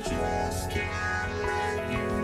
just can't let you.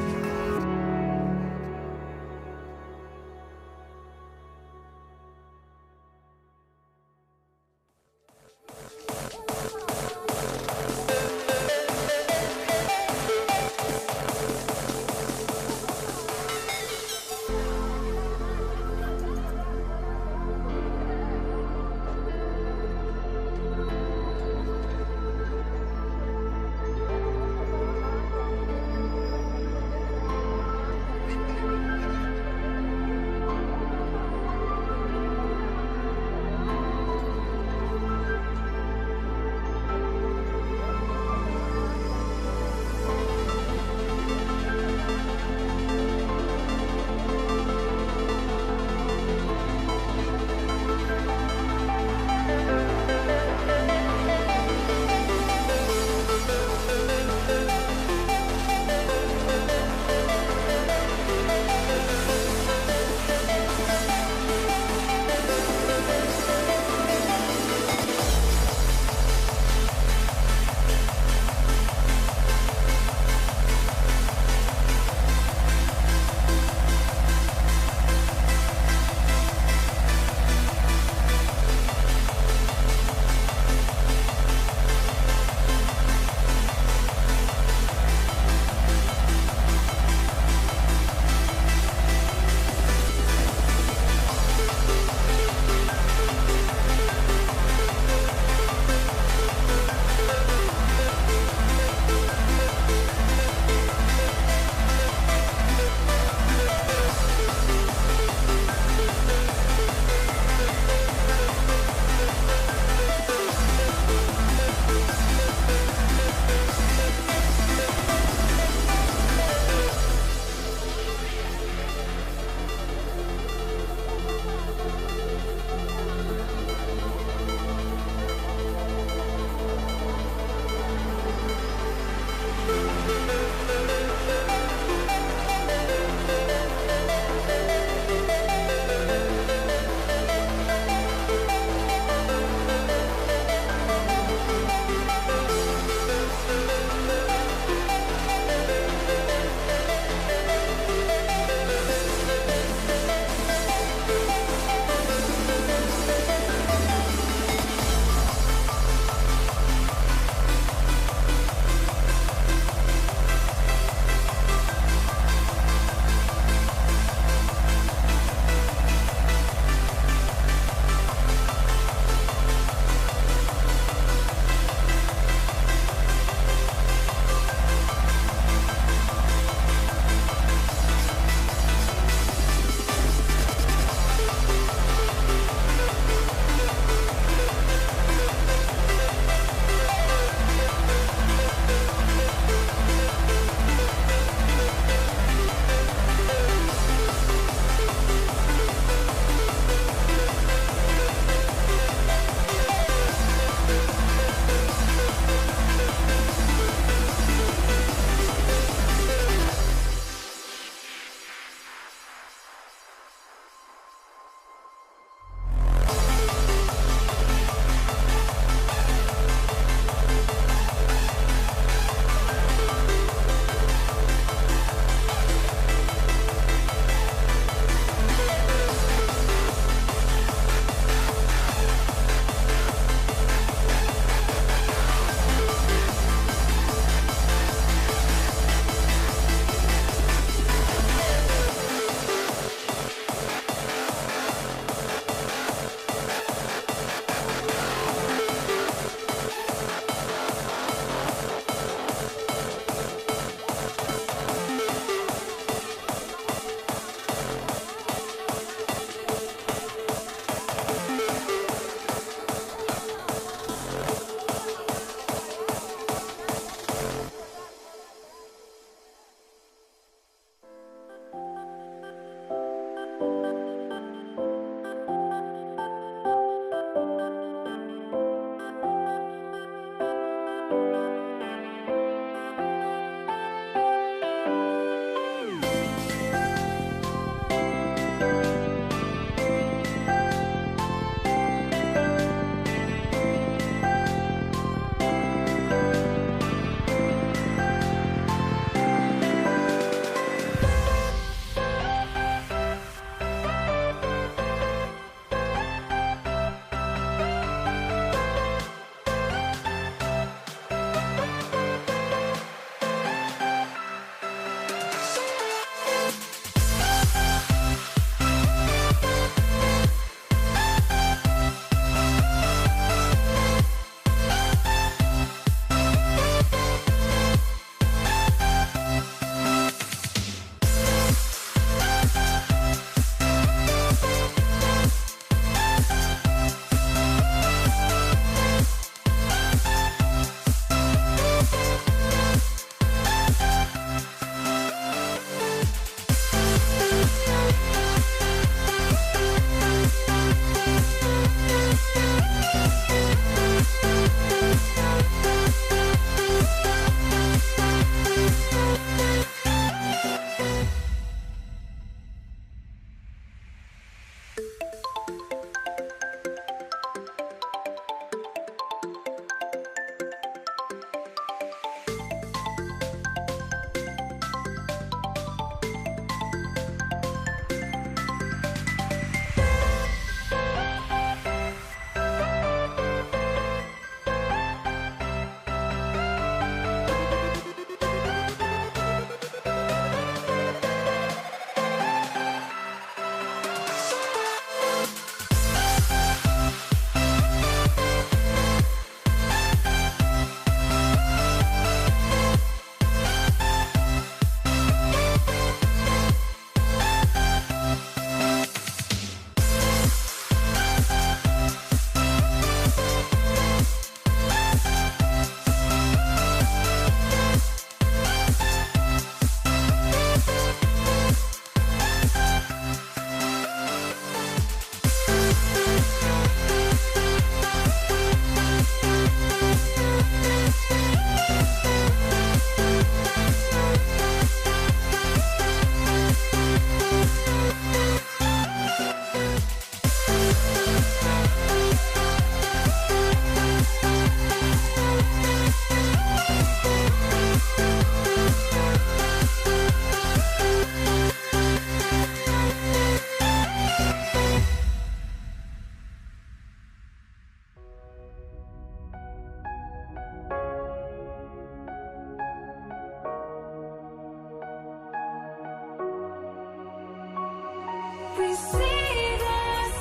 We see the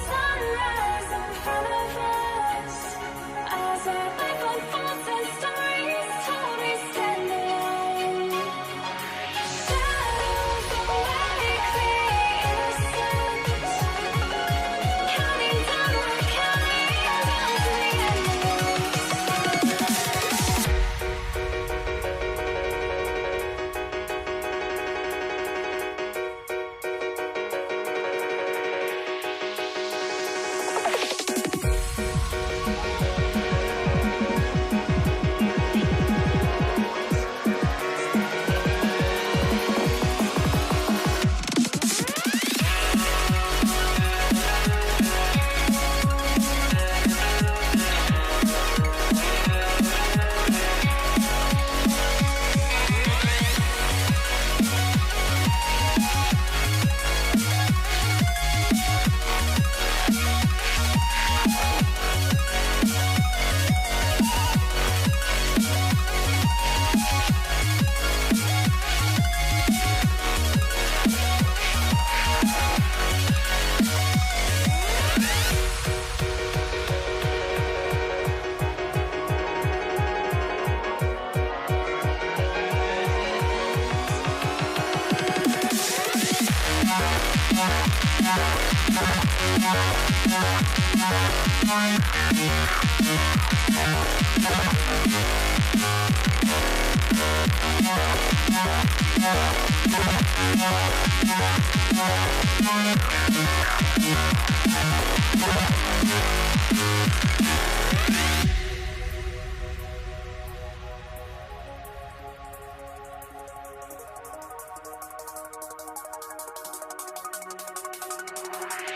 sunrise in front of us as our life unfolds and stories told. We stand alone. Shadows awake the innocent, counting down, we're counting down to the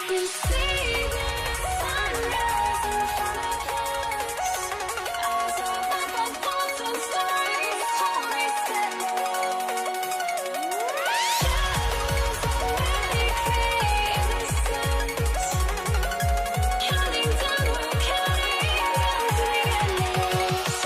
We see the sunrise in front of us as our life unfolds and stories told. We stand alone. Shadows awake the innocent, counting down, we're counting down to the endless.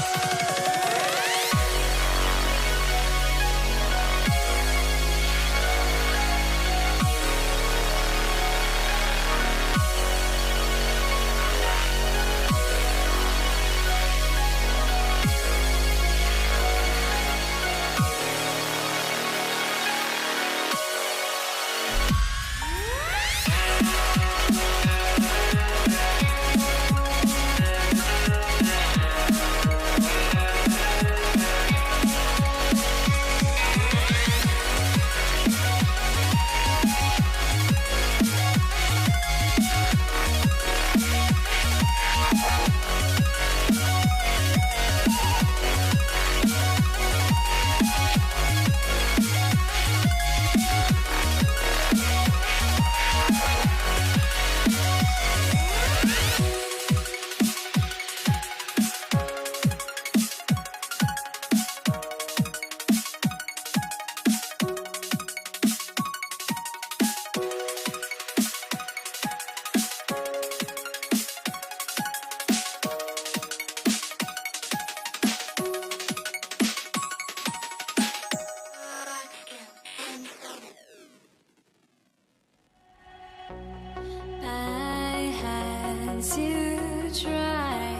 I had to try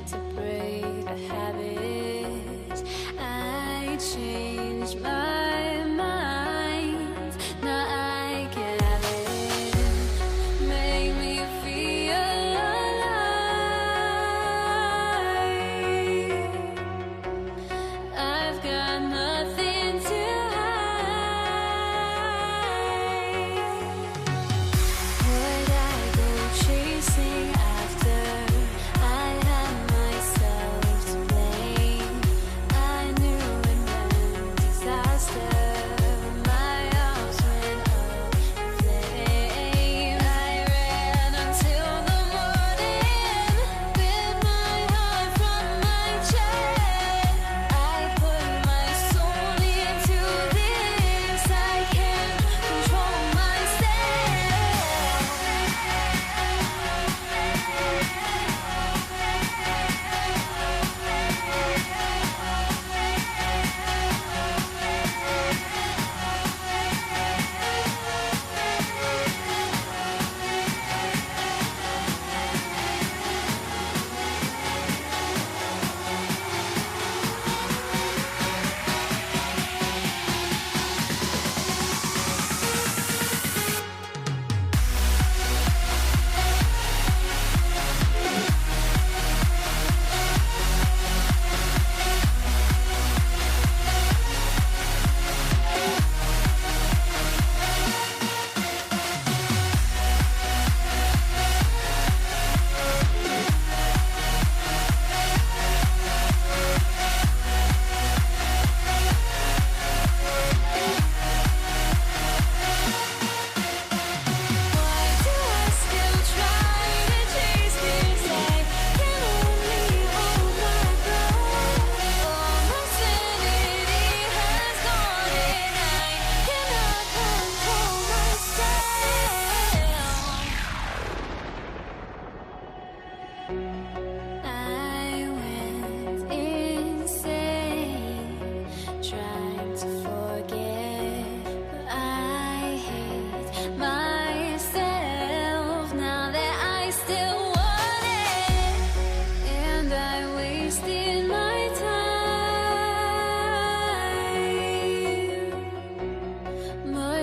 to break a habit. I changed my mind. Now I can have it. Make me feel alive. I've got nothing to hide. Would I go chasing after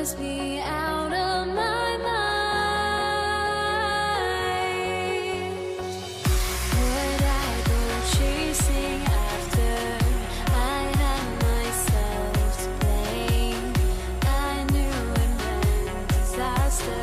drives me out of my mind. Would I go chasing after I had myself to blame? I knew it meant disaster.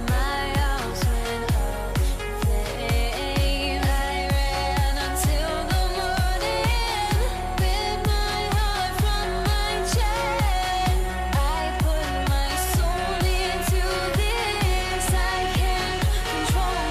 My house went up in flames. I ran until the morning, bit my heart from my chest. I put my soul into this. I can't control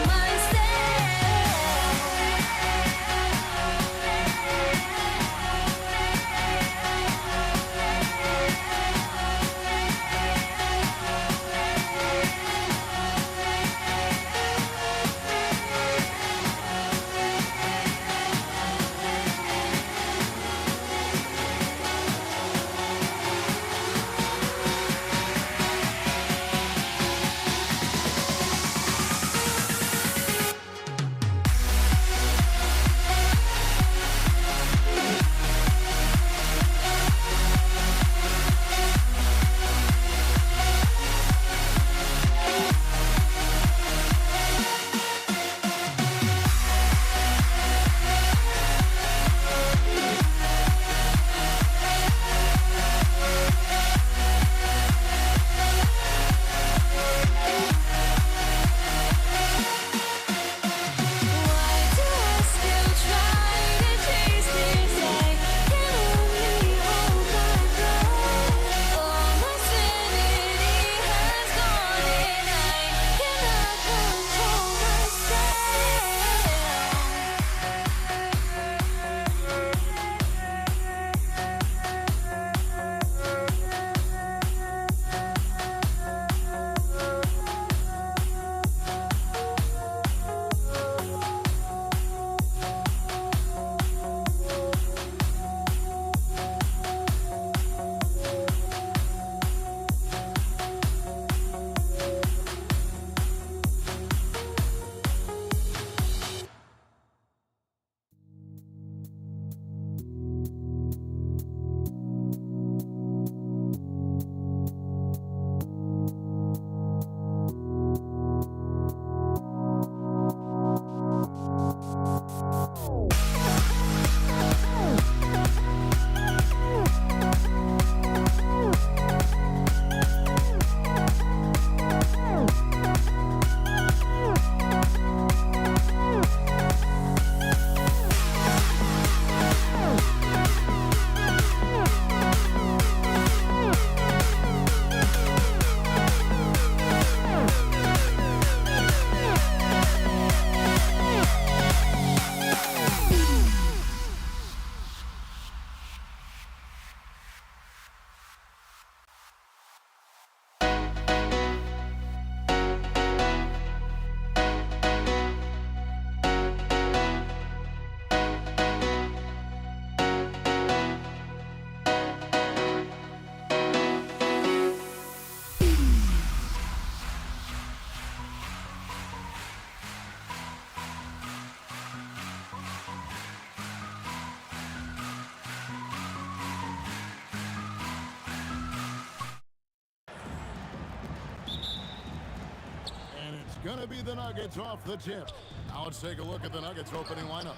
Gonna be the Nuggets off the tip. Now let's take a look at the Nuggets opening lineup.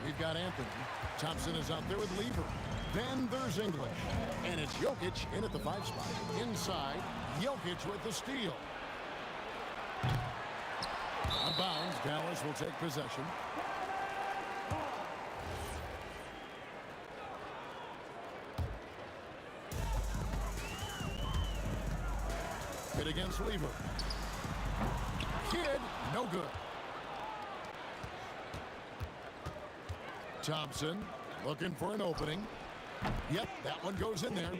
We've got Anthony. Thompson is out there with Lever. Then there's English. And it's Jokic in at the 5 spot. Inside, Jokic with the steal. Out of bounds, Dallas will take possession. Hit against Lever. Kid, no good. Thompson looking for an opening. Yep, that one goes in there.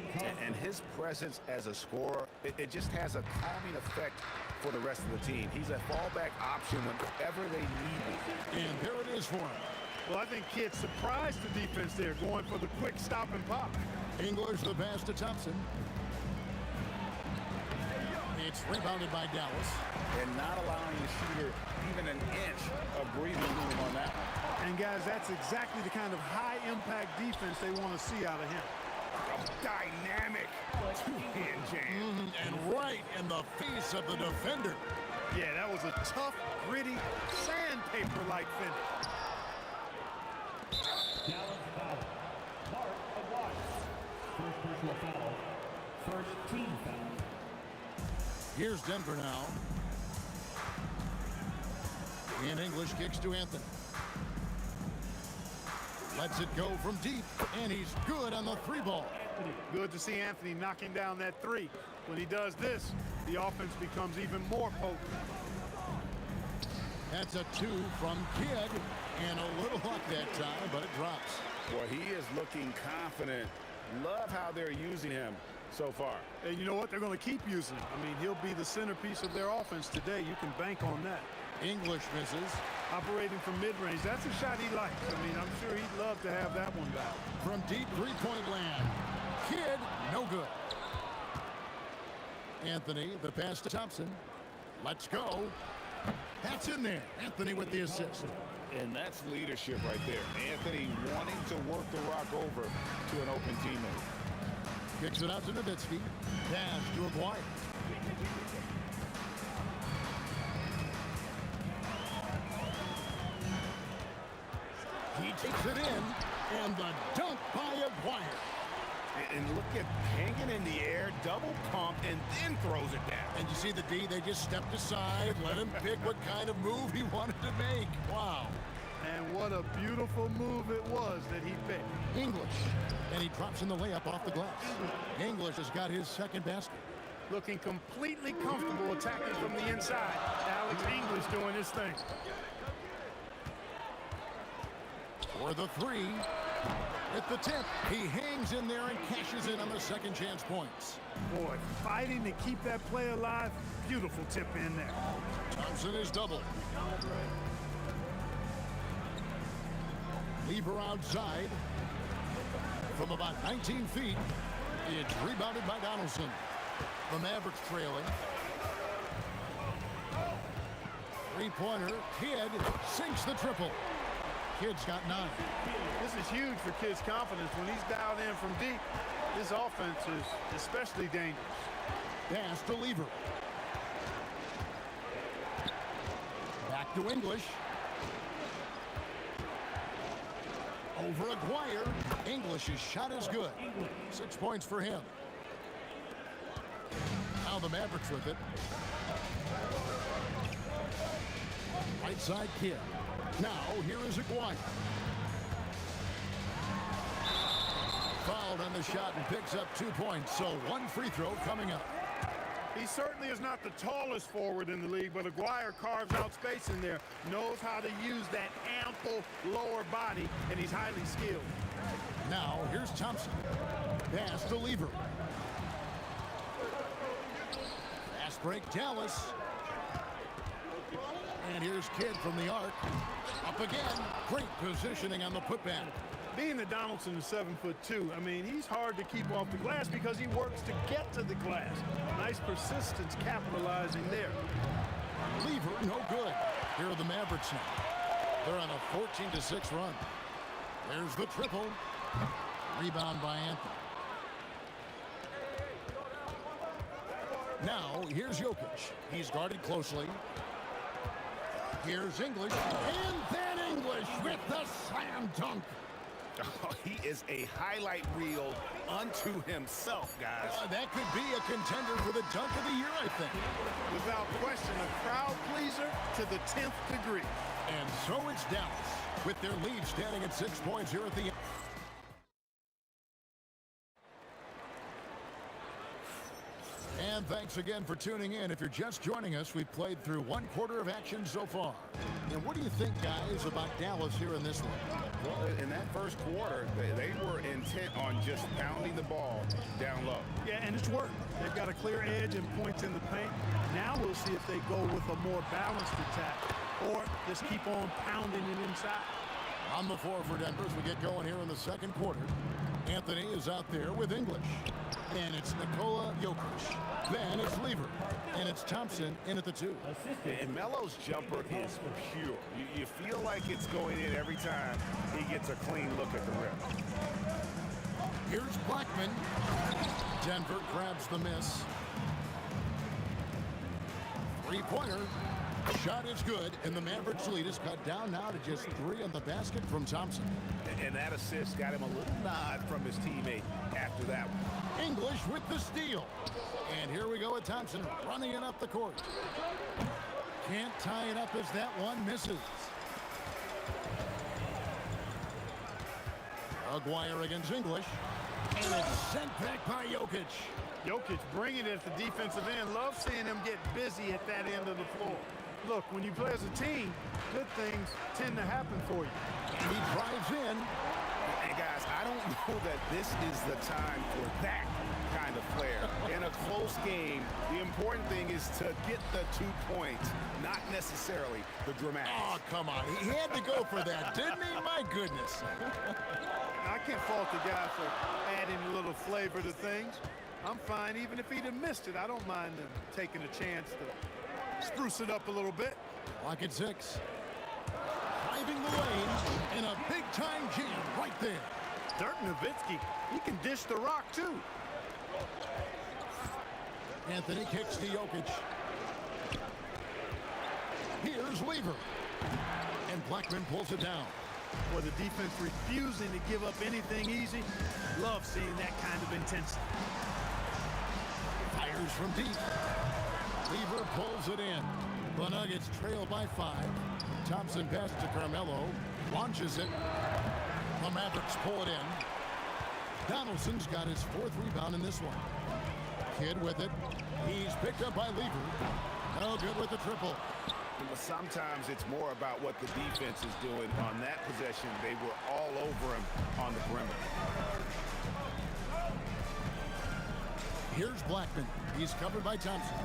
And his presence as a scorer, it just has a calming effect for the rest of the team. He's a fallback option whenever they need him. And there it is for him. Well, I think Kidd surprised the defense there, going for the quick stop and pop. English the pass to Thompson. It's rebounded by Dallas. And not allowing the shooter even an inch of breathing room on that one. And, guys, that's exactly the kind of high-impact defense they want to see out of him. A dynamic two-hand jam. And right in the face of the defender. Yeah, that was a tough, gritty, sandpaper-like finish. Dallas foul. Mark of Watts. First personal foul. First team foul. Here's Denver now. In English, kicks to Anthony. Lets it go from deep, and he's good on the three ball. Good to see Anthony knocking down that three. When he does this, the offense becomes even more potent. That's a two from Kidd, and a little luck that time, but it drops. Boy, he is looking confident. Love how they're using him so far. And you know what? They're going to keep using him. I mean, he'll be the centerpiece of their offense today. You can bank on that. English misses. Operating from mid-range, that's a shot he likes. I mean, I'm sure he'd love to have that one back. From deep three-point land. Kidd, no good. Anthony, the pass to Thompson. Let's go. That's in there. Anthony with the assist. And that's leadership right there. Anthony wanting to work the rock over to an open teammate. Kicks it out to Nowitzki. Pass to Aguirre. He takes it in, and the dunk by Aguirre. And look at hanging in the air, double pump, and then throws it down. And you see the D, they just stepped aside, let him pick what kind of move he wanted to make. Wow. And what a beautiful move it was that he picked. English, and he drops in the layup off the glass. English has got his second basket. Looking completely comfortable attacking from the inside. Alex English doing his thing. For the three, at the tip, he hangs in there and cashes in on the second chance points. Boy, fighting to keep that play alive. Beautiful tip in there. Thompson is doubled. Lever outside. From about 19 feet, it's rebounded by Donaldson. The Mavericks trailing. Three-pointer, Kidd sinks the triple. Kidd's got 9. This is huge for Kidd's confidence. When he's dialed in from deep, his offense is especially dangerous. Pass to Lever. Back to English. Over Aguirre. English's shot is good. 6 points for him. Now the Mavericks with it. Right side Kidd. Now here is Aguirre. Fouled on the shot and picks up 2 points. So one free throw coming up. He certainly is not the tallest forward in the league, but Aguirre carves out space in there, knows how to use that ample lower body, and he's highly skilled. Now here's Thompson. Pass to Lever. Fast break Dallas. And here's Kidd from the arc. Up again. Great positioning on the putback. Being that Donaldson is 7'2", I mean, he's hard to keep off the glass because he works to get to the glass. Nice persistence capitalizing there. Lever, no good. Here are the Mavericks now. They're on a 14-6 run. There's the triple. Rebound by Anthony. Now, here's Jokic. He's guarded closely. Here's English. And then English with the slam dunk. Oh, he is a highlight reel unto himself, guys. That could be a contender for the dunk of the year, I think. Without question, a crowd pleaser to the 10th degree. And so it's Dallas, with their lead standing at 6 points here at the end. And thanks again for tuning in. If you're just joining us, we've played through 1 quarter of action so far. And what do you think, guys, about Dallas here in this one? Well, in that first quarter, they were intent on just pounding the ball down low. Yeah, and it's worked. They've got a clear edge and points in the paint. Now we'll see if they go with a more balanced attack or just keep on pounding it inside. On the floor for Denver as we get going here in the second quarter. Anthony is out there with English. And it's Nikola Jokic. Then it's Lever. And it's Thompson in at the 2. And Melo's jumper is pure. You feel like it's going in every time he gets a clean look at the rim. Here's Blackman. Denver grabs the miss. Three-pointer. Shot is good, and the Mavericks lead is cut down now to just 3 on the basket from Thompson. And that assist got him a little nod from his teammate after that one. English with the steal. And here we go with Thompson running it up the court. Can't tie it up as that one misses. Aguirre against English. And it's sent back by Jokic. Jokic bringing it at the defensive end. Love seeing him get busy at that end of the floor. Look, when you play as a team, good things tend to happen for you. And he drives in. And guys, I don't know that this is the time for that kind of flair. In a close game, the important thing is to get the 2 points, not necessarily the dramatics. Oh, come on. He had to go for that, didn't he? My goodness. I can't fault the guy for adding a little flavor to things. I'm fine. Even if he'd have missed it, I don't mind him taking a chance to spruce it up a little bit. Lock at 6. Driving the lane, and a big-time jam right there. Dirk Nowitzki, he can dish the rock, too. Anthony kicks to Jokic. Here's Weaver. And Blackman pulls it down. Or the defense refusing to give up anything easy. Love seeing that kind of intensity. Fires from deep. Weaver pulls it in. The Nuggets trail by 5. Thompson pass to Carmelo. Launches it. The Mavericks pull it in. Donaldson's got his 4th rebound in this one. Kidd with it. He's picked up by Lever. No good with the triple. But sometimes it's more about what the defense is doing. On that possession, they were all over him on the perimeter. Here's Blackman. He's covered by Thompson.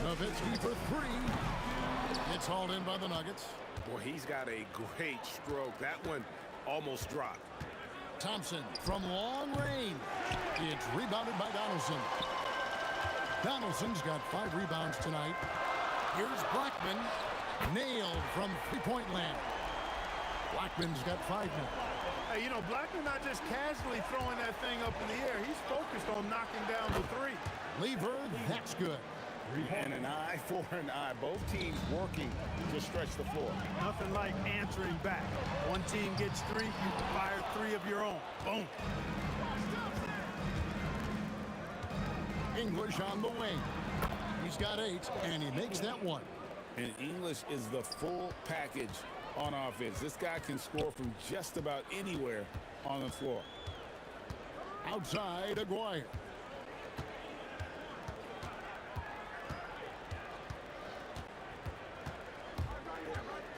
Nowitzki for 3. It's hauled in by the Nuggets. Boy, he's got a great stroke. That one almost dropped. Thompson from long range. It's rebounded by Donaldson. Donaldson's got 5 rebounds tonight. Here's Blackman. Nailed from three-point land. Blackman's got 5 now. Hey, you know, Blackman not just casually throwing that thing up in the air. He's focused on knocking down the 3. Lever, that's good. And an eye for an eye. Both teams working to stretch the floor. Nothing like answering back. One team gets 3, you fire 3 of your own. Boom. English on the wing. He's got 8, and he makes that one. And English is the full package on offense. This guy can score from just about anywhere on the floor. Outside, Aguirre.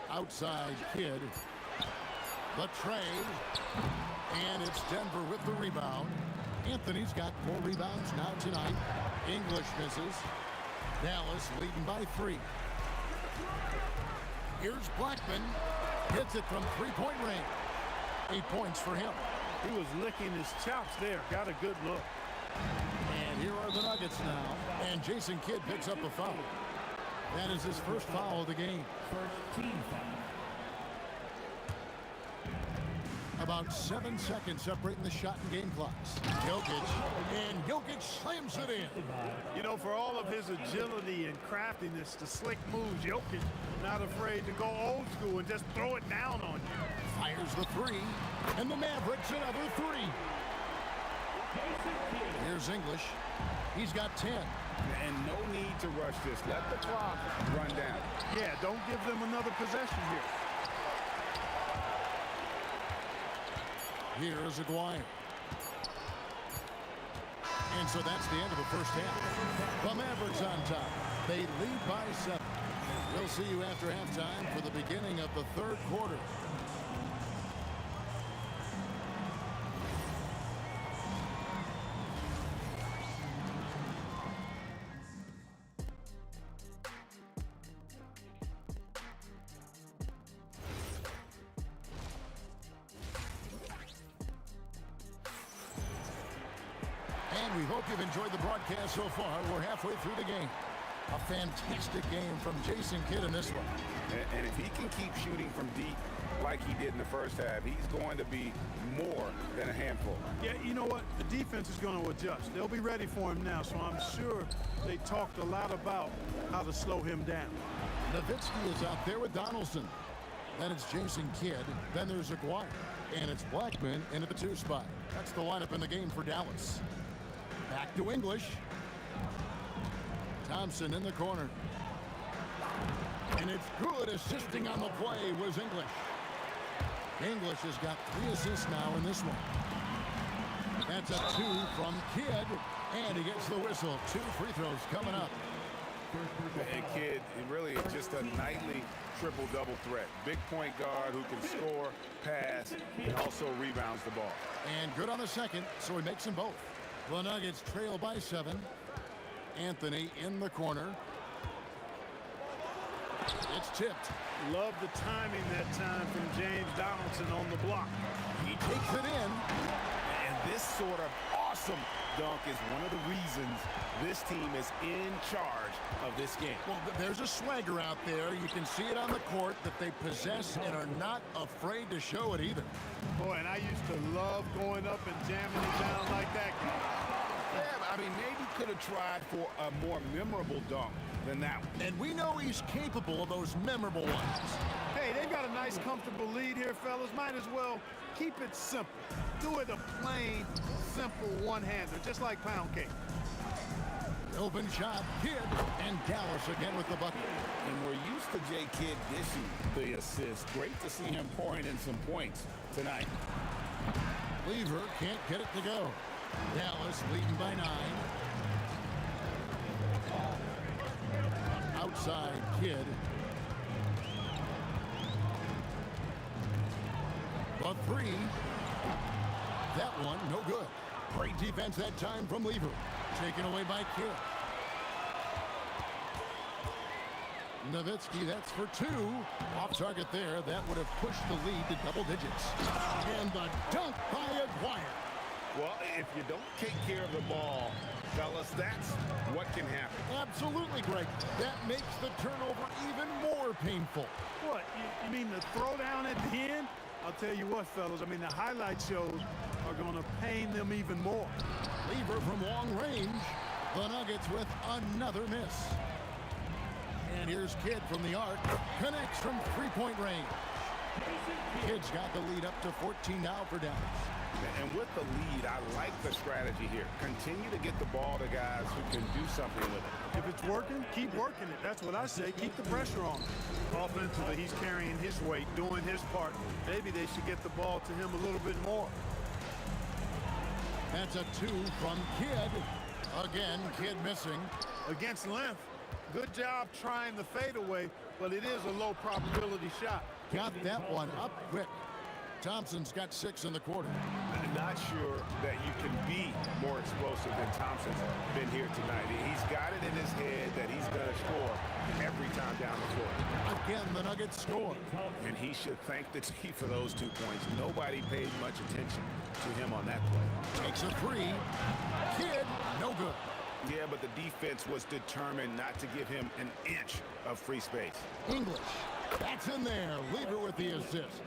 Outside, Kidd. The trade. And it's Denver with the rebound. Anthony's got 4 rebounds now tonight. English misses. Dallas leading by 3. Here's Blackman. Hits it from three-point range. 8 points for him. He was licking his chops there. Got a good look. And here are the Nuggets now. And Jason Kidd picks up a foul. That is his first foul of the game. First team foul. About 7 seconds separating the shot and game clocks. Jokic. And Jokic slams it in. You know, for all of his agility and craftiness, the slick moves, Jokic not afraid to go old school and just throw it down on you. Fires the 3. And the Mavericks another 3. Here's English. He's got 10. And no need to rush this. Let the clock run down. Yeah, don't give them another possession here. Here's Aguirre. And so that's the end of the first half. The Mavericks on top. They lead by 7. We'll see you after halftime for the beginning of the third quarter. And we hope you've enjoyed the broadcast so far. We're halfway through the game. A fantastic game from Jason Kidd in this one. And if he can keep shooting from deep like he did in the first half, he's going to be more than a handful. Yeah, you know what? The defense is going to adjust. They'll be ready for him now, so I'm sure they talked a lot about how to slow him down. Nowitzki is out there with Donaldson. Then it's Jason Kidd. Then there's Aguirre. And it's Blackman in at the 2 spot. That's the lineup in the game for Dallas. Back to English. Thompson in the corner. And it's good. Assisting on the play was English. English has got 3 assists now in this one. That's a 2 from Kidd. And he gets the whistle. 2 free throws coming up. And Kidd, he really is just a nightly triple-double threat. Big point guard who can score, pass, and also rebounds the ball. And good on the second, so he makes them both. The Nuggets trail by 7. Anthony in the corner. It's tipped. Love the timing that time from James Donaldson on the block. He takes it in. And this sort of awesome dunk is one of the reasons this team is in charge of this game. Well, there's a swagger out there. You can see it on the court that they possess and are not afraid to show it either. Boy, and I used to love going up and jamming it down like that guy. Yeah, I mean, maybe could have tried for a more memorable dunk than that one. And we know he's capable of those memorable ones. Hey, they've got a nice, comfortable lead here, fellas. Might as well keep it simple. Do it a plain, simple one-hander, just like pound cake. Open shot, Kidd, and Dallas again with the bucket. And we're used to J. Kidd dishing the assist. Great to see him pouring in some points tonight. Lever can't get it to go. Dallas leading by 9. Outside Kidd. The 3. That one, no good. Great defense that time from Lever. Taken away by Kidd. Nowitzki, that's for 2. Off target there. That would have pushed the lead to double digits. And the dunk by Aguirre. Well, if you don't take care of the ball, fellas, that's what can happen. Absolutely, Greg. That makes the turnover even more painful. What, you mean the throwdown at the end? I'll tell you what, fellas, I mean, the highlight shows are going to pain them even more. Lever from long range. The Nuggets with another miss. And here's Kidd from the arc. Connects from 3-point range. Kidd's got the lead up to 14 now for Dallas. And with the lead, I like the strategy here. Continue to get the ball to guys who can do something with it. If it's working, keep working it. That's what I say. Keep the pressure on him. Offensively, he's carrying his weight, doing his part. Maybe they should get the ball to him a little bit more. That's a 2 from Kidd. Again, Kidd missing. Against length, good job trying the fadeaway, but it is a low probability shot. Got that one up quick. Thompson's got 6 in the quarter. I'm not sure that you can be more explosive than Thompson's been here tonight. He's got it in his head that he's going to score every time down the floor. Again, the Nuggets score. And he should thank the team for those 2 points. Nobody paid much attention to him on that play. Takes a 3. Kidd, no good. Yeah, but the defense was determined not to give him an inch of free space. English, that's in there. Lever with the assist.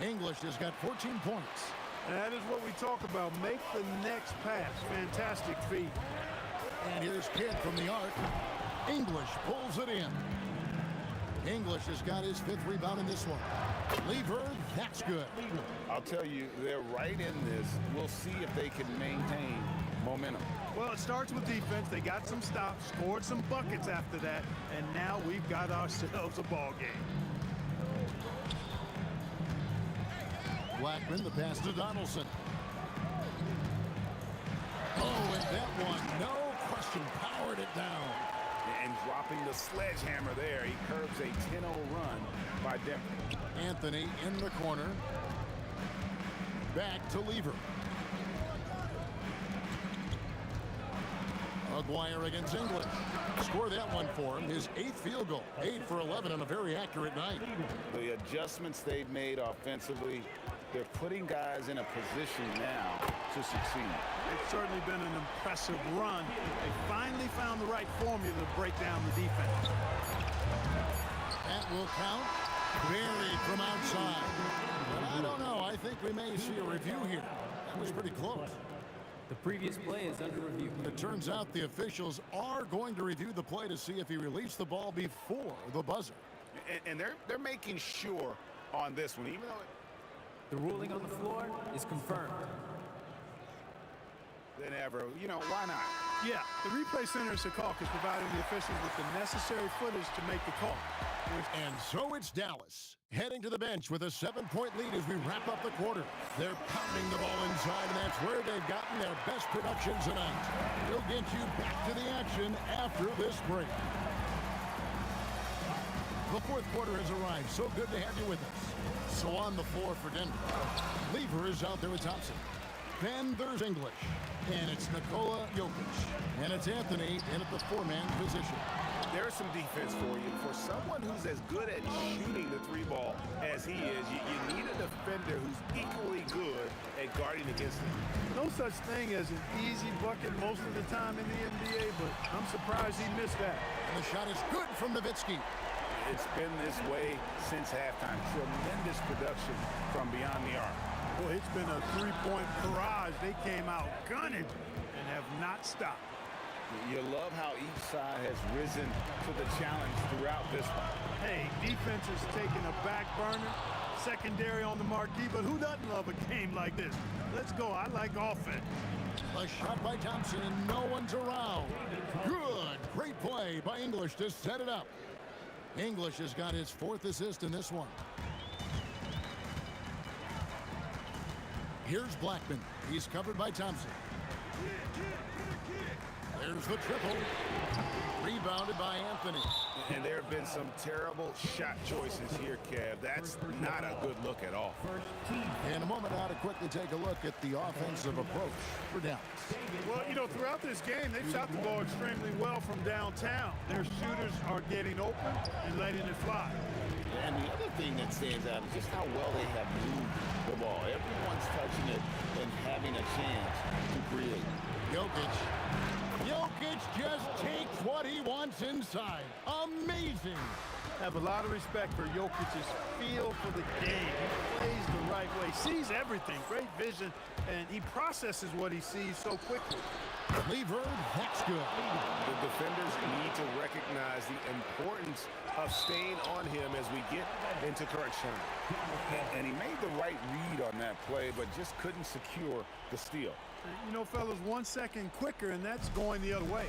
English has got 14 points. And that is what we talk about. Make the next pass. Fantastic feat. And here's Kidd from the arc. English pulls it in. English has got his 5th rebound in this one. Lever, that's good. I'll tell you, they're right in this. We'll see if they can maintain momentum. Well, it starts with defense. They got some stops, scored some buckets after that, and now we've got ourselves a ball game. Blackman, the pass to Donaldson. Oh, and that one, no question, powered it down. And dropping the sledgehammer there, he curbs a 10-0 run by Denver. Anthony in the corner. Back to Lever. Aguirre against English. Score that one for him. His 8th field goal. 8 for 11 on a very accurate night. The adjustments they've made offensively, they're putting guys in a position now to succeed. It's certainly been an impressive run. They finally found the right formula to break down the defense. That will count. Buried from outside. But I don't know. I think we may see a review here. That was pretty close. The previous play is under review. It turns out the officials are going to review the play to see if he released the ball before the buzzer. And they're making sure on this one, even though The ruling on the floor is confirmed. than ever, why not? Yeah, the replay center at Secaucus is providing the officials with the necessary footage to make the call. And so it's Dallas, heading to the bench with a 7-point lead as we wrap up the quarter. They're pounding the ball inside, and that's where they've gotten their best production tonight. We'll get you back to the action after this break. The fourth quarter has arrived. So good to have you with us. So on the floor for Denver, Lever is out there with Thompson. Then there's English, and it's Nikola Jokic, and it's Anthony in at the 4-man position. There's some defense for you. For someone who's as good at shooting the 3-ball as he is, you need a defender who's equally good at guarding against him. No such thing as an easy bucket most of the time in the NBA, but I'm surprised he missed that. And the shot is good from Nowitzki. It's been this way since halftime. Tremendous production from beyond the arc. Boy, it's been a three-point barrage. They came out gunning and have not stopped. You love how each side has risen to the challenge throughout this one. Hey, defense is taking a back burner, secondary on the marquee, but who doesn't love a game like this? Let's go. I like offense. A shot by Thompson, and no one's around. Good. Great play by English to set it up. English has got his 4th assist in this one. Here's Blackman. He's covered by Thompson. There's the triple. Rebounded by Anthony. And there have been some terrible shot choices here, Kev. That's not a good look at all. In a moment now to quickly take a look at the offensive approach for Dallas. Well, throughout this game, they've shot the ball extremely well from downtown. Their shooters are getting open and letting it fly. And the other thing that stands out is just how well they have moved the ball. Everyone's touching it and having a chance to create. Jokic just takes what he wants inside. Amazing. I have a lot of respect for Jokic's feel for the game. He plays the right way, sees everything, great vision, and he processes what he sees so quickly. Lever, that's good. The defenders need to recognize the importance of staying on him as we get into correction. And he made the right read on that play, but just couldn't secure the steal. Fellas, 1 second quicker, and that's going the other way.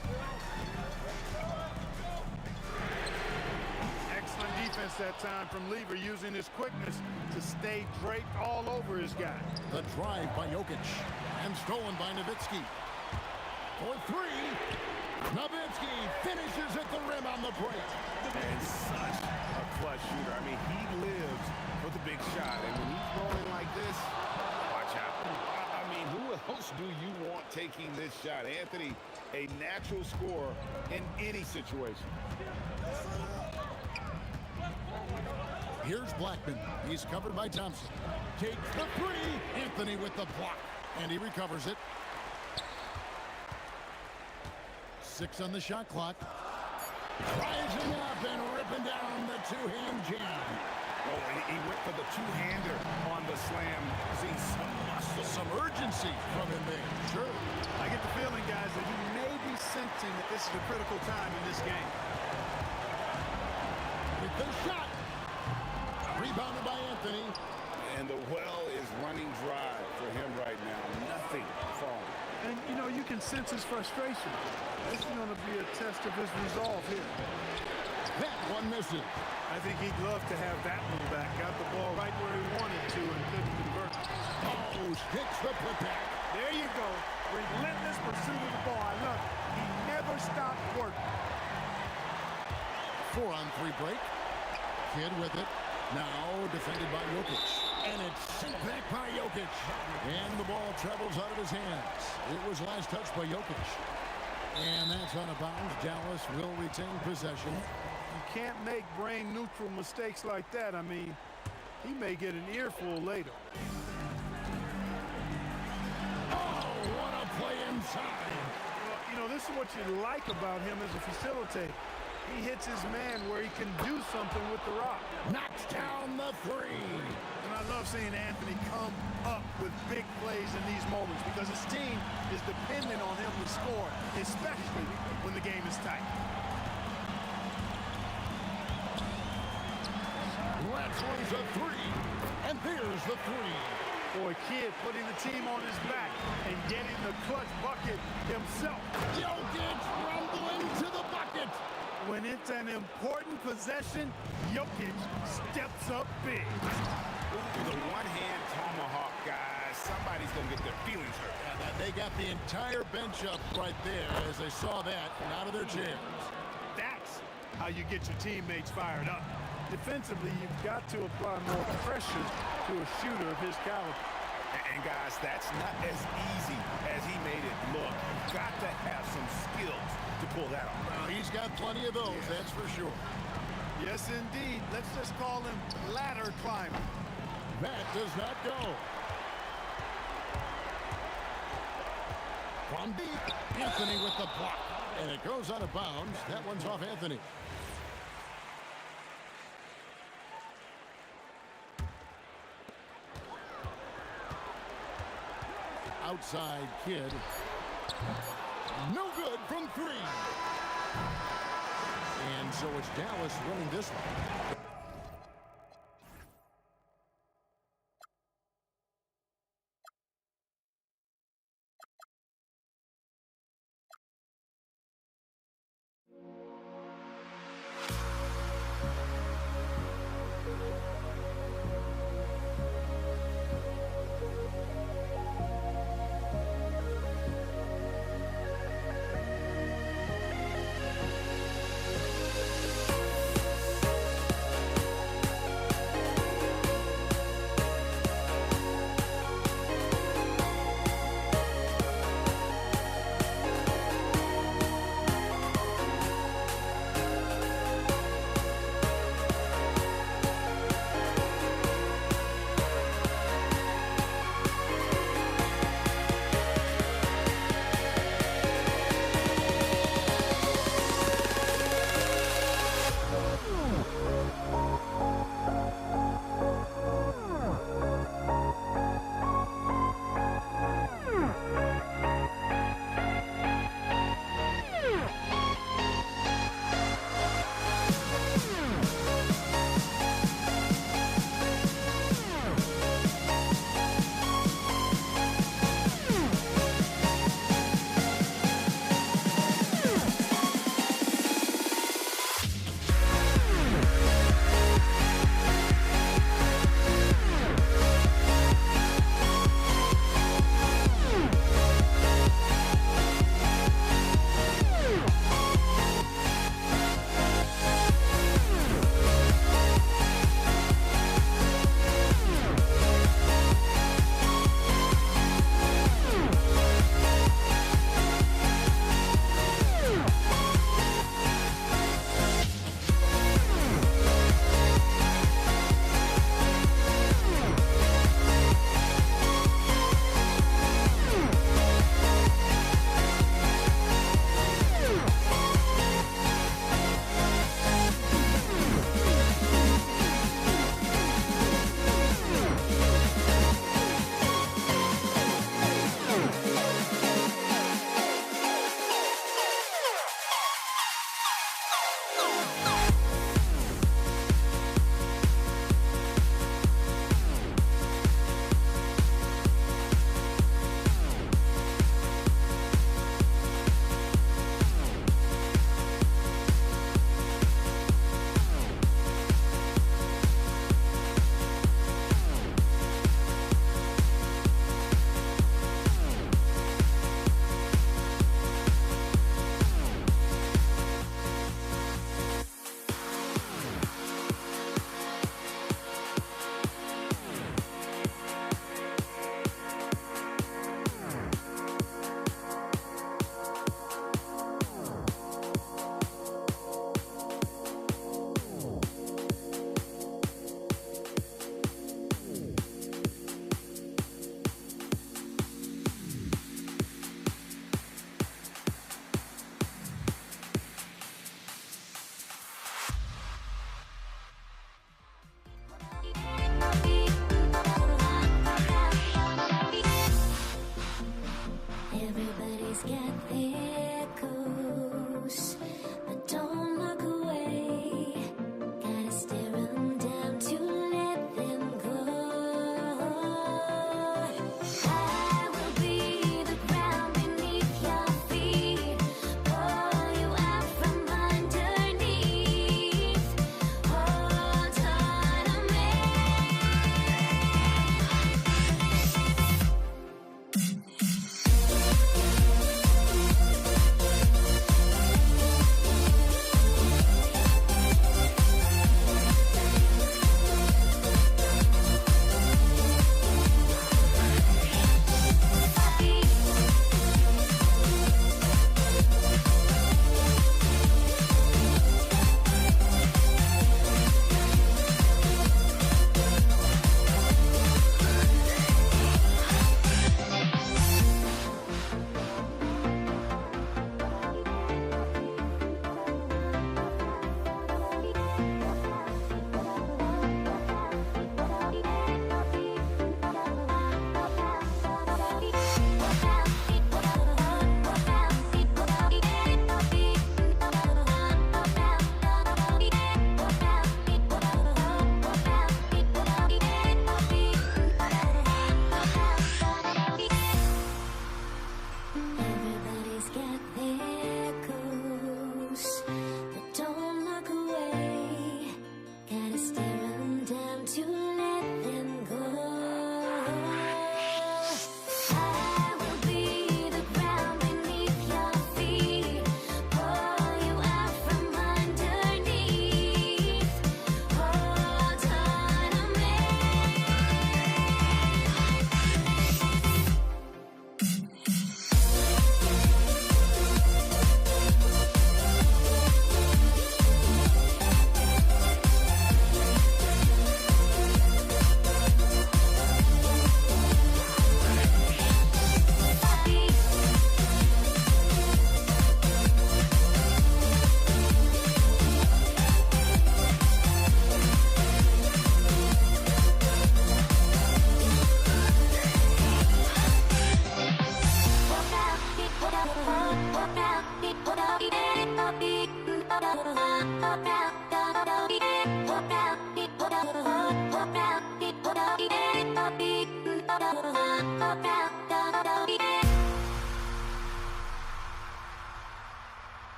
Excellent defense that time from Lever, using his quickness to stay draped all over his guy. The drive by Jokic, and stolen by Nowitzki. For 3, Nowitzki finishes at the rim on the break. And such a clutch shooter. I mean, he lives for the big shot, and when he's rolling like this, watch out. I mean, who else do you want taking this shot? Anthony, a natural scorer in any situation. Here's Blackman. He's covered by Thompson. Takes the 3. Anthony with the block, and he recovers it. 6 on the shot clock. Rising up and ripping down the 2-hand jam. Oh, he went for the two-hander on the slam. Seeing some muscle, Some urgency from him there. Sure. I get the feeling, guys, that he may be sensing that this is a critical time in this game. With the shot. Rebounded by Anthony. and the well is running dry for him right now. Nothing falling. And, you can sense his frustration. This is going to be a test of his resolve here. That one misses. I think he'd love to have that one back. Got the ball right where he wanted to and couldn't convert. Oh, sticks the putback. There you go. Relentless pursuit of the ball. I love it. He never stopped working. 4-on-3 break. Kid with it. Now defended by Jokic. And it's sent back by Jokic. And the ball travels out of his hands. It was last touched by Jokic. And that's out of bounds. Dallas will retain possession. You can't make brain-neutral mistakes like that. I mean, he may get an earful later. Oh, what a play inside. Well, this is what you like about him as a facilitator. He hits his man where he can do something with the rock. Knocks down the three. And I love seeing Anthony come up with big plays in these moments because his team is dependent on him to score, especially when the game is tight. Latsley's a three. And there's the three. Boy, Kidd putting the team on his back and getting the clutch bucket himself. Jokic rumbling to the bucket. When it's an important possession, Jokic steps up big. The one-hand tomahawk, guys. Somebody's going to get their feelings hurt. They got the entire bench up right there as they saw that and out of their chairs. That's how you get your teammates fired up. Defensively, you've got to apply more pressure to a shooter of his caliber. And guys, that's not as easy as he made it look. You've got to have some skills to pull that off. Well, he's got plenty of those, that's for sure. Yes, indeed. Let's just call him ladder climber. That does not go. From deep, Anthony with the block. And it goes out of bounds. That one's off Anthony. Outside Kidd. No good from three. And so it's Dallas winning this one.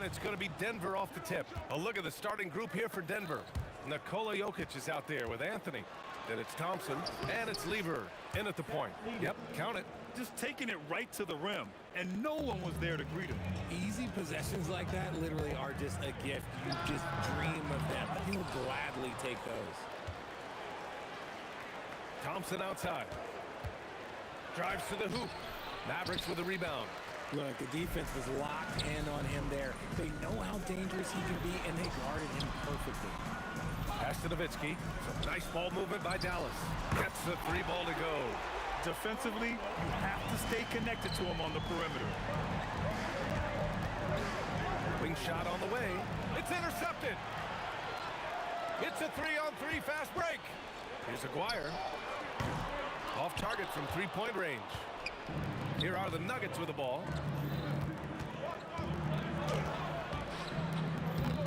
It's going to be Denver off the tip. A look at the starting group here for Denver. Nikola Jokic is out there with Anthony. Then it's Thompson, and it's Lever in at the point. Yep, count it. Just taking it right to the rim, and no one was there to greet him. Easy possessions like that literally are just a gift. You just dream of them. He'll gladly take those. Thompson outside. Drives to the hoop. Mavericks with the rebound. Look, the defense was locked in on him there. They know how dangerous he can be, and they guarded him perfectly. Pass to Nowitzki. Some nice ball movement by Dallas. Gets the three ball to go. Defensively, you have to stay connected to him on the perimeter. Wing shot on the way. It's intercepted. It's a 3-on-3 fast break. Here's Aguirre. Off target from three-point range. Here are the Nuggets with the ball.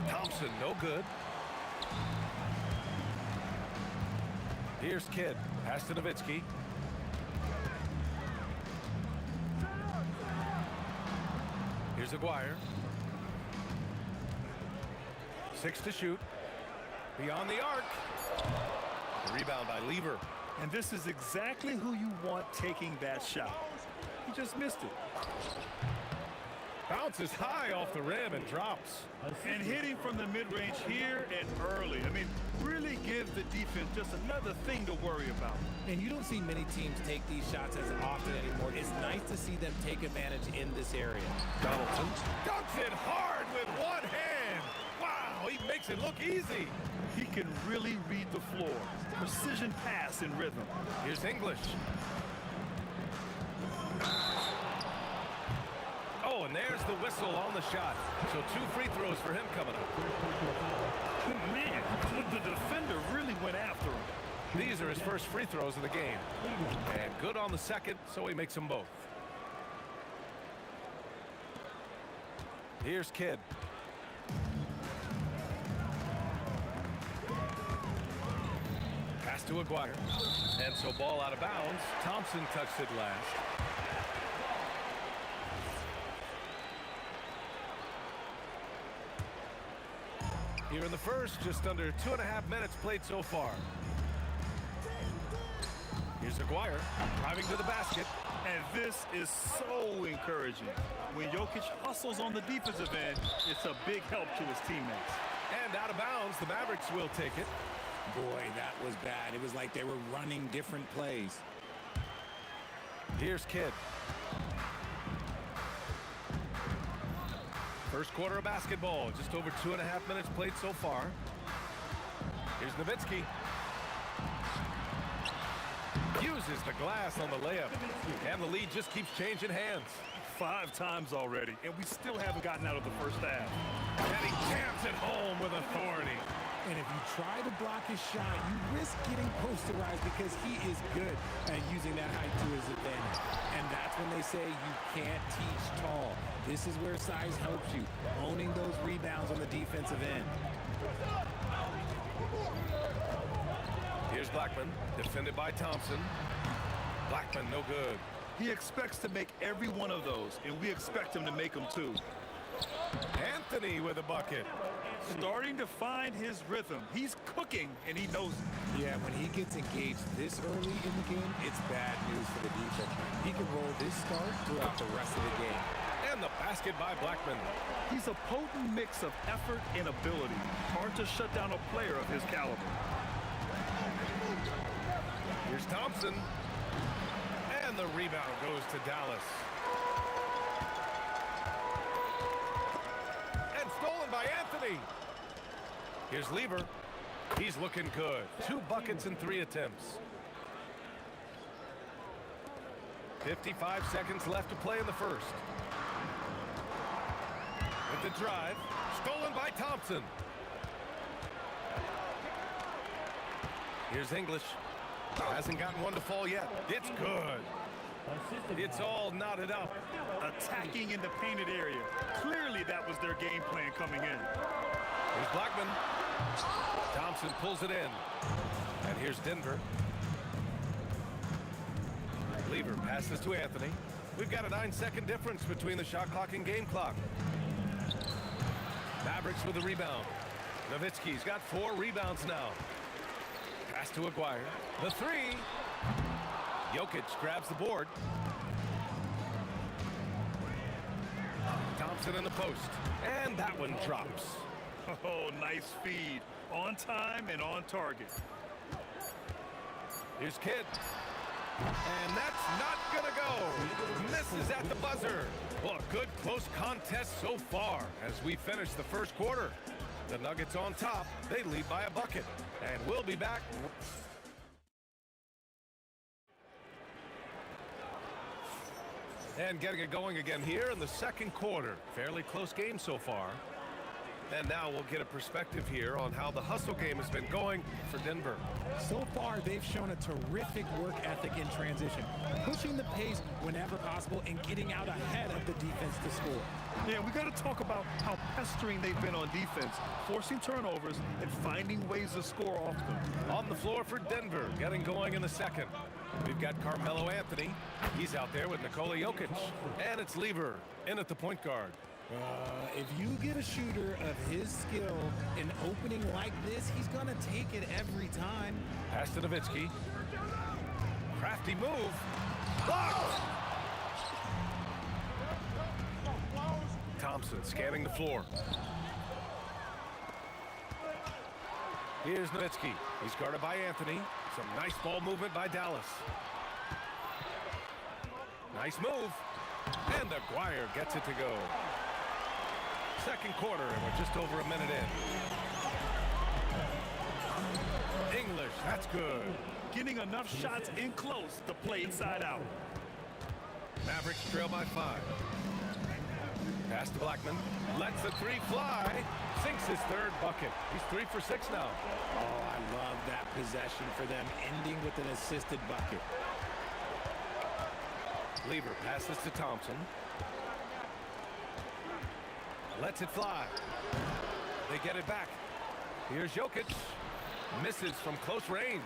Thompson, no good. Here's Kidd. Pass to Nowitzki. Here's Aguirre. 6 to shoot. Beyond the arc. The rebound by Lever. And this is exactly who you want taking that shot. He just missed it. Bounces high off the rim and drops. And hitting from the mid-range here and early. I mean, really gives the defense just another thing to worry about. And you don't see many teams take these shots as often anymore. It's nice like to see them take advantage in this area. Donaldson dunks it hard with one hand. Wow, he makes it look easy. He can really read the floor. Precision pass in rhythm. Here's English. Oh, and there's the whistle on the shot. So 2 free throws for him coming up. Man, the defender really went after him. These are his first free throws of the game. And good on the second, so he makes them both. Here's Kidd. Pass to Aguirre. And so ball out of bounds. Thompson touched it last. Here in the first, just under 2.5 minutes played so far. Here's Aguirre driving to the basket. And this is so encouraging. When Jokic hustles on the defensive end, it's a big help to his teammates. And out of bounds, the Mavericks will take it. Boy, that was bad. It was like they were running different plays. Here's Kidd. First quarter of basketball, just over 2.5 minutes played so far. Here's Nowitzki. Uses the glass on the layup. And the lead just keeps changing hands. 5 times already, and we still haven't gotten out of the first half. And he jams it home with authority. And if you try to block his shot, you risk getting posterized because he is good at using that height to his advantage. And that's when they say you can't teach tall. This is where size helps you, owning those rebounds on the defensive end. Here's Blackman, defended by Thompson. Blackman, no good. He expects to make every one of those, and we expect him to make them too. Anthony with a bucket. Starting to find his rhythm. He's cooking, and he knows it. Yeah, when he gets engaged this early in the game, it's bad news for the defense. He can roll this start throughout the rest of the game. And the basket by Blackman. He's a potent mix of effort and ability. Hard to shut down a player of his caliber. Here's Thompson. And the rebound goes to Dallas. And stolen by Anthony. Here's Lever. He's looking good. 2 buckets in 3 attempts. 55 seconds left to play in the first. With the drive. Stolen by Thompson. Here's English. Hasn't gotten one to fall yet. It's good. It's all knotted up. Attacking in the painted area. Clearly that was their game plan coming in. Here's Blackman. Thompson pulls it in. And here's Denver. Lever passes to Anthony. We've got a 9-second difference between the shot clock and game clock. Mavericks with the rebound. Nowitzki's got 4 rebounds now. Pass to Aguirre. The 3. Jokic grabs the board. Thompson in the post. And that one drops. Oh, nice feed. On time and on target. Here's Kidd. And that's not gonna go. Misses at the buzzer. Well, a good close contest so far as we finish the first quarter. The Nuggets on top. They lead by a bucket. And we'll be back. And getting it going again here in the second quarter. Fairly close game so far. And now we'll get a perspective here on how the hustle game has been going for Denver. So far, they've shown a terrific work ethic in transition, pushing the pace whenever possible and getting out ahead of the defense to score. Yeah, we got to talk about how pestering they've been on defense, forcing turnovers and finding ways to score off them. On the floor for Denver, getting going in the second. We've got Carmelo Anthony. He's out there with Nikola Jokic. And it's Lever in at the point guard. If you get a shooter of his skill in opening like this, he's going to take it every time. Pass to Nowitzki. Crafty move. Blocked! Thompson scanning the floor. Here's Nowitzki. He's guarded by Anthony. Some nice ball movement by Dallas. Nice move. And Aguirre gets it to go. Second quarter, and we're just over a minute in. English, that's good. Getting enough shots in close to play inside out. Mavericks trail by 5. Pass to Blackman. Lets the three fly. Sinks his third bucket. He's 3 for 6 now. Oh, I love that possession for them, ending with an assisted bucket. Lever passes to Thompson. Lets it fly. They get it back. Here's Jokic. Misses from close range.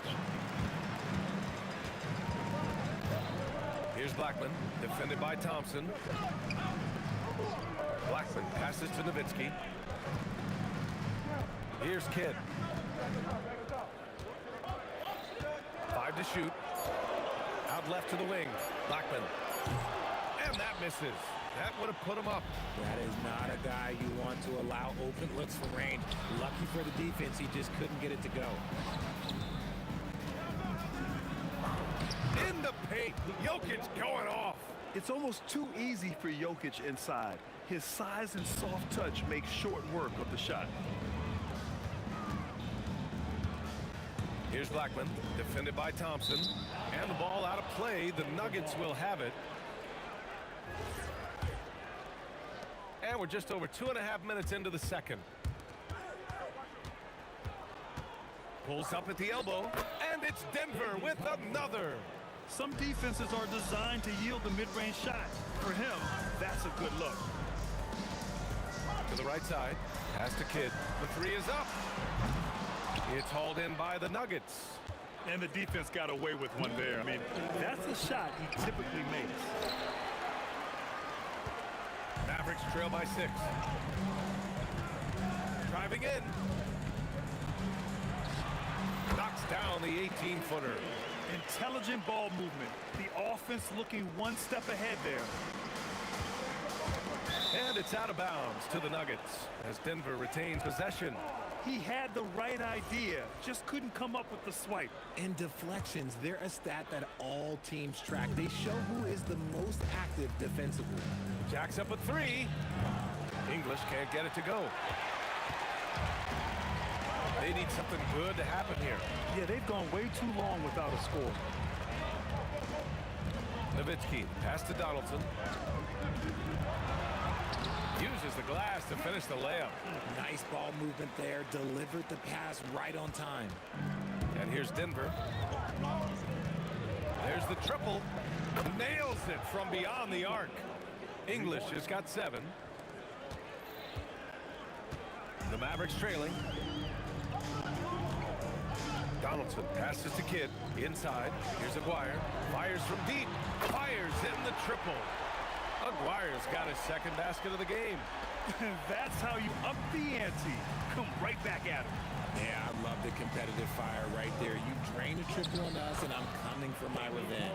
Here's Blackman, defended by Thompson. Blackman passes to Nowitzki. Here's Kidd. 5 to shoot. Out left to the wing. Blackman. And that misses. That would have put him up. That is not a guy you want to allow open looks from range. Lucky for the defense, he just couldn't get it to go. In the paint, Jokic going off. It's almost too easy for Jokic inside. His size and soft touch make short work of the shot. Here's Blackman, defended by Thompson. And the ball out of play. The Nuggets will have it. And we're just over 2.5 minutes into the second. Pulls up at the elbow. And it's Denver with another. Some defenses are designed to yield the mid-range shot. For him, that's a good look. To the right side. Pass to Kidd. The three is up. It's hauled in by the Nuggets. And the defense got away with one there. I mean, that's a shot he typically makes. Mavericks trail by 6. Driving in. Knocks down the 18-footer. Intelligent ball movement. The offense looking one step ahead there. And it's out of bounds to the Nuggets as Denver retains possession. He had the right idea, just couldn't come up with the swipe. And deflections, they're a stat that all teams track. They show who is the most active defensively. Jacks up a 3. English can't get it to go. They need something good to happen here. Yeah, they've gone way too long without a score. Nowitzki, pass to Donaldson. Uses the glass to finish the layup. Nice ball movement there. Delivered the pass right on time. And here's Denver. There's the triple. Nails it from beyond the arc. English has got 7. The Mavericks trailing. Donaldson passes to Kidd. Inside. Here's Aguirre. Fires from deep. Fires in the triple. Aguirre's got his second basket of the game. That's how you up the ante. Come right back at him. Yeah, I love the competitive fire right there. You drain a triple on us, and I'm coming for my revenge.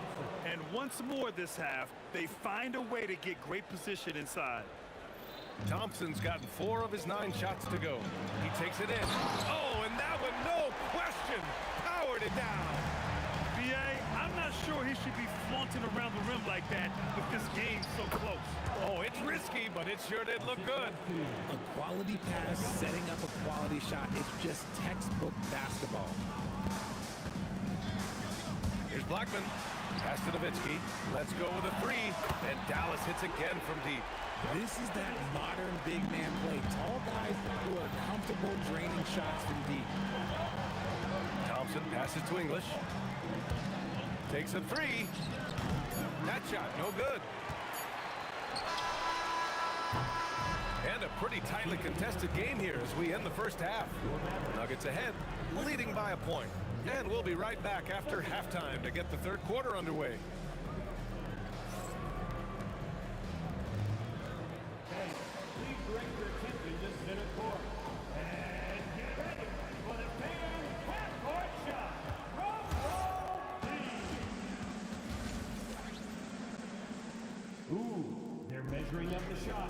And once more this half, they find a way to get great position inside. Thompson's gotten 4 of his 9 shots to go. He takes it in. Oh, and that one, no question, powered it down. B.A., I'm not sure he should be flaunting around the rim like that with this game so close. Oh, it's risky, but it sure did look good. A quality pass, setting up a quality shot. It's just textbook basketball. Here's Blackman. Pass to Nowitzki. Let's go with a 3. And Dallas hits again from deep. This is that modern big man play. Tall guys who are comfortable draining shots from deep. Thompson passes to English. Takes a 3. That shot, no good. And a pretty tightly contested game here as we end the first half. Nuggets ahead, leading by a point. And we'll be right back after halftime to get the third quarter underway. Please direct your attention to center court. And get ready for the fan half-court shot. Drum roll, please. Ooh, they're measuring up the shot.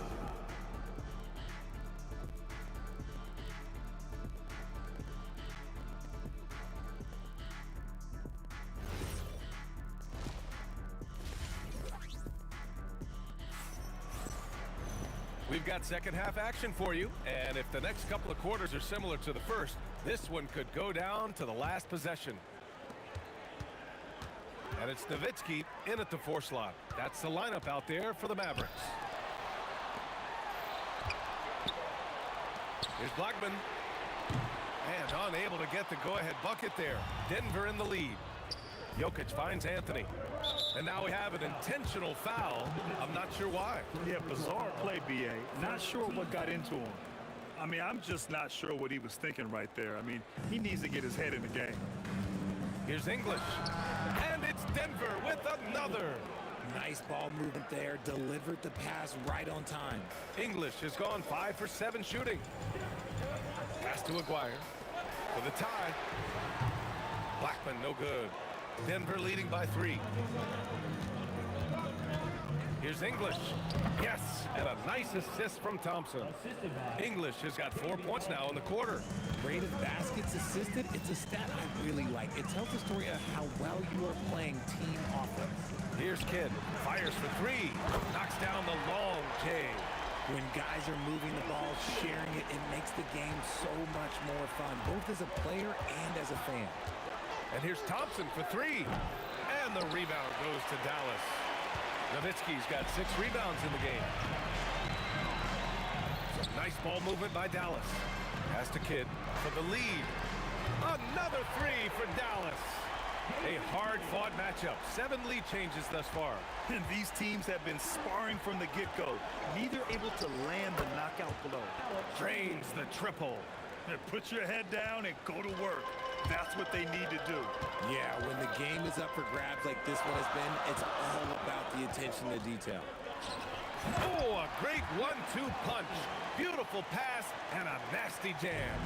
We've got second half action for you, and if the next couple of quarters are similar to the first, this one could go down to the last possession. And it's Nowitzki in at the 4 slot. That's the lineup out there for the Mavericks. Here's Blackman. And unable to get the go-ahead bucket there. Denver in the lead. Jokic finds Anthony. And now we have an intentional foul. I'm not sure why. Yeah, bizarre play, B.A. Not sure what got into him. I mean, I'm just not sure what he was thinking right there. I mean, he needs to get his head in the game. Here's English. And it's Denver with another. Nice ball movement there. Delivered the pass right on time. English has gone 5 for 7 shooting. Pass to Aguirre for the tie. Blackman, no good. Denver leading by 3. Here's English. Yes, and a nice assist from Thompson. English has got 4 points now in the quarter. Rate of baskets assisted, it's a stat I really like. It tells the story of how well you are playing team offense. Here's Kidd. Fires for 3. Knocks down the long J. When guys are moving the ball, sharing it, it makes the game so much more fun, both as a player and as a fan. And here's Thompson for 3. And the rebound goes to Dallas. Nowitzki's got 6 rebounds in the game. Some nice ball movement by Dallas. Pass to Kidd for the lead. Another 3 for Dallas. A hard-fought matchup. 7 lead changes thus far. And these teams have been sparring from the get-go. Neither able to land the knockout blow. Drains the triple. Put your head down and go to work. That's what they need to do. Yeah, when the game is up for grabs like this one has been, it's all about the attention to detail. Oh, a great 1-2 punch. Beautiful pass and a nasty jam.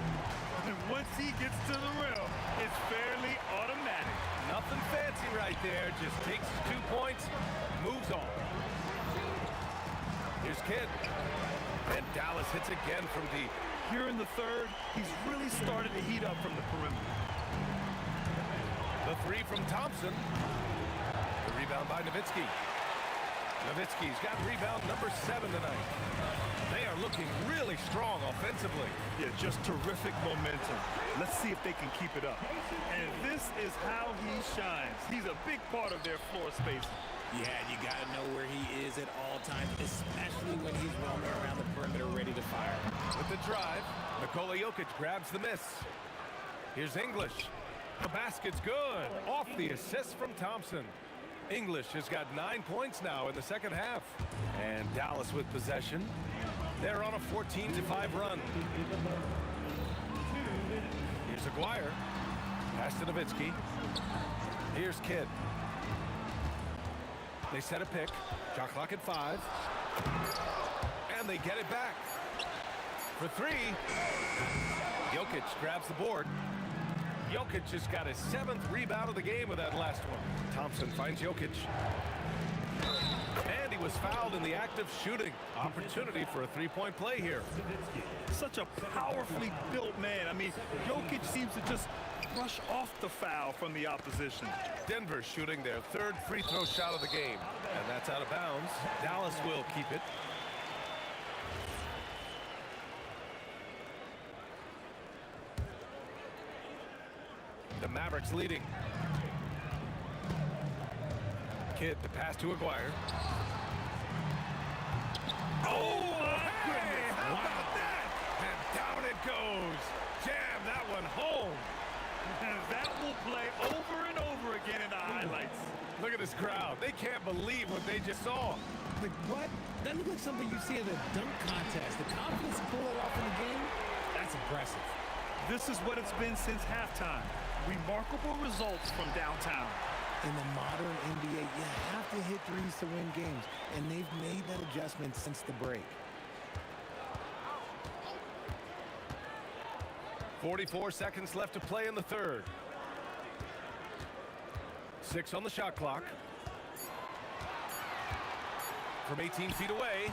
And once he gets to the rim, it's fairly automatic. Nothing fancy right there. Just takes 2 points, moves on. Here's Kidd. And Dallas hits again from deep. Here in the third, he's really started to heat up from the perimeter. The 3 from Thompson. The rebound by Nowitzki. Nowitzki's got rebound number 7 tonight. They are looking really strong offensively. Yeah, just terrific momentum. Let's see if they can keep it up. And this is how he shines. He's a big part of their floor spacing. Yeah, you got to know where he is at all times, especially when he's roaming around the perimeter ready to fire. With the drive, Nikola Jokic grabs the miss. Here's English. The basket's good. Off the assist from Thompson. English has got 9 points now in the second half. And Dallas with possession. They're on a 14-5 run. Here's Aguirre. Pass to Nowitzki. Here's Kidd. They set a pick. Shot clock at 5. And they get it back. For 3. Jokic grabs the board. Jokic just got his 7th rebound of the game with that last one. Thompson finds Jokic. And he was fouled in the act of shooting. Opportunity for a 3-point play here. Such a powerfully built man. I mean, Jokic seems to just brush off the foul from the opposition. Denver shooting their 3rd free throw shot of the game. And that's out of bounds. Dallas will keep it. The Mavericks leading. Kidd to pass to Aguirre. Oh, hey, how about that? And down it goes. Jam that one home. And that will play over and over again in the highlights. Look at this crowd. They can't believe what they just saw. Like, what? That looks like something you see at a dunk contest. The confidence to pull it off in the game, that's impressive. This is what it's been since halftime. Remarkable results from downtown. In the modern NBA, you have to hit threes to win games, and they've made that adjustment since the break. 44 seconds left to play in the third. 6 on the shot clock. From 18 feet away,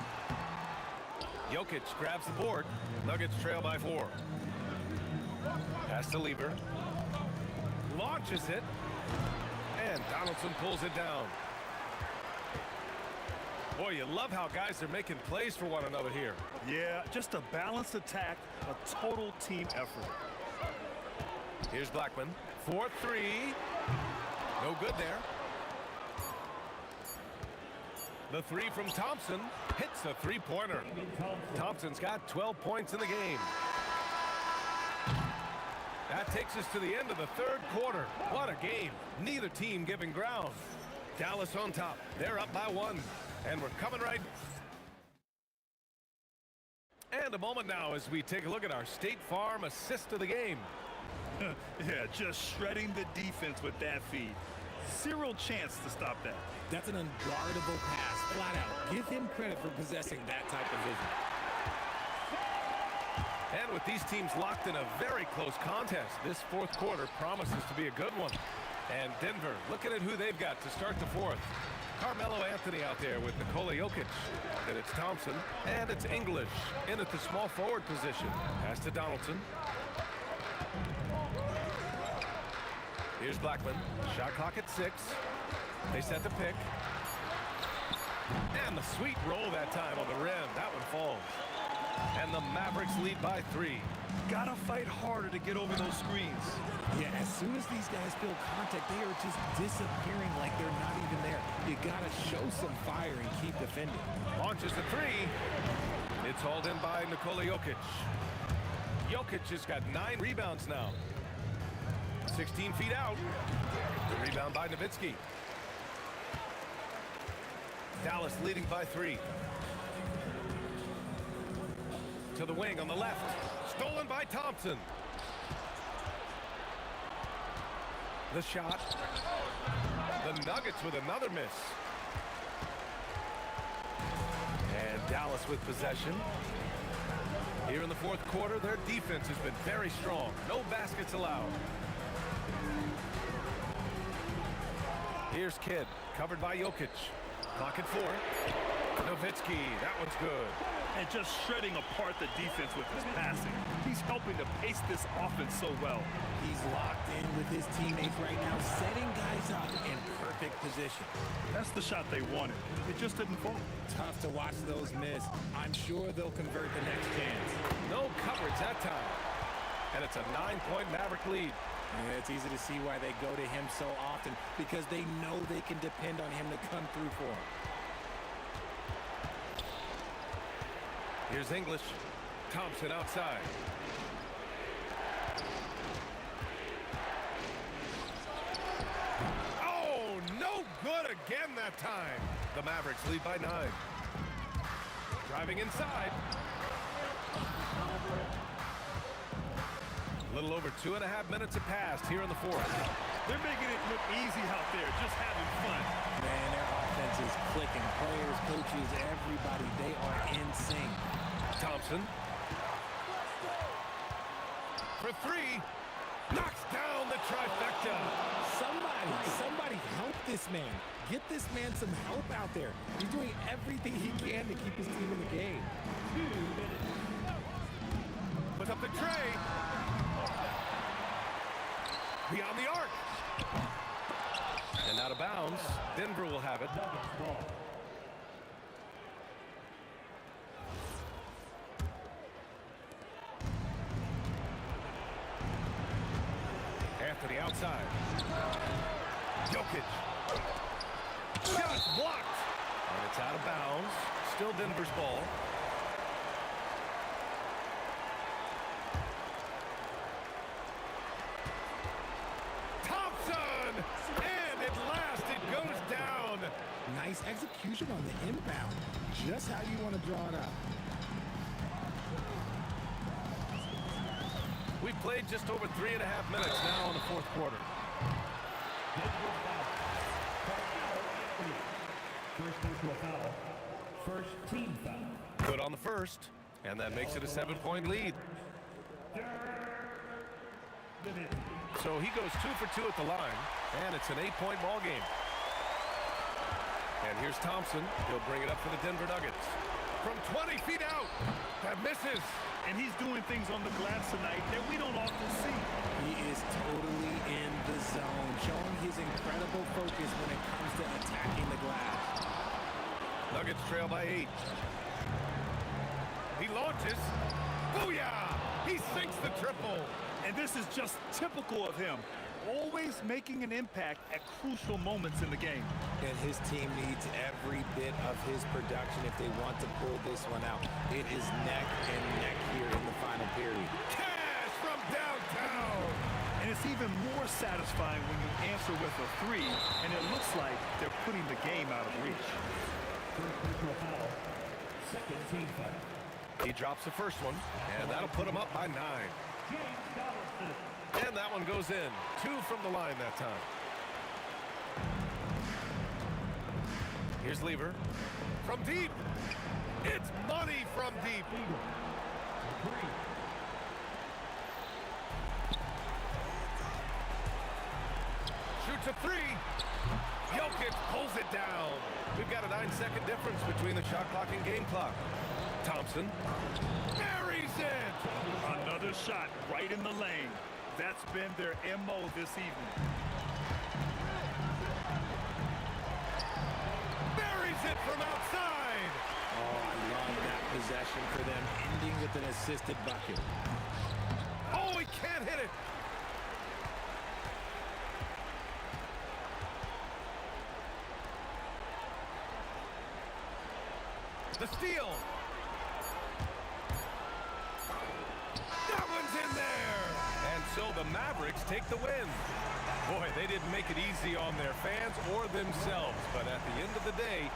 Jokic grabs the board. Nuggets trail by 4. Pass to Lieber. Launches it. And Donaldson pulls it down. Boy, you love how guys are making plays for one another here. Yeah, just a balanced attack, a total team effort. Here's Blackman. 4-3. No good there. The three from Thompson hits a three-pointer. Thompson's got 12 points in the game. That takes us to the end of the third quarter. What a game. Neither team giving ground. Dallas on top. They're up by 1. And we're coming right. And a moment now as we take a look at our State Farm assist of the game. Yeah, just shredding the defense with that feed. Zero chance to stop that. That's an unguardable pass, flat out. Give him credit for possessing that type of vision. And with these teams locked in a very close contest, this fourth quarter promises to be a good one. And Denver looking at who they've got to start the fourth. Carmelo Anthony out there with Nikola Jokic. And it's Thompson. And it's English in at the small forward position. Pass to Donaldson. Here's Blackman. Shot clock at 6. They set the pick. And the sweet roll that time on the rim. That one falls. And the Mavericks lead by 3. Gotta fight harder to get over those screens. Yeah, as soon as these guys feel contact, they are just disappearing like they're not even there. You gotta show some fire and keep defending. Launches the 3. It's hauled in by Nikola Jokic. Jokic has got 9 rebounds now. 16 feet out. The rebound by Nowitzki. Dallas leading by 3. To the wing on the left. Stolen by Thompson. The shot. The Nuggets with another miss. And Dallas with possession. Here in the fourth quarter, their defense has been very strong. No baskets allowed. Here's Kidd, covered by Jokic. Clock at 4. Nowitzki, that one's good. And just shredding apart the defense with his passing. He's helping to pace this offense so well. He's locked in with his teammates right now, setting guys up in perfect position. That's the shot they wanted. It just didn't fall. Tough to watch those miss. I'm sure they'll convert the next chance. No coverage that time. And it's a 9-point Maverick lead. Yeah, it's easy to see why they go to him so often, because they know they can depend on him to come through for them. Here's English. Thompson outside. Oh, no good again that time. The Mavericks lead by 9. Driving inside. A little over 2.5 minutes have passed here in the fourth. They're making it look easy out there, just having fun. Man, their offense is clicking. Players, coaches, everybody, they are in sync. Thompson. For 3. Knocks down the trifecta. Somebody help this man. Get this man some help out there. He's doing everything he can to keep his team in the game. Puts up the tray. Beyond the arc. And out of bounds. Denver will have it. Anthony outside. Jokic. Shot's blocked. And it's out of bounds. Still Denver's ball. Thompson! And at last it goes down. Nice execution on the inbound. Just how you want to draw it up. We've played just over 3.5 minutes now in the fourth quarter. First personal foul. First team foul. Good on the first, and that makes it a 7-point lead. So he goes 2 for 2 at the line, and it's an 8-point ball game. And here's Thompson. He'll bring it up for the Denver Nuggets. From 20 feet out, that misses. And he's doing things on the glass tonight that we don't often see. He is totally in the zone, showing his incredible focus when it comes to attacking the glass. Nuggets trail by 8. He launches. Booyah! He sinks the triple. And this is just typical of him. Always making an impact at crucial moments in the game. And his team needs every bit of his production if they want to pull this one out. It is neck and neck here in the final period. Cash from downtown. And it's even more satisfying when you answer with a 3, and it looks like they're putting the game out of reach. First personal foul. Second team foul. He drops the first one, and that'll put him up by 9. James Donaldson. And that one goes in. 2 from the line that time. Here's Lever. From deep. It's money from deep. Three. Shoots a 3. Jokic pulls it down. We've got a 9-second difference between the shot clock and game clock. Thompson buries it. Another shot right in the lane. That's been their MO this evening. Buries it from outside. Oh, I love that possession for them, ending with an assisted bucket. Oh, he can't hit it. The steal. That one's in there. And so the Mavericks take the win. Boy, they didn't make it easy on their fans or themselves, but at the end of the day,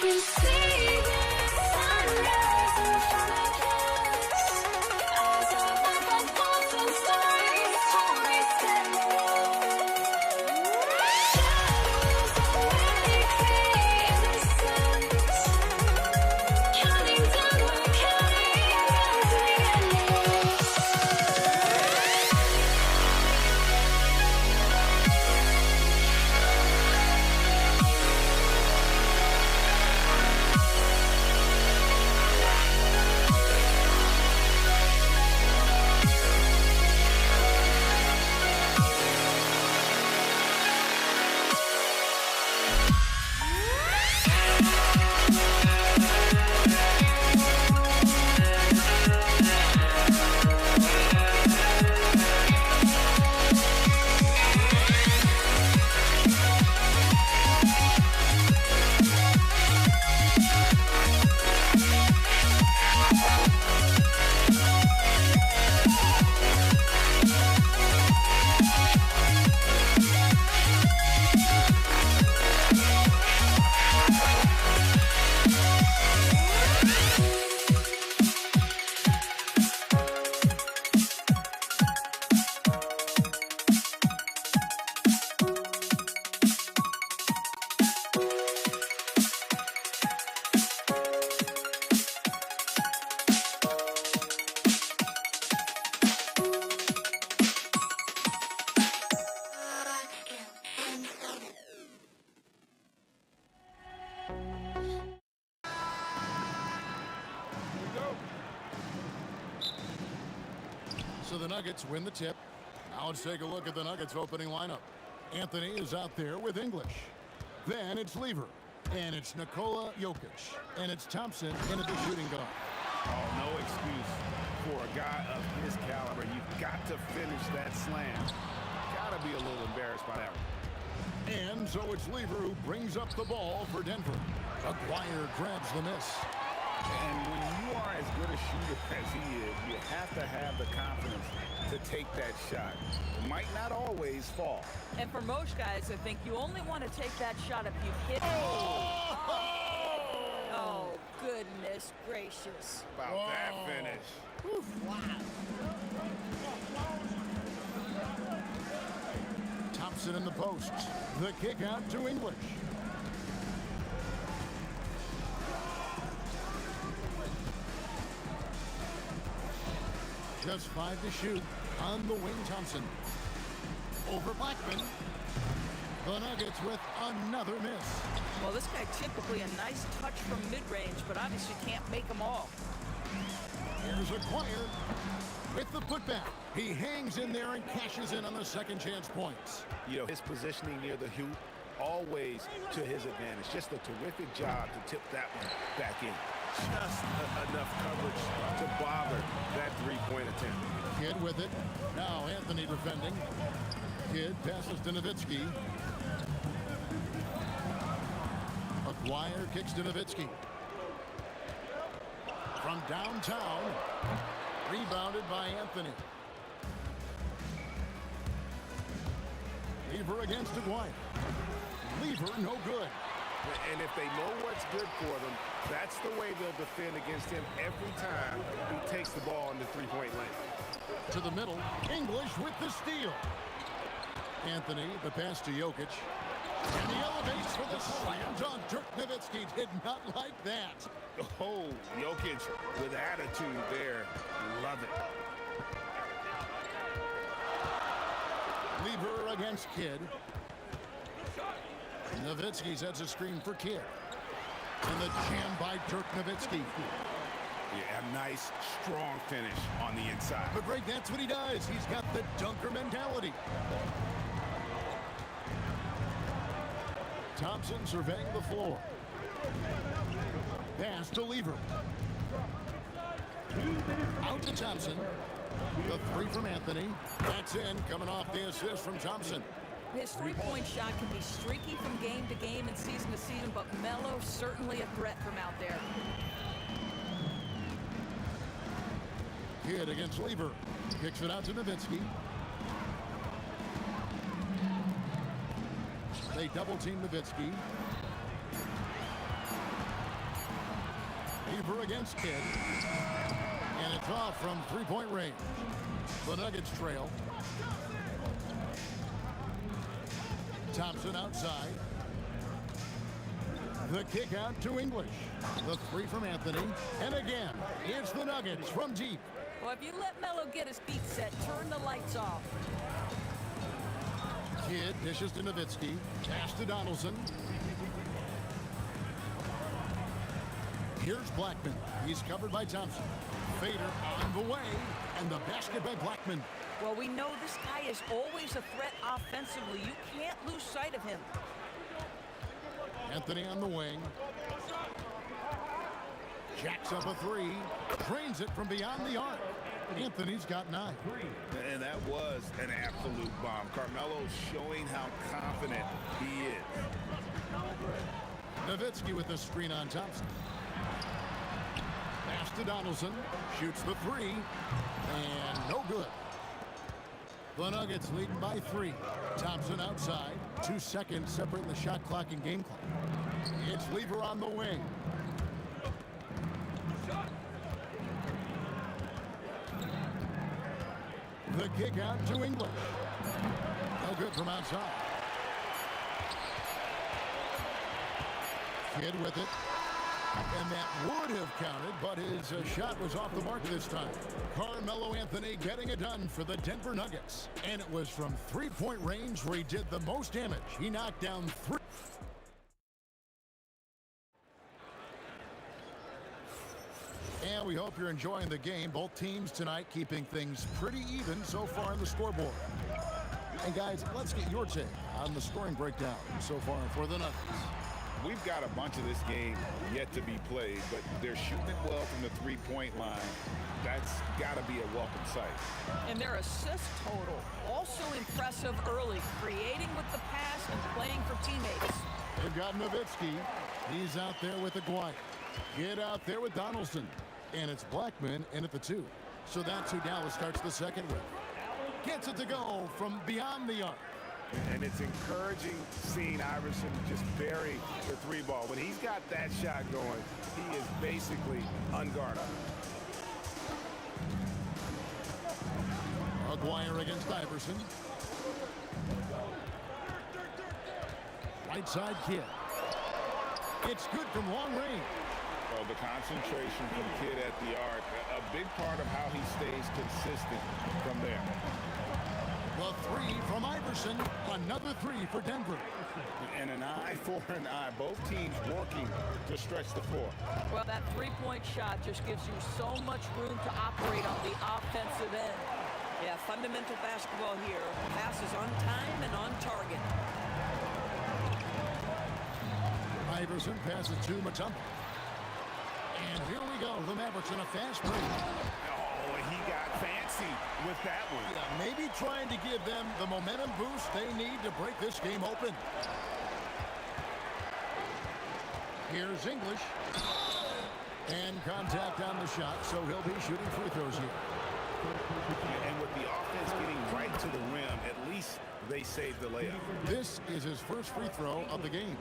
You see the sunrise in front of us as our life unfolds and stories told we stand alone. Shadows awake the innocence, counting down, we're counting down to the endless. So the Nuggets win the tip. Now let's take a look at the Nuggets opening lineup. Anthony is out there with English. Then it's Lever. And it's Nikola Jokic. And it's Thompson in at the shooting guard. Oh, no excuse for a guy of his caliber. You've got to finish that slam. Gotta be a little embarrassed by that one. And so it's Lever who brings up the ball for Denver. Aguirre grabs the miss. And when you are as good a shooter as he is, you have to have the confidence to take that shot. It might not always fall. And for most guys, I think you only want to take that shot if you hit. Oh, goodness gracious. About that finish. Thompson in the post. The kick out to English. Just 5 to shoot on the wing. Thompson over Blackman. The Nuggets with another miss. Well, this guy typically a nice touch from mid-range, but obviously can't make them all. Here's Aguirre with the putback. He hangs in there and cashes in on the second chance points. You know, his positioning near the hoop, always to his advantage. Just a terrific job to tip that one back in. Just enough coverage to bother that three-point attempt. Kidd with it. Now Anthony defending. Kidd passes to Nowitzki. Aguirre kicks to Nowitzki. From downtown. Rebounded by Anthony. Lever against Aguirre. Lever no good. And if they know what's good for them, that's the way they'll defend against him every time he takes the ball in the three-point lane. To the middle. English with the steal. Anthony, the pass to Jokic. And he elevates for the slam dunk. Dirk Nowitzki did not like that. Oh, Jokic with attitude there. Love it. Lever against Kidd. Nowitzki sets a screen for Kidd. And the jam by Dirk Nowitzki. Yeah, a nice, strong finish on the inside. But Greg, that's what he does. He's got the dunker mentality. Thompson surveying the floor. Pass to Lever. Out to Thompson. The three from Anthony. That's in, coming off the assist from Thompson. His three-point shot can be streaky from game to game and season to season, but Melo certainly a threat from out there. Kidd against Lever. Kicks it out to Nowitzki. They double-team Nowitzki. Lever against Kidd. And it's off from three-point range. The Nuggets trail. Thompson outside. The kick out to English. The three from Anthony. And again, it's the Nuggets from deep. Well, if you let Melo get his feet set, turn the lights off. Kidd dishes to Nowitzki. Pass to Donaldson. Here's Blackman. He's covered by Thompson. Fader on the way. And the basket by Blackman. Well, we know this guy is always a threat offensively. You can't lose sight of him. Anthony on the wing. Jacks up a three. Drains it from beyond the arc. Anthony's got 9. And that was an absolute bomb. Carmelo's showing how confident he is. Nowitzki with the screen on Thompson. Pass to Donaldson. Shoots the three. And no good. The Nuggets leading by 3. Thompson outside. 2 seconds separating the shot clock and game clock. It's Lever on the wing. The kick out to English. No good from outside. Kidd with it. And that would have counted, but his shot was off the mark this time. Carmelo Anthony getting it done for the Denver Nuggets. And it was from three-point range where he did the most damage. He knocked down 3. And we hope you're enjoying the game. Both teams tonight keeping things pretty even so far on the scoreboard. And guys, let's get your take on the scoring breakdown so far for the Nuggets. We've got a bunch of this game yet to be played, but they're shooting it well from the three-point line. That's got to be a welcome sight. And their assist total, also impressive early, creating with the pass and playing for teammates. They've got Nowitzki. He's out there with Aguirre. Get out there with Donaldson. And it's Blackman in at the 2. So that's who Dallas starts the second with. Gets it to go from beyond the arc. And it's encouraging seeing Iverson just bury the 3 ball. When he's got that shot going, he is basically unguardable. Aguirre against Iverson. Right side Kidd. It's good from long range. Oh, the concentration from Kidd at the arc, a big part of how he stays consistent from there. The 3 from Iverson. Another 3 for Denver. And an eye for an eye. Both teams working to stretch the floor. Well, that three-point shot just gives you so much room to operate on the offensive end. Yeah, fundamental basketball here. Passes on time and on target. Iverson passes to Mutombo. And here we go. The Mavericks in a fast break. Oh, he got fancy with that one. Yeah, maybe trying to give them the momentum boost they need to break this game open. Here's English. And contact on the shot, so he'll be shooting free throws here. And with the offense getting right to the rim, at least they saved the layup. This is his first free throw of the game.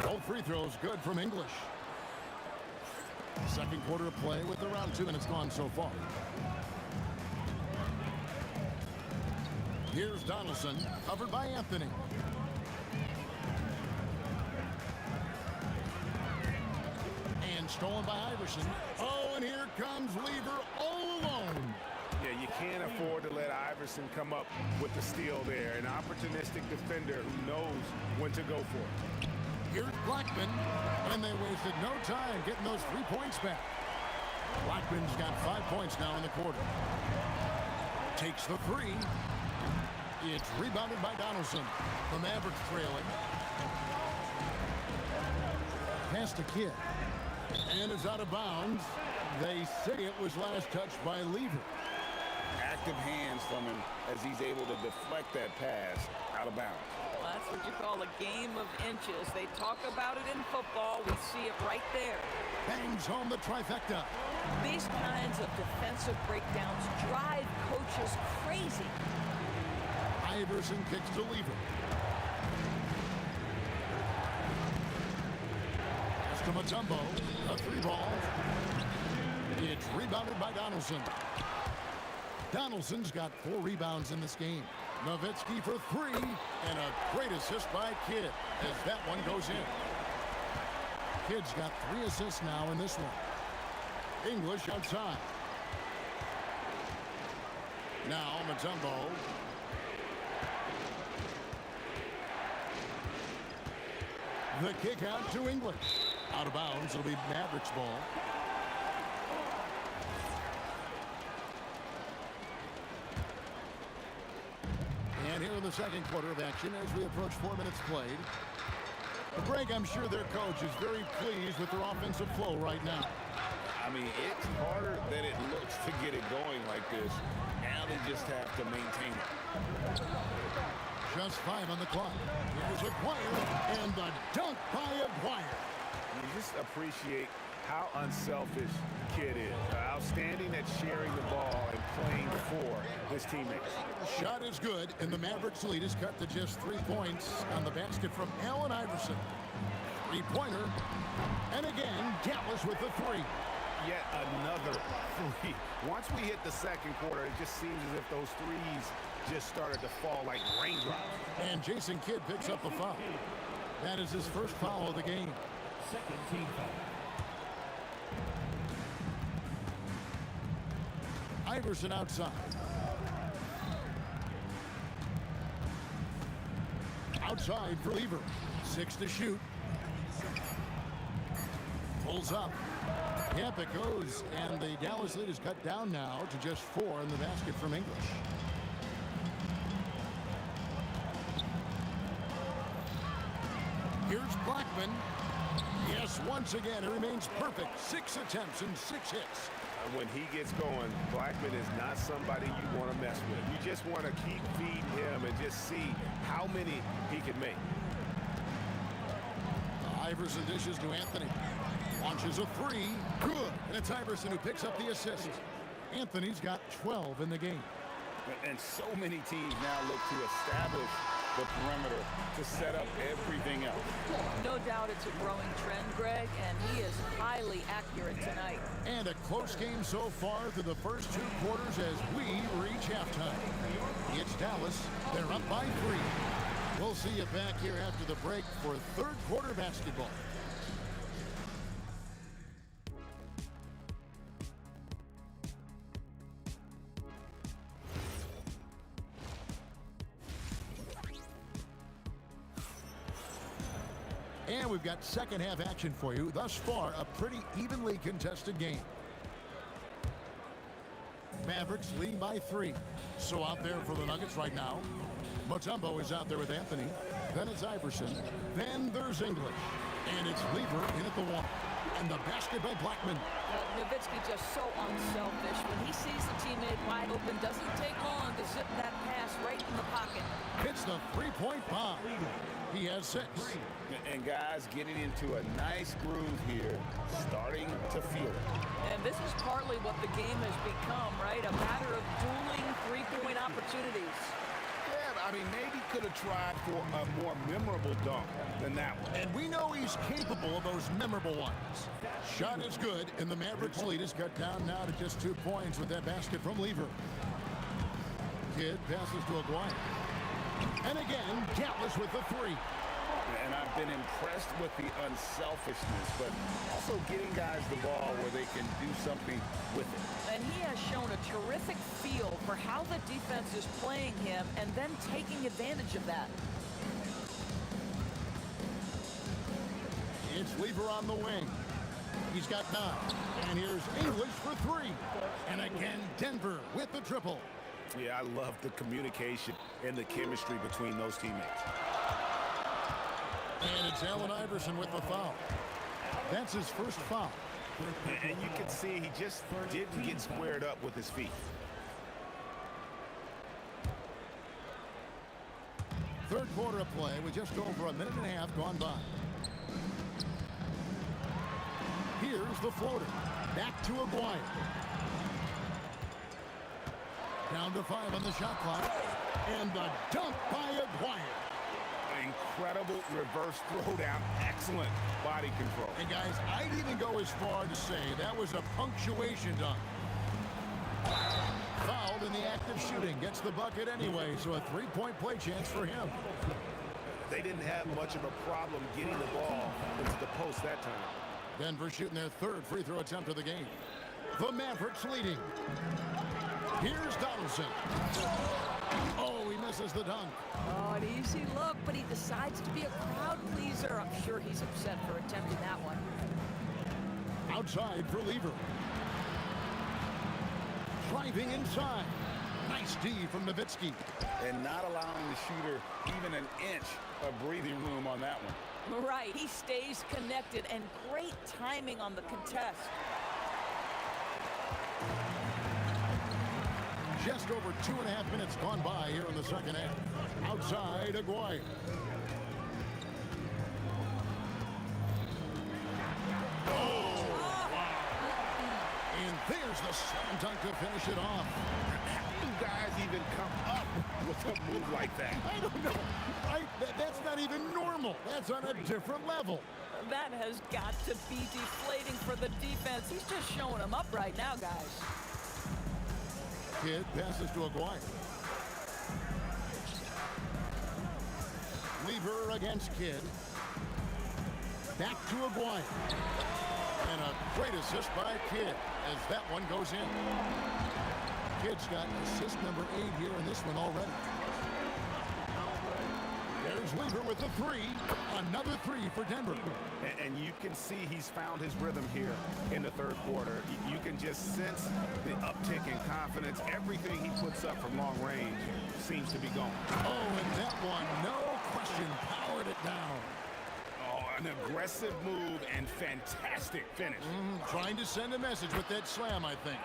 Both free throws good from English. Second quarter of play with around 2 minutes gone so far. Here's Donaldson, covered by Anthony. And stolen by Iverson. Oh, and here comes Lever all alone. Yeah, you can't afford to let Iverson come up with the steal there. An opportunistic defender who knows when to go for it. Here's Blackman, and they wasted no time getting those 3 points back. Blackman's got 5 points now in the quarter. Takes the 3. It's rebounded by Donaldson. The Mavericks trailing. Pass to Kidd. And it's out of bounds. They say it was last touched by Lever. Active hands from him as he's able to deflect that pass out of bounds. Well, that's what you call a game of inches. They talk about it in football. We see it right there. Bangs home the trifecta. These kinds of defensive breakdowns drive coaches crazy. Iverson kicks to Lever. Pass to Mutombo. A 3-ball. It's rebounded by Donaldson. Donaldson's got 4 rebounds in this game. Nowitzki for 3, and a great assist by Kidd as that one goes in. Kidd's got 3 assists now in this one. English outside. Now Mutombo. The kick out to English. Out of bounds, it'll be Mavericks ball. And here in the second quarter of action as we approach 4 minutes played. Greg, I'm sure their coach is very pleased with their offensive flow right now. I mean, it's harder than it looks to get it going like this. Now they just have to maintain it. Just 5 on the clock. Here's Aguirre, and the dunk by Aguirre. You just appreciate how unselfish Kidd is. Outstanding at sharing the ball and playing for his teammates. Shot is good, and the Mavericks lead is cut to just 3 points on the basket from Allen Iverson. 3-pointer. And again, Dallas with the 3. Yet another 3. Once we hit the second quarter, it just seems as if those threes just started to fall like raindrops. And Jason Kidd picks up a foul. That is his first foul of the game. Second team foul. Iverson outside. Outside for Lever. 6 to shoot. Pulls up. Yep, it goes. And the Dallas lead is cut down now to just 4 in the basket from English. Here's Blackman. Yes, once again, it remains perfect. 6 attempts and 6 hits. When he gets going, Blackman is not somebody you want to mess with. You just want to keep feeding him and just see how many he can make. Iverson dishes to Anthony. Launches a 3. Good. And it's Iverson who picks up the assist. Anthony's got 12 in the game. And so many teams now look to establish the perimeter to set up everything else. No doubt it's a growing trend, Greg, and he is highly accurate tonight. And a close game so far through the first 2 quarters as we reach halftime. It's Dallas. They're up by 3. We'll see you back here after the break for third quarter basketball. And we've got second half action for you. Thus far, a pretty evenly contested game. Mavericks leading by 3. So out there for the Nuggets right now. Mutombo is out there with Anthony. Then it's Iverson. Then there's English. And it's Lever in at the 1. And the basket by Blackman. Nowitzki just so unselfish. When he sees the teammate wide open, doesn't take long to zip that pass right in the pocket. Hits the 3-point bomb. He has 6. And guys getting into a nice groove here, starting to feel it. And this is partly what the game has become, right? A matter of dueling 3-point opportunities. Yeah, I mean, maybe could have tried for a more memorable dunk than that one. And we know he's capable of those memorable ones. Shot is good, and the Mavericks lead is cut down now to just 2 points with that basket from Lever. Kidd passes to Aguirre. And again, Dallas with the 3. And I've been impressed with the unselfishness, but also getting guys the ball where they can do something with it. And he has shown a terrific feel for how the defense is playing him and then taking advantage of that. It's Lever on the wing. He's got 9. And here's English for 3. And again, Denver with the triple. Yeah, I love the communication and the chemistry between those teammates. And it's Allen Iverson with the foul. That's his first foul. And you can see he just didn't get squared up with his feet. Third quarter of play with just over a minute and a half gone by. Here's the floater. Back to Aguirre. Down to 5 on the shot clock. And the dunk by Aguirre. Incredible reverse throwdown. Excellent body control. And guys, I'd even go as far to say that was a punctuation dunk. Fouled in the act of shooting. Gets the bucket anyway, so a three-point play chance for him. They didn't have much of a problem getting the ball into the post that time. Denver shooting their third free throw attempt of the game. The Mavericks leading. Here's Donaldson. Oh, he misses the dunk. Oh, an easy look, but he decides to be a crowd pleaser. I'm sure he's upset for attempting that one. Outside for Lever. Driving inside. Nice D from Nowitzki. And not allowing the shooter even an inch of breathing room on that one. Right, he stays connected, and great timing on the contest. Just over 2.5 minutes gone by here in the second half. Outside, Aguirre. Oh, wow. And there's the slam dunk to finish it off. How do guys even come up with a move like that? I don't know. That's not even normal. That's on a different level. That has got to be deflating for the defense. He's just showing them up right now, guys. Kidd passes to Aguirre. Lever against Kidd. Back to Aguirre. And a great assist by Kidd as that one goes in. Kidd's got assist number 8 here in this one already. There's Lever with the 3. Another 3 for Denver. And you can see he's found his rhythm here in the third quarter. You can just sense the uptick in confidence. Everything he puts up from long range seems to be going. Oh, and that one, no question, powered it down. Oh, an aggressive move and fantastic finish. Trying to send a message with that slam, I think.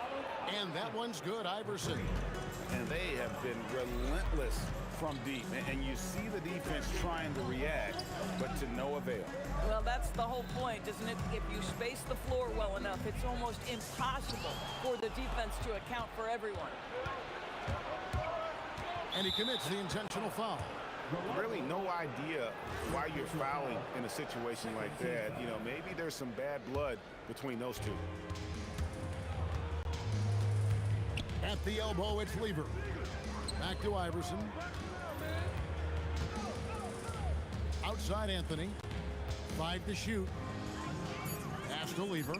And that one's good, Iverson. And they have been relentless from deep. And you see the defense trying to react, but to no avail. Well, that's the whole point, isn't it? If you space the floor well enough, it's almost impossible for the defense to account for everyone. And he commits the intentional foul. Really no idea why you're fouling in a situation like that. You know, maybe there's some bad blood between those two. At the elbow, it's Lever. Back to Iverson. Outside Anthony. 5 to shoot. Pass to Lever.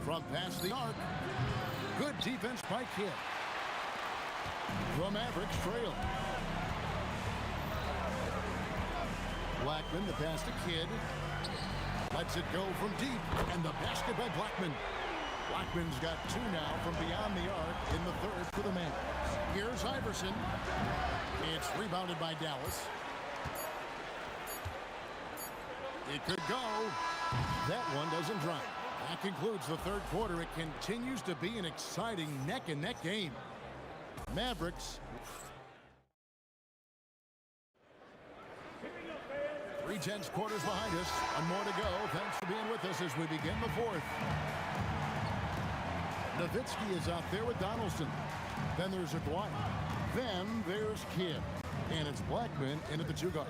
From past the arc. Good defense by Kidd. The Mavericks trail. Blackman, the pass to Kidd. Lets it go from deep. And the basket by Blackman. Blackman's got 2 now from beyond the arc in the third for the Mavericks. Here's Iverson. It's rebounded by Dallas. It could go. That one doesn't drop. That concludes the third quarter. It continues to be an exciting neck-and-neck game. Mavericks. 3/10 quarters behind us. And more to go. Thanks for being with us as we begin the fourth. Nowitzki is out there with Donaldson. Then there's Aguirre. Then there's Kidd. And it's Blackman in at the 2 guard.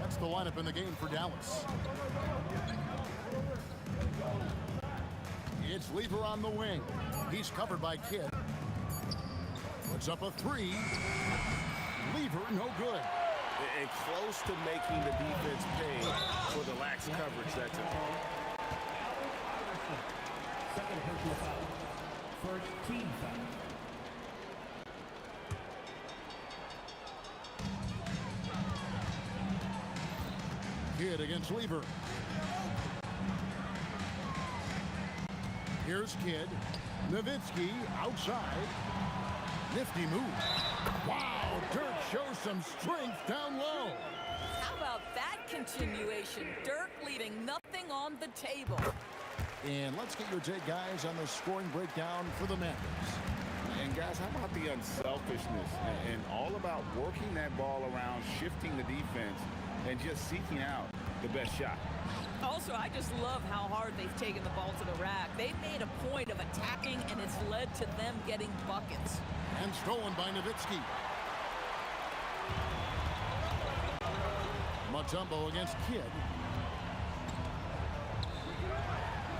That's the lineup in the game for Dallas. It's Lever on the wing. He's covered by Kidd. Puts up a 3. Lever, no good. And close to making the defense pay for the lax coverage that took. Second personal foul. First team foul. Kidd against Lever. Here's Kidd. Nowitzki outside. Nifty move. Wow, Dirk shows some strength down low. How about that continuation? Dirk leaving nothing laying on the table. And let's get your take, guys, on the scoring breakdown for the Mavericks. And guys, how about the unselfishness and all about working that ball around, shifting the defense, and just seeking out the best shot. Also, I just love how hard they've taken the ball to the rack. They've made a point of attacking, and it's led to them getting buckets. And stolen by Nowitzki. Mutombo against Kidd.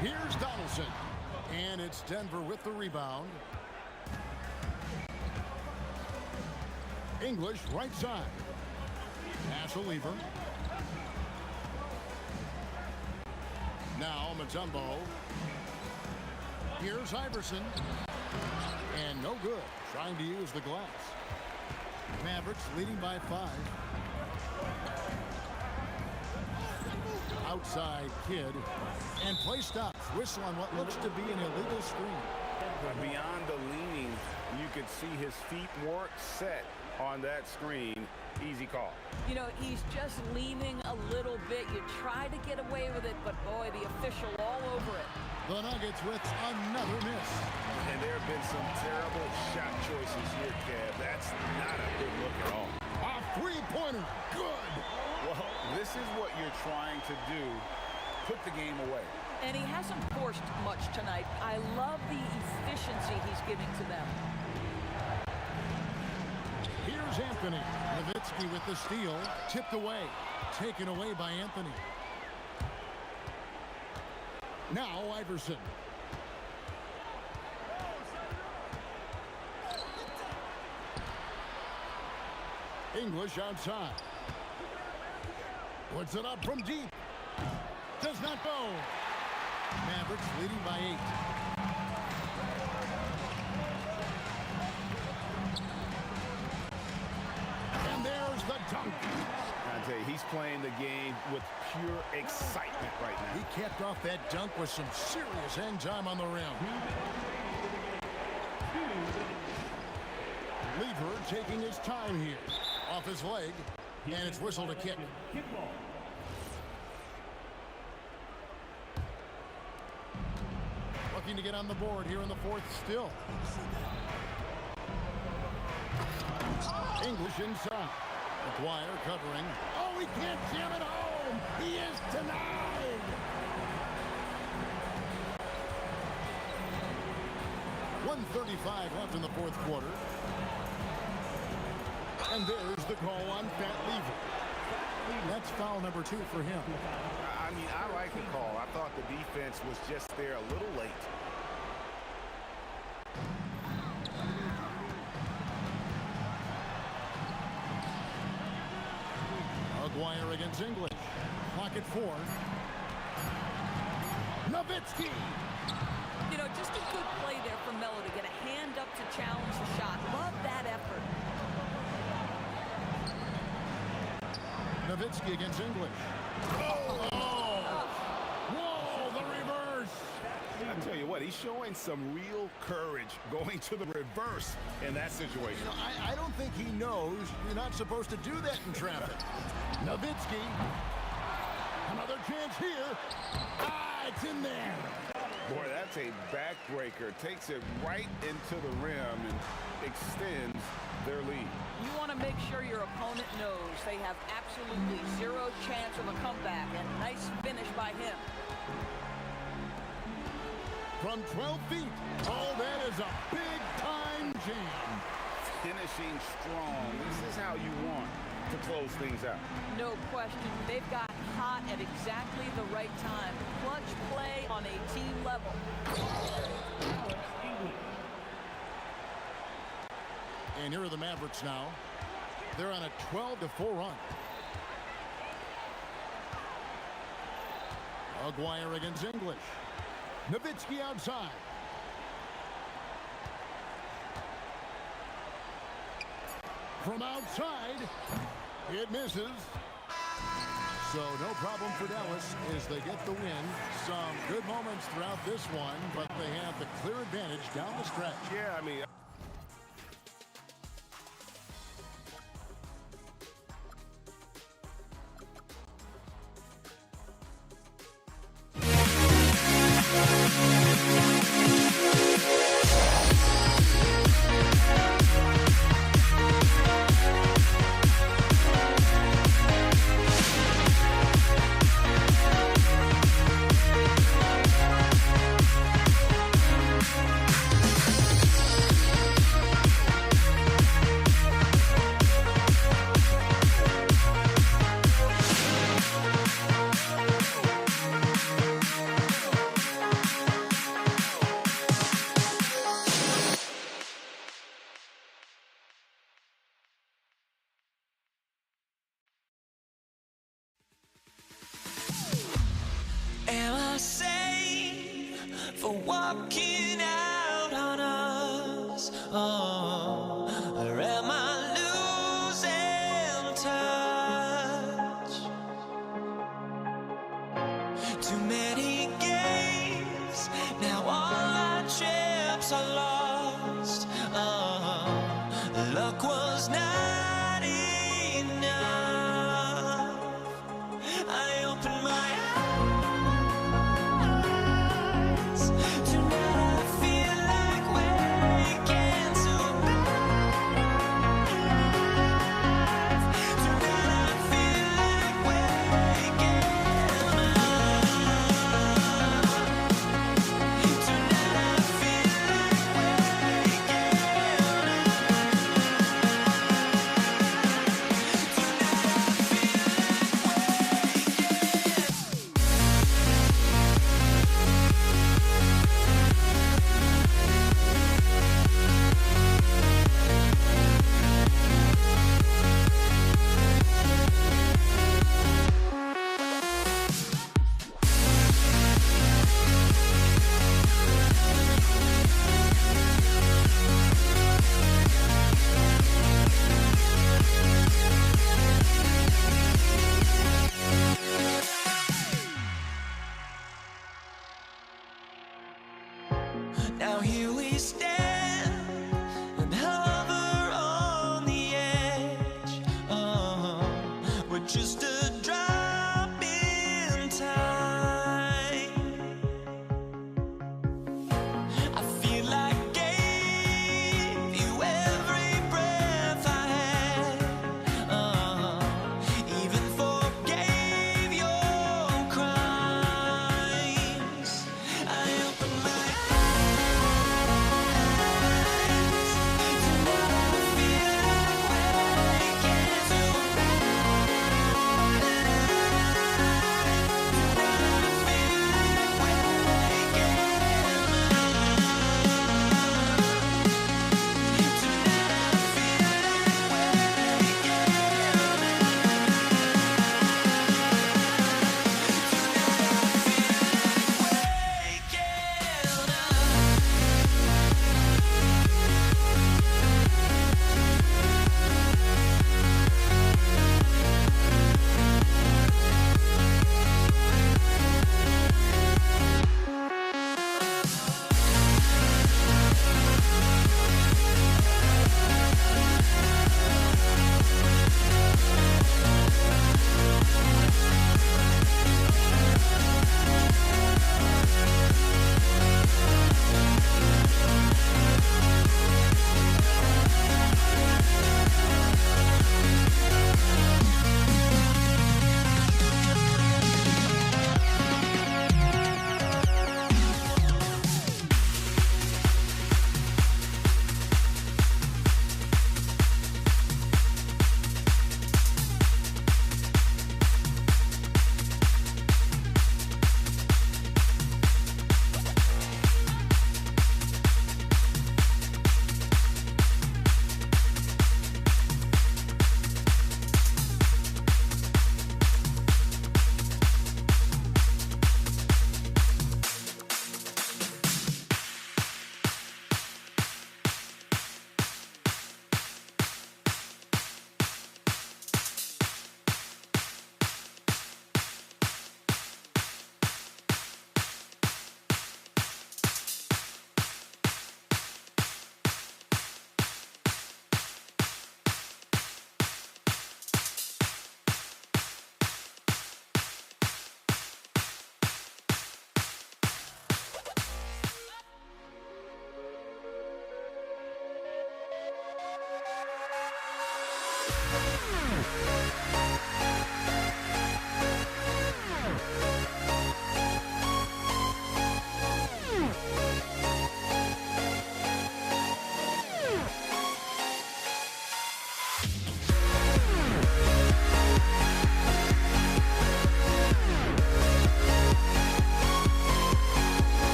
Here's Donaldson. And it's Denver with the rebound. English right side. Pass a lever. Now Mutombo. Here's Iverson. And no good. Trying to use the glass. Mavericks leading by 5. Outside Kidd. And play stops. Whistle on what looks to be an illegal screen. Beyond the leaning, you could see his feet weren't set on that screen. Easy call. You know, he's just leaning a little bit. You try to get away with it, but boy, the official all over it. The Nuggets with another miss. And there have been some terrible shot choices here, Kev. That's not a good look at all. A three-pointer. Good. Well, this is what you're trying to do. Put the game away. And he hasn't forced much tonight. I love the efficiency he's giving to them. Here's Anthony. Nowitzki with the steal. Tipped away. Taken away by Anthony. Now Iverson. English outside. Puts it up from deep. Does not go. Mavericks leading by 8. And there's the dunk. I tell you, he's playing the game with pure excitement right now. He capped off that dunk with some serious hang time on the rim. Lever taking his time here. Off his leg, and it's whistled a kick. Looking to get on the board here in the 4th still. English inside. McGuire covering. Oh, he can't jam it home. He is denied. .135 left in the 4th quarter. And there's the call on Fat Lever. That's foul number 2 for him. I mean, I like the call. I thought the defense was just there a little late. Maguire against English. Clock at 4. Nowitzki. You know, just a good play there for Melo to get a hand up to challenge the shot. Love that effort. Nowitzki against English. Oh! Whoa, the reverse! I tell you what, he's showing some real courage going to the reverse in that situation. You know, I don't think he knows you're not supposed to do that in traffic. Nowitzki. Another chance here. Ah, it's in there. Boy, that's a backbreaker. Takes it right into the rim and extends their lead. You want to make sure your opponent knows they have absolutely zero chance of a comeback, and nice finish by him. From 12 feet. Oh, that is a big-time jam. Finishing strong. This is how you want to close things out. No question. They've got hot at exactly the right time. Clutch play on a team level. And here are the Mavericks now. They're on a 12-4 run. Maguire against English. Nowitzki outside. From outside, it misses. So no problem for Dallas as they get the win. Some good moments throughout this one, but they have the clear advantage down the stretch. Yeah, I mean, for walking out on us. Oh, or am I losing touch? Too many games, now all our chips are lost. Oh, luck was not enough. I opened my eyes. Tonight I feel like waking to life. Tonight I feel like waking up. Tonight I feel like waking Now here we stand and hover on the edge. Oh, we're just a drop in time. I feel like I gave you every breath I had. Even forgave your crimes. I opened my eyes.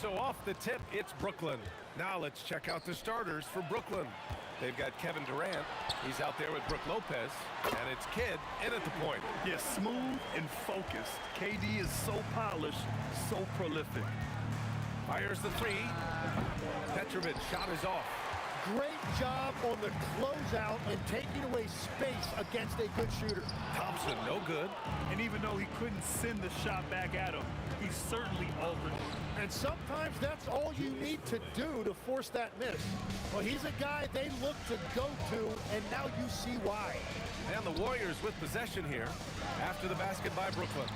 So off the tip, it's Brooklyn. Now let's check out the starters for Brooklyn. They've got Kevin Durant. He's out there with Brook Lopez. And it's Kidd in at the point. Yeah, smooth and focused. KD is so polished, so prolific. Fires the three. Petrovic shot is off. Great job on the closeout and taking away space against a good shooter. Thompson, no good. And even though he couldn't send the shot back at him, he certainly altered it. And sometimes that's all you need to do to force that miss. Well, he's a guy they look to go to, and now you see why. And the Warriors with possession here after the basket by Brooklyn.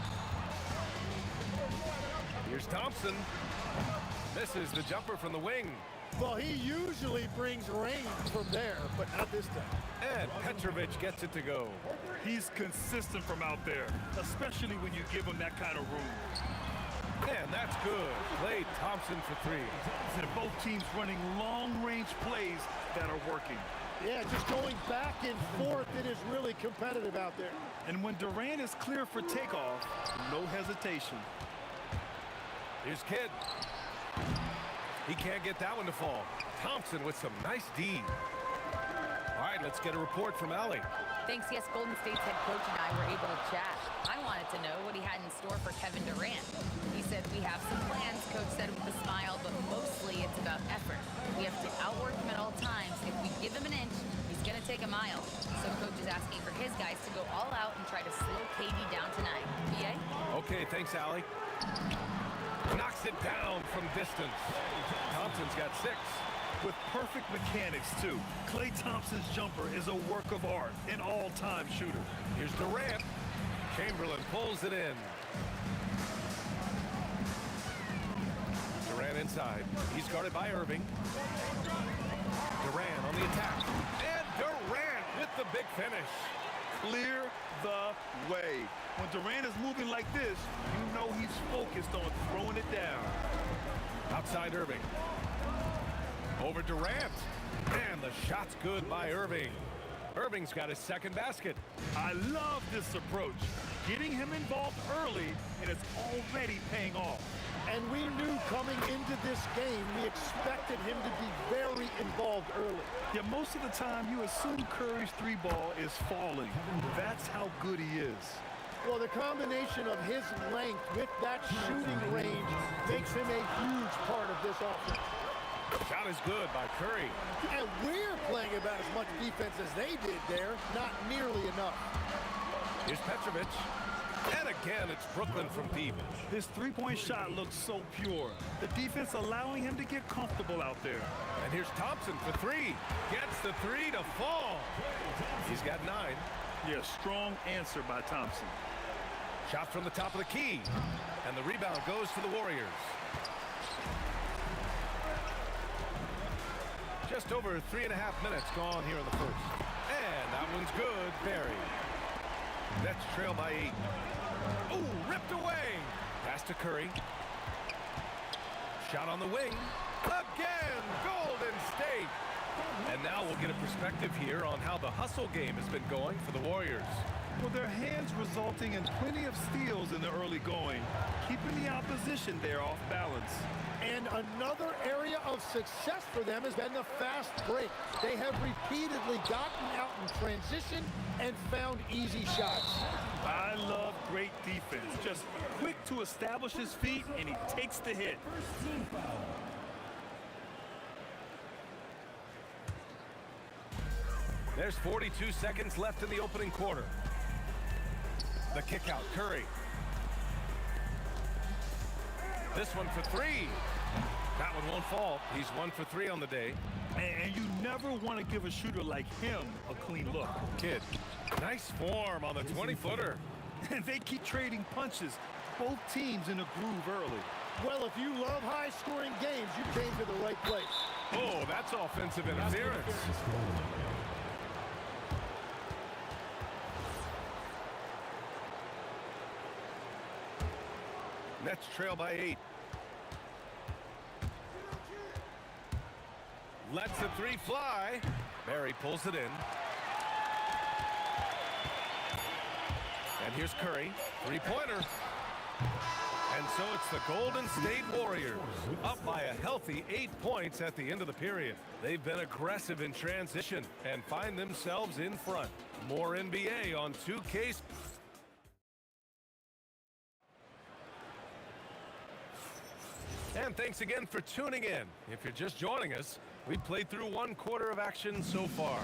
Here's Thompson. Misses the jumper from the wing. Well, he usually brings rain from there, but not this time. And Petrovic gets it to go. He's consistent from out there, especially when you give him that kind of room. And that's good. Klay Thompson for three. And both teams running long-range plays that are working. Yeah, just going back and forth, it is really competitive out there. And when Durant is clear for takeoff, no hesitation. Here's Kidd. He can't get that one to fall. Thompson with some nice D. All right, let's get a report from Allie. Thanks. Yes, Golden State's head coach and I were able to chat. I wanted to know what he had in store for Kevin Durant. He said, we have some plans, coach said with a smile, but mostly it's about effort. We have to outwork him at all times. If we give him an inch, he's going to take a mile. So coach is asking for his guys to go all out and try to slow KD down tonight. PA? Okay, thanks, Allie. Knocks it down from distance. Thompson's got 6. With perfect mechanics, too. Klay Thompson's jumper is a work of art, an all-time shooter. Here's Durant. Chamberlain pulls it in. Durant inside. He's guarded by Irving. Durant on the attack. And Durant with the big finish. Clear the way. When Durant is moving like this, you know he's focused on throwing it down. Outside Irving. Over Durant. And the shot's good by Irving. Irving's got his second basket. I love this approach. Getting him involved early, and it's already paying off. And we knew coming into this game, we expected him to be very involved early. Yeah, most of the time you assume Curry's three ball is falling. That's how good he is. Well, the combination of his length with that shooting range makes him a huge part of this offense. Shot is good by Curry. And we're playing about as much defense as they did there. Not nearly enough. Here's Petrovic. And again, it's Brooklyn from deep. His three-point shot looks so pure. The defense allowing him to get comfortable out there. And here's Thompson for three. Gets the three to fall. He's got 9. Yeah, strong answer by Thompson. Shot from the top of the key. And the rebound goes to the Warriors. Just over 3.5 minutes gone here in the first. And that one's good. Barry. Nets trail by 8. Oh, ripped away. Pass to Curry. Shot on the wing. Again, Golden State. And now we'll get a perspective here on how the hustle game has been going for the Warriors. Well, their hands resulting in plenty of steals in the early going, keeping the opposition there off balance. And another area of success for them has been the fast break. They have repeatedly gotten out in transition and found easy shots. I love great defense. Just quick to establish his feet, and he takes the hit. There's 42 seconds left in the opening quarter. The kick out, Curry. This one for 3. That one won't fall. He's 1 for 3 on the day. And you never want to give a shooter like him a clean look. Kid, nice form on the 20-footer. And they keep trading punches. Both teams in a groove early. Well, if you love high-scoring games, you came to the right place. Oh, that's offensive interference. Nets trail by 8. Lets the 3 fly. Barry pulls it in. And here's Curry. 3-pointer. And so it's the Golden State Warriors up by a healthy 8 points at the end of the period. They've been aggressive in transition and find themselves in front. More NBA on 2K. And thanks again for tuning in. If you're just joining us, we've played through 1 quarter of action so far.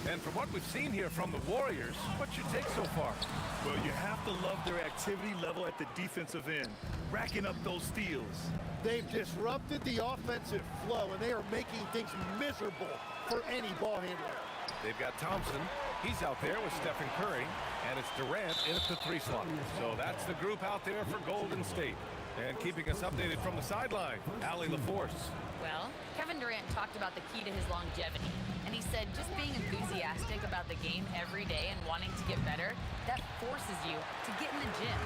And from what we've seen here from the Warriors, what's your take so far? Well, you have to love their activity level at the defensive end, racking up those steals. They've disrupted the offensive flow, and they are making things miserable for any ball handler. They've got Thompson. He's out there with Stephen Curry, and it's Durant in at the 3 slot. So that's the group out there for Golden State. And keeping us updated from the sideline, Allie LaForce. Well, Kevin Durant talked about the key to his longevity. And he said just being enthusiastic about the game every day and wanting to get better, that forces you to get in the gym.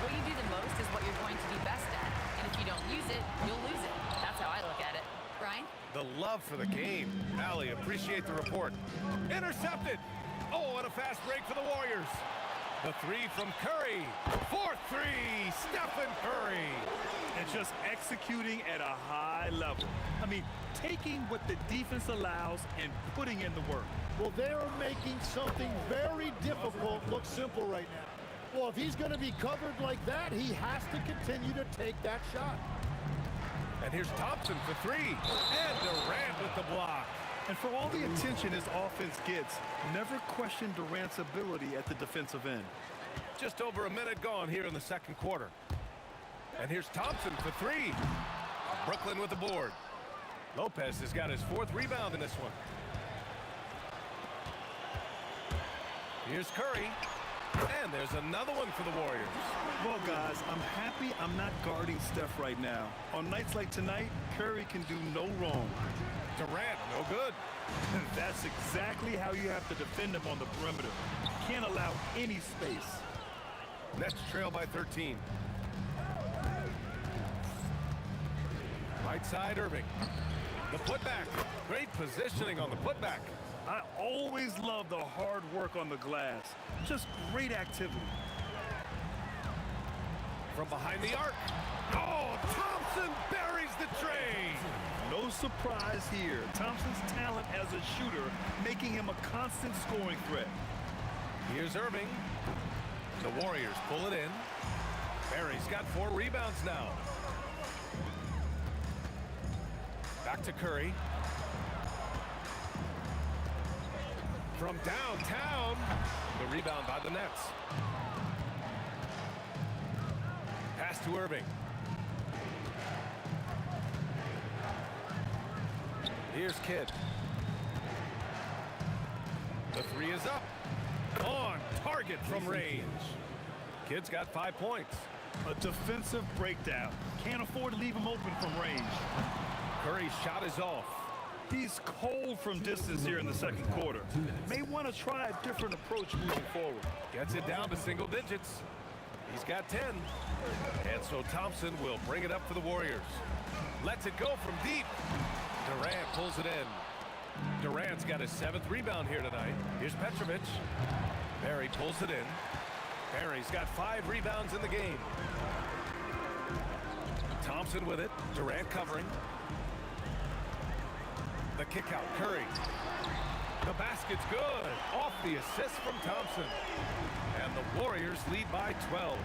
What you do the most is what you're going to be best at. And if you don't use it, you'll lose it. That's how I look at it. Brian? The love for the game. Allie, appreciate the report. Intercepted. Oh, and a fast break for the Warriors. The 3 from Curry. 4-3, Stephen Curry. And just executing at a high level. I mean, taking what the defense allows and putting in the work. Well, they're making something very difficult look simple right now. Well, if he's going to be covered like that, he has to continue to take that shot. And here's Thompson for 3. And Durant with the block. And for all the attention his offense gets, never question Durant's ability at the defensive end. Just over a minute gone here in the second quarter. And here's Thompson for 3. Brooklyn with the board. Lopez has got his 4th rebound in this one. Here's Curry. And there's another one for the Warriors. Well, guys, I'm happy I'm not guarding Steph right now. On nights like tonight, Curry can do no wrong. Durant, no good. That's exactly how you have to defend him on the perimeter. Can't allow any space. Nets trail by 13. Right side, Irving. The putback. Great positioning on the putback. I always love the hard work on the glass. Just great activity. From behind the arc. Oh, Thompson buries the tray. No surprise here. Thompson's talent as a shooter making him a constant scoring threat. Here's Irving. The Warriors pull it in. Barry's got 4 rebounds now. Back to Curry. From downtown, the rebound by the Nets. Pass to Irving. Here's Kidd. The three is up. On target from range. Kidd's got 5 points. A defensive breakdown. Can't afford to leave him open from range. Curry's shot is off. He's cold from distance here in the second quarter. May want to try a different approach moving forward. Gets it down to single digits. He's got 10. And so Thompson will bring it up for the Warriors. Lets it go from deep. Durant pulls it in. Durant's got his 7th rebound here tonight. Here's Petrovic. Barry pulls it in. Barry's got 5 rebounds in the game. Thompson with it. Durant covering. The kick out. Curry. The basket's good. Off the assist from Thompson. And the Warriors lead by 12.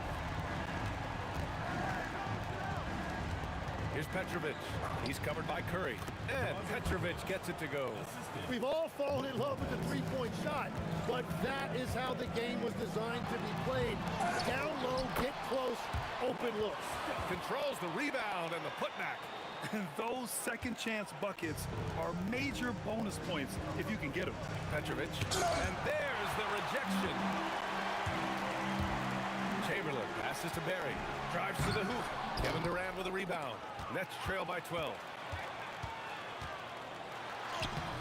Here's Petrovic. He's covered by Curry. And Petrovic gets it to go. We've all fallen in love with the three-point shot, but that is how the game was designed to be played. Down low, get close, open looks. Controls the rebound and the putback. And those second chance buckets are major bonus points if you can get them. Petrovic. And there's the rejection. Chamberlain passes to Barry. Drives to the hoop. Kevin Durant with a rebound. Nets trail by 12.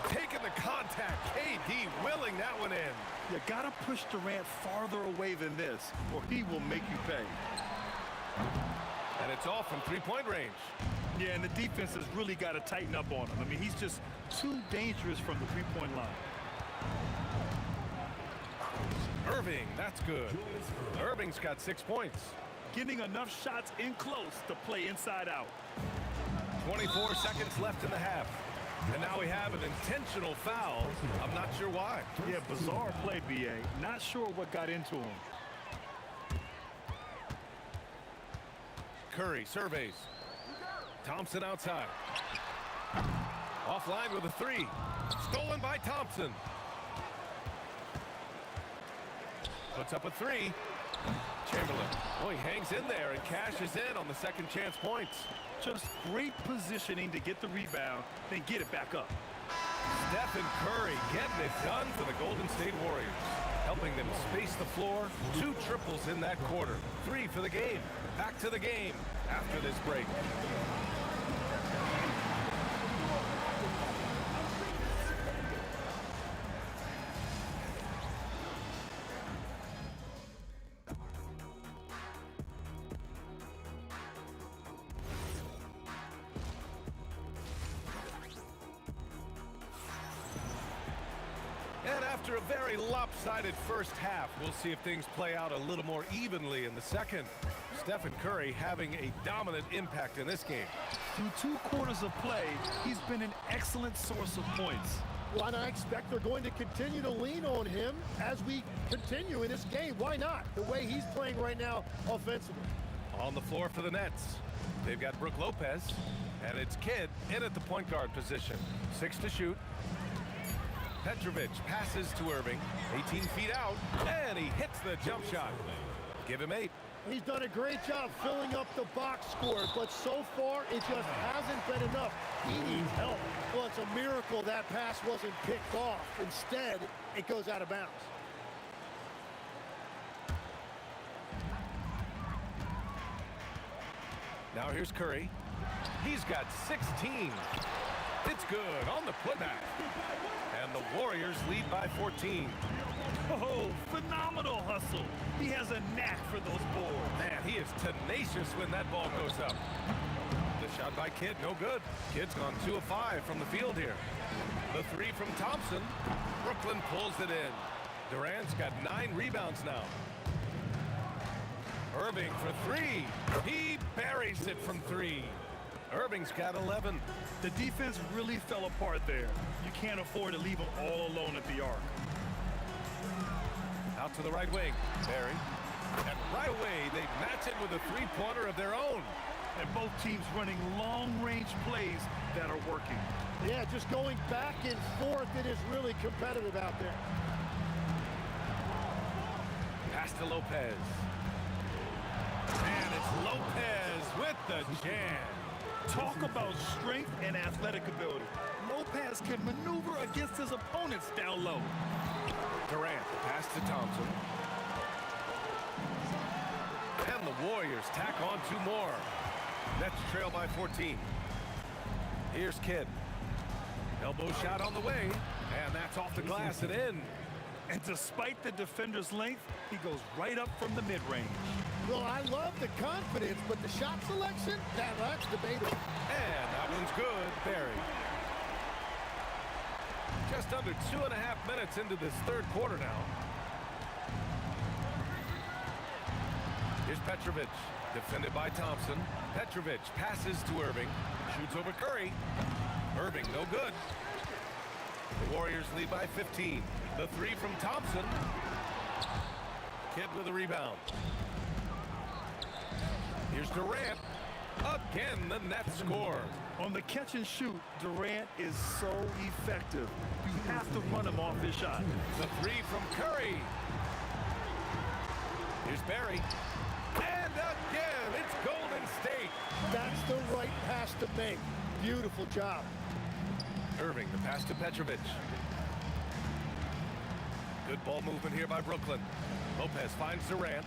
Taking the contact. KD willing that one in. You gotta push Durant farther away than this, or he will make you pay. And it's off from three-point range. Yeah, and the defense has really got to tighten up on him. I mean, he's just too dangerous from the three-point line. Irving, that's good. Irving's got 6 points. Getting enough shots in close to play inside out. 24 seconds left in the half. And now we have an intentional foul. I'm not sure why. Yeah, bizarre play, BA. Not sure what got into him. Curry surveys. Thompson outside. Offline with a three. Stolen by Thompson. Puts up a three. Chamberlain. Oh, he hangs in there and cashes in on the second chance points. Just great positioning to get the rebound, then get it back up. Stephen Curry getting it done for the Golden State Warriors. Helping them space the floor. 2 triples in that quarter. 3 for the game. Back to the game after this break. And after a very lopsided first half, we'll see if things play out a little more evenly in the second. Stephen Curry having a dominant impact in this game. Through 2 quarters of play, he's been an excellent source of points. Well, and I expect they're going to continue to lean on him as we continue in this game. Why not? The way he's playing right now offensively. On the floor for the Nets, they've got Brook Lopez, and it's Kidd in at the point guard position. 6 to shoot. Petrovic passes to Irving, 18 feet out, and he hits the jump shot. Give him 8. He's done a great job filling up the box score, but so far it just hasn't been enough. He needs help. Well, it's a miracle that pass wasn't picked off. Instead, it goes out of bounds. Now here's Curry. He's got 16. It's good on the putback. And the Warriors lead by 14. Oh, phenomenal hustle. He has a knack for those boards. Man, he is tenacious when that ball goes up. The shot by Kidd, no good. Kidd's gone 2 of 5 from the field here. The 3 from Thompson. Brooklyn pulls it in. Durant's got 9 rebounds now. Irving for 3. He buries it from 3. Irving's got 11. The defense really fell apart there. You can't afford to leave them all alone at the arc. Out to the right wing. Barry. And right away, they match it with a 3-pointer of their own. And both teams running long-range plays that are working. Yeah, just going back and forth, it is really competitive out there. Pass to Lopez. And it's Lopez with the jam. Talk about strength and athletic ability. Lopez can maneuver against his opponents down low. Durant, pass to Thompson. And the Warriors tack on 2 more. Nets trail by 14. Here's Kidd. Elbow shot on the way, and that's off the glass and in. And despite the defender's length, he goes right up from the mid-range. Well, I love the confidence, but the shot selection, that's debatable. And that one's good. Barry. Just under 2.5 minutes into this third quarter now. Here's Petrovic, defended by Thompson. Petrovic passes to Irving, shoots over Curry. Irving, no good. The Warriors lead by 15. The 3 from Thompson. Kidd with a rebound. Here's Durant. Again, the Nets score. On the catch and shoot, Durant is so effective. You have to run him off his shot. The 3 from Curry. Here's Barry. And again, it's Golden State. That's the right pass to make. Beautiful job. Irving, the pass to Petrovic. Good ball movement here by Brooklyn. Lopez finds Durant.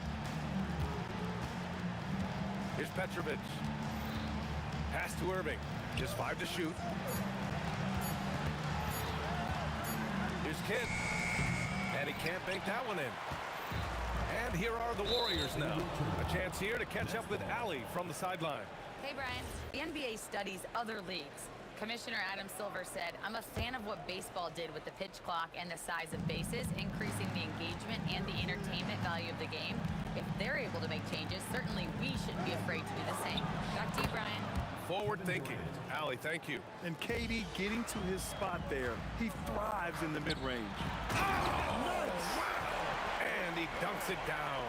Here's Petrovic. Pass to Irving. Just 5 to shoot. Here's Kidd. And he can't bank that one in. And here are the Warriors now. A chance here to catch up with Allie from the sideline. Hey, Brian. The NBA studies other leagues. Commissioner Adam Silver said, I'm a fan of what baseball did with the pitch clock and the size of bases, increasing the engagement and the entertainment value of the game. If they're able to make changes, certainly we shouldn't be afraid to do the same. Back to you, Brian. Forward thinking. Allie, thank you. And KD getting to his spot there. He thrives in the mid-range. And he dunks it down.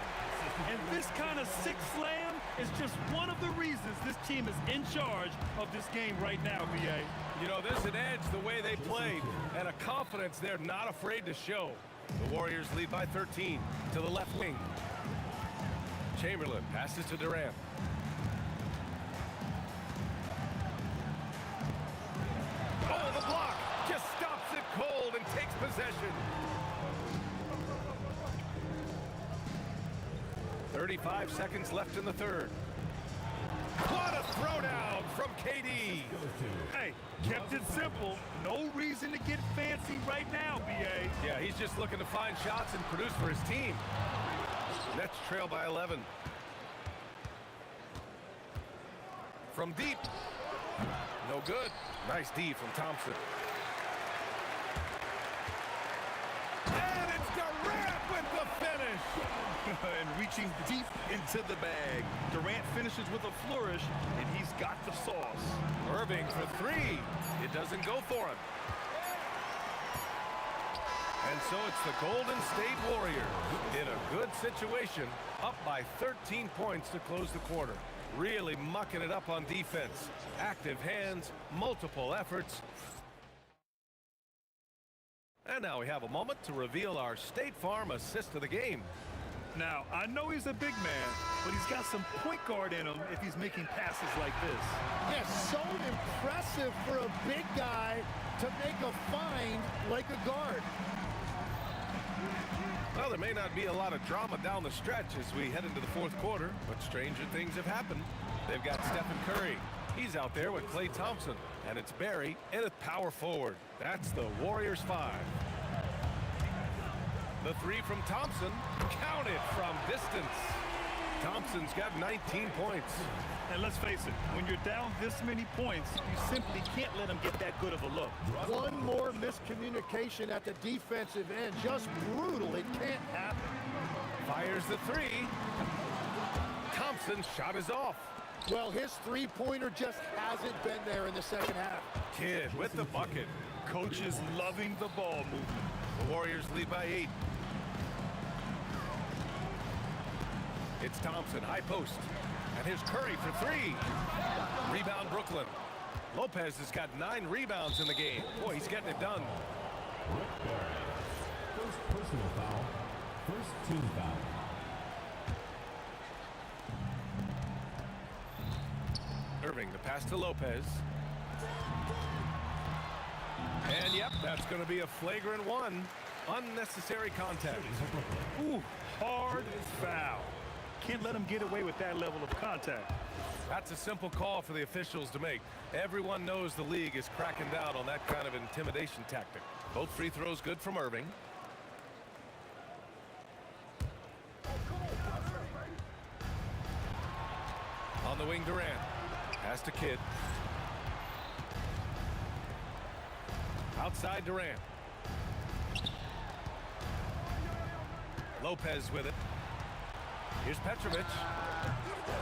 And this kind of sick slam is just one of the reasons this team is in charge of this game right now, BA. You know, there's an edge the way they played and a confidence they're not afraid to show. The Warriors lead by 13 to the left wing. Chamberlain passes to Durant. Oh, the block just stops it cold and takes possession. 35 seconds left in the third. What a throwdown from KD. Hey, kept it simple. No reason to get fancy right now, BA. Yeah, he's just looking to find shots and produce for his team. Nets trail by 11. From deep. No good. Nice D from Thompson. And it's Durant with the finish. And reaching deep into the bag. Durant finishes with a flourish, and he's got the sauce. Irving for 3. It doesn't go for him. And so it's the Golden State Warriors in a good situation, up by 13 points to close the quarter. Really mucking it up on defense. Active hands, multiple efforts. And now we have a moment to reveal our State Farm assist of the game. Now, I know he's a big man, but he's got some point guard in him if he's making passes like this. Yeah, so impressive for a big guy to make a find like a guard. Well, there may not be a lot of drama down the stretch as we head into the fourth quarter, but stranger things have happened. They've got Stephen Curry. He's out there with Klay Thompson, and it's Barry in at power forward. That's the Warriors 5. The 3 from Thompson, counted from distance. Thompson's got 19 points. And let's face it, when you're down this many points, you simply can't let him get that good of a look. One more miscommunication at the defensive end. Just brutal. It can't happen. Fires the 3. Thompson's shot is off. Well, his three-pointer just hasn't been there in the second half. Kidd with the bucket. Coach is loving the ball movement. The Warriors lead by 8. It's Thompson, high post. And here's Curry for three. Rebound, Brooklyn. Lopez has got 9 rebounds in the game. Boy, he's getting it done. First personal foul. First team foul. Irving, the pass to Lopez. And yep, that's going to be a flagrant one. Unnecessary contact. Ooh, hard foul. Can't let him get away with that level of contact. That's a simple call for the officials to make. Everyone knows the league is cracking down on that kind of intimidation tactic. Both free throws good from Irving. On the wing, Durant. Pass to Kidd. Outside, Durant. Lopez with it. Here's Petrovic.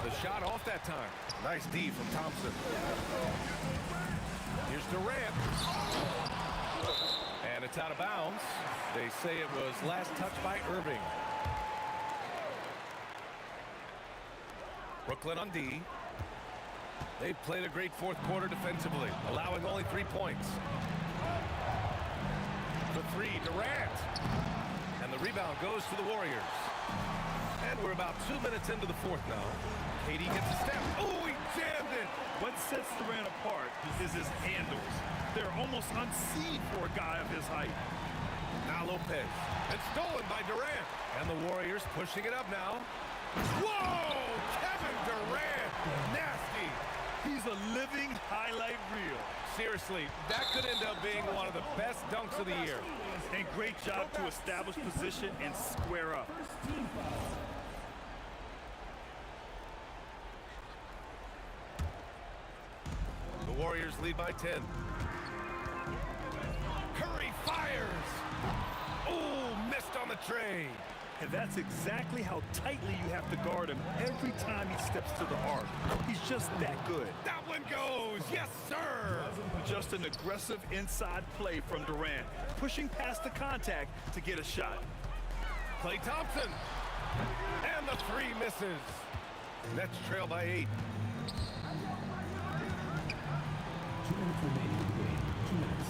The shot off that time. Nice D from Thompson. Here's Durant. And it's out of bounds. They say it was last touched by Irving. Brooklyn on D. They've played a great fourth quarter defensively, allowing only 3 points. For three, Durant. And the rebound goes to the Warriors. And we're about 2 minutes into the fourth now. KD gets a step. Oh, he jammed it. What sets Durant apart is his handles. They're almost unseen for a guy of his height. Now Lopez. It's stolen by Durant. And the Warriors pushing it up now. Whoa! Kevin Durant. Nasty. He's a living highlight reel. Seriously, that could end up being one of the best dunks of the year. And great job to establish position and square up. The Warriors lead by 10. Curry fires. Oh, missed on the tray. And that's exactly how tightly you have to guard him every time he steps to the arc. He's just that good. That one goes. Yes, sir. Just an aggressive inside play from Durant, pushing past the contact to get a shot. Klay Thompson. And the three misses. Nets trail by 8. 2 minutes remaining in the game. 2 minutes.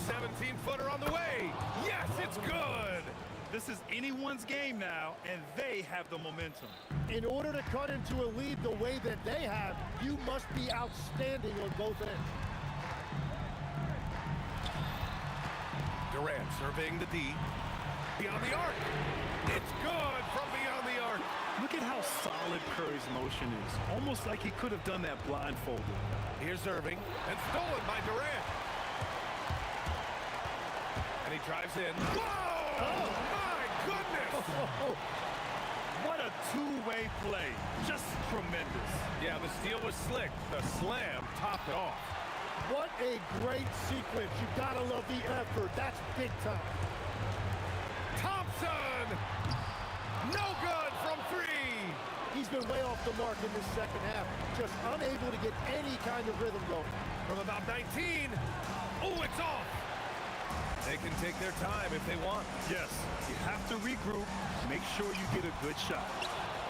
17-footer on the way. Yes, it's good. This is anyone's game now, and they have the momentum. In order to cut into a lead the way that they have, you must be outstanding on both ends. Durant surveying the D. Beyond the arc. It's good from beyond the arc. Look at how solid Curry's motion is. Almost like he could have done that blindfolded. Here's Irving. And stolen by Durant. And he drives in. Whoa! Oh, my goodness! What a two-way play. Just tremendous. Yeah, the steal was slick. The slam topped it off. What a great sequence. You gotta love the effort. That's big time. Thompson! No good from three! He's been way off the mark in this second half. Just unable to get any kind of rhythm going. From about 19. Oh, it's off! They can take their time if they want. Yes, you have to regroup, make sure you get a good shot.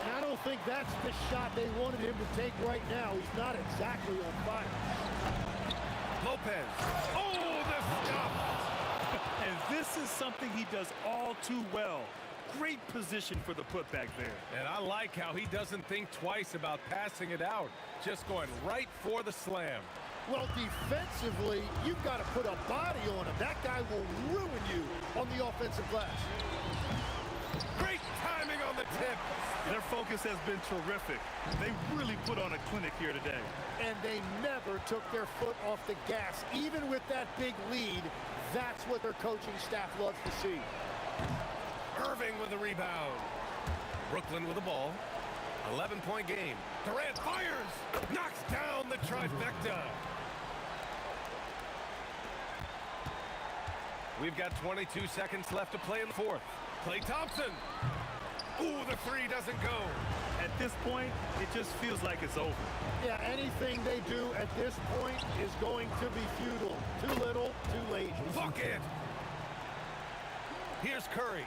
And I don't think that's the shot they wanted him to take right now. He's not exactly on fire. Lopez. Oh, the stuff! And this is something he does all too well. Great position for the putback there. And I like how he doesn't think twice about passing it out. Just going right for the slam. Well, defensively, you've got to put a body on him. That guy will ruin you on the offensive glass. Great timing on the tip. Their focus has been terrific. They really put on a clinic here today. And they never took their foot off the gas. Even with that big lead, that's what their coaching staff loves to see. Irving with the rebound. Brooklyn with the ball. 11-point game. Durant fires. Knocks down the trifecta. We've got 22 seconds left to play in the fourth. Klay Thompson. Ooh, the three doesn't go. At this point, it just feels like it's over. Yeah, anything they do at this point is going to be futile. Too little, too late. Bucket. Here's Curry.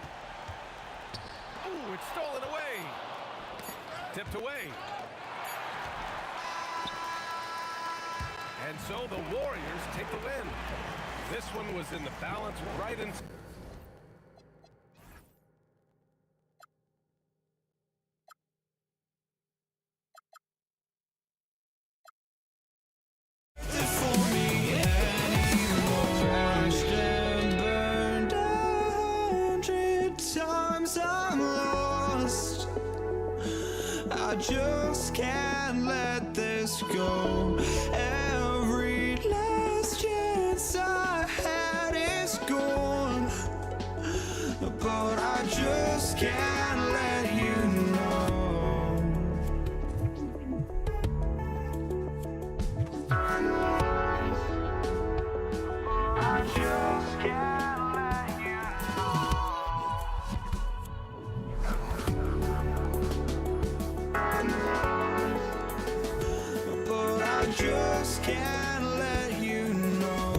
Ooh, it's stolen away. Tipped away. And so the Warriors take the win. This one was in the balance right in... I just can't let this go. Every last chance I had is gone, but I just can't let you know. I just can't let you but I just can't let you know.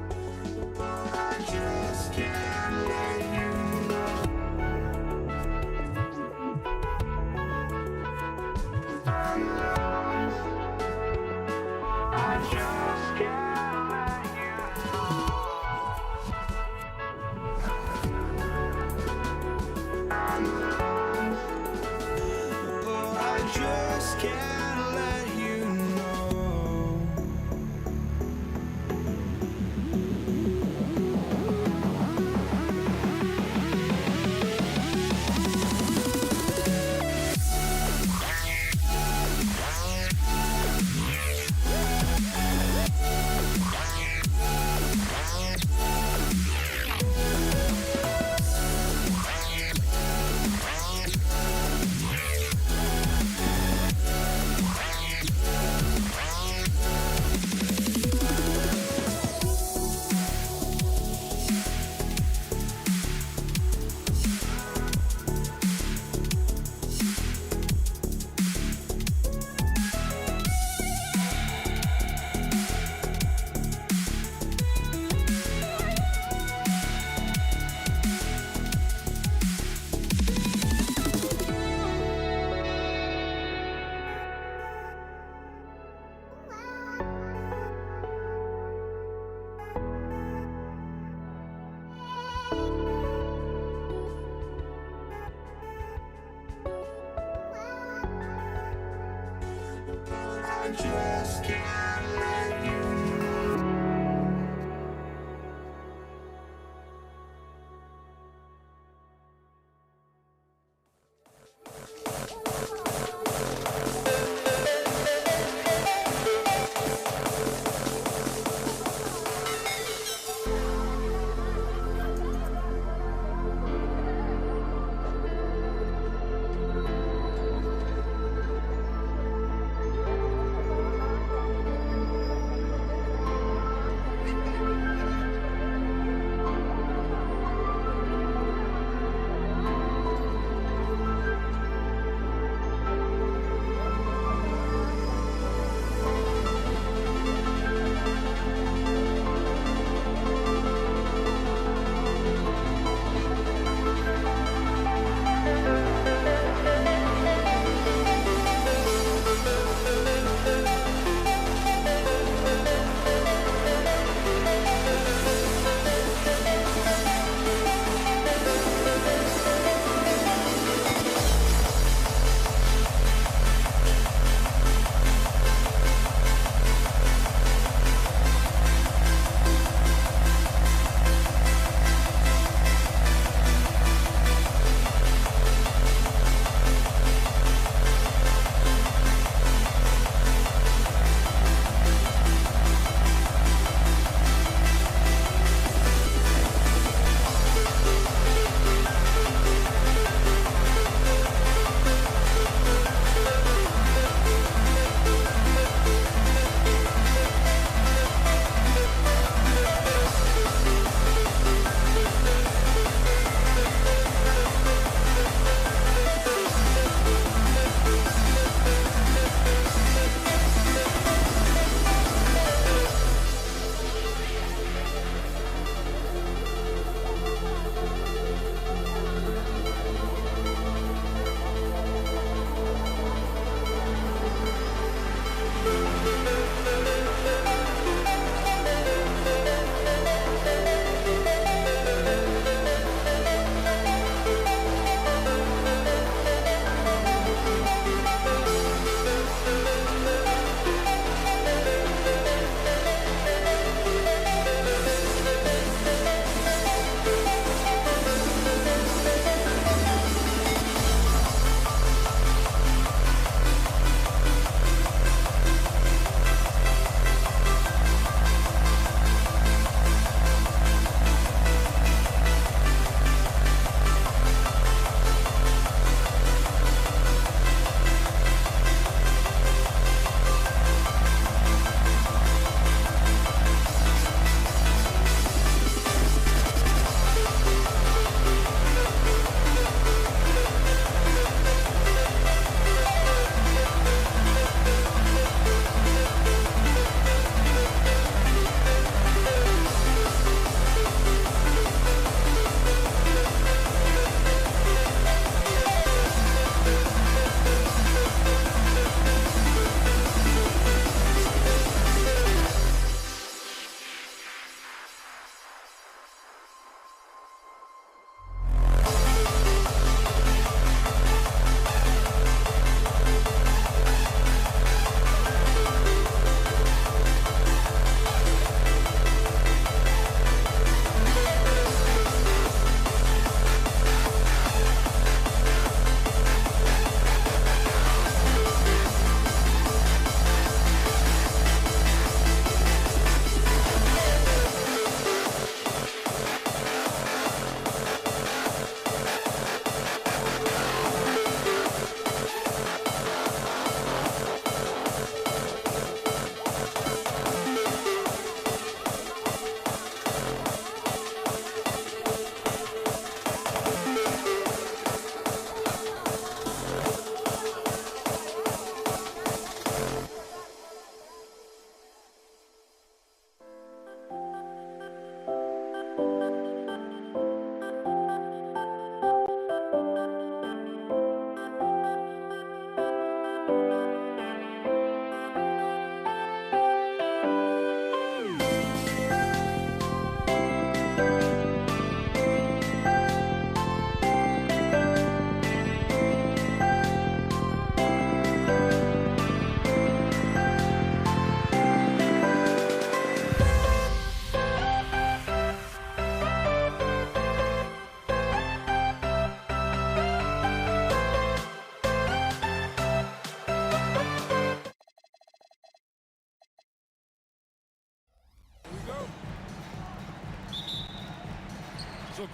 I just can't let you know.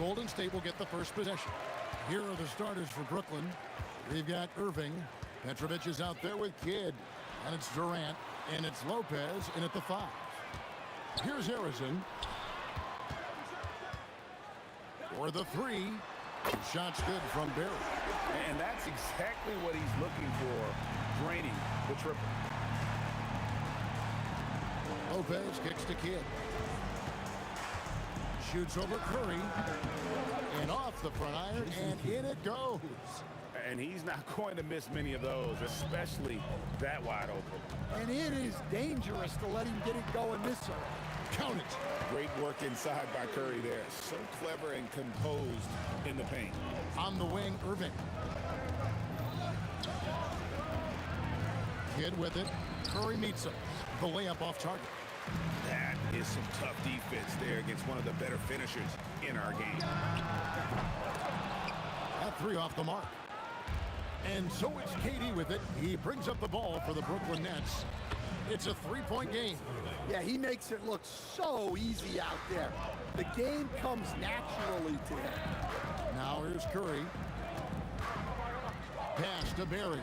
Golden State will get the first possession. Here are the starters for Brooklyn. We've got Irving. Petrovic is out there with Kidd. And it's Durant. And it's Lopez in at the 5. Here's Harrison. For the 3. Shot's good from Barry. And that's exactly what he's looking for, draining the triple. Lopez kicks to Kidd. Shoots over Curry. And off the front iron, and in it goes. And he's not going to miss many of those, especially that wide open. And it is dangerous to let him get it going this early. Count it. Great work inside by Curry there. So clever and composed in the paint. On the wing, Irving. Kidd with it. Curry meets him. The layup off target. That is some tough defense there against one of the better finishers in our game. That 3 off the mark. And so it's KD with it. He brings up the ball for the Brooklyn Nets. It's a 3-point game. Yeah, he makes it look so easy out there. The game comes naturally to him. Now here's Curry. Pass to Barry.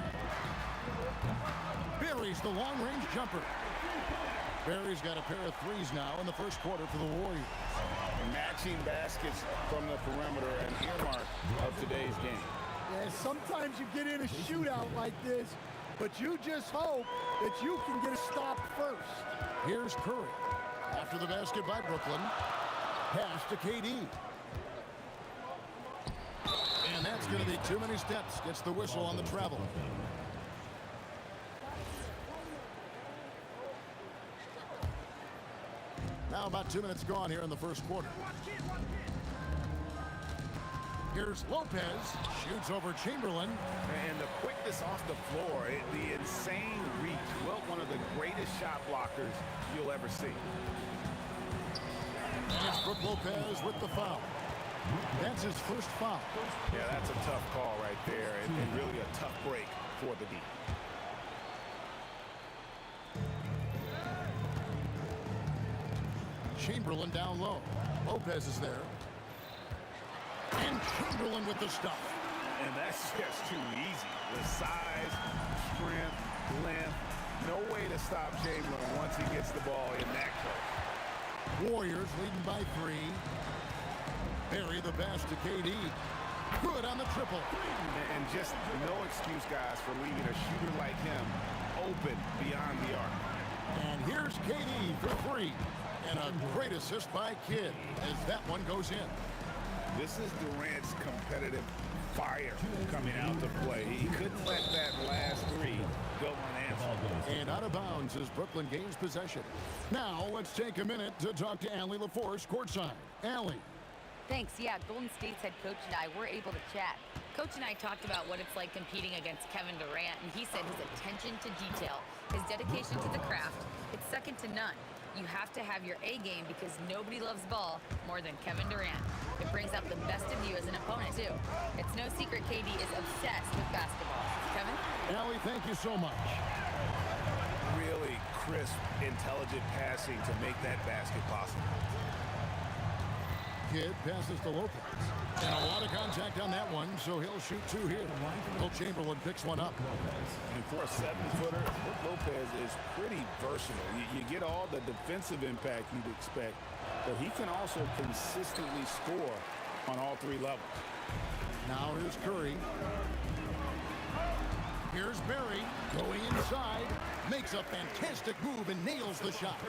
Barry's the long-range jumper. Barry's got a pair of 3s now in the first quarter for the Warriors. Matching baskets from the perimeter, an earmark of today's game. Yeah, sometimes you get in a shootout like this, but you just hope that you can get a stop first. Here's Curry. After the basket by Brooklyn. Pass to KD. And that's going to be too many steps. Gets the whistle on the travel. Now about 2 minutes gone here in the first quarter. Here's Lopez. Shoots over Chamberlain. And the quickness off the floor, the insane reach. Well, one of the greatest shot blockers you'll ever see. And it's Brook Lopez with the foul. That's his first foul. Yeah, that's a tough call right there, and really a tough break for the D. Chamberlain down low. Lopez is there. And Chamberlain with the stuff. And that's just too easy. The size, strength, length. No way to stop Chamberlain once he gets the ball in that close. Warriors leading by 3. Barry the pass to KD. Good on the triple. And just no excuse, guys, for leaving a shooter like him open beyond the arc. And here's KD for 3. And a great assist by Kidd as that one goes in. This is Durant's competitive fire coming out to play. He couldn't let that last 3 go unanswered. And out of bounds as Brooklyn gains possession. Now let's take a minute to talk to Allie LaForce courtside. Allie. Thanks. Yeah, Golden State's head coach and I were able to chat. Coach and I talked about what it's like competing against Kevin Durant, and he said his attention to detail, his dedication to the craft, it's second to none. You have to have your A game because nobody loves ball more than Kevin Durant. It brings out the best of you as an opponent, too. It's no secret KD is obsessed with basketball. Kevin? Allie, thank you so much. Really crisp, intelligent passing to make that basket possible. Kidd passes to Lopez. And a lot of contact on that one, so he'll shoot 2 here. Will Chamberlain picks one up. And for a 7-footer, Lopez is pretty versatile. You get all the defensive impact you'd expect, but he can also consistently score on all 3 levels. Now here's Curry. Here's Barry going inside. Makes a fantastic move and nails the shot.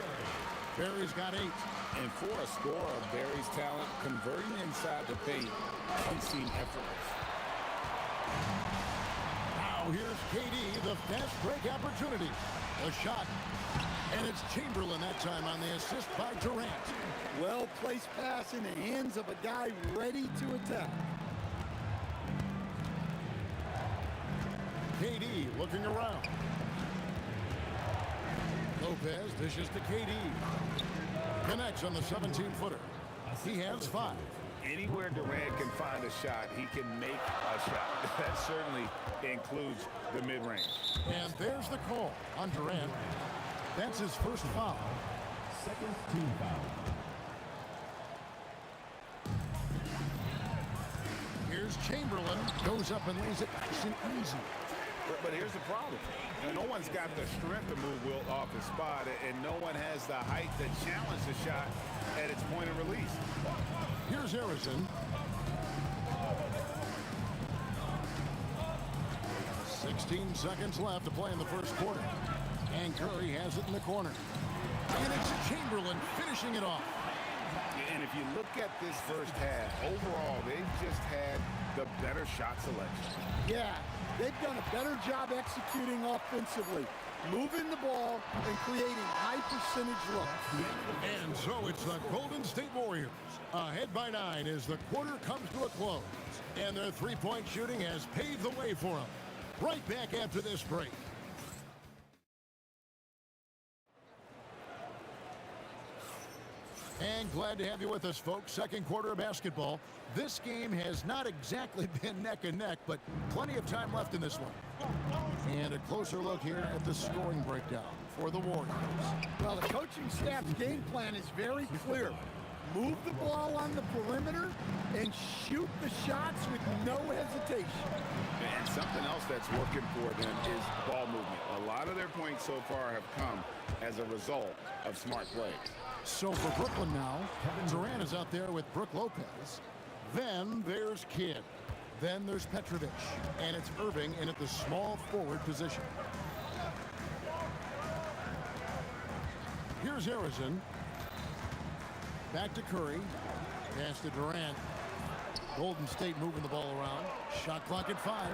Barry's got 8. And for a scorer of Barry's talent, converting inside the paint can seem effortless. Now here's KD, the fast break opportunity. A shot. And it's Chamberlain that time on the assist by Durant. Well-placed pass in the hands of a guy ready to attack. KD looking around. Lopez dishes to KD. Connects on the 17-footer. He has 5. Anywhere Durant can find a shot, he can make a shot. That certainly includes the mid-range. And there's the call on Durant. That's his first foul. Second team foul. Here's Chamberlain. Goes up and lays it nice and easy. But here's the problem. No one's got the strength to move Wilt off his spot, and no one has the height to challenge the shot at its point of release. Here's Harrison. 16 seconds left to play in the first quarter. And Curry has it in the corner. And it's Chamberlain finishing it off. And if you look at this first half, overall, they've just had the better shot selection. Yeah, they've done a better job executing offensively, moving the ball and creating high percentage looks. And so it's the Golden State Warriors ahead by 9 as the quarter comes to a close. And their three-point shooting has paved the way for them. Right back after this break. And glad to have you with us, folks. Second quarter of basketball. This game has not exactly been neck and neck, but plenty of time left in this one. And a closer look here at the scoring breakdown for the Warriors. Well, the coaching staff's game plan is very clear. Move the ball on the perimeter and shoot the shots with no hesitation. And something else that's working for them is ball movement. A lot of their points so far have come as a result of smart plays. So for Brooklyn now, Durant is out there with Brook Lopez. Then there's Kidd. Then there's Petrovic. And it's Irving in at the small forward position. Here's Harrison. Back to Curry. Pass to Durant. Golden State moving the ball around. Shot clock at 5.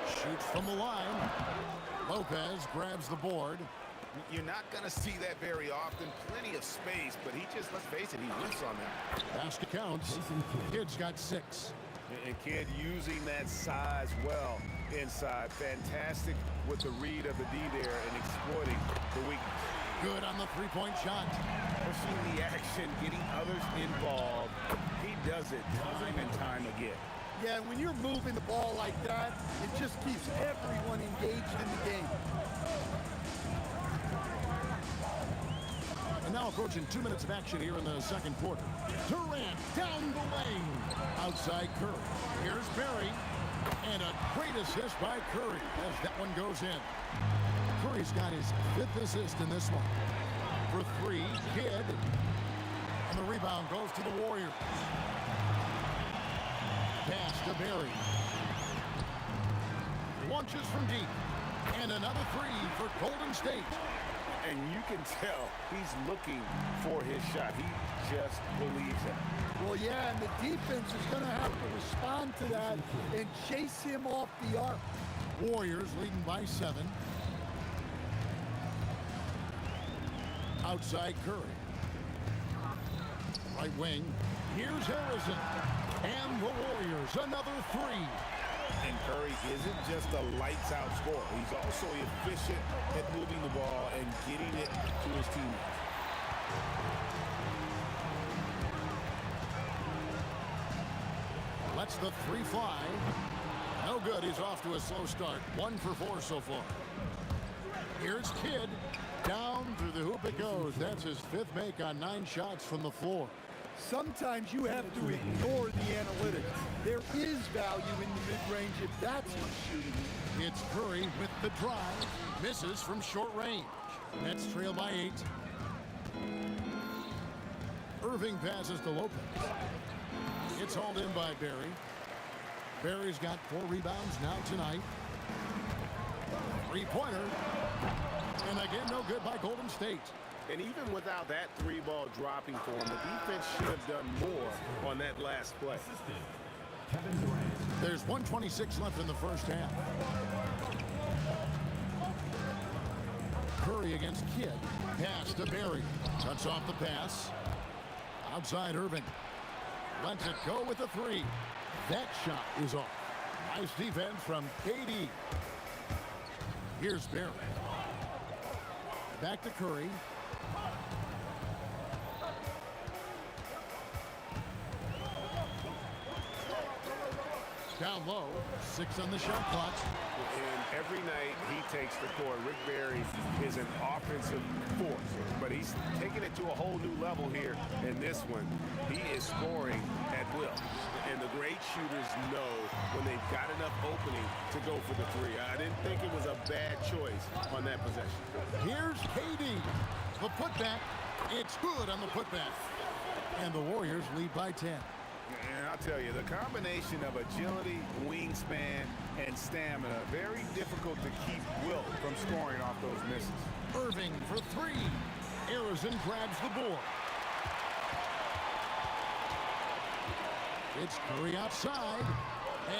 Shoots from the line. Lopez grabs the board. You're not going to see that very often. Plenty of space, but he just, let's face it, he whiffs on that. Basket counts. Kidd's got 6. And Kidd using that size well inside. Fantastic with the read of the D there and exploiting the weakness. Good on the three-point shot. Pushing the action, getting others involved. He does it time and time again. Yeah, when you're moving the ball like that, it just keeps everyone engaged in the game. And now approaching 2 minutes of action here in the second quarter. Durant down the lane. Outside Curry. Here's Barry. And a great assist by Curry as that one goes in. Curry's got his 5th assist in this one. For 3, Kidd. And the rebound goes to the Warriors. Pass to Barry. Launches from deep. And another 3 for Golden State. And you can tell he's looking for his shot. He just believes it. Well, yeah, and the defense is going to have to respond to that and chase him off the arc. Warriors leading by 7. Outside Curry. Right wing. Here's Harrison. And the Warriors, another 3. And Curry isn't just a lights-out scorer. He's also efficient at moving the ball and getting it to his teammates. Lets the 3 fly. No good. He's off to a slow start. 1 for 4 so far. Here's Kidd. Down through the hoop it goes. That's his 5th make on 9 shots from the floor. Sometimes you have to ignore the analytics. There is value in the mid-range if that's your shooting. It's Curry with the drive. Misses from short range. Nets trail by 8. Irving passes to Lopez. It's hauled in by Barry. Barry's got 4 rebounds now tonight. 3-pointer. And again, no good by Golden State. And even without that 3-ball dropping for him, the defense should have done more on that last play. There's 1:26 left in the first half. Curry against Kidd. Pass to Barry. Cuts off the pass. Outside Irving. Lets it go with the 3. That shot is off. Nice defense from KD. Here's Barry. Back to Curry. Down low, 6 on the shot clock. And every night he takes the court, Rick Barry is an offensive force, but he's taking it to a whole new level here in this one. He is scoring at will. And the great shooters know when they've got enough opening to go for the three. I didn't think it was a bad choice on that possession. Here's KD. The putback. It's good on the putback. And the Warriors lead by 10. And I'll tell you, the combination of agility, wingspan, and stamina, very difficult to keep Wilt from scoring off those misses. Irving for 3. Arizon grabs the board. It's Curry outside,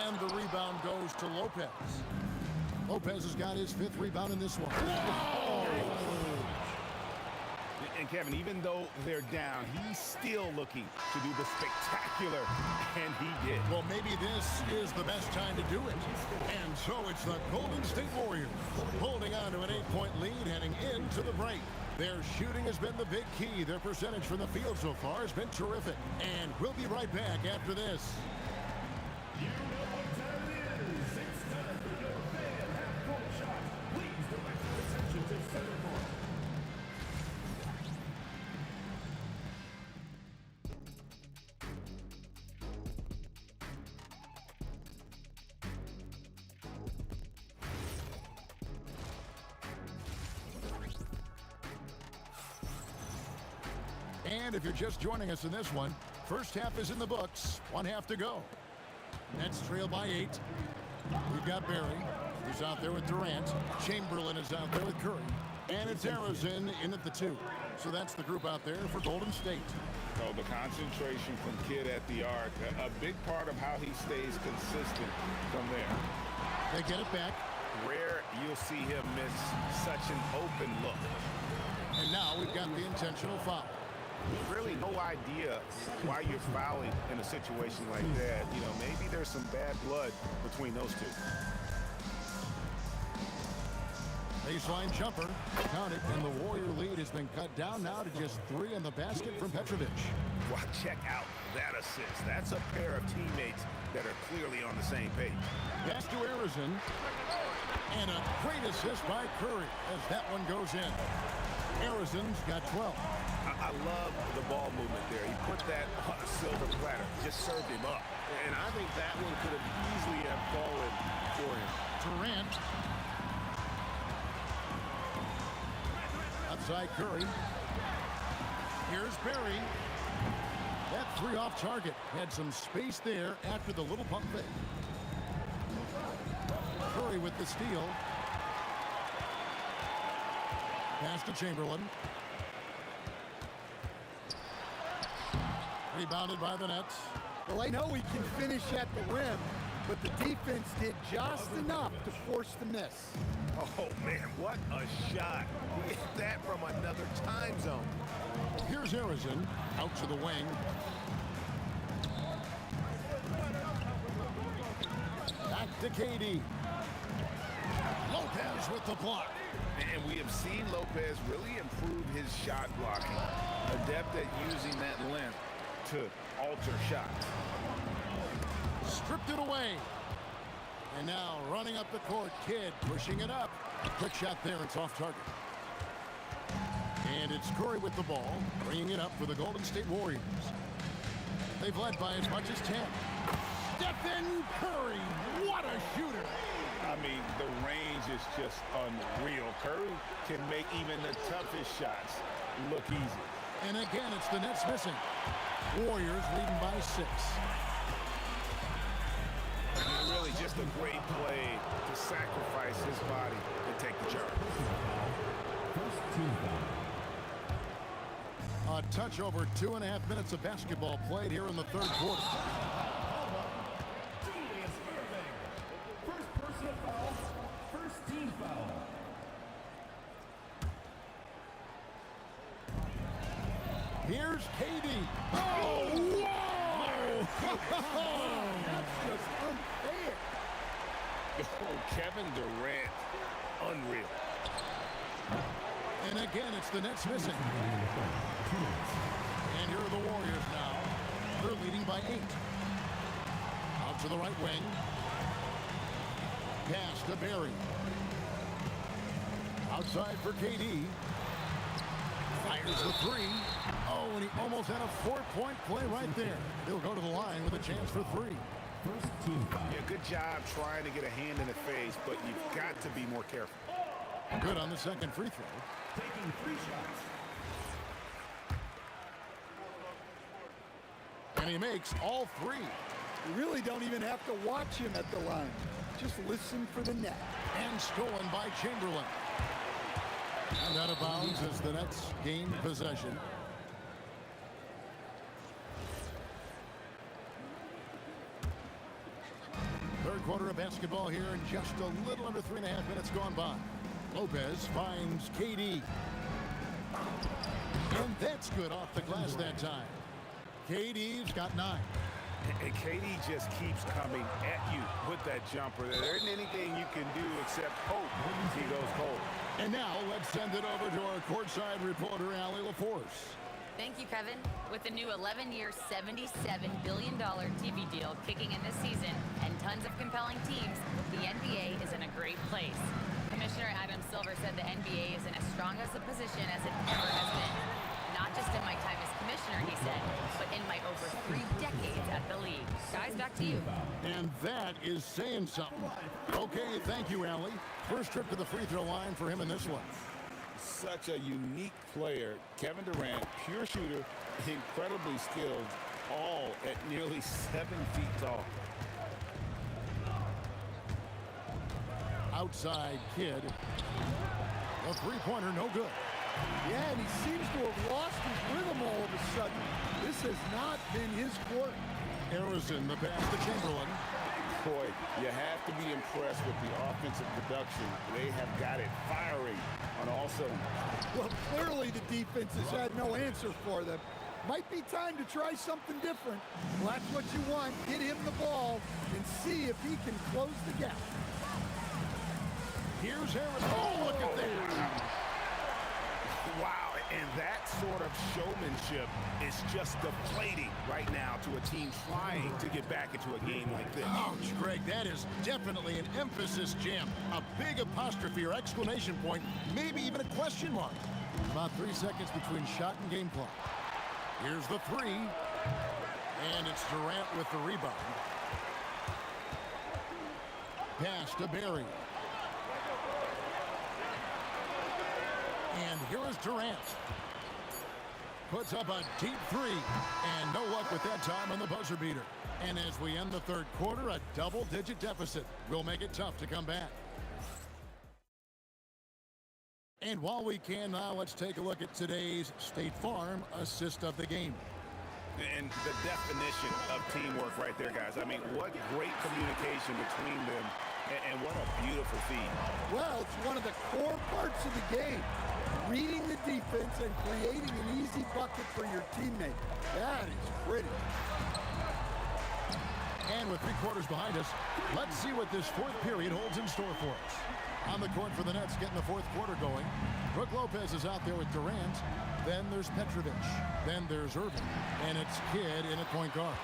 and the rebound goes to Lopez. Lopez has got his 5th rebound in this one. Whoa! And Kevin, even though they're down, he's still looking to do the spectacular, and he did. Well, maybe this is the best time to do it. And so it's the Golden State Warriors holding on to an 8-point lead heading into the break. Their shooting has been the big key. Their percentage from the field so far has been terrific. And we'll be right back after this. You know what time it is. It's time for your fan half-court shot. Please direct your attention to center court. And if you're just joining us in this one, first half is in the books. 1 half to go. Nets trail by 8. We've got Barry, who's out there with Durant. Chamberlain is out there with Curry. And it's Arizon in at the 2. So that's the group out there for Golden State. So the concentration from Kidd at the arc, a big part of how he stays consistent from there. They get it back. Rare you'll see him miss such an open look. And now we've got the intentional foul. Really no idea why you're fouling in a situation like that. You know, maybe there's some bad blood between those two. Baseline jumper, counted, and the Warrior lead has been cut down now to just 3 on the basket from Petrovic. Well, check out that assist. That's a pair of teammates that are clearly on the same page. Pass to Arizon, and a great assist by Curry as that one goes in. Arizon's got 12. I love the ball movement there. He put that on a silver platter, just served him up. And I think that one could have easily have fallen for him. Durant. Outside Curry. Here's Barry. That 3 off target. Had some space there after the little pump fake. Curry with the steal. Pass to Chamberlain. Rebounded by the Nets. Well, I know he can finish at the rim, but the defense did just enough to force the miss. Oh, man, what a shot. He hit that from another time zone. Here's Arizon out to the wing. Back to KD. Lopez with the block. And we have seen Lopez really improve his shot blocking. Adept at using that length to alter shots. Stripped it away. And now running up the court, Kidd pushing it up. Quick shot there, it's off target. And it's Curry with the ball, bringing it up for the Golden State Warriors. They've led by as much as 10. Stephen Curry, what a shooter. I mean, the range is just unreal. Curry can make even the toughest shots look easy. And again, it's the Nets missing. Warriors leading by 6. And really just a great play to sacrifice his body and take the charge. A touch over 2.5 minutes of basketball played here in the 3rd quarter. Julius Irving. First personal foul. First team foul. Here's KD. Oh, whoa! That's just unfair. Oh, Kevin Durant, unreal. And again, it's the Nets missing. And here are the Warriors now. They're leading by 8. Out to the right wing. Pass to Barry. Outside for KD. Fires the three. Oh, and he almost had a 4-point play right there. He'll go to the line with a chance for three. First team foul. Yeah, good job trying to get a hand in the face, but you've got to be more careful. Good on the second free throw. Taking 3 shots. And he makes all three. You really don't even have to watch him at the line. Just listen for the net. And stolen by Chamberlain. And out of bounds as the Nets gain possession. Third quarter of basketball here, and just a little under 3.5 minutes gone by. Lopez finds KD. And that's good off the glass that time. KD's got 9. And KD just keeps coming at you with that jumper. There isn't anything you can do except hope he goes cold. And now let's send it over to our courtside reporter, Allie LaForce. Thank you, Kevin. With the new 11-year, $77 billion TV deal kicking in this season and tons of compelling teams, the NBA is in a great place. Commissioner Adam Silver said the NBA is in as strong as a position as it ever has been. Not just in my time as commissioner, he said, but in my over 3 decades at the league. Guys, back to you. And that is saying something. Okay, thank you, Allie. First trip to the free throw line for him in this one. Such a unique player. Kevin Durant, pure shooter, incredibly skilled, all at nearly 7 feet tall. Outside Kid. A three-pointer, no good. Yeah, and he seems to have lost his rhythm all of a sudden. This has not been his court. Harrison, the pass to Chamberlain. Boy, you have to be impressed with the offensive production. They have got it firing on all cylinders. Well, clearly the defense has had no answer for them. Might be time to try something different. Well, that's what you want. Get him the ball and see if he can close the gap. Here's Harrison. Oh, look at that. Wow, and that sort of showmanship is just deflating right now to a team trying to get back into a game like this. Ouch, Greg, that is definitely an emphasis jam. A big apostrophe or exclamation point, maybe even a question mark. About 3 seconds between shot and game clock. Here's the three. And it's Durant with the rebound. Pass to Barry. And here is Durant. Puts up a deep three. And no luck with that time on the buzzer beater. And as we end the third quarter, a double-digit deficit will make it tough to come back. And while we can now, let's take a look at today's State Farm assist of the game. And the definition of teamwork right there, guys. I mean, what great communication between them, and what a beautiful feed. Well, it's one of the core parts of the game. Reading the defense and creating an easy bucket for your teammate. That is pretty. And with 3 quarters behind us, let's see what this fourth period holds in store for us. On the court for the Nets, getting the fourth quarter going. Brook Lopez is out there with Durant. Then there's Petrovic. Then there's Irving. And it's Kidd in at point guard.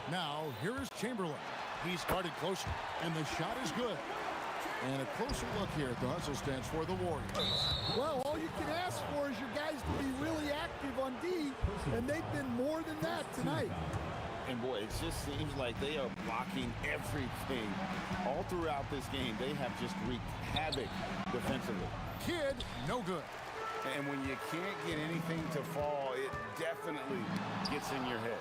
Now, here is Chamberlain. He's guarded closer, and the shot is good. And a closer look here at the hustle stance for the Warriors. Well, all you can ask for is your guys to be really active on D, and they've been more than that tonight. And boy, it just seems like they are blocking everything. All throughout this game, they have just wreaked havoc defensively. Kidd, no good. And when you can't get anything to fall, it definitely gets in your head.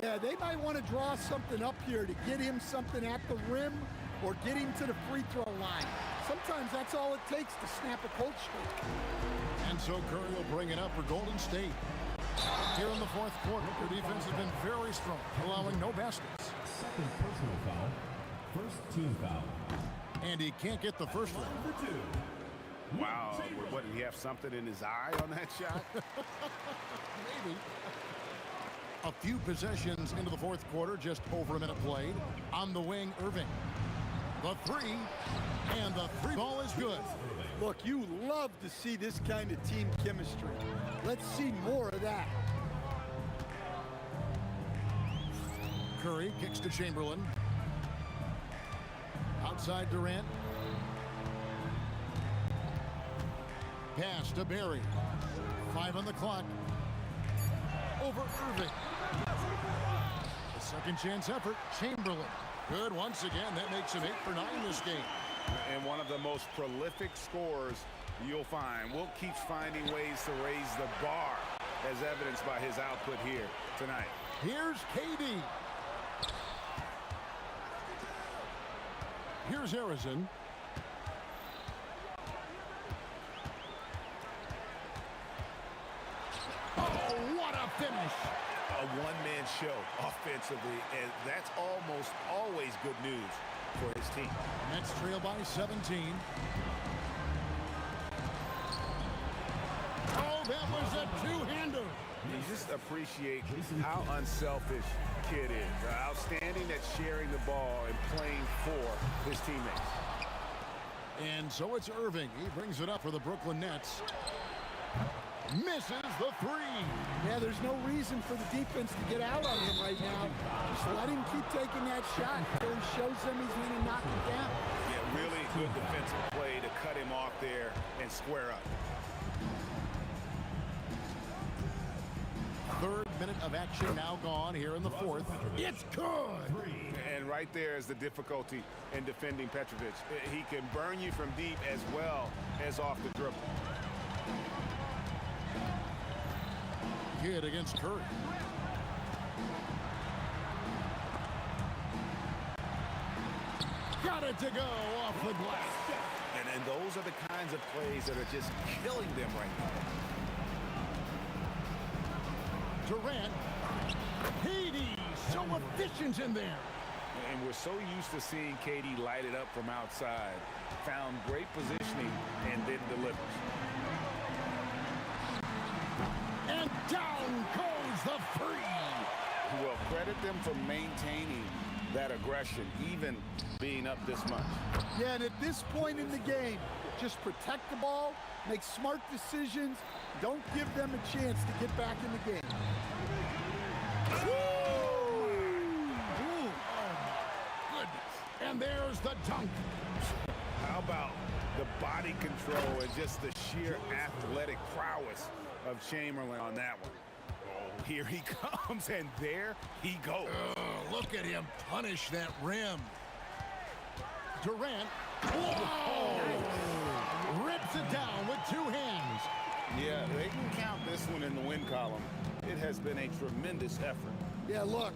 Yeah, they might want to draw something up here to get him something at the rim or get him to the free throw line. Sometimes that's all it takes to snap a cold streak. And so Curry will bring it up for Golden State. Here in the fourth quarter, their defense has been very strong, allowing no baskets. Second personal foul. First team foul. And he can't get the first one. Number 2. Wow, what, did he have something in his eye on that shot? Maybe. A few possessions into the fourth quarter, just over a minute played. On the wing, Irving. The three, and the three ball is good. Look, you love to see this kind of team chemistry. Let's see more of that. Curry kicks to Chamberlain. Outside Durant. Pass to Barry. 5 on the clock. Over Irving. A second chance effort. Chamberlain. Good once again. That makes him 8 for 9 this game. And one of the most prolific scorers you'll find. Wilt keeps finding ways to raise the bar, as evidenced by his output here tonight. Here's KD. Here's Harrison. Oh, what a finish. A one-man show offensively, and that's almost always good news for his team. Nets trail by 17. Oh, that was a two-hander. You just appreciate how unselfish Kid is. Outstanding at sharing the ball and playing for his teammates. And so it's Irving. He brings it up for the Brooklyn Nets. Misses the three. Yeah, there's no reason for the defense to get out on him right now. Just let him keep taking that shot until he shows them he's going to knock it down. Yeah, really good defensive play to cut him off there and square up. Third minute of action now gone here in the fourth. It's good. And right there is the difficulty in defending Petrovic. He can burn you from deep as well as off the dribble. Kid against Curry. Got it to go off the glass. And those are the kinds of plays that are just killing them right now. Durant. KD so efficient in there. And we're so used to seeing KD light it up from outside. Found great positioning and then delivers. And down goes the free. Well, credit them for maintaining that aggression, even being up this much. Yeah, and at this point in the game, just protect the ball, make smart decisions, don't give them a chance to get back in the game. And there's the dunk. How about the body control and just the sheer athletic prowess of Chamberlain on that one? Oh, here he comes, and there he goes. Look at him punish that rim. Durant. Whoa! Rips it down with two hands. Yeah, they can count this one in the win column. It has been a tremendous effort. Yeah, look,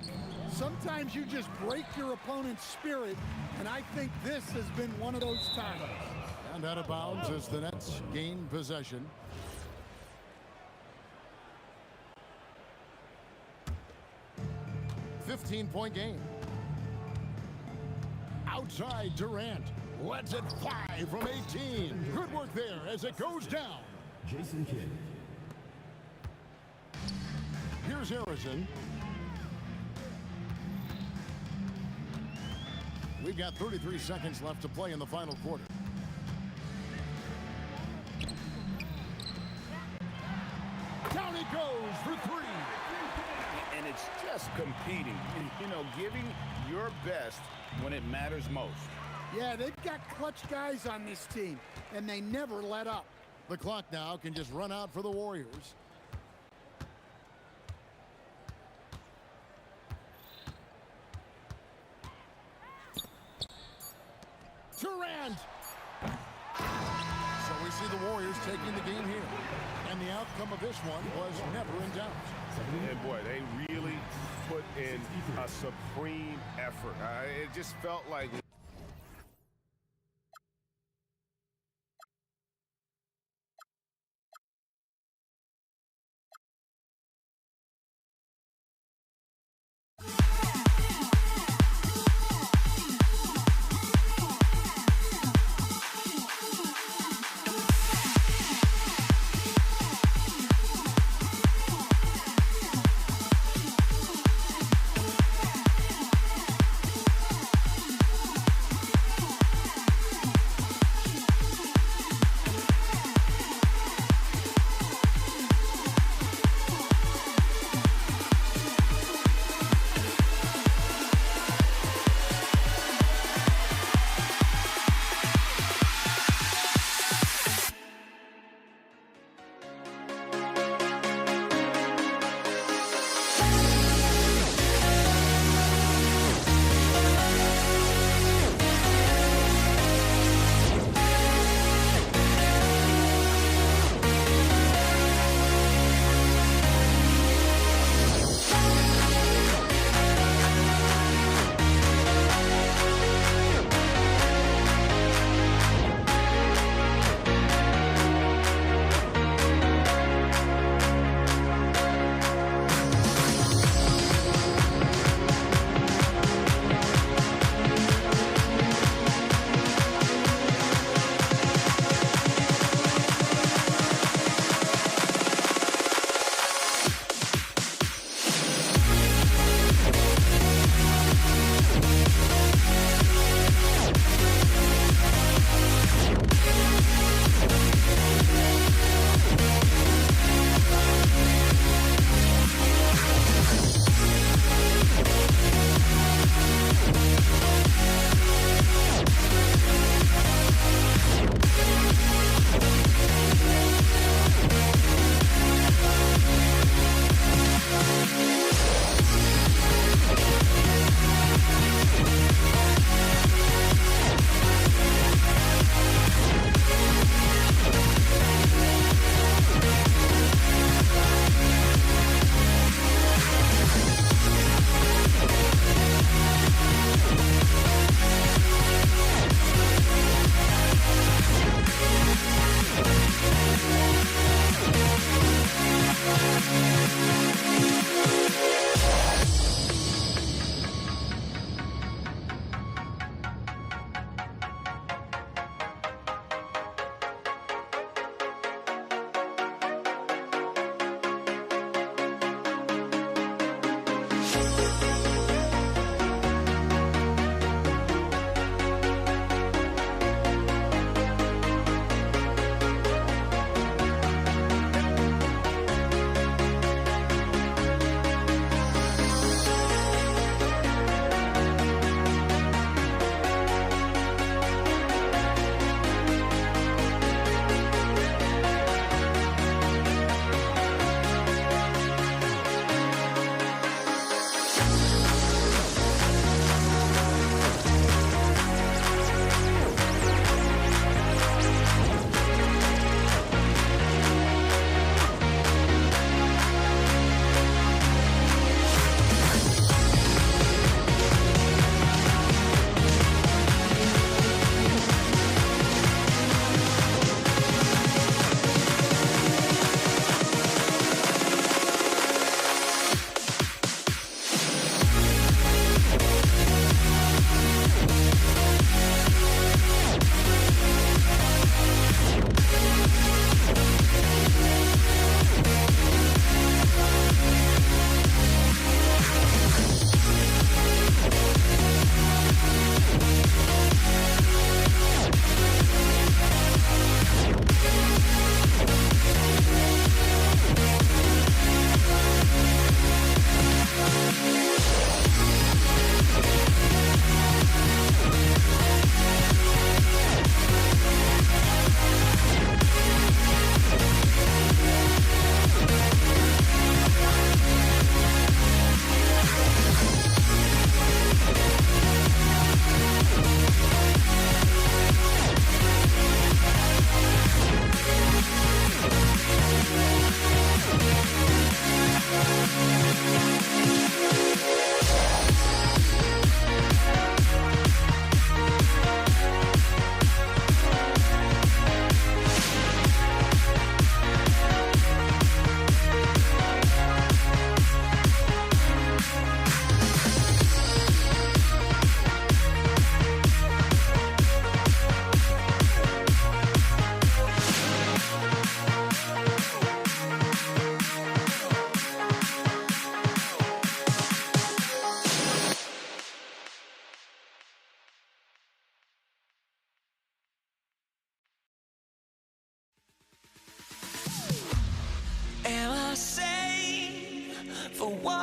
sometimes you just break your opponent's spirit, and I think this has been one of those times. And out of bounds as the Nets gain possession. .15 game. Outside Durant. Lets it fly from 18. Good work there as it goes down. Jason Kidd. Here's Harrison. We've got 33 seconds left to play in the final quarter. Down he goes for three. And it's just competing, you know, giving your best when it matters most. Yeah, they've got clutch guys on this team, and they never let up. The clock now can just run out for the Warriors. Durant! So we see the Warriors taking the game here. And the outcome of this one was never in doubt. And boy, they really put in a supreme effort. It just felt like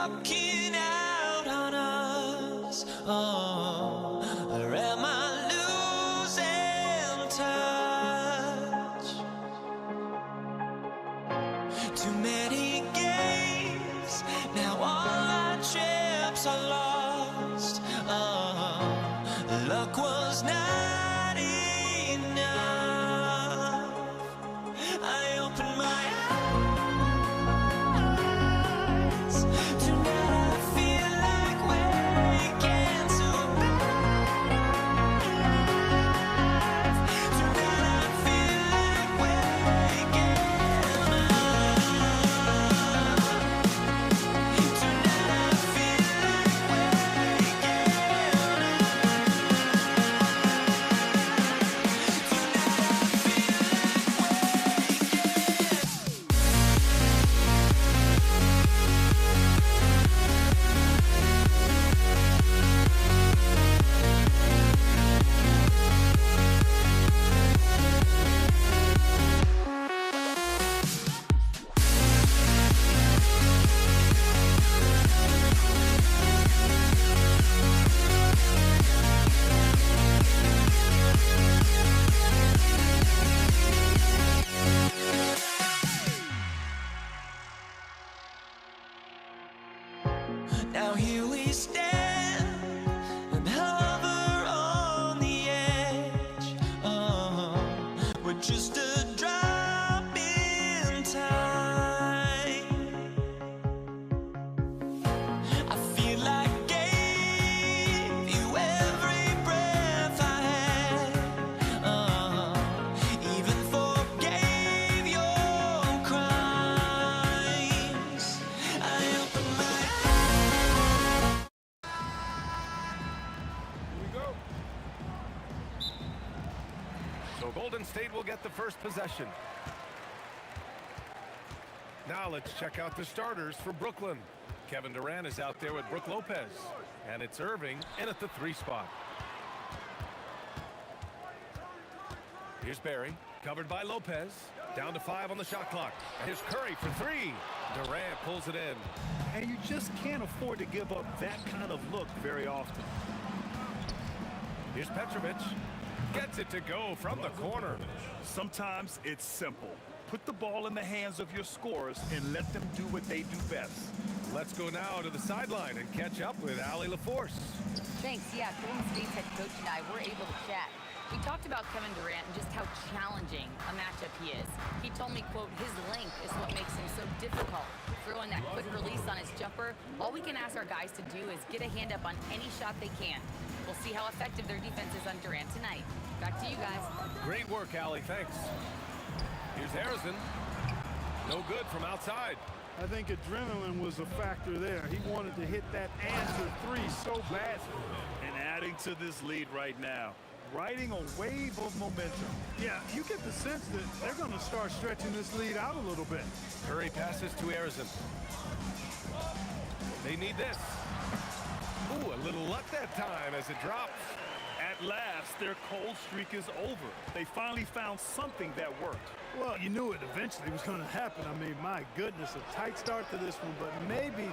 walking out on us? Oh, or am I losing touch? Too many games, now all our chips are lost. Oh, luck was not enough. I opened my eyes. Tonight I feel like waking to a life. Tonight I feel like waking up. Tonight I feel like waking Now here we stand and hover on the edge. We're just a drop in time. I feel like I gave you every breath I had. Even forgave your crimes. I opened my So Golden State will get the first possession. Now let's check out the starters for Brooklyn. Kevin Durant is out there with Brook Lopez. And it's Irving in at the 3 spot. Here's Barry, covered by Lopez. Down to 5 on the shot clock. And here's Curry for 3. Durant pulls it in. And you just can't afford to give up that kind of look very often. Here's Petrovic. Gets it to go from the corner. Sometimes it's simple. Put the ball in the hands of your scorers and let them do what they do best. Let's go now to the sideline and catch up with Allie LaForce. Thanks. Yeah, Golden State's head coach and I were able to chat. We talked about Kevin Durant and just how challenging a matchup he is. He told me, quote, his length is what makes him so difficult. Throwing that quick release on his jumper, all we can ask our guys to do is get a hand up on any shot they can. We'll see how effective their defense is on Durant tonight. Back to you guys. Great work, Allie. Thanks. Here's Harrison. No good from outside. I think adrenaline was a factor there. He wanted to hit that answer 3 so badly. And adding to this lead right now, riding a wave of momentum. Yeah, you get the sense that they're going to start stretching this lead out a little bit. Curry passes to Harrison. They need this. Ooh, a little luck that time as it drops. At last, their cold streak is over. They finally found something that worked. Well, you knew it eventually was going to happen. I mean, my goodness, a tight start to this one, but maybe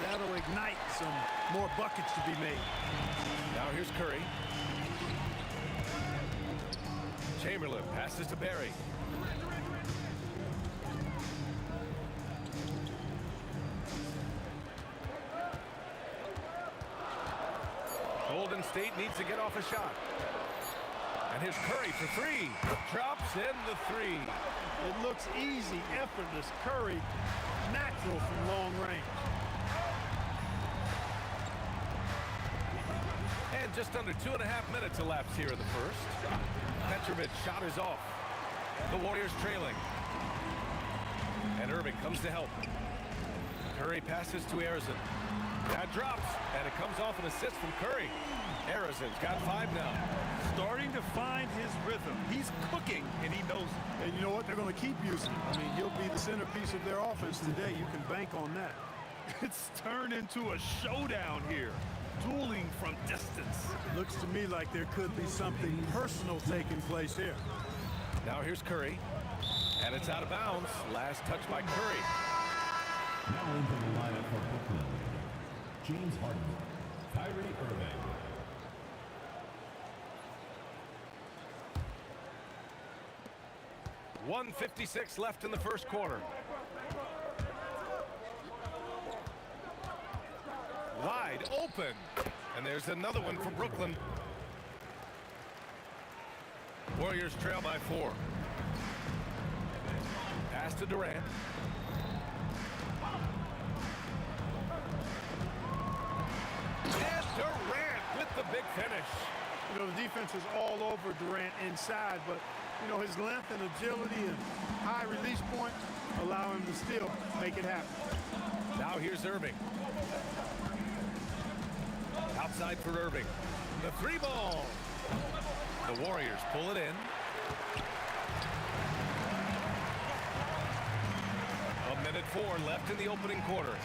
that'll ignite some more buckets to be made. Now here's Curry. Chamberlain passes to Barry. Golden State needs to get off a shot. And here's Curry for 3. Drops in the 3. It looks easy, effortless. Curry, natural from long range. And just under 2.5 minutes elapsed here in the first. Petrovic shot is off. The Warriors trailing. And Irving comes to help. Curry passes to Harrison. That drops, and it comes off an assist from Curry. Harrison's got 5 now. Starting to find his rhythm. He's cooking, and he knows it. And you know what? They're going to keep using him. I mean, he'll be the centerpiece of their offense today. You can bank on that. It's turned into a showdown here. Dueling from distance. Looks to me like there could be something personal taking place here. Now here's Curry. And it's out of bounds. Last touch by Curry. Now into the lineup for Brooklyn, James Harden, Kyrie Irving. .156 left in the first quarter. Wide open. And there's another one from Brooklyn. Warriors trail by 4. Pass to Durant. And Durant with the big finish. You know, the defense is all over Durant inside, but, you know, his length and agility and high release points allow him to still make it happen. Now here's Irving. Outside for Irving. The 3 ball. The Warriors pull it in. A minute 4 left in the opening quarter.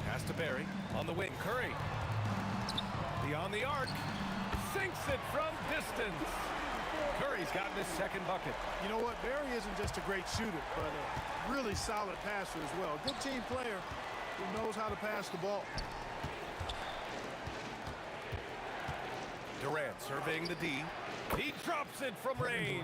Pass to Barry on the wing. Curry. Beyond the arc. Sinks it from distance. Curry's gotten his second bucket. You know what? Barry isn't just a great shooter, but a really solid passer as well. Good team player who knows how to pass the ball. Durant surveying the D. He drops it from range.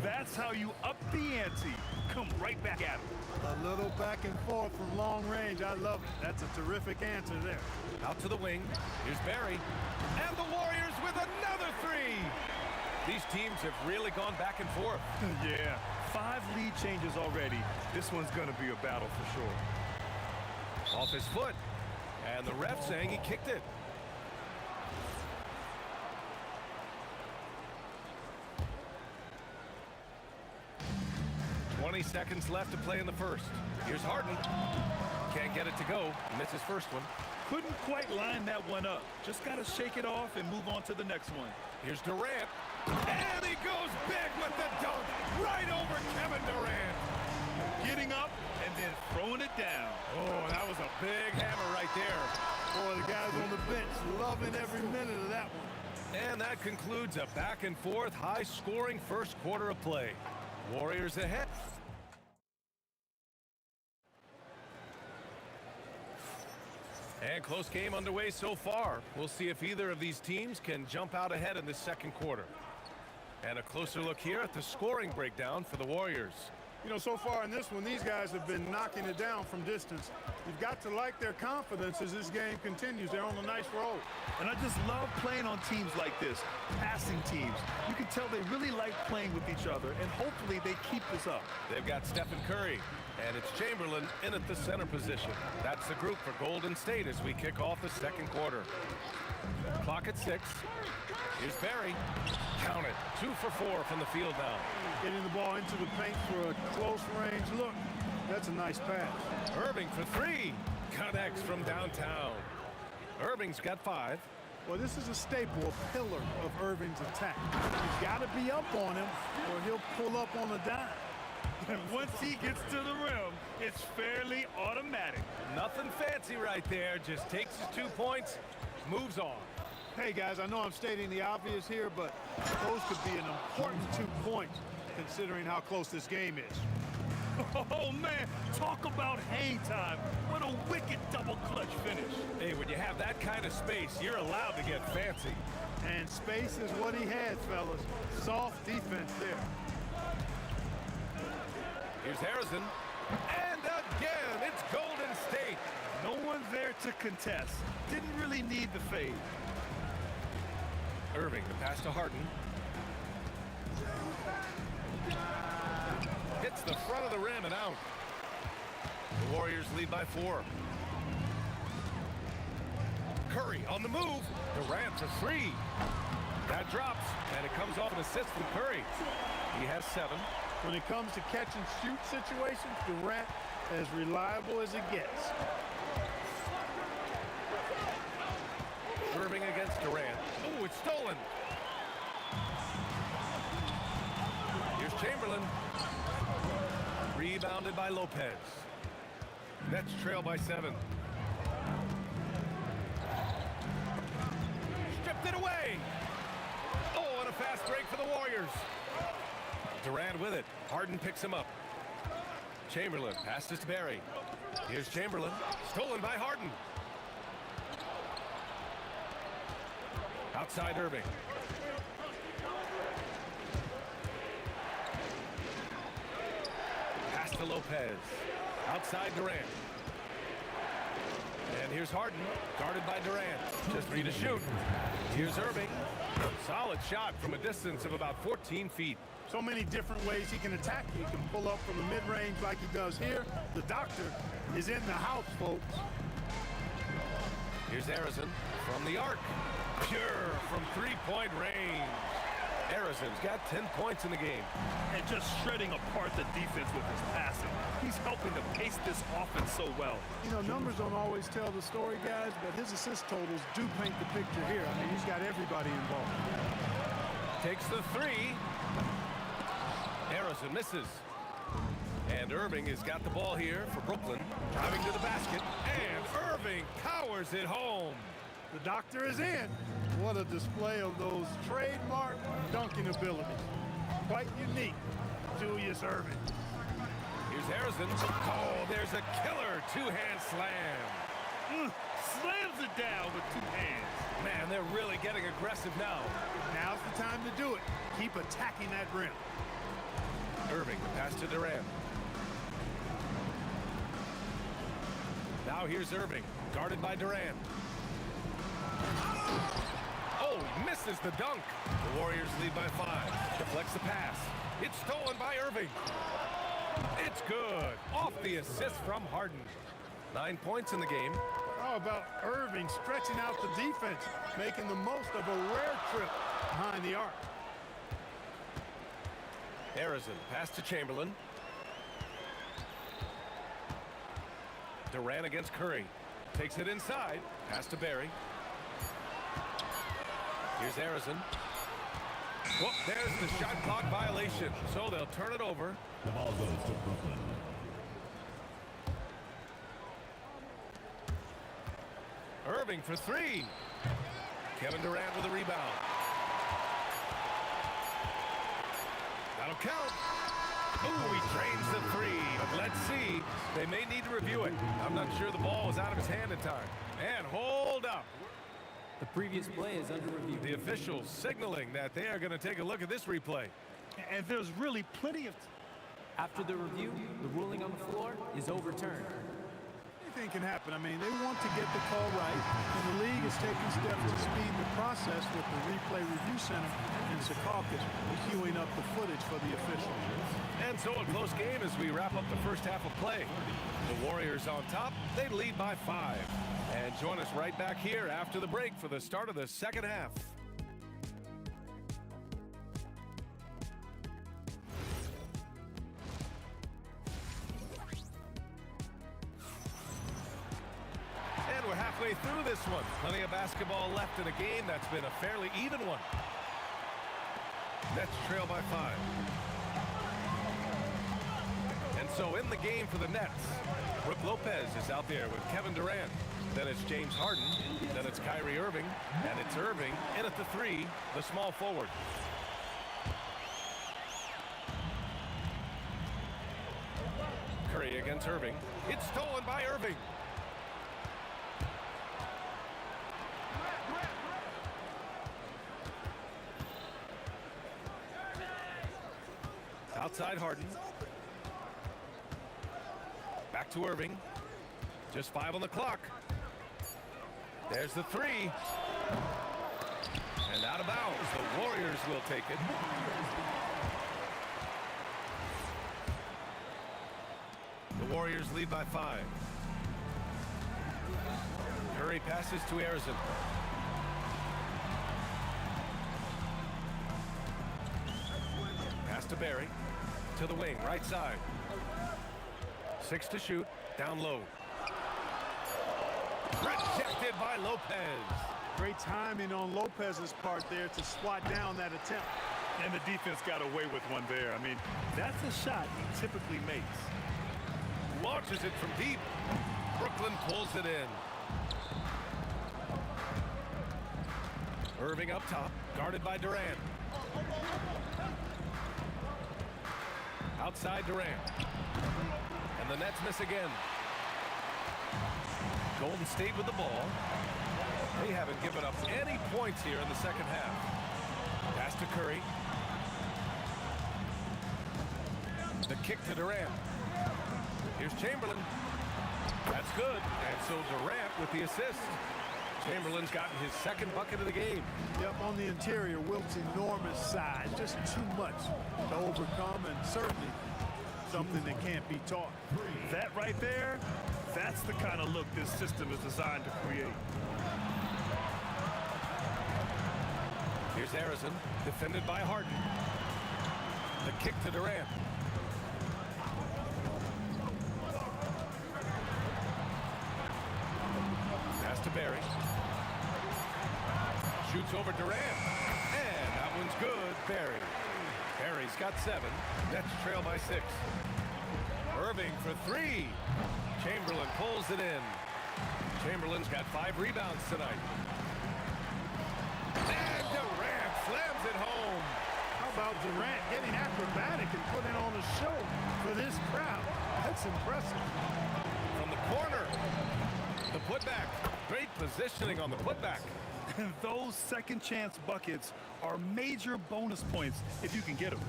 That's how you up the ante. Come right back at him. A little back and forth from long range. I love it. That's a terrific answer there. Out to the wing. Here's Barry. And the Warriors with another 3. These teams have really gone back and forth. Yeah, 5 lead changes already. This one's going to be a battle for sure. Off his foot. And the ref saying he kicked it. Seconds left to play in the first. Here's Harden. Can't get it to go. Misses first one. Couldn't quite line that one up. Just got to shake it off and move on to the next one. Here's Durant. And he goes big with the dunk. Right over Kevin Durant. Getting up and then throwing it down. Oh, that was a big hammer right there. Boy, the guys on the bench loving every minute of that one. And that concludes a back and forth, high-scoring first quarter of play. Warriors ahead. And close game underway so far. We'll see if either of these teams can jump out ahead in the second quarter. And a closer look here at the scoring breakdown for the Warriors. You know, so far in this one, these guys have been knocking it down from distance. You've got to like their confidence as this game continues. They're on a nice roll. And I just love playing on teams like this, passing teams. You can tell they really like playing with each other, and hopefully they keep this up. They've got Stephen Curry, and it's Chamberlain in at the center position. That's the group for Golden State as we kick off the second quarter. Clock at 6. Here's Barry. Count it. 2 for 4 from the field now. Getting the ball into the paint for a close range look. That's a nice pass. Irving for 3. Connects from downtown. Irving's got 5. Well, this is a staple, a pillar of Irving's attack. You've got to be up on him or he'll pull up on a dime. And once he gets to the rim, it's fairly automatic. Nothing fancy right there. Just takes his 2 points, moves on. Hey, guys, I know I'm stating the obvious here, but those could be an important 2 points considering how close this game is. Oh, man, talk about hang time. What a wicked double clutch finish. Hey, when you have that kind of space, you're allowed to get fancy. And space is what he had, fellas. Soft defense there. Here's Harrison. And again, it's Golden State. No one's there to contest. Didn't really need the fade. Irving, the pass to Harden. Hits the front of the rim and out. The Warriors lead by 4. Curry on the move. Durant for 3. That drops, and it comes off an assist from Curry. He has 7. When it comes to catch and shoot situations, Durant as reliable as it gets. Irving against Durant. Oh, it's stolen. Here's Chamberlain. Rebounded by Lopez. Nets trail by 7. Stripped it away. Oh, and a fast break for the Warriors. Durant with it. Harden picks him up. Chamberlain passes to Barry. Here's Chamberlain. Stolen by Harden. Outside Irving. Pass to Lopez. Outside Durant. And here's Harden, guarded by Durant. Just 3 to shoot. Here's Irving. Solid shot from a distance of about 14 feet. So many different ways he can attack you. He can pull up from the mid-range like he does here. The doctor is in the house, folks. Here's Arizon from the arc. Pure from three-point range. Arizon's got 10 points in the game. And just shredding apart the defense with his passing. He's helping to pace this offense so well. You know, numbers don't always tell the story, guys, but his assist totals do paint the picture here. I mean, he's got everybody involved. Takes the three. Arizon misses. And Irving has got the ball here for Brooklyn. Driving to the basket. And Irving powers it home. The doctor is in. What a display of those trademark dunking abilities. Quite unique, Julius Irving. Here's Arizon. Oh, there's a killer two-hand slam. Slams it down with 2 hands. Man, they're really getting aggressive now. Now's the time to do it. Keep attacking that rim. Irving, the pass to Durant. Now here's Irving, guarded by Durant. Oh, he misses the dunk. The Warriors lead by 5. Deflects the pass. It's stolen by Irving. It's good. Off the assist from Harden. 9 points in the game. How about Irving stretching out the defense, making the most of a rare trip behind the arc. Arizon, pass to Chamberlain. Durant against Curry. Takes it inside. Pass to Barry. Here's Arizon. Well, there's the shot clock violation, so they'll turn it over. The ball goes to Brooklyn. Irving for 3. Kevin Durant with a rebound. That'll count. Ooh, he drains the 3, but let's see. They may need to review it. I'm not sure the ball was out of his hand in time. And hold up. The previous play is under review. The officials signaling that they are going to take a look at this replay. And there's really plenty of... After the review, the ruling on the floor is overturned. Anything can happen. I mean, they want to get the call right, and the league is taking steps to speed the process with the Replay Review Center in Secaucus queuing up the footage for the officials. And so a close game as we wrap up the first half of play. The Warriors on top, they lead by 5. And join us right back here after the break for the start of the second half. And we're halfway through this one. Plenty of basketball left in a game that's been a fairly even one. Nets trail by 5. And so in the game for the Nets, Brook Lopez is out there with Kevin Durant. Then it's James Harden. Then it's Kyrie Irving. And it's Irving in at the 3, the small forward. Curry against Irving. It's stolen by Irving. Outside Harden. Back to Irving. Just 5 on the clock. There's the 3. And out of bounds. The Warriors will take it. The Warriors lead by 5. Curry passes to Arizon. Pass to Barry. To the wing, right side. 6 to shoot. Down low. Rejected by Lopez. Great timing on Lopez's part there to swat down that attempt. And the defense got away with one there. I mean, that's a shot he typically makes. Launches it from deep. Brooklyn pulls it in. Irving up top, guarded by Durant. Outside Durant. And the Nets miss again. Golden State with the ball. They haven't given up any points here in the second half. Pass to Curry. The kick to Durant. Here's Chamberlain. That's good. And so Durant with the assist. Chamberlain's gotten his second bucket of the game. Yep, on the interior, Wilt's enormous size. Just too much to overcome, and certainly something that can't be taught. That right there, that's the kind of look this system is designed to create. Here's Harrison, defended by Harden. The kick to Durant. Pass to Barry. Shoots over Durant. And that one's good. Barry. Barry's got 7. Nets trail by 6. Irving for 3. Chamberlain pulls it in. Chamberlain's got 5 rebounds tonight. And Durant slams it home. How about Durant getting acrobatic and putting on a show for this crowd? That's impressive. From the corner. The putback. Great positioning on the putback. And those second chance buckets are major bonus points if you can get them.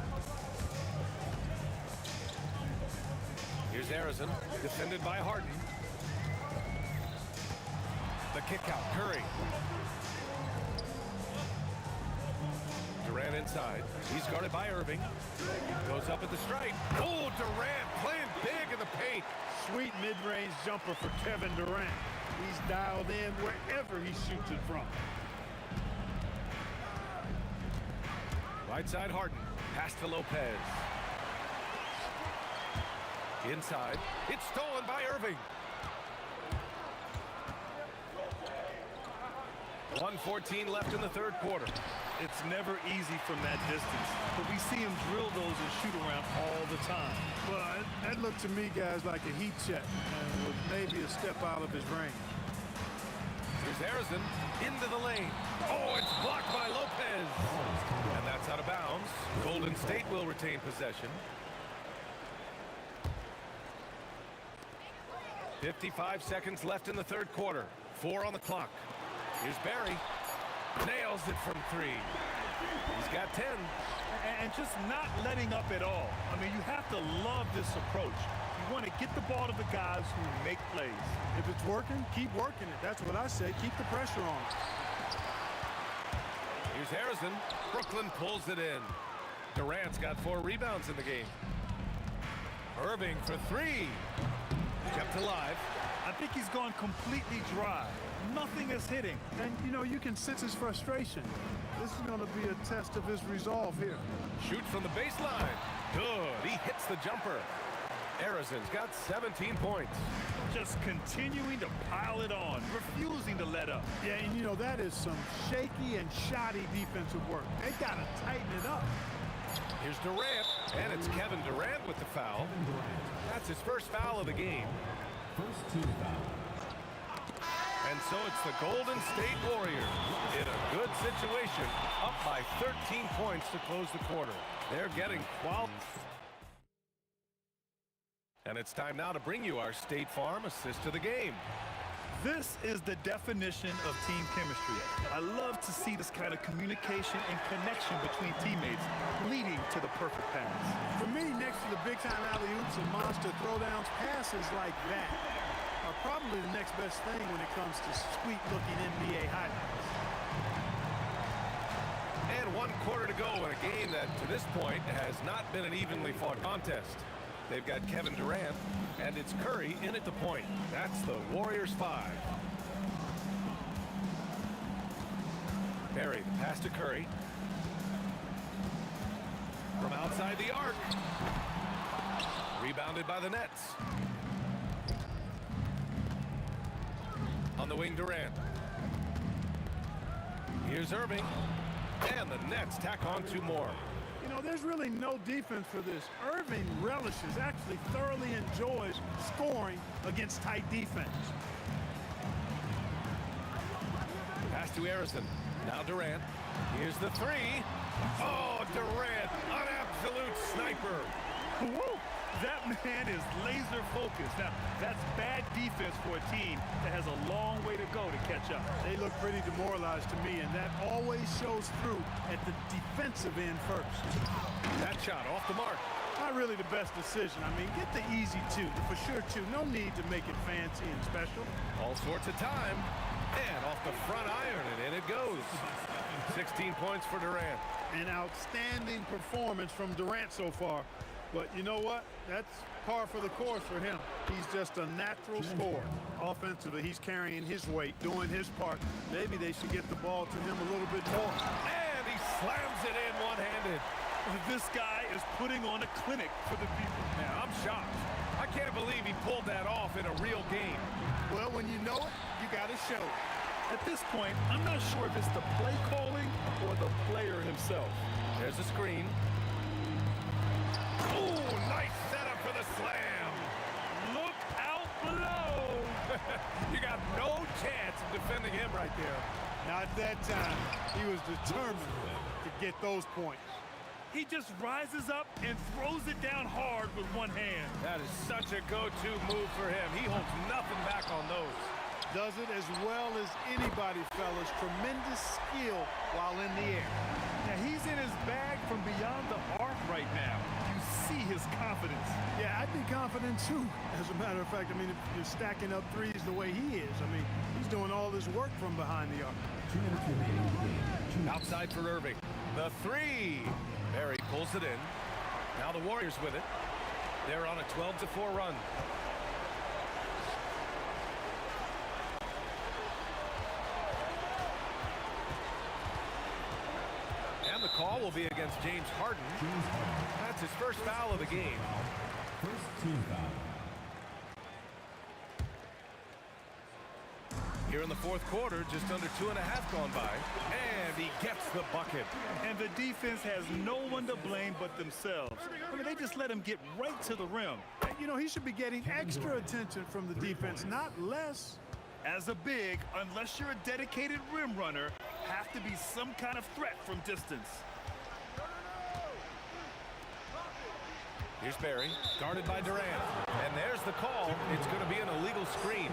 Here's Harrison, defended by Harden. The kick out, Curry. Durant inside. He's guarded by Irving. Goes up at the stripe. Oh, Durant playing big in the paint. Sweet mid-range jumper for Kevin Durant. He's dialed in wherever he shoots it from. Right side Harden. Pass to Lopez. Inside. It's stolen by Irving. 1:14 left in the third quarter. It's never easy from that distance, but we see him drill those and shoot around all the time. Well, that looked to me, guys, like a heat check, and was maybe a step out of his range. Here's Harrison into the lane. Oh, it's blocked by Lopez. And that's out of bounds. Golden State will retain possession. 55 seconds left in the third quarter. 4 on the clock. Here's Barry. Nails it from 3. He's got 10. And just not letting up at all. I mean, you have to love this approach. You want to get the ball to the guys who make plays. If it's working, keep working it. That's what I say. Keep the pressure on. Here's Harrison. Brooklyn pulls it in. Durant's got 4 rebounds in the game. Irving for 3. Kept alive. I think he's gone completely dry. Nothing is hitting. And, you know, you can sense his frustration. This is going to be a test of his resolve here. Shoots from the baseline. Good. He hits the jumper. Harrison's got 17 points. Just continuing to pile it on, refusing to let up. Yeah, and you know, that is some shaky and shoddy defensive work. They got to tighten it up. Here's Durant, and it's Kevin Durant with the foul. That's his first foul of the game. First team foul. And so it's the Golden State Warriors in a good situation, up by 13 points to close the quarter. They're getting quality. And it's time now to bring you our State Farm assist of the game. This is the definition of team chemistry. I love to see this kind of communication and connection between teammates leading to the perfect pass. For me, next to the big-time alley-oops and monster throwdowns, passes like that are probably the next best thing when it comes to sweet-looking NBA highlights. And 1 quarter to go in a game that, to this point, has not been an evenly fought contest. They've got Kevin Durant, and it's Curry in at the point. That's the Warriors 5. Barry, the pass to Curry. From outside the arc. Rebounded by the Nets. On the wing, Durant. Here's Irving. And the Nets tack on 2 more. You know, there's really no defense for this. Irving relishes, actually thoroughly enjoys scoring against tight defense. Pass to Harrison. Now Durant. Here's the 3. Oh, Durant, an absolute sniper. Woo! That man is laser focused. Now, that's bad defense for a team that has a long way to go to catch up. They look pretty demoralized to me, and that always shows through at the defensive end first. That shot off the mark. Not really the best decision. I mean, get the easy two, the for sure two. No need to make it fancy and special. All sorts of time. And off the front iron, and in it goes. 16 points for Durant. An outstanding performance from Durant so far. But you know what? That's par for the course for him. He's just a natural scorer. Offensively, he's carrying his weight, doing his part. Maybe they should get the ball to him a little bit more. And he slams it in one-handed. This guy is putting on a clinic for the people. Yeah, I'm shocked. I can't believe he pulled that off in a real game. Well, when you know it, you got to show it. At this point, I'm not sure if it's the play calling or the player himself. There's a screen. Oh, nice setup for the slam. Look out below. You got no chance of defending him right there. Not that time. He was determined to get those points. He just rises up and throws it down hard with one hand. That is such a go-to move for him. He holds nothing back on those. Does it as well as anybody, fellas. Tremendous skill while in the air. Now, he's in his bag from beyond the arc right now. You see his confidence. Yeah, I'd be confident too. As a matter of fact, I mean, if you're stacking up threes the way he is, I mean, he's doing all this work from behind the arc. Outside for Irving. The three. Barry pulls it in. Now the Warriors with it. They're on a 12-4 run. And the call will be against James Harden. That's his first foul of the game. First team foul. Here in the fourth quarter, just under 2.5 gone by. And he gets the bucket. And the defense has no one to blame but themselves. I mean, they just let him get right to the rim. You know, he should be getting extra attention from the defense, not less. As a big, unless you're a dedicated rim runner, have to be some kind of threat from distance. Here's Barry, guarded by Durant. And there's the call. It's going to be an illegal screen.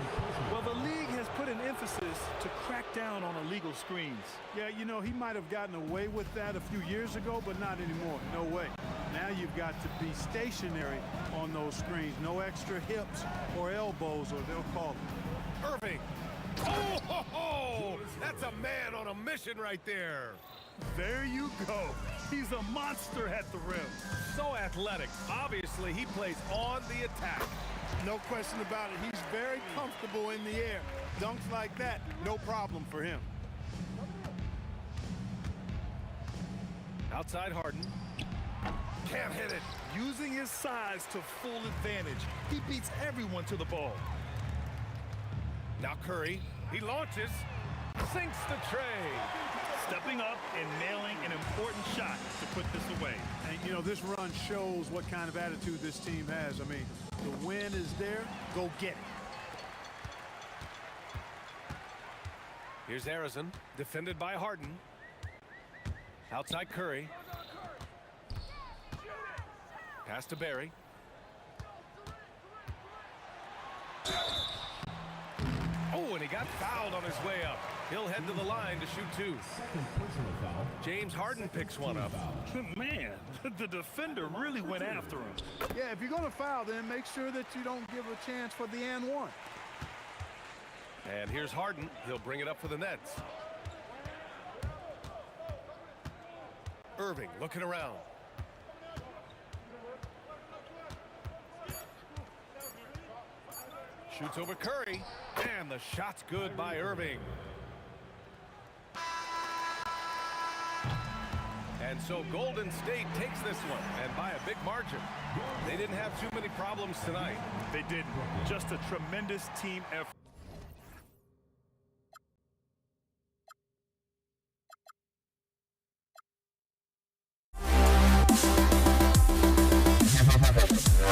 Well, the league has put an emphasis to crack down on illegal screens. Yeah, you know, he might have gotten away with that a few years ago, but not anymore. No way. Now you've got to be stationary on those screens. No extra hips or elbows, or they'll call it. Irving. Oh, ho, ho. That's a man on a mission right there. There you go. He's a monster at the rim. So athletic. Obviously, he plays on the attack. No question about it. He's very comfortable in the air. Dunks like that, no problem for him. Outside Harden. Can't hit it. Using his size to full advantage. He beats everyone to the ball. Now Curry. He launches. Sinks the tray. Stepping up and nailing an important shot to put this away. And, you know, this run shows what kind of attitude this team has. I mean, the win is there. Go get it. Here's Harrison, defended by Harden. Outside Curry. Pass to Barry. Oh, and he got fouled on his way up. He'll head to the line to shoot two. James Harden picks one up. Man, the defender really went after him. Yeah, if you're going to foul, then make sure that you don't give a chance for the and one. And here's Harden. He'll bring it up for the Nets. Irving looking around. Shoots over Curry. And the shot's good by Irving. And so Golden State takes this one, and by a big margin. They didn't have too many problems tonight. They didn't. Just a tremendous team effort. We'll be right back.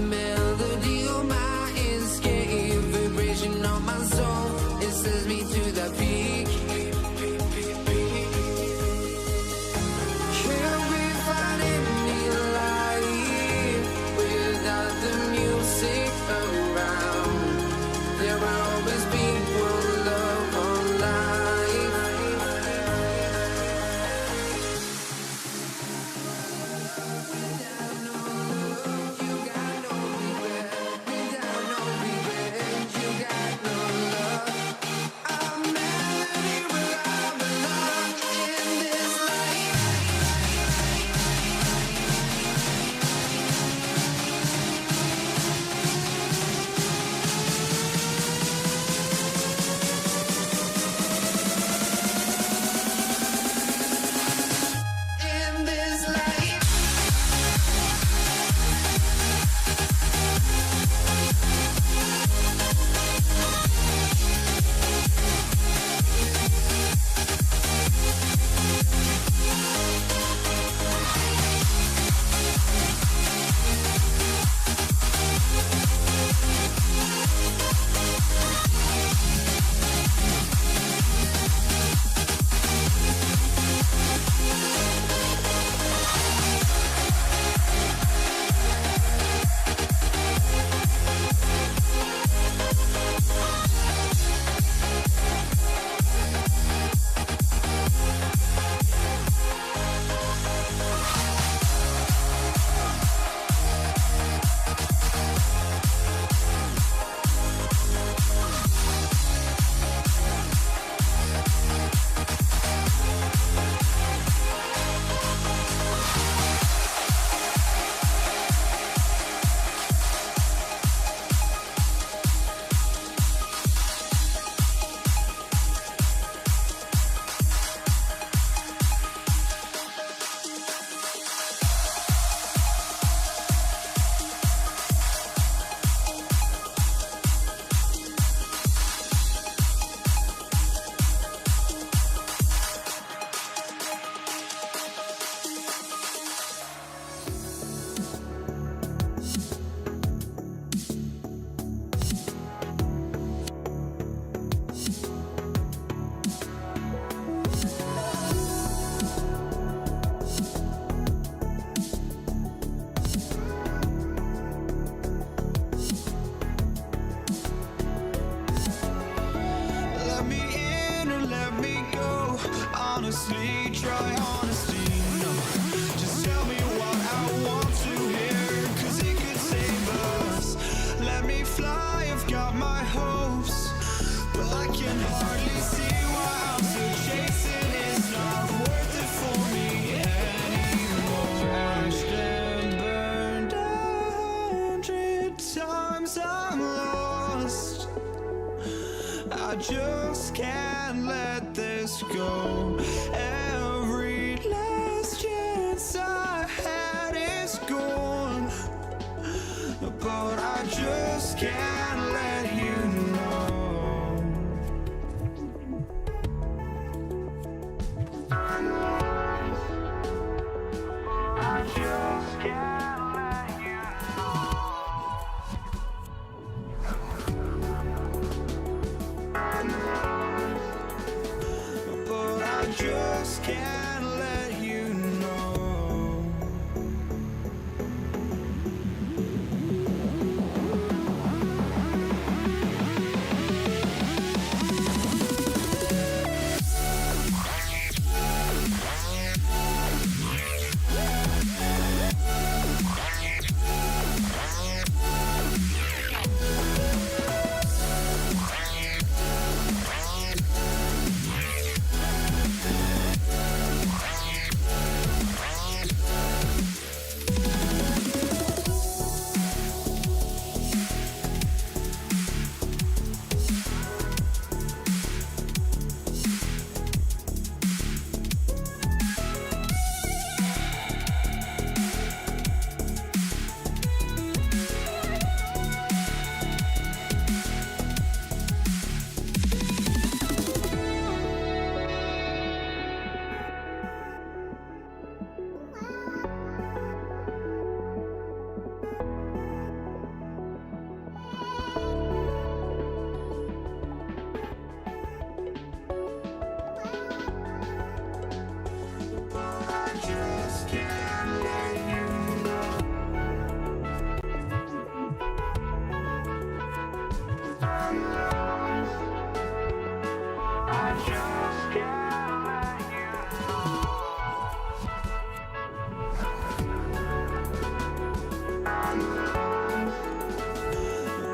melody Let me in or let me go. Honestly, try honesty. No, just tell me what I want to hear, 'cause it could save us. Let me fly, I've got my hopes, but I can hardly see why I'm still chasing. It's not worth it for me anymore. Crashed and burned 100 times, I'm lost. I just can't let this go. Every last chance I had is gone, but I just can't let you know. I just can't let you know.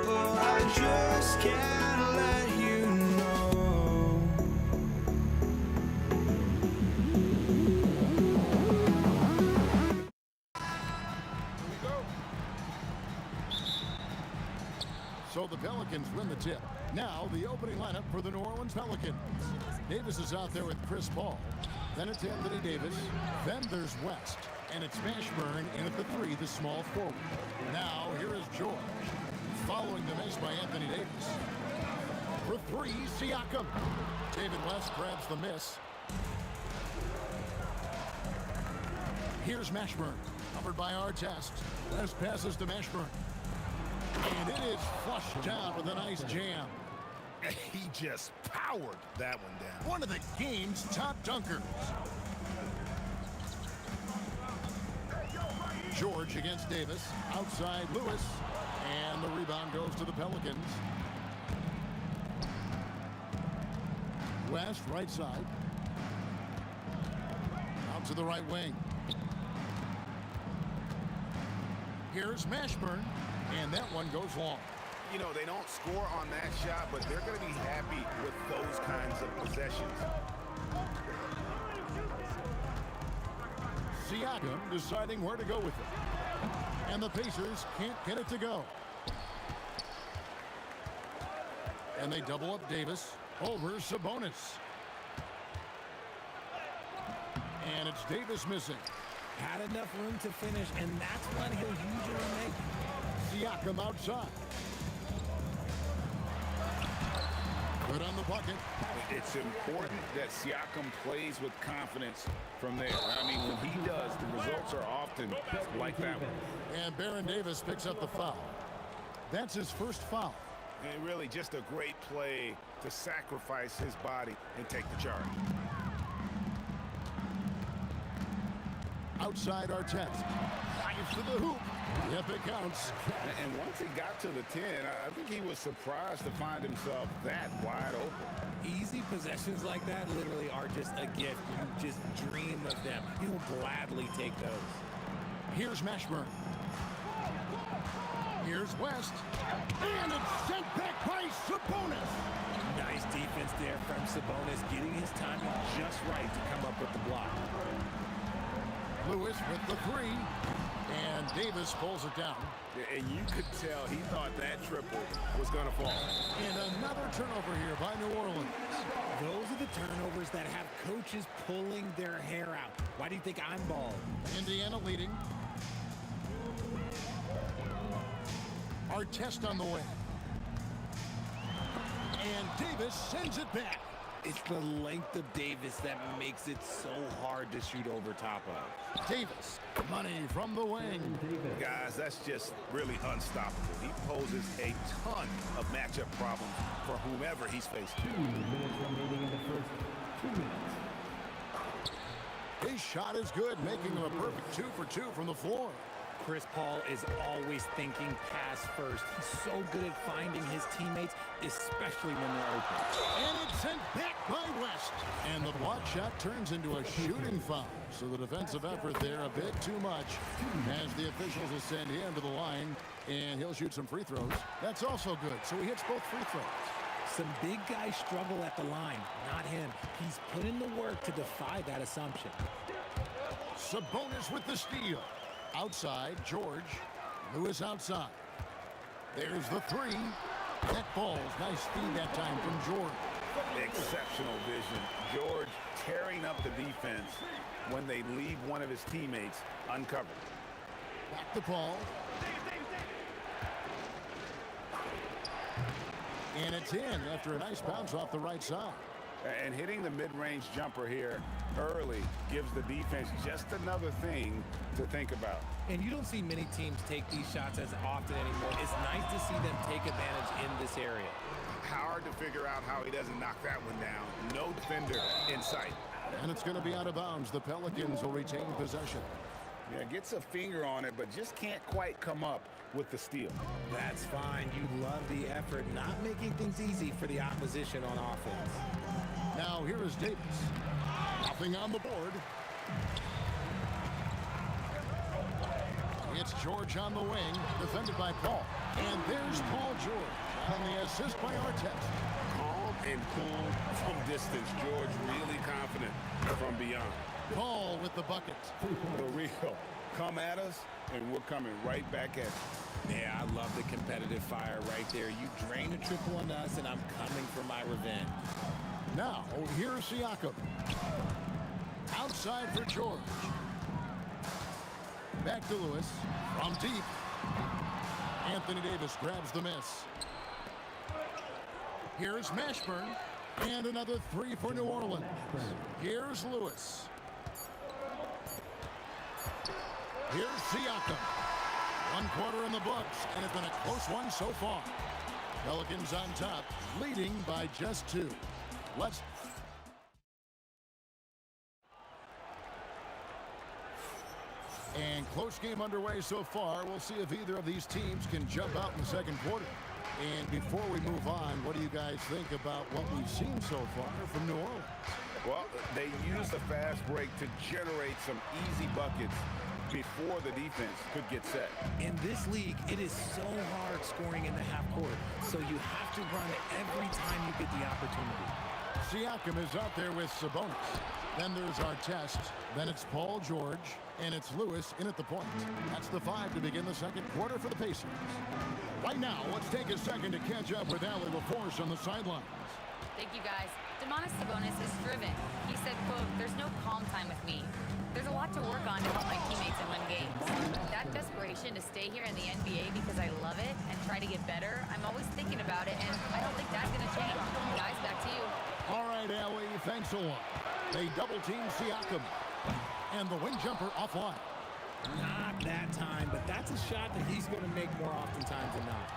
But I just can't let you know. So the Pelicans win the tip. Now the opening lineup for the New Orleans Pelicans. Davis is out there with Chris Paul. Then it's Anthony Davis. Then there's West. And it's Mashburn in at the 3, the small forward. Now here is George. Following the miss by Anthony Davis. For 3, Siakam. David West grabs the miss. Here's Mashburn. Covered by Artest. West passes to Mashburn. And it is flushed down with a nice jam. He just powered that one down. One of the game's top dunkers. George against Davis. Outside Lewis. And the rebound goes to the Pelicans. West, right side. Out to the right wing. Here's Mashburn. And that one goes long. You know, they don't score on that shot, but they're going to be happy with those kinds of possessions. Siakam deciding where to go with it. And the Pacers can't get it to go. And they double up Davis over Sabonis. And it's Davis missing. Had enough room to finish, and that's one he'll usually make. Siakam outside. Good on the bucket. It's important that Siakam plays with confidence from there. I mean, when he does, the results are often like that one. And Baron Davis picks up the foul. That's his first foul. And really just a great play to sacrifice his body and take the charge. Outside Artest. Drives to the hoop. Yep, it counts. And once he got to the 10, I think he was surprised to find himself that wide open. Possessions like that literally are just a gift. You just dream of them. You'll gladly take those. Here's Mashburn. Here's West. And it's sent back by Sabonis. Nice defense there from Sabonis, getting his timing just right to come up with the block. Lewis with the three. And Davis pulls it down. And you could tell he thought that triple was going to fall. And another turnover here by New Orleans. Those are the turnovers that have coaches pulling their hair out. Why do you think I'm bald? Indiana leading. Our test on the way. And Davis sends it back. It's the length of Davis that makes it so hard to shoot over top of. Davis, money from the wing. Guys, that's just really unstoppable. He poses a ton of matchup problems for whomever he's facing. 2 minutes remaining in the first 2 minutes. His shot is good, making him a perfect 2 for 2 from the floor. Chris Paul is always thinking pass first. He's so good at finding his teammates, especially when they're open. And it's sent back by West. And the block shot turns into a shooting foul. So the defensive effort there a bit too much as the officials will send him to the line, and he'll shoot some free throws. That's also good. So he hits both free throws. Some big guys struggle at the line, not him. He's put in the work to defy that assumption. Sabonis with the steal. Outside, George. Lewis outside. There's the three. That falls. Nice feed that time from George. Exceptional vision. George tearing up the defense when they leave one of his teammates uncovered. Back to Paul. And it's in after a nice bounce off the right side. And hitting the mid-range jumper here early gives the defense just another thing to think about. And you don't see many teams take these shots as often anymore. It's nice to see them take advantage in this area. Hard to figure out how he doesn't knock that one down. No defender in sight. And it's going to be out of bounds. The Pelicans will retain possession. Yeah, gets a finger on it, but just can't quite come up with the steal. That's fine. You love the effort, not making things easy for the opposition on offense. Now here is Davis. Nothing on the board. It's George on the wing, defended by Paul. And there's Paul George on the assist by Artest. Calm and cool from distance. George really confident from beyond. Paul with the bucket. The real. Come at us, and we're coming right back at you. Yeah, I love the competitive fire right there. You drain a triple on us, and I'm coming for my revenge. Now, here's Siakam. Outside for George. Back to Lewis. From deep. Anthony Davis grabs the miss. Here's Mashburn. And another three for New Orleans. Here's Lewis. Here's Siakam. 1 quarter in the books, and it's been a close one so far. Pelicans on top, leading by just 2. And close game underway so far. We'll see if either of these teams can jump out in the second quarter. And before we move on, what do you guys think about what we've seen so far from New Orleans? Well, they used the fast break to generate some easy buckets before the defense could get set. In this league, it is so hard scoring in the half court, so you have to run every time you get the opportunity. Siakam is out there with Sabonis. Then there's Artest. Then it's Paul George. And it's Lewis in at the point. That's the 5 to begin the second quarter for the Pacers. Right now, let's take a second to catch up with Allie LaForce on the sidelines. Thank you, guys. Domantas Sabonis is driven. He said, quote, "There's no calm time with me. There's a lot to work on to help my teammates and win games. That desperation to stay here in the NBA because I love it and try to get better, I'm always thinking about it, and I don't think that's going to change. Guys, back to you." All right, Allie, thanks a lot. They double-team Siakam. And the wing jumper offline. Not that time, but that's a shot that he's going to make more oftentimes than not.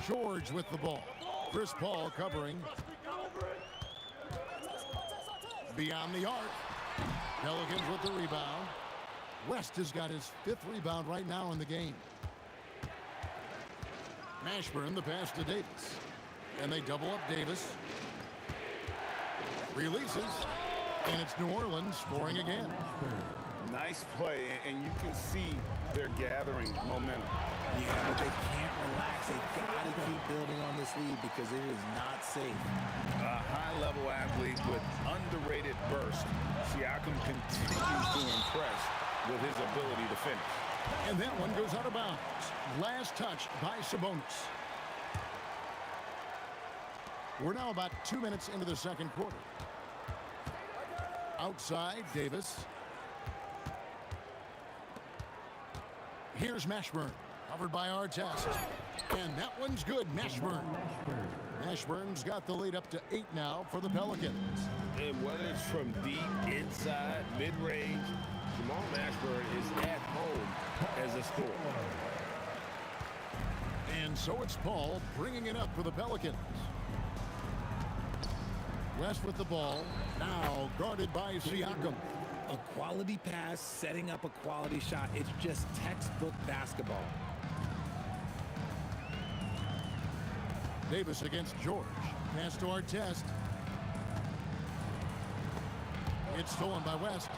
George with the ball. Chris Paul covering. Beyond the arc. Pelicans with the rebound. West has got his 5th rebound right now in the game. Mashburn the pass to Davis. And they double up Davis. Releases. And it's New Orleans scoring again. Nice play, and you can see they're gathering momentum. Yeah, but they can't relax. They've got to keep building on this lead because it is not safe. A high-level athlete with underrated burst. Siakam continues to impress with his ability to finish. And that one goes out of bounds. Last touch by Sabonis. We're now about 2 minutes into the second quarter. Outside, Davis. Here's Mashburn, covered by Artest. And that one's good, Mashburn. Mashburn's got the lead up to 8 now for the Pelicans. And whether it's from deep, inside, mid-range, Jamal Mashburn is at home as a scorer. And so it's Paul bringing it up for the Pelicans. West with the ball, now guarded by Siakam. A quality pass, setting up a quality shot. It's just textbook basketball. Davis against George. Pass to Artest. It's stolen by West.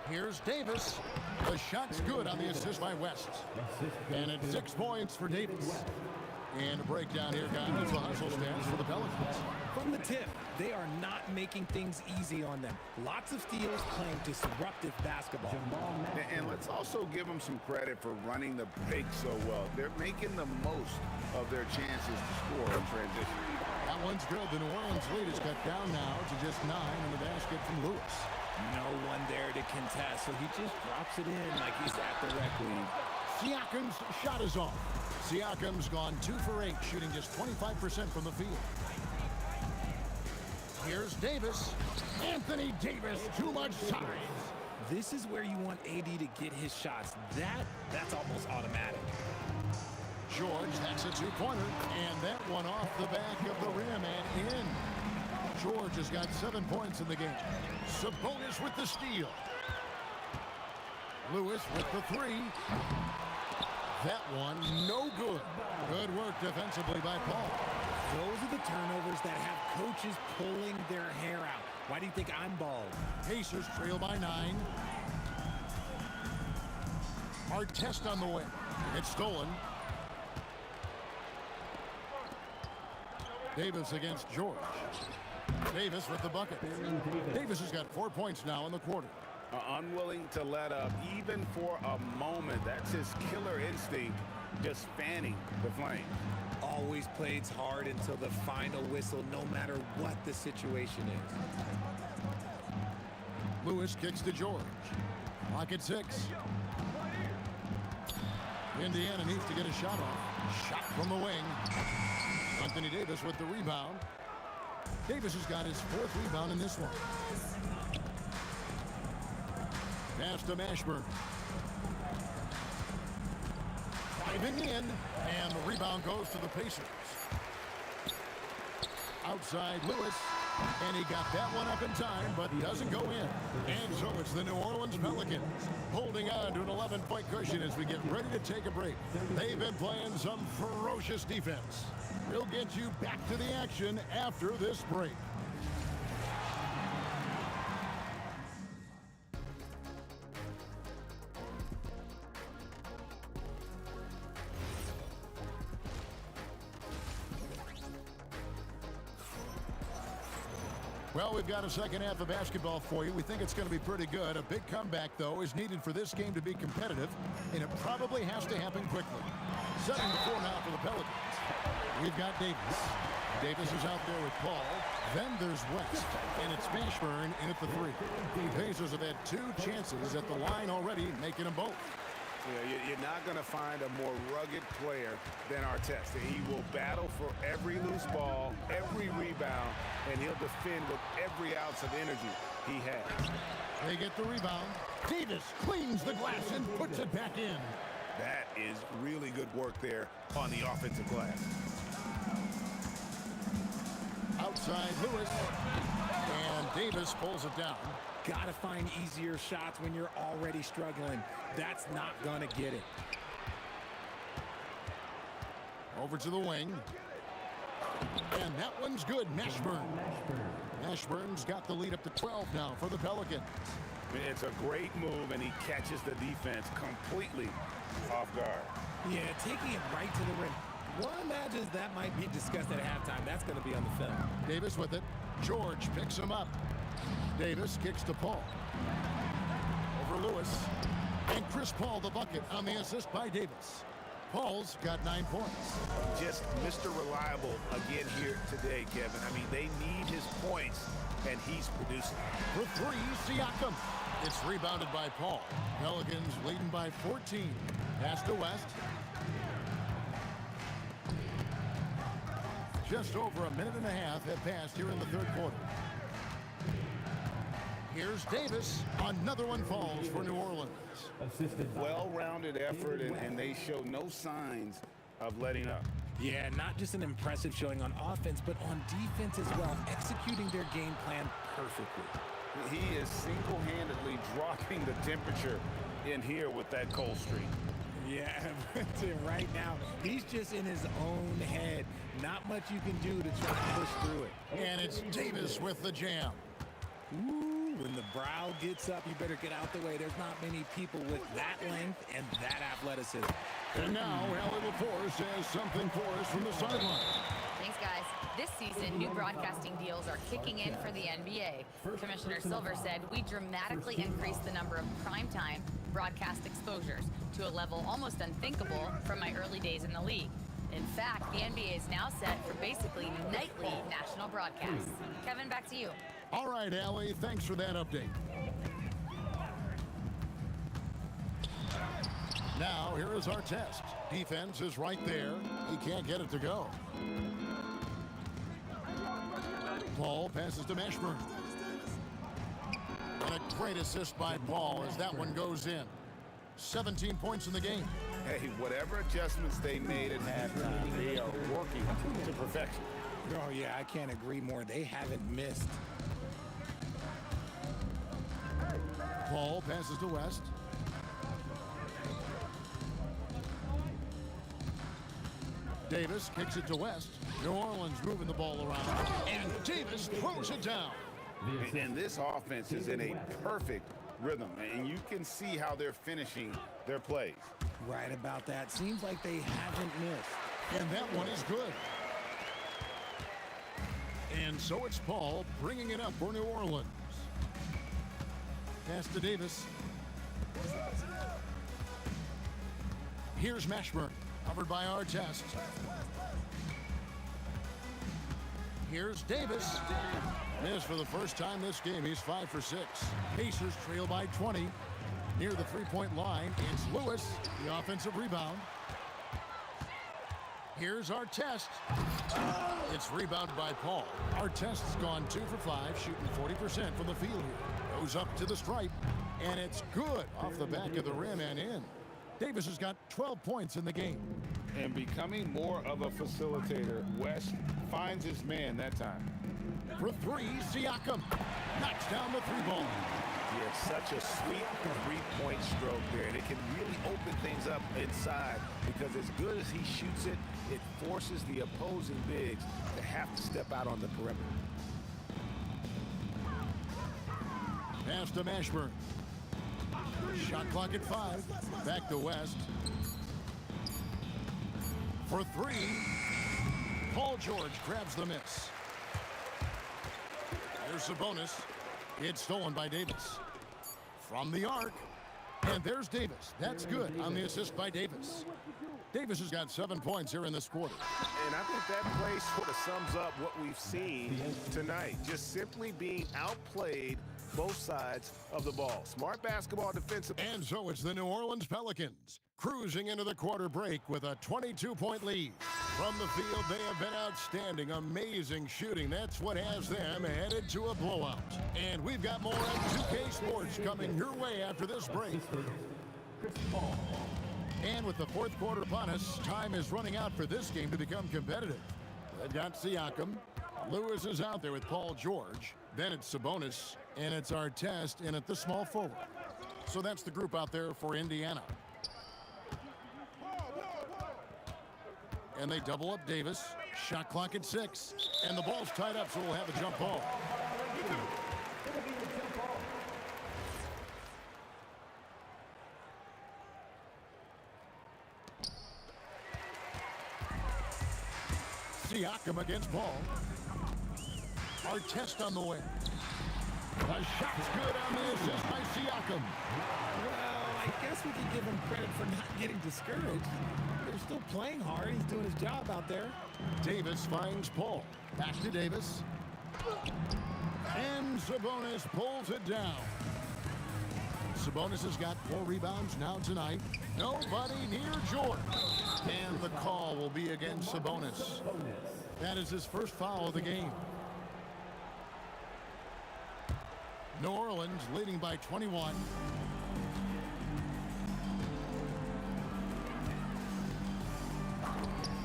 Here's Davis. The shot's good on the assist by West. And it's 6 points for Davis. And a breakdown here, guys. The hustle stats for the Pelicans. From the tip, they are not making things easy on them. Lots of steals, playing disruptive basketball. And let's also give them some credit for running the break so well. They're making the most of their chances to score in transition. That one's good. The New Orleans lead is cut down now to just 9 in the basket from Lewis. No one there to contest, so he just drops it in like he's at the rec league. Siakam's shot is off. Siakam's gone 2 for 8, shooting just 25% from the field. Here's Davis. Anthony Davis, too much size. This is where you want AD to get his shots. That's almost automatic. George, that's a 2-pointer. And that one off the back of the rim and in. George has got 7 points in the game. Sabonis with the steal. Lewis with the 3. That one, no good. Good work defensively by Paul. Those are the turnovers that have coaches pulling their hair out. Why do you think I'm bald? Pacers trail by 9. Artest on the way. It's stolen. Davis against George. Davis with the bucket. Davis has got 4 points now in the quarter. Unwilling to let up even for a moment. That's his killer instinct, just fanning the flame. Always plays hard until the final whistle, no matter what the situation is. Lewis kicks to George. Clock at 6. Indiana needs to get a shot off. Shot from the wing. Anthony Davis with the rebound. Davis has got his 4th rebound in this one. Pass to Mashburn. Driving in, and the rebound goes to the Pacers. Outside Lewis, and he got that one up in time, but doesn't go in. And so it's the New Orleans Pelicans holding on to an 11-point cushion as we get ready to take a break. They've been playing some ferocious defense. We'll get you back to the action after this break. Well, we've got a second half of basketball for you. We think it's going to be pretty good. A big comeback, though, is needed for this game to be competitive, and it probably has to happen quickly. Setting the floor now for the Pelicans. We've got Davis. Davis is out there with Paul. Then there's West, and it's Mashburn in at the 3. The Pacers have had 2 chances at the line already, making them both. Yeah, you're not going to find a more rugged player than Artest. He will battle for every loose ball, every rebound, and he'll defend with every ounce of energy he has. They get the rebound. Davis cleans the glass and puts it back in. That is really good work there on the offensive glass. Outside Lewis, and Davis pulls it down. Gotta find easier shots when you're already struggling. That's not gonna get it. Over to the wing. And that one's good. Mashburn's got the lead up to 12 now for the Pelicans. It's a great move, and he catches the defense completely off guard. Yeah, taking it right to the rim. One imagines that might be discussed at halftime. That's going to be on the film. Davis with it. George picks him up. Davis kicks to Paul. Over Lewis. And Chris Paul the bucket on the assist by Davis. Paul's got 9 points. Just Mr. Reliable again here today, Kevin. I mean, they need his points, and he's producing. For three, Siakam. It's rebounded by Paul. Pelicans leading by 14. Pass to West. Just over a minute and a half have passed here in the third quarter. Here's Davis. Another one falls for New Orleans. Well-rounded effort, and they show no signs of letting up. Yeah, not just an impressive showing on offense, but on defense as well, executing their game plan perfectly. He is single-handedly dropping the temperature in here with that cold streak. Yeah, right now, he's just in his own head. Not much you can do to try to push through it. And it's Davis with the jam. Ooh, when the brow gets up, you better get out the way. There's not many people with that length and that athleticism. And now, Allie LaForce has something for us from the sideline. Thanks, guys. This season, new broadcasting deals are kicking in for the NBA. Commissioner Silver said we dramatically increased the number of primetime broadcast exposures to a level almost unthinkable from my early days in the league. In fact, the NBA is now set for basically nightly national broadcasts. Kevin, back to you. All right, Allie, thanks for that update. Now, here is our test. Defense is right there. He can't get it to go. Paul passes to Mashburn. And a great assist by Paul as that one goes in. 17 points in the game. Hey, whatever adjustments they made at halftime, they are working to perfection. Oh, yeah, I can't agree more. They haven't missed. Paul passes to West. Davis kicks it to West. New Orleans moving the ball around. And Davis throws it down. And this offense is in a perfect rhythm. And you can see how they're finishing their plays. Right about that. Seems like they haven't missed. And that one is good. And so it's Paul bringing it up for New Orleans. Pass to Davis. Here's Mashburn, covered by Artest. Here's Davis. Missed for the first time this game. He's 5 for 6. Pacers trail by 20. Near the three-point line, it's Lewis, the offensive rebound. Here's Artest. It's rebounded by Paul. Artest's gone 2 for 5, shooting 40% from the field here. Goes up to the stripe, and it's good off the back of the rim and in. Davis has got 12 points in the game. And becoming more of a facilitator, West finds his man that time. For three, Siakam knocks down the three ball. He has such a sweet three-point stroke there, and it can really open things up inside because as good as he shoots it, it forces the opposing bigs to have to step out on the perimeter. Pass to Mashburn. Shot clock at 5. Back to West. For three, Paul George grabs the miss. There's a bonus. It's stolen by Davis. From the arc. And there's Davis. That's good on the assist by Davis. Davis has got 7 points here in this quarter. And I think that play sort of sums up what we've seen tonight. Just simply being outplayed both sides of the ball. Smart basketball defensive. And so it's the New Orleans Pelicans cruising into the quarter break with a 22-point lead. From the field, they have been outstanding. Amazing shooting. That's what has them headed to a blowout. And we've got more on 2K Sports coming your way after this break. And with the fourth quarter upon us, time is running out for this game to become competitive. They've got Siakam. Lewis is out there with Paul George. Then it's Sabonis, and it's Artest in at the small forward. So that's the group out there for Indiana. And they double up Davis. Shot clock at 6. And the ball's tied up, so we'll have a jump ball. Siakam against Paul. Our test on the way. A shot's good on the assist by Siakam. Well, I guess we can give him credit for not getting discouraged. They're still playing hard. He's doing his job out there. Davis finds Paul. Back to Davis. And Sabonis pulls it down. Sabonis has got 4 rebounds now tonight. Nobody near Jordan. And the call will be against Sabonis. That is his first foul of the game. New Orleans leading by 21.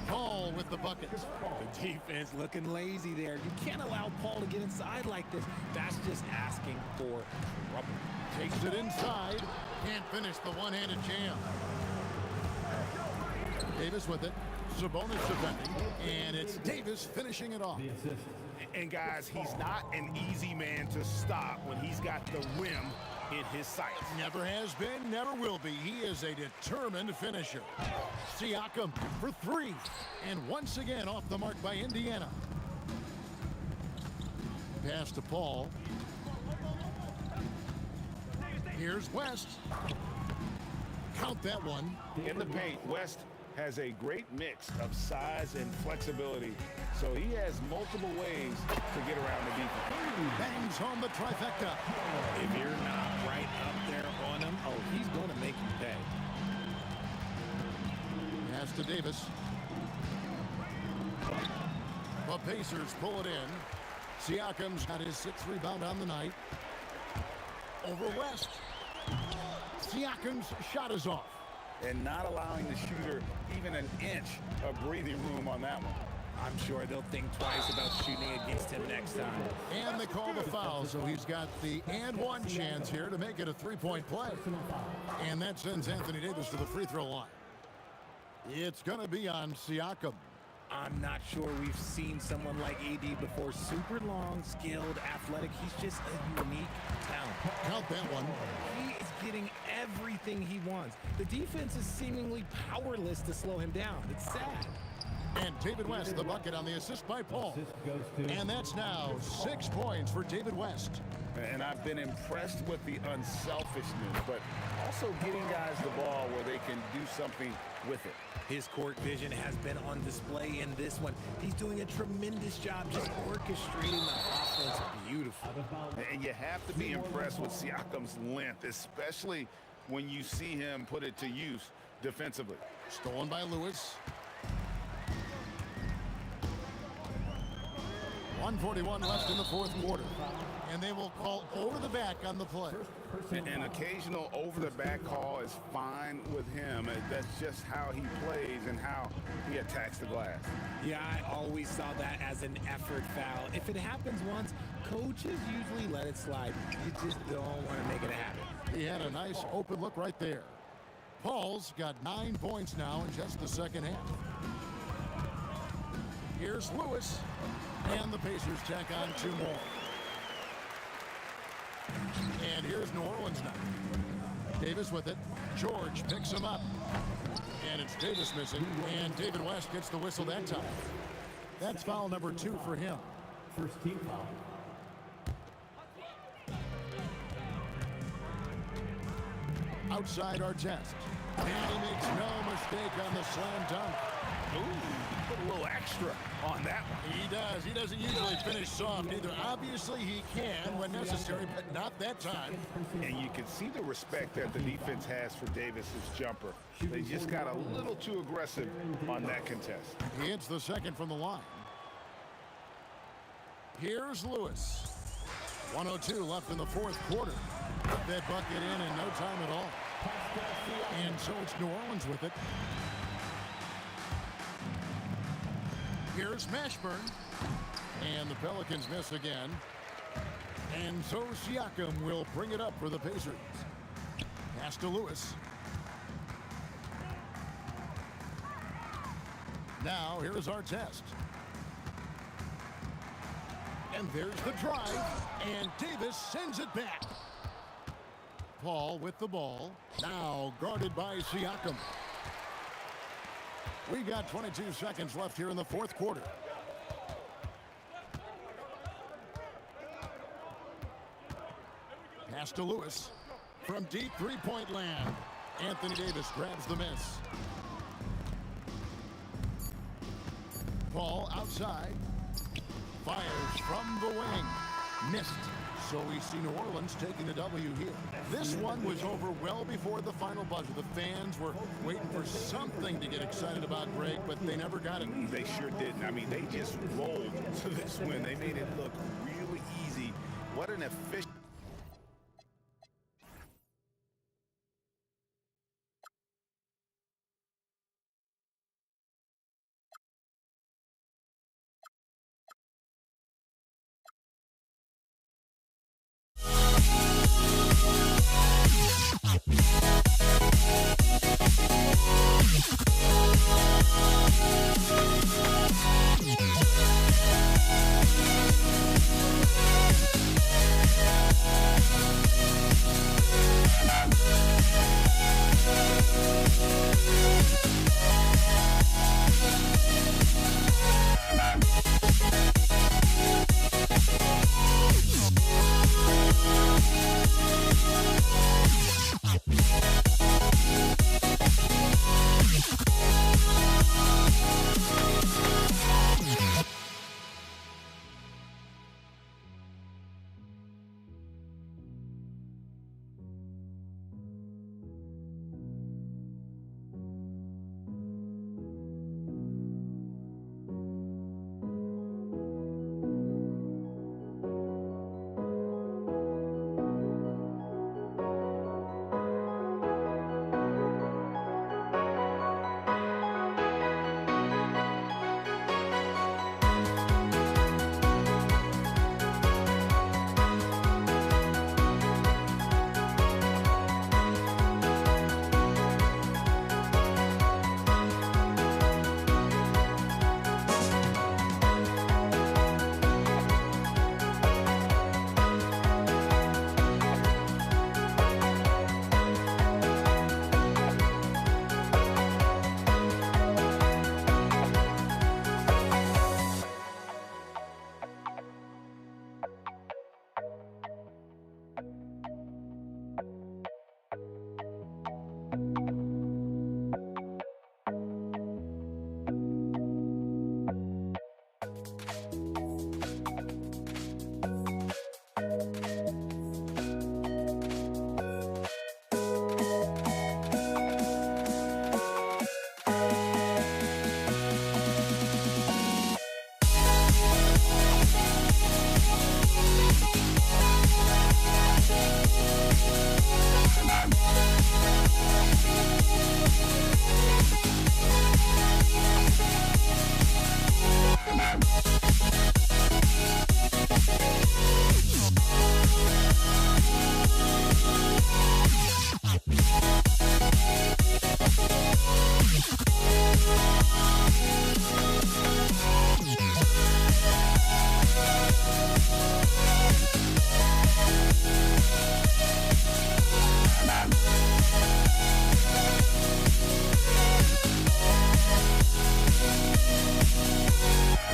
Paul with the bucket. The defense looking lazy there. You can't allow Paul to get inside like this. That's just asking for trouble. Takes it inside. Can't finish the one-handed jam. Davis with it. Sabonis defending. And it's Davis finishing it off. And guys, he's not an easy man to stop when he's got the rim in his sights. Never has been, never will be. He is a determined finisher. Siakam for 3. And once again off the mark by Indiana. Pass to Paul. Here's West. Count that one. In the paint, West has a great mix of size and flexibility, so he has multiple ways to get around the defense. Bangs home the trifecta. If you're not right up there on him, oh, he's going to make you pay. Pass to Davis. The Pacers pull it in. Siakam's got his 6th rebound on the night. Over West. Siakam's shot is off. And not allowing the shooter even an inch of breathing room on that one. I'm sure they'll think twice about shooting against him next time. And they call the foul, so he's got the and one chance here to make it a 3-point play. And that sends Anthony Davis to the free throw line. It's going to be on Siakam. I'm not sure we've seen someone like AD before. Super long, skilled, athletic. He's just a unique talent. Count that one. He is getting everything he wants. The defense is seemingly powerless to slow him down. It's sad. And David West, the bucket on the assist by Paul. And that's now 6 points for David West. And I've been impressed with the unselfishness, but also getting guys the ball where they can do something with it. His court vision has been on display in this one. He's doing a tremendous job just orchestrating the offense. Beautiful. And you have to be impressed with Siakam's length, especially when you see him put it to use defensively. Stolen by Lewis. 1:41 left in the 4th quarter. And they will call over the back on the play. An occasional over-the-back call is fine with him. That's just how he plays and how he attacks the glass. Yeah, I always saw that as an effort foul. If it happens once, coaches usually let it slide. You just don't want to make it happen. He had a nice open look right there. Paul's got 9 points now in just the second half. Here's Lewis. And the Pacers tack on 2 more. And here's New Orleans now. Davis with it. George picks him up. And it's Davis missing. And David West gets the whistle that time. That's foul number 2 for him. First team foul. Outside our test. And he makes no mistake on the slam dunk. Ooh, put a little extra on that one. He does. He doesn't usually finish soft either. Obviously, he can when necessary, but not that time. And you can see the respect that the defense has for Davis's jumper. They just got a little too aggressive on that contest. He hits the second from the line. Here's Lewis. 1:02 left in the 4th quarter. Put that bucket in no time at all. And so it's New Orleans with it. Here's Mashburn. And the Pelicans miss again. And so Siakam will bring it up for the Pacers. Pass to Lewis. Now, here is our test. And there's the drive, and Davis sends it back. Paul with the ball, now guarded by Siakam. We got 22 seconds left here in the fourth quarter. Pass to Lewis from deep three-point land. Anthony Davis grabs the miss. Paul outside. Fires from the wing. Missed. So we see New Orleans taking the W here. This one was over well before the final buzzer. The fans were waiting for something to get excited about, Greg, but they never got it. They sure didn't. I mean, they just rolled to this win. They made it look really easy. What an efficient...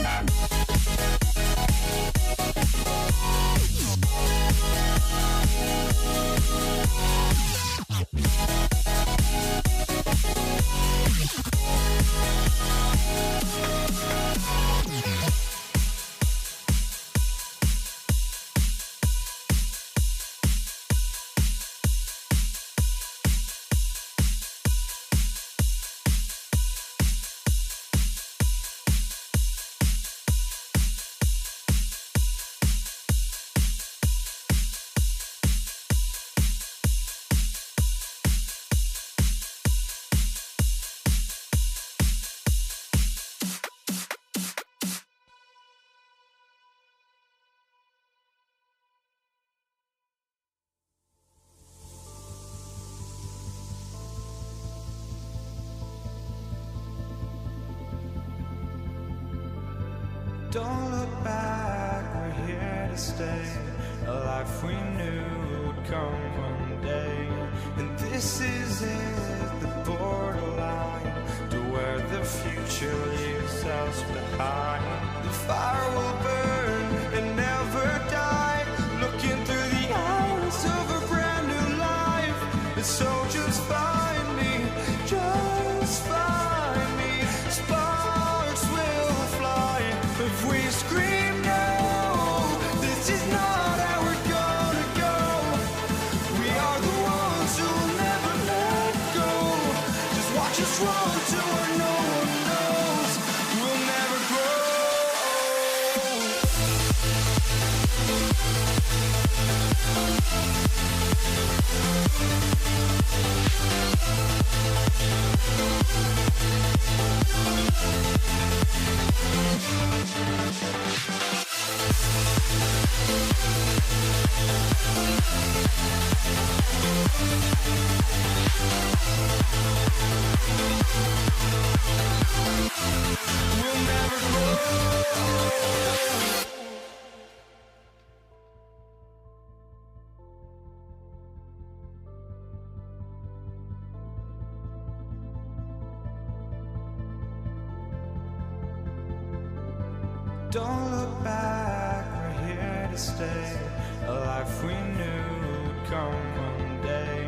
Bye. Don't look back, we're here to stay. A life we knew would come one day. And this is it, the borderline to where the future leaves us behind. The fire will burn and never die, looking through the eyes of a brand new life. And so just find me, just find me. Sparks will fly if we scream no. This is not how we're gonna go. We are the ones who'll never let go. Just watch us run to where no one knows. We'll never grow. We'll never grow. Don't look back, we're here to stay. A life we knew would come one day.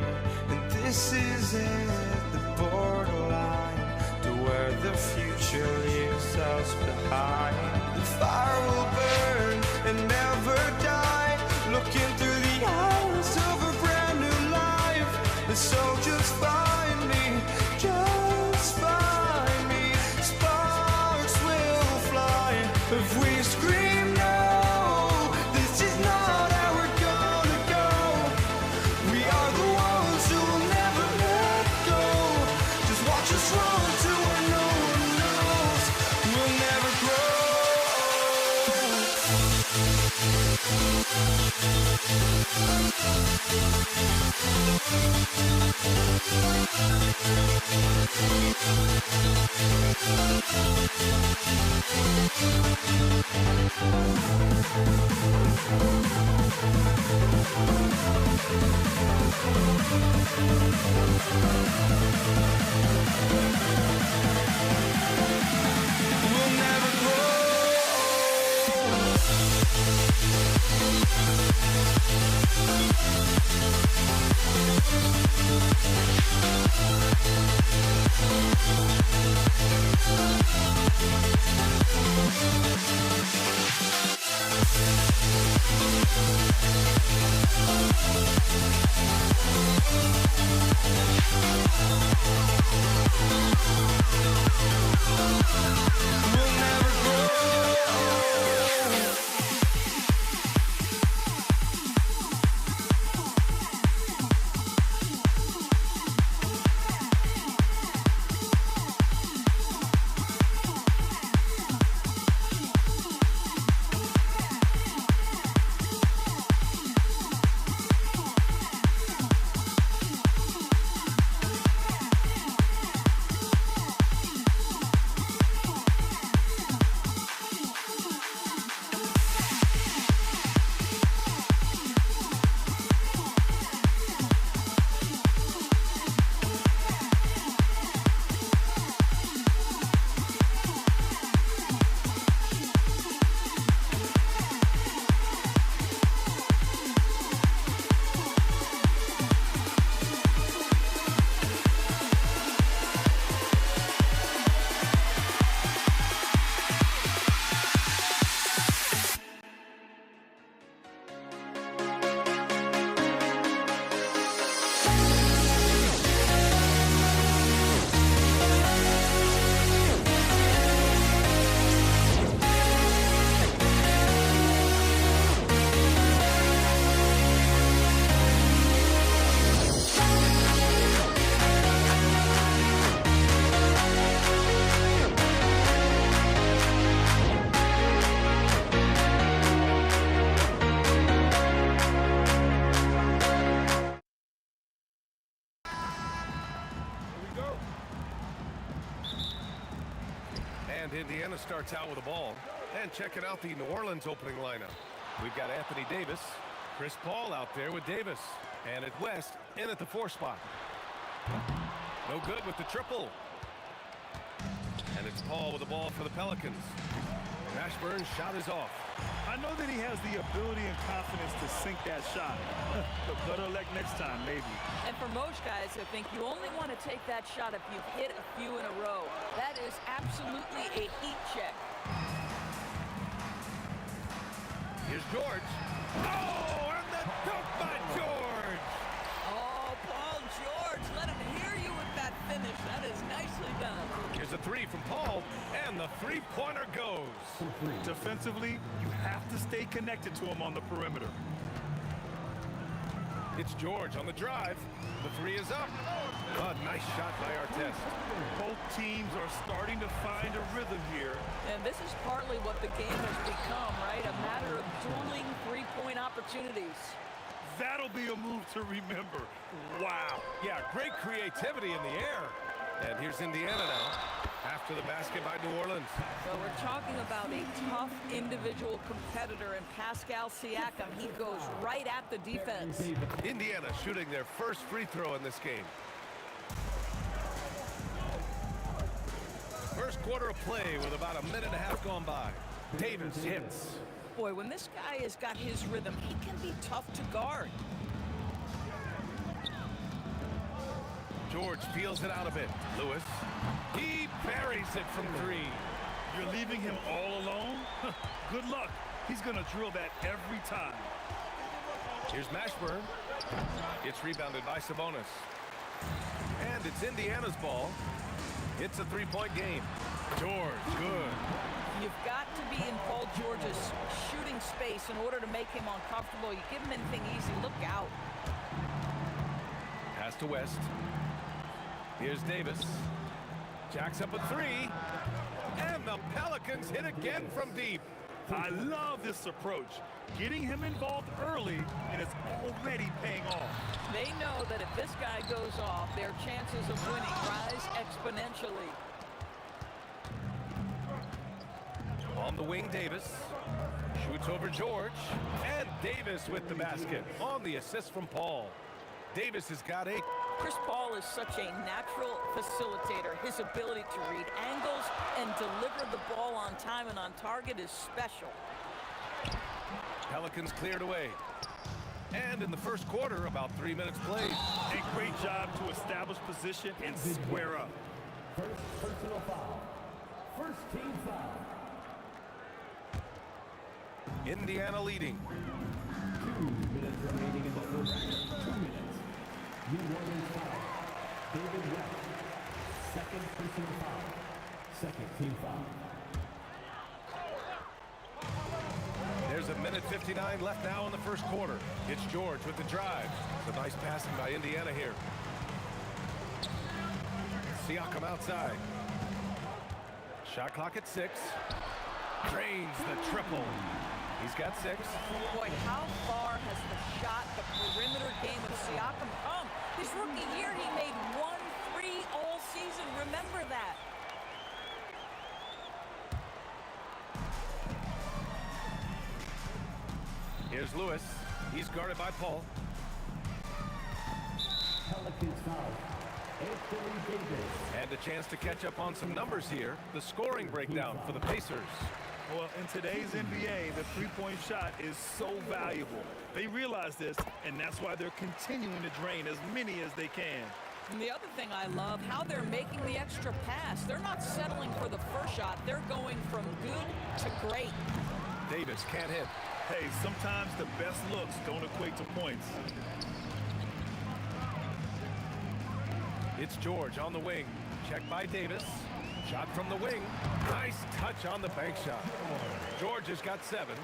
And this is it, the borderline to where the future leaves us behind. The fire will burn and never die, looking through the eyes of a brand new life. And so just find me, just find me. Sparks will fly if we scream no. This is not how we're gonna go. We are the ones who will never let go. Just watch us run to where no one knows. We'll never grow. We'll never grow. We'll never grow. And Indiana starts out with the ball. And checking out the New Orleans opening lineup. We've got Anthony Davis, Chris Paul out there with Davis, and at West in at the 4 spot. No good with the triple. And it's Paul with the ball for the Pelicans. Ashburn's shot is off. I know that he has the ability and confidence to sink that shot. But better luck next time, maybe. And for most guys, I think you only want to take that shot if you've hit a few in a row. That is absolutely a heat check. Here's George. Oh, and the dunk by George! Oh, Paul George, let him hear you with that finish. That is nicely done. Here's a 3 from Paul, and the three-pointer goes. Defensively, you have to stay connected to him on the perimeter. It's George on the drive. The 3 is up. A nice shot by Artest. Both teams are starting to find a rhythm here. And this is partly what the game has become, right? A matter of dueling three-point opportunities. That'll be a move to remember. Wow. Yeah, great creativity in the air. And here's Indiana now, after the basket by New Orleans. So we're talking about a tough individual competitor in Pascal Siakam. He goes right at the defense. Indiana shooting their first free throw in this game. First quarter of play with about a minute and a half gone by. Davis hits. Boy, when this guy has got his rhythm, he can be tough to guard. George feels it out a bit. Lewis, he buries it from 3. You're leaving him all alone? Good luck. He's going to drill that every time. Here's Mashburn. It's rebounded by Sabonis. And it's Indiana's ball. It's a 3-point game. George, good. You've got to be in Paul George's shooting space in order to make him uncomfortable. You give him anything easy, look out. Pass to West. Here's Davis. Jacks up a 3. And the Pelicans hit again from deep. I love this approach. Getting him involved early, and it's already paying off. They know that if this guy goes off, their chances of winning rise exponentially. On the wing, Davis. Shoots over George. And Davis with the basket on the assist from Paul. Davis has got 8. Chris Paul is such a natural facilitator. His ability to read angles and deliver the ball on time and on target is special. Pelicans cleared away. And in the first quarter, about 3 minutes played. A great job to establish position and square up. First personal foul. First team foul. Indiana leading. 2 minutes remaining in the first. 2 minutes. New Orleans foul. David West. Second personal foul. Second team foul. There's a minute 59 left now in the first quarter. It's George with the drive. It's a nice passing by Indiana here. Siakam outside. Shot clock at 6. Drains the triple. He's got 6. Boy, how far has the shot, the perimeter game of Siakam come? His rookie year, he made 1 3 all season. Remember that. Here's Lewis. He's guarded by Paul. Pelicans foul. Anthony Davis. And a chance to catch up on some numbers here. The scoring breakdown for the Pacers. Well, in today's NBA, the three-point shot is so valuable. They realize this, and that's why they're continuing to drain as many as they can. And the other thing I love, how they're making the extra pass. They're not settling for the first shot. They're going from good to great. Davis can't hit. Hey, sometimes the best looks don't equate to points. It's George on the wing. Checked by Davis. Shot from the wing. Nice touch on the bank shot. George has got 7.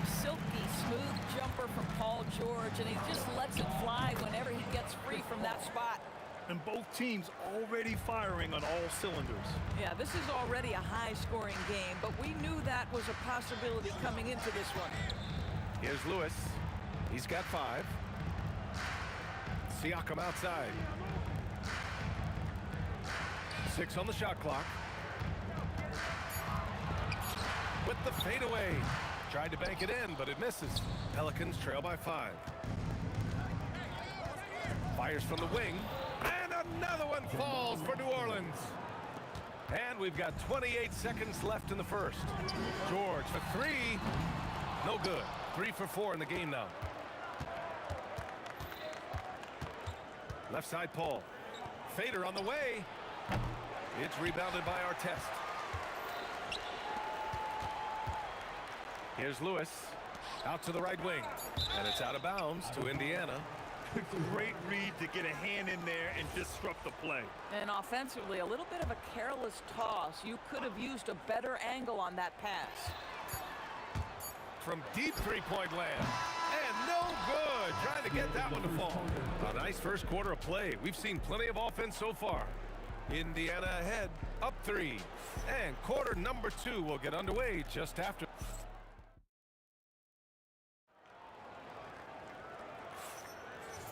Silky smooth jumper from Paul George, and he just lets it fly whenever he gets free from that spot. And both teams already firing on all cylinders. Yeah, this is already a high-scoring game, but we knew that was a possibility coming into this one. Here's Lewis. He's got 5. Siakam outside. 6 on the shot clock. With the fadeaway. Tried to bank it in, but it misses. Pelicans trail by 5. Fires from the wing. And another one falls for New Orleans. And we've got 28 seconds left in the first. George for 3. No good. 3 for 4 in the game now. Left side Paul. Fader on the way. It's rebounded by Artest. Here's Lewis. Out to the right wing. And it's out of bounds to Indiana. Great read to get a hand in there and disrupt the play. And offensively, a little bit of a careless toss. You could have used a better angle on that pass. From deep three-point land. And no good. Trying to get that one to fall. A nice first quarter of play. We've seen plenty of offense so far. Indiana ahead, up 3. And quarter number 2 will get underway just after.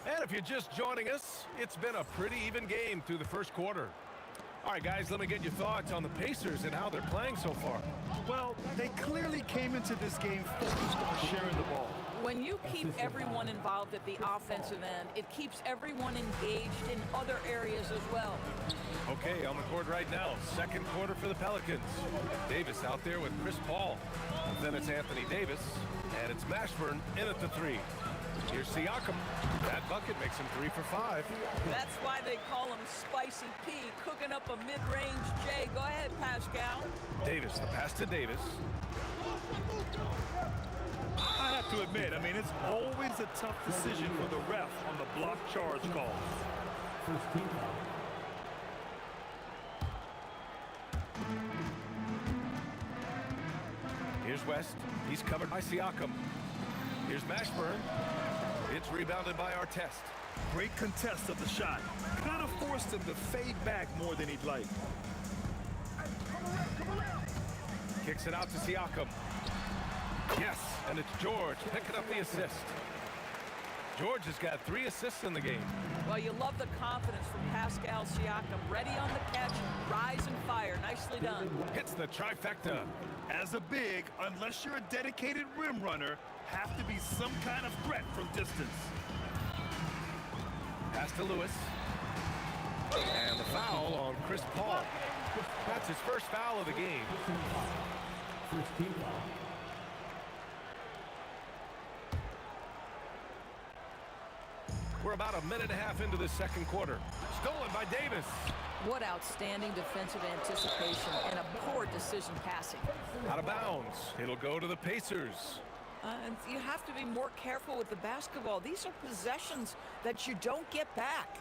And if you're just joining us, it's been a pretty even game through the first quarter. All right, guys, let me get your thoughts on the Pacers and how they're playing so far. Well, they clearly came into this game focused on sharing the ball. When you keep everyone involved at the offensive end, it keeps everyone engaged in other areas as well. Okay, on the court right now, second quarter for the Pelicans. Davis out there with Chris Paul. Then it's Anthony Davis, and it's Mashburn in at the 3. Here's Siakam. That bucket makes him 3 for 5. That's why they call him Spicy P, cooking up a mid-range J. Go ahead, Pascal. Davis, the pass to Davis. I have to admit, I mean, it's always a tough decision for the ref on the block charge call. First team foul. Here's West. He's covered by Siakam. Here's Mashburn. It's rebounded by Artest. Great contest of the shot. Kind of forced him to fade back more than he'd like. Kicks it out to Siakam. Yes, and it's George picking up the assist. George has got 3 assists in the game. Well, you love the confidence from Pascal Siakam. Ready on the catch, rise and fire. Nicely done. Hits the trifecta. As a big, unless you're a dedicated rim runner, have to be some kind of threat from distance. Pass to Lewis. And the foul on Chris Paul. That's his first foul of the game. First team foul. We're about a minute and a half into the second quarter. Stolen by Davis. What outstanding defensive anticipation and a poor decision passing. Out of bounds. It'll go to the Pacers. And you have to be more careful with the basketball. These are possessions that you don't get back.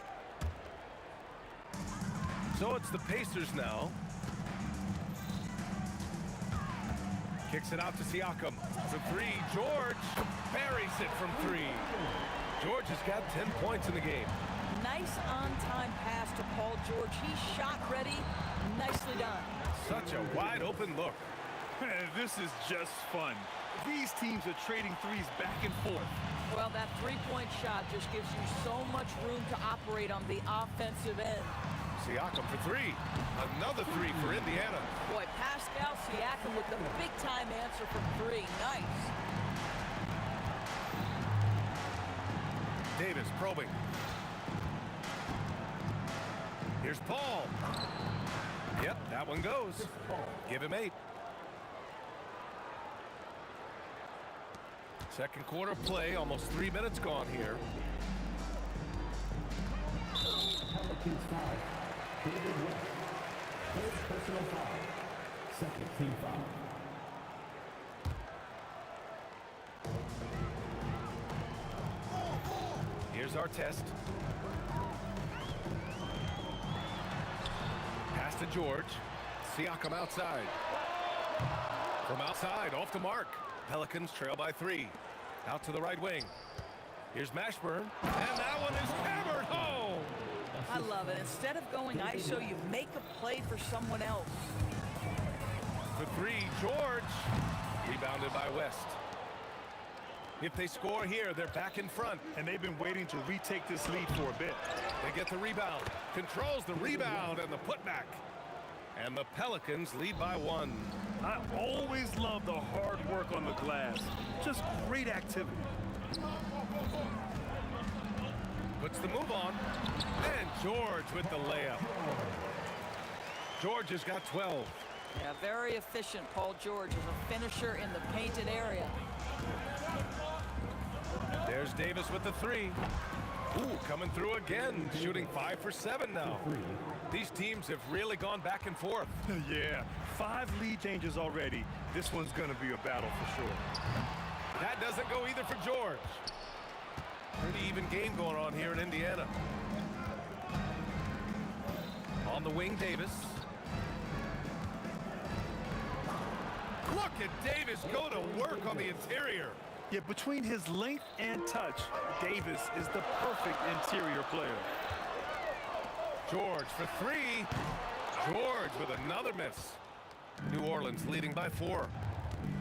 So it's the Pacers now. Kicks it out to Siakam. For 3, George buries it from 3. George has got 10 points in the game. Nice on-time pass to Paul George. He's shot ready. Nicely done. Such a wide open look. This is just fun. These teams are trading threes back and forth. Well, that three-point shot just gives you so much room to operate on the offensive end. Siakam for 3. Another 3 for Indiana. Boy, Pascal Siakam with the big-time answer from 3. Nice. Davis probing. Here's Paul. Yep, that one goes. Give him 8. Second quarter play, almost 3 minutes gone here. Pelicans foul. David West. First personal foul. Second team foul. Here's our test. Pass to George. Siakam outside. From outside, off the mark. Pelicans trail by 3. Out to the right wing. Here's Mashburn. And that one is hammered home. I love it. Instead of going ISO, you make a play for someone else. For 3, George. Rebounded by West. If they score here, they're back in front. And they've been waiting to retake this lead for a bit. They get the rebound. Controls the rebound and the putback. And the Pelicans lead by 1. I always love the hard work on the glass. Just great activity. Puts the move on. And George with the layup. George has got 12. Yeah, very efficient, Paul George, is a finisher in the painted area. There's Davis with the three. Ooh, coming through again, shooting 5 for 7 now. These teams have really gone back and forth. Yeah, 5 lead changes already. This one's going to be a battle for sure. That doesn't go either for George. Pretty even game going on here in Indiana. On the wing, Davis. Look at Davis go to work on the interior. Yeah, between his length and touch, Davis is the perfect interior player. George for 3. George with another miss. New Orleans leading by 4.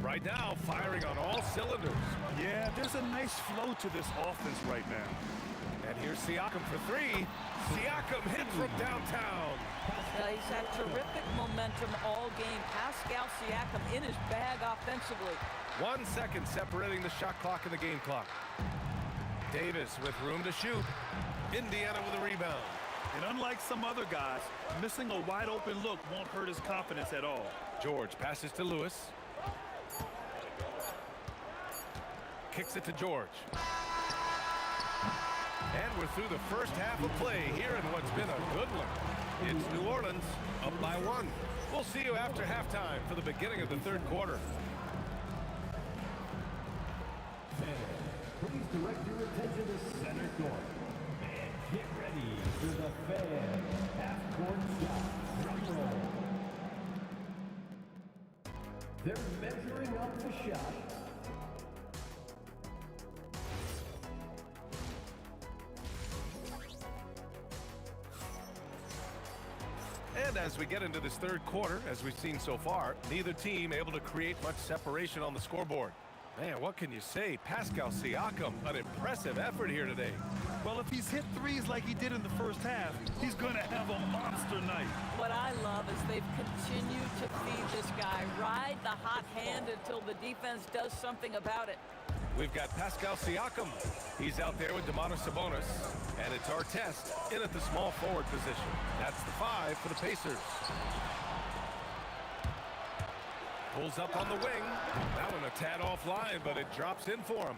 Right now, firing on all cylinders. Yeah, there's a nice flow to this offense right now. And here's Siakam for 3. Siakam hit from downtown. He's had terrific momentum all game. Pascal Siakam in his bag offensively. 1 second separating the shot clock and the game clock. Davis with room to shoot. Indiana with a rebound. And unlike some other guys, missing a wide open look won't hurt his confidence at all. George passes to Lewis. Kicks it to George. And we're through the first half of play here in what's been a good one. It's New Orleans up by 1. We'll see you after halftime for the beginning of the third quarter. Please direct your attention to center court. And get ready for the fan half-court shot drum roll. They're measuring up the shot. And as we get into this third quarter, as we've seen so far, neither team able to create much separation on the scoreboard. Man, what can you say? Pascal Siakam, an impressive effort here today. Well, if he's hit threes like he did in the first half, he's going to have a monster night. What I love is they've continued to feed this guy, ride the hot hand until the defense does something about it. We've got Pascal Siakam. He's out there with Domantas Sabonis. And it's Artest in at the small forward position. That's the 5 for the Pacers. Pulls up on the wing. That one a tad offline, but it drops in for him.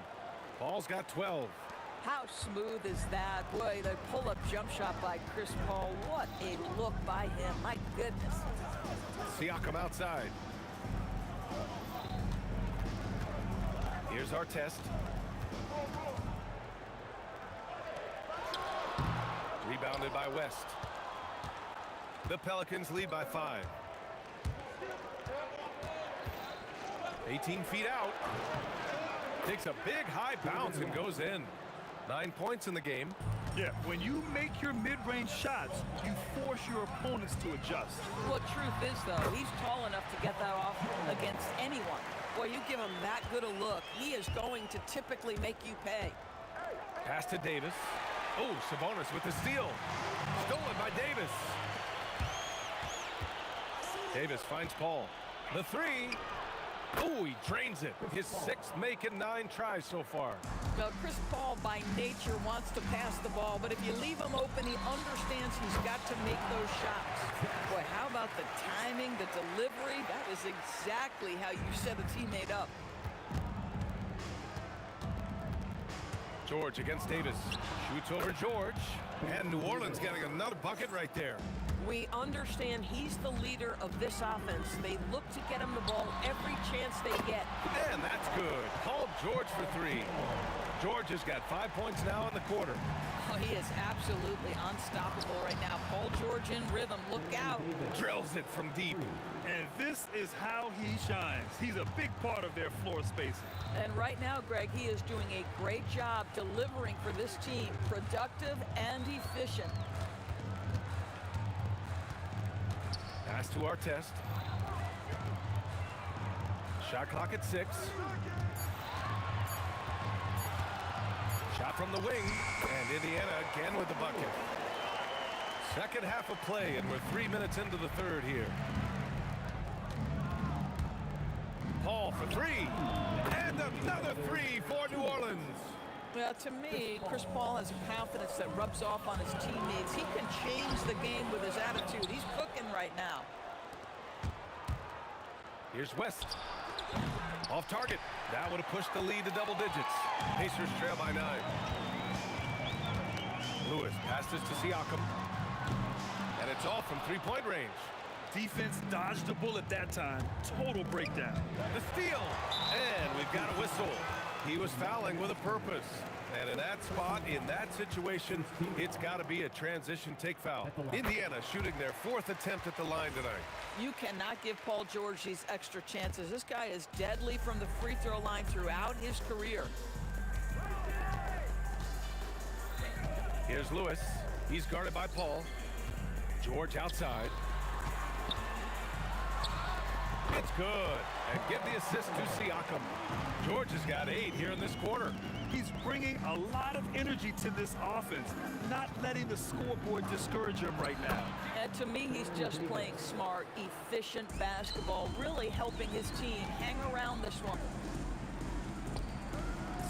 Paul's got 12. How smooth is that? Boy, the pull-up jump shot by Chris Paul. What a look by him. My goodness. Siakam outside. Here's Artest. Rebounded by West. The Pelicans lead by 5. 18 feet out. Takes a big high bounce and goes in. 9 points in the game. Yeah, when you make your mid-range shots, you force your opponents to adjust. Well, truth is, though, he's tall enough to get that off against anyone. Boy, you give him that good a look, he is going to typically make you pay. Pass to Davis. Oh, Sabonis with the steal. Stolen by Davis. Davis finds Paul. The 3. Oh, he drains it. His 6th make in 9 tries so far. Well, Chris Paul by nature wants to pass the ball, but if you leave him open, he understands he's got to make those shots. Boy, how about the timing, the delivery? That is exactly how you set a teammate up. George against Davis. Shoots over George. And New Orleans getting another bucket right there. We understand he's the leader of this offense. They look to get him the ball every chance they get. And that's good. Paul George for 3. George has got 5 points now in the quarter. Oh, he is absolutely unstoppable right now. Paul George in rhythm. Look out. Drills it from deep. And this is how he shines. He's a big part of their floor spacing. And right now, Greg, he is doing a great job delivering for this team. Productive and efficient. Pass to Artest. Shot clock at 6. Shot from the wing, and Indiana again with the bucket. Second half of play, and we're 3 minutes into the third here. for three. And another three for New Orleans. Well, to me, Chris Paul has a confidence that rubs off on his teammates. He can change the game with his attitude. He's cooking right now. Here's West. Off target. That would have pushed the lead to double digits. Pacers trail by 9. Lewis passes to Siakam. And it's off from three-point range. Defense dodged the bullet that time. Total breakdown. The steal. And we've got a whistle. He was fouling with a purpose. And in that spot, in that situation, it's got to be a transition take foul. Indiana shooting their 4th attempt at the line tonight. You cannot give Paul George these extra chances. This guy is deadly from the free throw line throughout his career. Here's Lewis. He's guarded by Paul. George outside. It's good. And give the assist to Siakam. George has got 8 here in this quarter. He's bringing a lot of energy to this offense, not letting the scoreboard discourage him right now. And to me, he's just playing smart, efficient basketball, really helping his team hang around this one.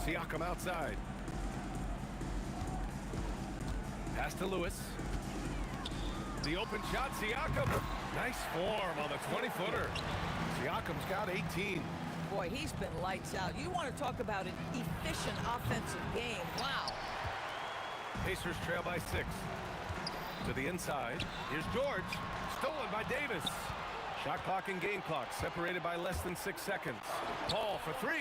Siakam outside. Pass to Lewis. The open shot, Siakam. Nice form on the 20-footer. Siakam's got 18. Boy, he's been lights out. You want to talk about an efficient offensive game. Wow. Pacers trail by 6. To the inside. Here's George. Stolen by Davis. Shot clock and game clock separated by less than 6 seconds. Paul for 3.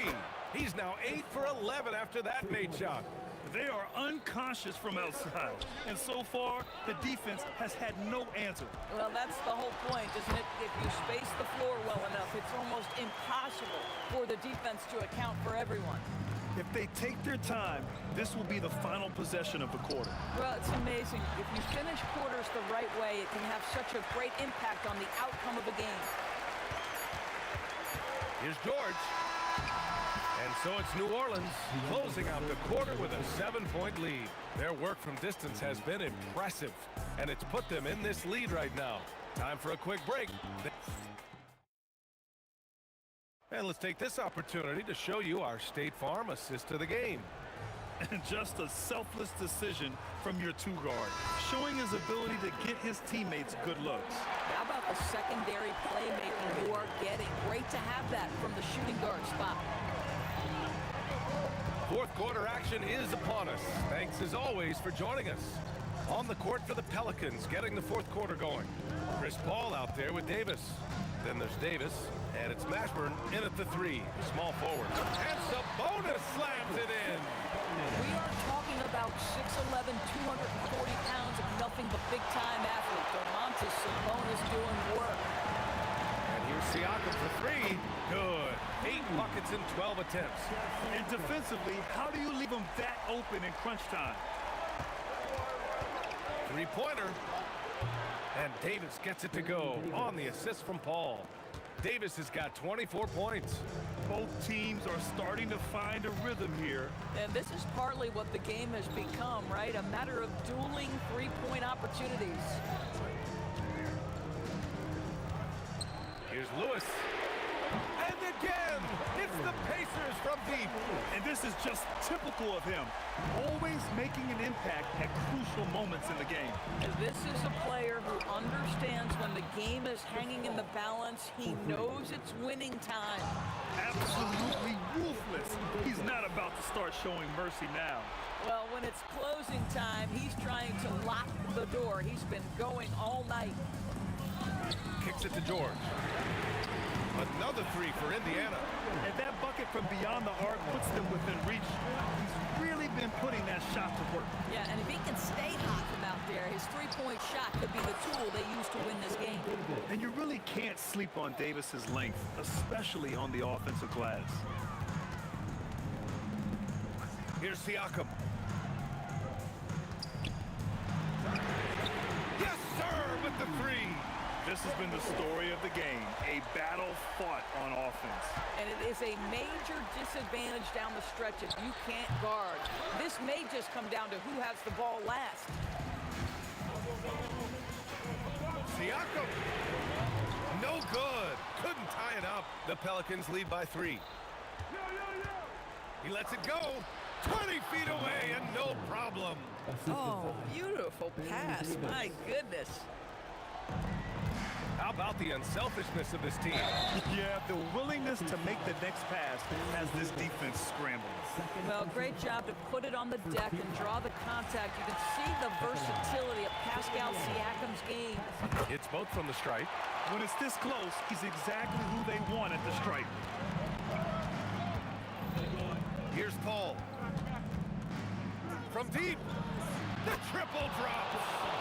He's now 8 for 11 after that made shot. They are unconscious from outside, and so far, the defense has had no answer. Well, that's the whole point, isn't it? If you space the floor well enough, it's almost impossible for the defense to account for everyone. If they take their time, this will be the final possession of the quarter. Well, it's amazing. If you finish quarters the right way, it can have such a great impact on the outcome of the game. Here's George. And so it's New Orleans closing out the quarter with a 7-point lead. Their work from distance has been impressive, and it's put them in this lead right now. Time for a quick break. And let's take this opportunity to show you our State Farm assist of the game. And just a selfless decision from your 2-guard, showing his ability to get his teammates good looks. How about the secondary playmaking you are getting? Great to have that from the shooting guard spot. 4th quarter action is upon us. Thanks as always for joining us. On the court for the Pelicans, getting the 4th quarter going. Chris Paul out there with Davis. Then there's Davis, and it's Mashburn in at the 3, small forward. And Sabonis slams it in. We are talking about 6'11", 240 pounds of nothing but big-time athlete. Domantas Sabonis doing work. And here's Siakam for 3. Good. 8 buckets in 12 attempts. And defensively, how do you leave them that open in crunch time? 3-pointer. And Davis gets it to go on the assist from Paul. Davis has got 24 points. Both teams are starting to find a rhythm here. And this is partly what the game has become, right? A matter of dueling 3-point opportunities. Here's Lewis. And again, it's the Pacers from deep. And this is just typical of him, always making an impact at crucial moments in the game. And this is a player who understands when the game is hanging in the balance. He knows it's winning time. Absolutely ruthless. He's not about to start showing mercy now. Well, when it's closing time, he's trying to lock the door. He's been going all night. Kicks it to George. Another 3 for Indiana. And that bucket from beyond the arc puts them within reach. He's really been putting that shot to work. Yeah, and if he can stay hot from out there, his 3-point shot could be the tool they use to win this game. And you really can't sleep on Davis's length, especially on the offensive glass. Here's Siakam. Yes, sir, with the 3. This has been the story of the game, a battle fought on offense. And it is a major disadvantage down the stretch if you can't guard. This may just come down to who has the ball last. Siakam. No good. Couldn't couldn't tie it up. The Pelicans lead by 3. He lets it go. 20 feet away and no problem. Oh, beautiful pass. My goodness. How about the unselfishness of this team? Yeah, the willingness to make the next pass has this defense scrambling. Well, great job to put it on the deck and draw the contact. You can see the versatility of Pascal Siakam's game. It's both from the stripe. When it's this close, he's exactly who they want at the stripe. Here's Paul. From deep, the triple drop.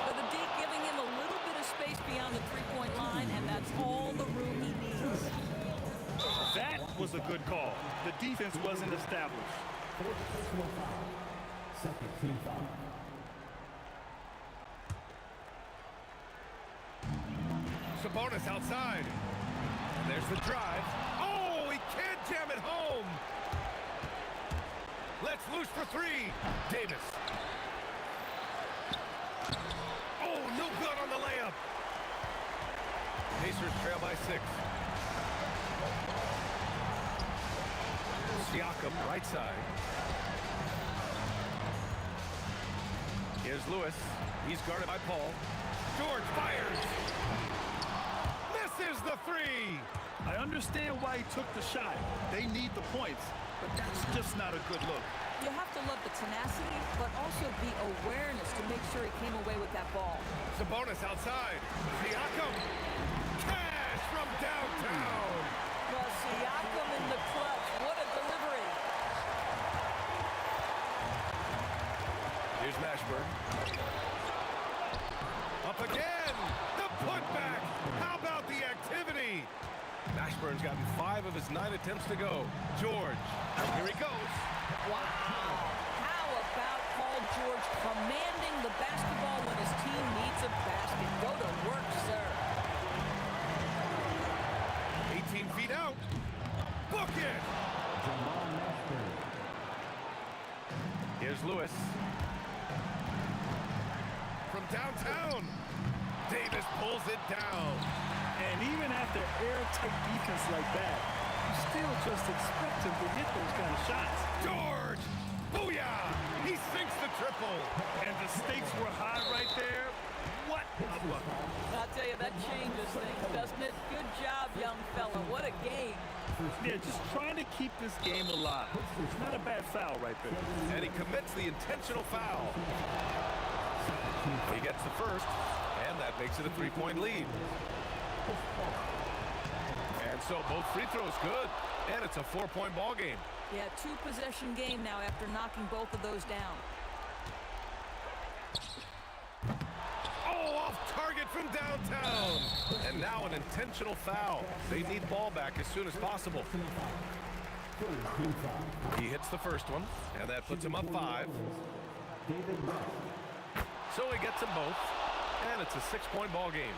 But the deep giving him a little bit of space beyond the three-point line, and that's all the room he needs. That was a good call. The defense wasn't established. Second team foul. Sabonis outside. There's the drive. Oh, he can't jam it home. Let's loose for 3. Davis. Oh, no good on the layup. Pacers trail by 6. Siakam, right side. Here's Lewis. He's guarded by Paul. George fires. Misses the 3. I understand why he took the shot. They need the points, but that's just not a good look. You have to love the tenacity, but also the awareness to make sure he came away with that ball. Sabonis outside. Siakam. Cash from downtown. Well, Siakam in the clutch. What a delivery. Here's Mashburn. Up again. The putback. How about the activity? Mashburn's gotten 5 of his 9 attempts to go. George. Here he goes. Wow. How about Paul George commanding the basketball when his team needs a basket? Go to work, sir. 18 feet out. Book it. Here's Lewis. From downtown. Davis pulls it down. And even after airtight defense like that, you still just expect him to hit those kind of shots. George! Booyah! He sinks the triple. And the stakes were high right there. What a bucket. I'll tell you, that changes things, doesn't it? Good job, young fella. What a game. Yeah, just trying to keep this game alive. It's not a bad foul right there. And he commits the intentional foul. He gets the first, and that makes it a 3-point lead. And so both free throws good, and it's a 4-point ball game. Yeah, 2-possession game now after knocking both of those down. Oh, off target from downtown. And now an intentional foul. They need ball back as soon as possible. He hits the first one, and that puts him up 5. So he gets them both, and it's a 6-point ball game.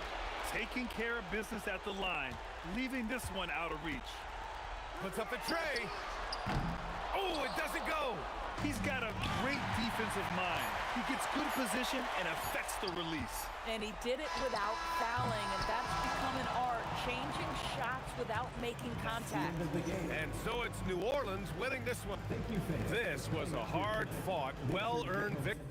Taking care of business at the line, leaving this one out of reach. Puts up the tray. Oh, it doesn't go. He's got a great defensive mind. He gets good position and affects the release. And he did it without fouling, and that's become an art, changing shots without making contact. And so it's New Orleans winning this one. This was a hard-fought, well-earned victory.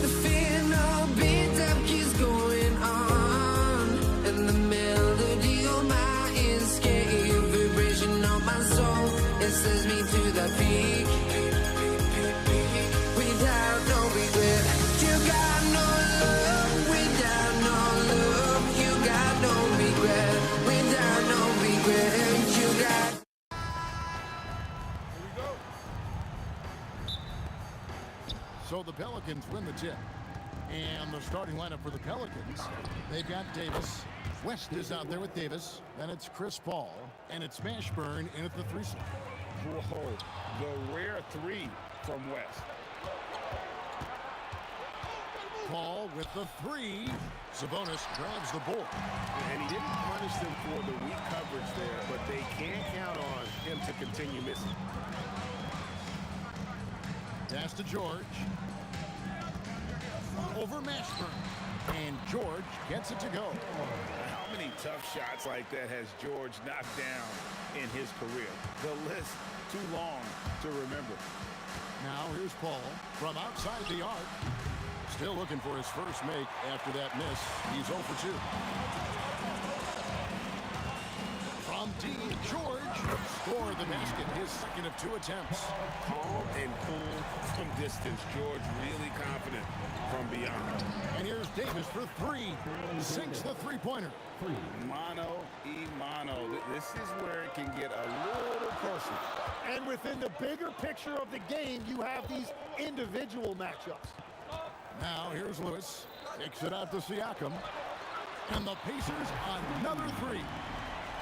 The fear no beat up keeps going on, and the melody on my escape, vibration on my soul, it sends me to the peak. Without no regret, you got no love. Without no love, you got no regret. Without no regret, you got. So the Pelicans win the tip. And the starting lineup for the Pelicans, they've got Davis. West is out there with Davis. Then it's Chris Paul. And it's Mashburn in at the threesome. Whoa, the rare three from West. Paul with the three. Sabonis grabs the board. And he didn't punish them for the weak coverage there, but they can't count on him to continue missing. Pass to George. Over Mashburn. And George gets it to go. How many tough shots like that has George knocked down in his career? The list too long to remember. Now here's Paul from outside the arc. Still looking for his first make after that miss. He's 0 for 2. From D, George scored the basket, his second of 2 attempts. Calm and cool from distance. George really confident from beyond. And here's Davis for 3. Sinks the three-pointer. Mano y mano. This is where it can get a little personal. And within the bigger picture of the game, you have these individual matchups. Now here's Lewis. Kicks it out to Siakam. And the Pacers another 3.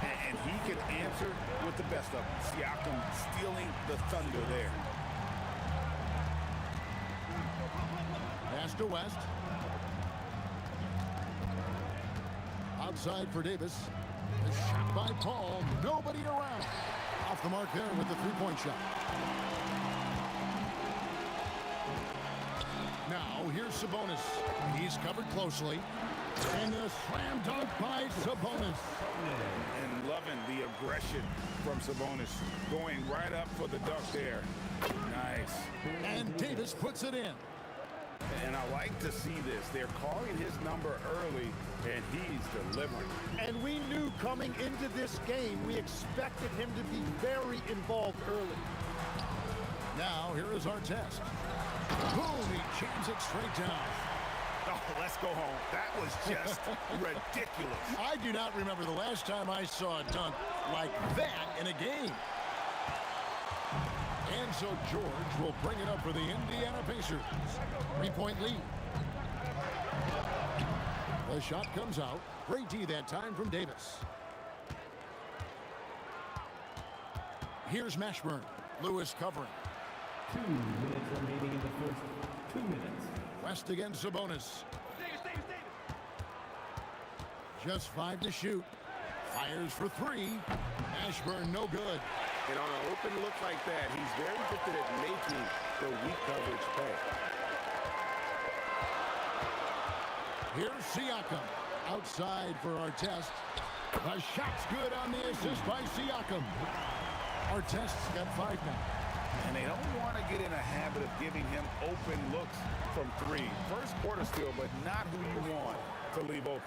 And he can answer with the best of them. Siakam stealing the thunder there. Pass to West. Outside for Davis. A shot by Paul. Nobody around. Off the mark there with the three-point shot. Now here's Sabonis. He's covered closely. And a slam dunk by Sabonis. And loving the aggression from Sabonis. Going right up for the dunk there. Nice. And Davis puts it in. And I like to see this. They're calling his number early, and he's delivering. And we knew coming into this game, we expected him to be very involved early. Now here is our test. Boom, he jams it straight down. Oh, let's go home. That was just ridiculous. I do not remember the last time I saw a dunk like that in a game. And so George will bring it up for the Indiana Pacers. 3-point lead. The shot comes out. Great D that time from Davis. Here's Mashburn. Lewis covering. 2 minutes remaining in the first. 2 minutes. West against Sabonis. Just 5 to shoot. Fires for 3. Mashburn no good. And on an open look like that, he's very gifted at making the weak coverage pay. Here's Siakam. Outside for our test. The shot's good on the assist by Siakam. Our test's got 5 now. And they don't want to get in a habit of giving him open looks from 3. First quarter still, but not who you want to leave open.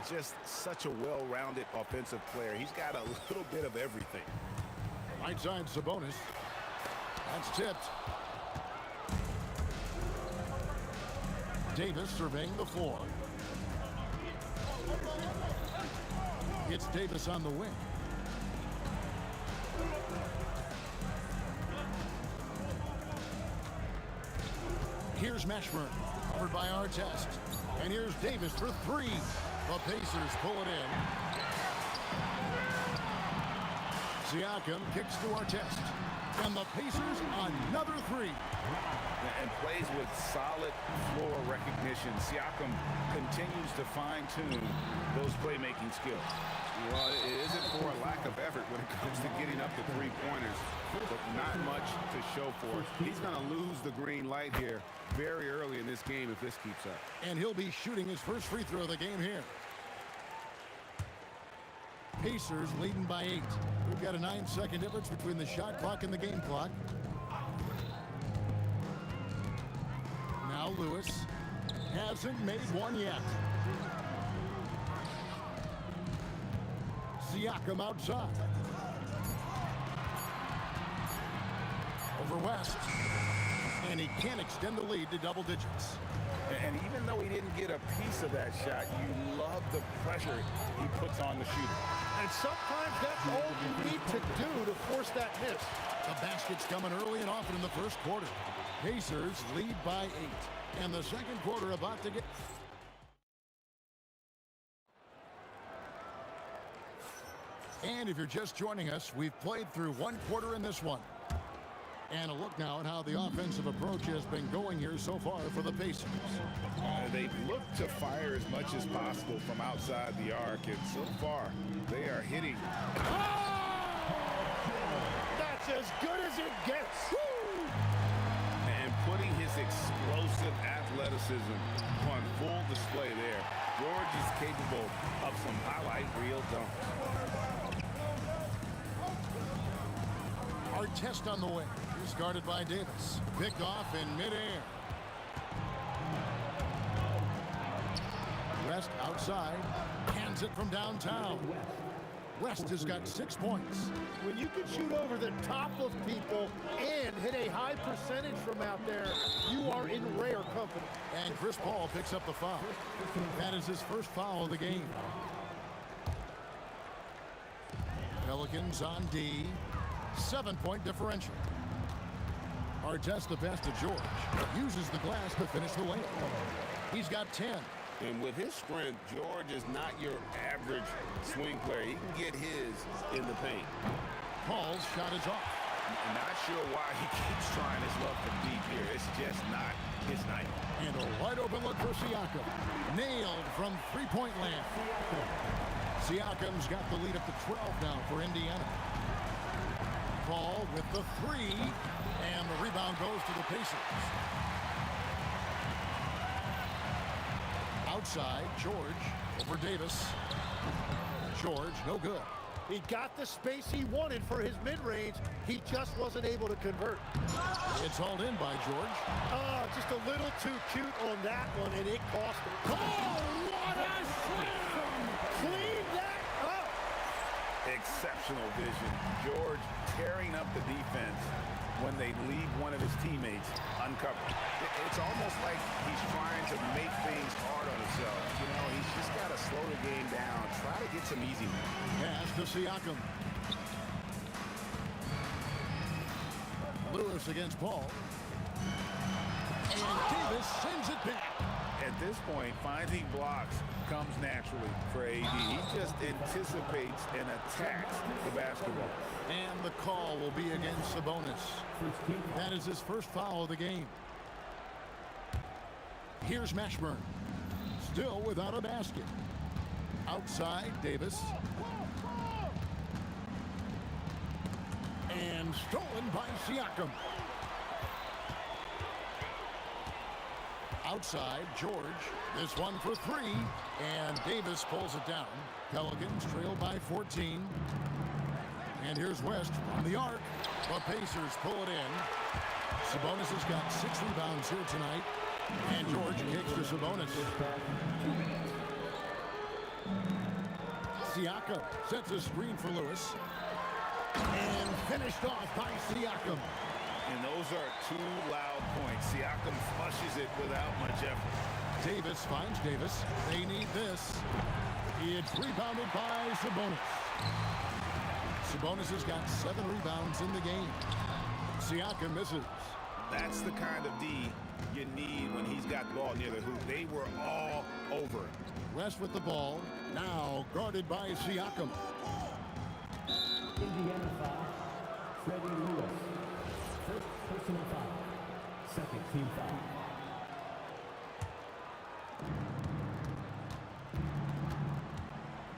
Just such a well-rounded offensive player. He's got a little bit of everything. Right side Sabonis. That's tipped. Davis surveying the floor. It's Davis on the wing. Here's Mashburn, covered by Artest. And here's Davis for three. The Pacers pull it in. Siakam kicks to Artest. And the Pacers another three. And plays with solid floor recognition. Siakam continues to fine-tune those playmaking skills. Well, it isn't for a lack of effort when it comes to getting up to three-pointers, but not much to show for it. He's going to lose the green light here very early in this game if this keeps up. And he'll be shooting his first free throw of the game here. Pacers leading by 8. We've got a 9-second difference between the shot clock and the game clock. Now Lewis hasn't made one yet. Siakam outside. Over West. And he can't extend the lead to double digits. And even though he didn't get a piece of that shot, you love the pressure he puts on the shooter. And sometimes that's all you need to do to force that miss. The basket's coming early and often in the first quarter. Pacers lead by 8. And the second quarter about to get... And if you're just joining us, we've played through one quarter in this one. And a look now at how the offensive approach has been going here so far for the Pacers. They've looked to fire as much as possible from outside the arc, and so far, they are hitting. That's as good as it gets. And putting his explosive athleticism on full display there. George is capable of some highlight reel dunks. Artest on the way. He's guarded by Davis. Picked off in midair. West outside. Hands it from downtown. West has got 6 points. When you can shoot over the top of people and hit a high percentage from out there, you are in rare company. And Chris Paul picks up the foul. That is his first foul of the game. Pelicans on D. 7-point differential. Artest the pass to George. Uses the glass to finish the layup. He's got 10. And with his strength, George is not your average swing player. He can get his in the paint. Paul's shot is off. I'm not sure why he keeps trying his luck from deep here. It's just not his night. And a wide open look for Siakam. Nailed from three-point land. Siakam's got the lead up to 12 now for Indiana. Paul with the three, and the rebound goes to the Pacers. Outside, George over Davis. George, no good. He got the space he wanted for his mid-range. He just wasn't able to convert. It's hauled in by George. Just a little too cute on that one, and it cost him. Oh, what a slam! Clean that up! Exceptional vision. George tearing up the defense when they leave one of his teammates uncovered. It's almost like he's trying to make things hard on himself. You know, he's just got to slow the game down, try to get some easy ones. Pass to Siakam. Lewis against Paul. And Davis sends it back. At this point, finding blocks comes naturally for AD. He just anticipates and attacks the basketball. And the call will be against Sabonis. That is his first foul of the game. Here's Mashburn. Still without a basket. Outside, Davis. And stolen by Siakam. Outside, George. This one for three. And Davis pulls it down. Pelicans trail by 14. And here's West from the arc. The Pacers pull it in. Sabonis has got 6 rebounds here tonight. And George kicks to Sabonis. Siakam sets a screen for Lewis. And finished off by Siakam. And those are two loud points. Siakam flushes it without much effort. Davis finds Davis. They need this. It's rebounded by Sabonis. Sabonis has got 7 rebounds in the game. Siakam misses. That's the kind of D you need when he's got the ball near the hoop. They were all over it. West with the ball. Now guarded by Siakam. Indiana foul. Freddie Lewis. First personal foul. Second team foul.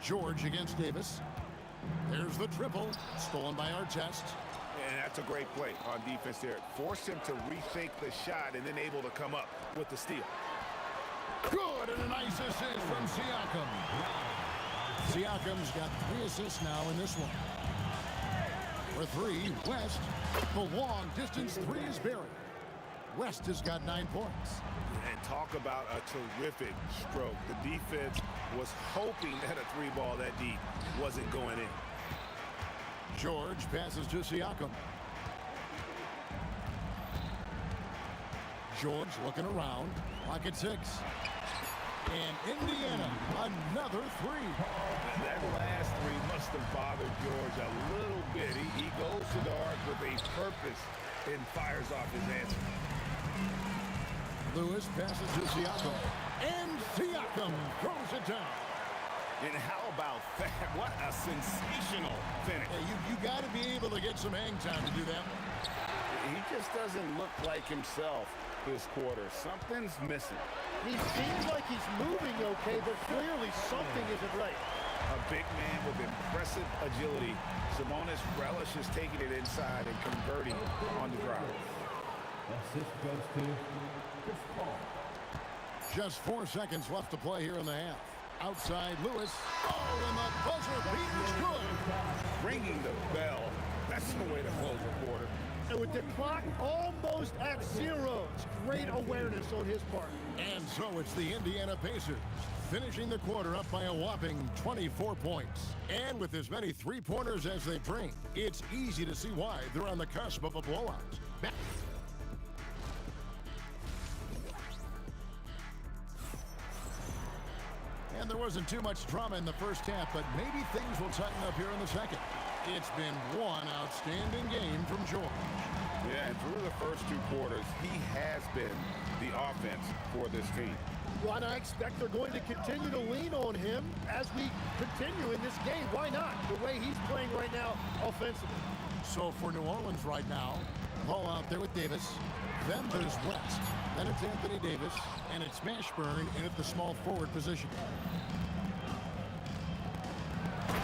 George against Davis. There's the triple. Stolen by Artest. And that's a great play on defense there. Forced him to rethink the shot and then able to come up with the steal. Good, and a nice assist from Siakam. Siakam's got 3 assists now in this one. For 3, West. The long distance 3 is buried. West has got 9 points. And talk about a terrific stroke. The defense was hoping that a 3-ball that deep wasn't going in. George passes to Siakam. George looking around. Clock at 6. And Indiana, another 3. That last 3 must have bothered George a little bit. He goes to the arc with a purpose and fires off his answer. Lewis passes to Siakam. And Siakam throws it down. And how about that? What a sensational finish. Hey, you got to be able to get some hang time to do that. He just doesn't look like himself this quarter. Something's missing. He seems like he's moving okay, but clearly something isn't right. A big man with impressive agility. Sabonis relishes taking it inside and converting on the drive. Assist goes to Chris Paul. Just 4 seconds left to play here in the half. Outside Lewis. Oh, and the buzzer beater's good. Ringing the bell. That's the way to close the quarter. And with the clock almost at 0, it's great awareness on his part. And so it's the Indiana Pacers finishing the quarter up by a whopping 24 points. And with as many 3-pointers as they bring, it's easy to see why they're on the cusp of a blowout. And there wasn't too much drama in the first half, but maybe things will tighten up here in the second. It's been one outstanding game from George. Yeah, and through the first 2 quarters, he has been the offense for this team. Well, and I expect they're going to continue to lean on him as we continue in this game. Why not? The way he's playing right now offensively. So for New Orleans right now, Paul out there with Davis. Then there's West. Then it's Anthony Davis. And it's Mashburn in at the small forward position.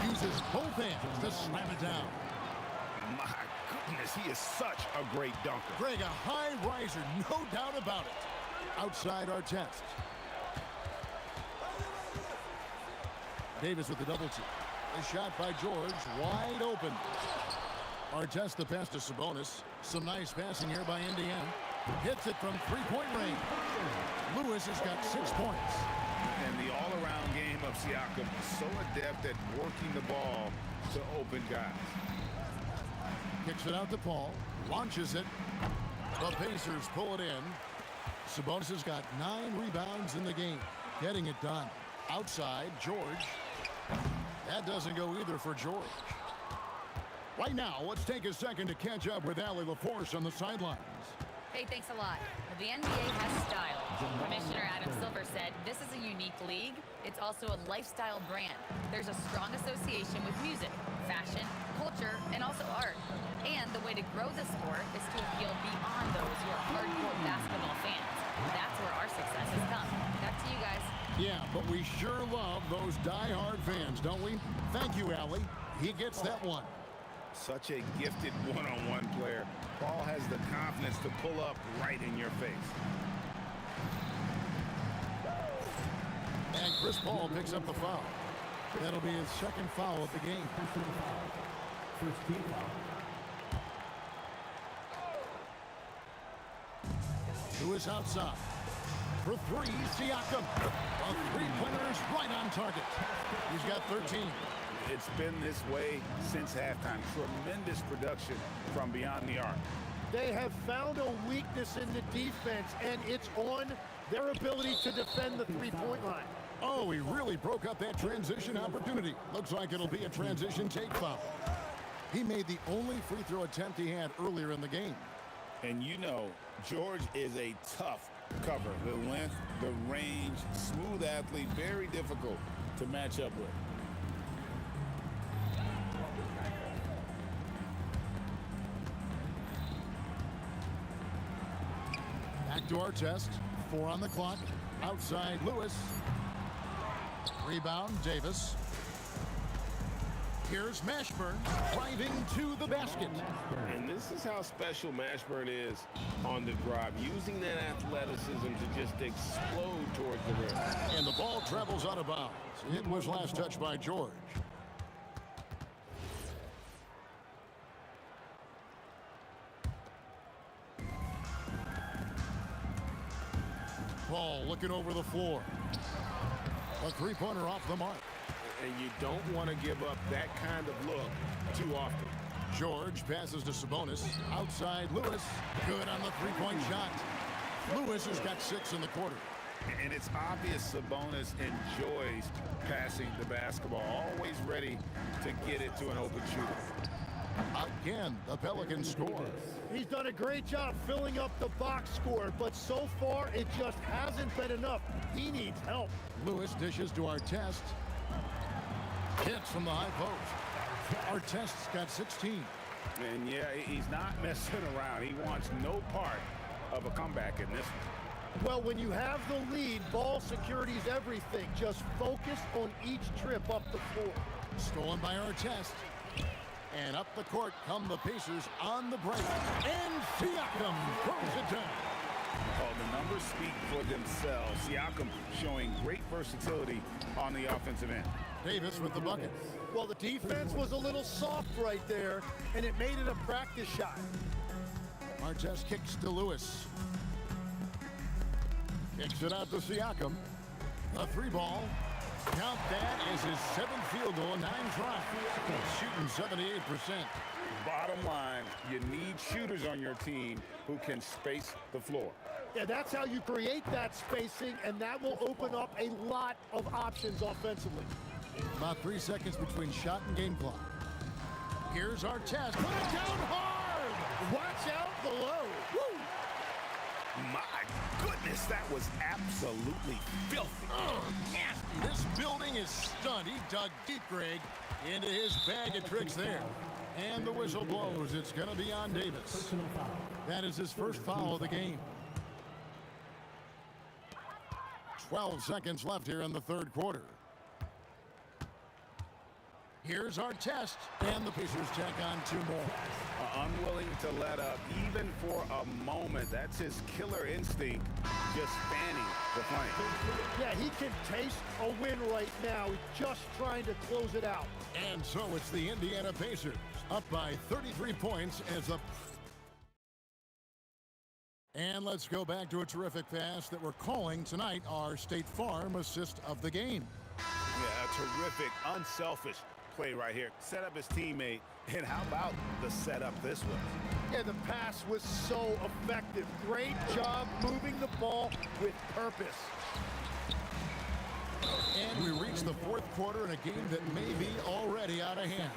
Uses both hands to slam it down. My goodness, he is such a great dunker. Greg, a high riser, no doubt about it. Outside Artest. Davis with the double team. A shot by George, wide open. Artest the pass to Sabonis. Some nice passing here by Indiana. Hits it from 3-point range. Lewis has got 6 points. And the all-around game of Siakam, so adept at working the ball to open guys. Kicks it out to Paul. Launches it. The Pacers pull it in. Sabonis has got 9 rebounds in the game. Getting it done. Outside, George. That doesn't go either for George. Right now, let's take a second to catch up with Allie LaForce on the sidelines. Hey, thanks a lot. The NBA has style. Commissioner Adam Silver said, this is a unique league. It's also a lifestyle brand. There's a strong association with music, fashion, culture, and also art. And the way to grow the sport is to appeal beyond those who are hardcore basketball fans. That's where our success has come. Back to you guys. Yeah, but we sure love those die-hard fans, don't we? Thank you, Allie. He gets that one. Such a gifted one-on-one player. Paul has the confidence to pull up right in your face. And Chris Paul picks up the foul. That'll be his second foul of the game. First team foul. Lewis outside. For 3, Siakam. A 3-pointer is right on target. He's got 13. It's been this way since halftime. Tremendous production from beyond the arc. They have found a weakness in the defense, and it's on their ability to defend the three-point line. Oh, he really broke up that transition opportunity. Looks like it'll be a transition take foul. He made the only free throw attempt he had earlier in the game. And you know, George is a tough cover. The length, the range, smooth athlete, very difficult to match up with. Back to our test. 4 on the clock. Outside Lewis. Rebound Davis. Here's Mashburn driving to the basket. And this is how special Mashburn is on the drive, using that athleticism to just explode towards the rim. And the ball travels out of bounds. It was last touched by George. Ball looking over the floor. A three-pointer off the mark. And you don't want to give up that kind of look too often. George passes to Sabonis. Outside Lewis. Good on the three-point shot. Lewis has got 6 in the quarter. And it's obvious Sabonis enjoys passing the basketball, always ready to get it to an open shooter. Again, the Pelicans score. He's done a great job filling up the box score, but so far it just hasn't been enough. He needs help. Lewis dishes to Artest. Hits from the high post. Artest's got 16. And yeah, he's not messing around. He wants no part of a comeback in this one. Well, when you have the lead, ball security is everything. Just focus on each trip up the floor. Stolen by Artest. And up the court come the Pacers on the break. And Siakam throws it down. Oh, the numbers speak for themselves. Siakam showing great versatility on the offensive end. Davis with the bucket. Well, the defense was a little soft right there, and it made it a practice shot. Artest kicks to Lewis. Kicks it out to Siakam. A 3-ball. Count that as his 7th field goal in 9 tries. Shooting 78%. Bottom line, you need shooters on your team who can space the floor. Yeah, that's how you create that spacing, and that will open up a lot of options offensively. About 3 seconds between shot and game clock. Here's Artest. Put it down hard! Watch out below. Woo! My goodness, that was absolutely filthy. Nasty. This building is stunned. He dug deep, Greg, into his bag of tricks there. And the whistle blows. It's going to be on Davis. That is his first foul of the game. 12 seconds left here in the third quarter. Here's Artest, and the Pacers tack on 2 more. Unwilling to let up, even for a moment. That's his killer instinct, just fanning the flame. Yeah, he can taste a win right now. He's just trying to close it out. And so it's the Indiana Pacers, up by 33 points as a... And let's go back to a terrific pass that we're calling tonight our State Farm assist of the game. Yeah, a terrific, unselfish play right here. Set up his teammate, and how about the setup this was? Yeah, the pass was so effective. Great job moving the ball with purpose. And we reach the fourth quarter in a game that may be already out of hand.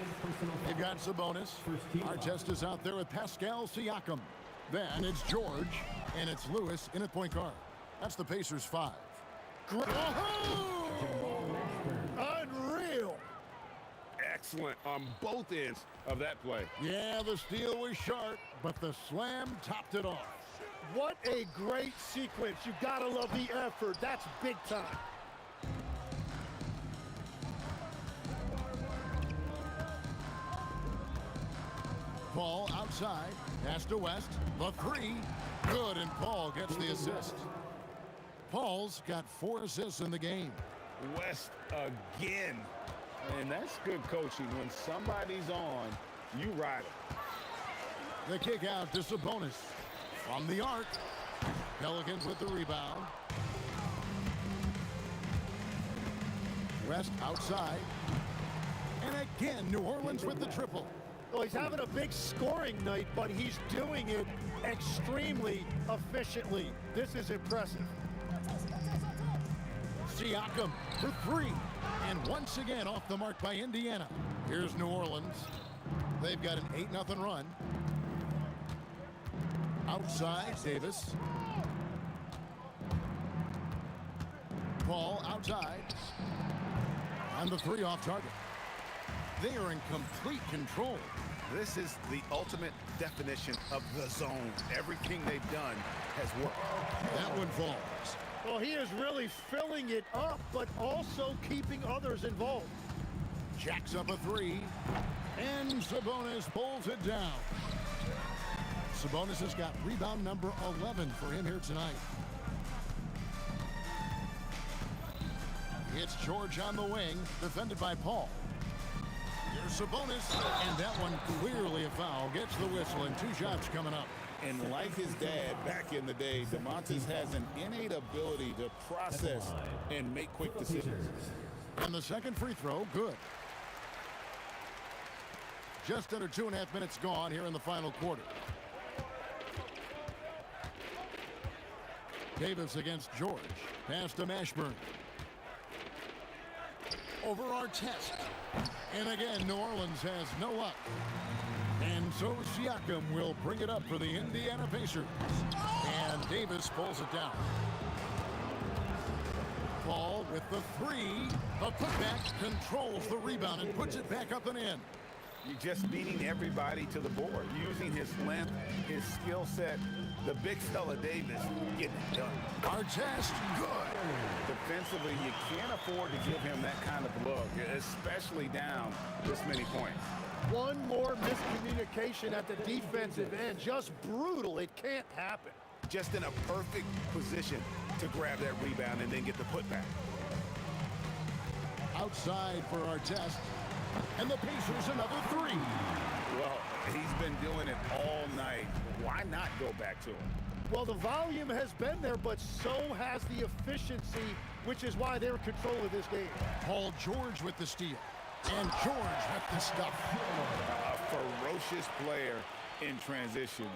They've got Sabonis. Artest is out there with Pascal Siakam. Then it's George, and it's Lewis in at point guard. That's the Pacers 5. Unreal. Excellent on both ends of that play. Yeah, the steal was sharp, but the slam topped it off. What a great sequence. You gotta love the effort. That's big time. Paul outside, pass to West, the 3, good, and Paul gets the assist. Paul's got 4 assists in the game. West again. And that's good coaching. When somebody's on, you ride it. The kick out to Sabonis. From the arc. Pelicans with the rebound. West outside. And again, New Orleans with the triple. Well, he's having a big scoring night, but he's doing it extremely efficiently. This is impressive. Siakam for three. And once again off the mark by Indiana. Here's New Orleans. They've got an 8-0 run. Outside, Davis. Paul outside. And the three off target. They are in complete control. This is the ultimate definition of the zone. Everything they've done has worked. That one falls. Well, he is really filling it up, but also keeping others involved. Jacks up a three. And Sabonis pulls it down. Sabonis has got rebound number 11 for him here tonight. It's George on the wing, defended by Paul. Here's Sabonis, and that one clearly a foul. Gets the whistle, and 2 shots coming up. And like his dad back in the day, DeMontis has an innate ability to process and make quick decisions. And the second free throw, good. Just under 2.5 minutes gone here in the final quarter. Davis against George. Pass to Mashburn. Over Artest. And again, New Orleans has no luck. And so Siakam will bring it up for the Indiana Pacers. And Davis pulls it down. Paul with the three. The putback controls the rebound and puts it back up and in. You're just beating everybody to the board, using his length, his skill set. The big fella Davis getting it done. Artest, good. Defensively, you can't afford to give him that kind of look, especially down this many points. One more miscommunication at the defensive end. Just brutal. It can't happen. Just in a perfect position to grab that rebound and then get the putback. Outside for Artest. And the Pacers another three. Well, he's been doing it all night. Why not go back to him? Well, the volume has been there, but so has the efficiency, which is why they're in control of this game. Paul George with the steal. And George with the stuff. A ferocious player in transition.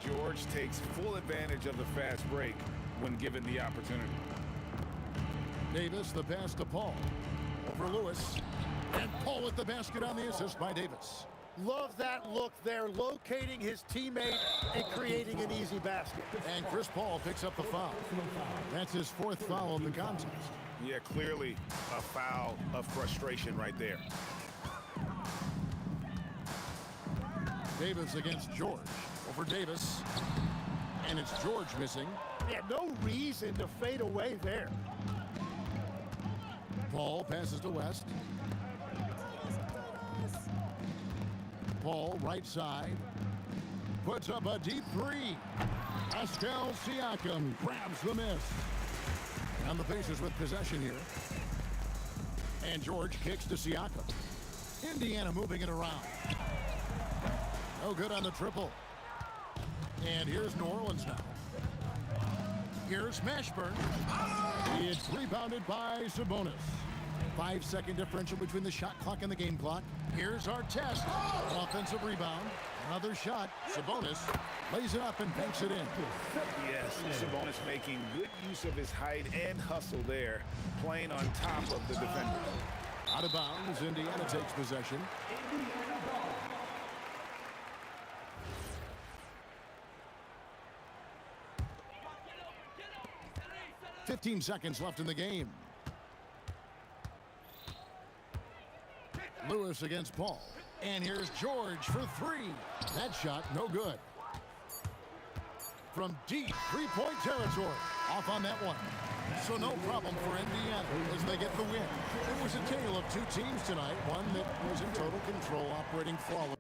George takes full advantage of the fast break when given the opportunity. Davis, the pass to Paul. Over Lewis. And Paul with the basket on the assist by Davis. Love that look there, locating his teammate and creating an easy basket. And Chris Paul picks up the foul. That's his 4th foul of the contest. Yeah, clearly a foul of frustration right there. Davis against George. Over Davis. And it's George missing. Yeah, no reason to fade away there. Paul passes to West. Paul, right side, puts up a deep three. Pascal Siakam grabs the miss. And the Pacers with possession here. And George kicks to Siakam. Indiana moving it around. No good on the triple. And here's New Orleans now. Here's Mashburn. It's rebounded by Sabonis. 5-second differential between the shot clock and the game clock. Here's Artest. Offensive rebound. Another shot. Sabonis lays it up and banks it in. Yes, Sabonis making good use of his height and hustle there, playing on top of the defender. Out of bounds, Indiana takes possession. "15 seconds left in the game. Lewis against Paul. And here's George for three. That shot, no good. From deep three-point territory. Off on that one. So no problem for Indiana as they get the win. It was a tale of two teams tonight. One that was in total control, operating flawlessly.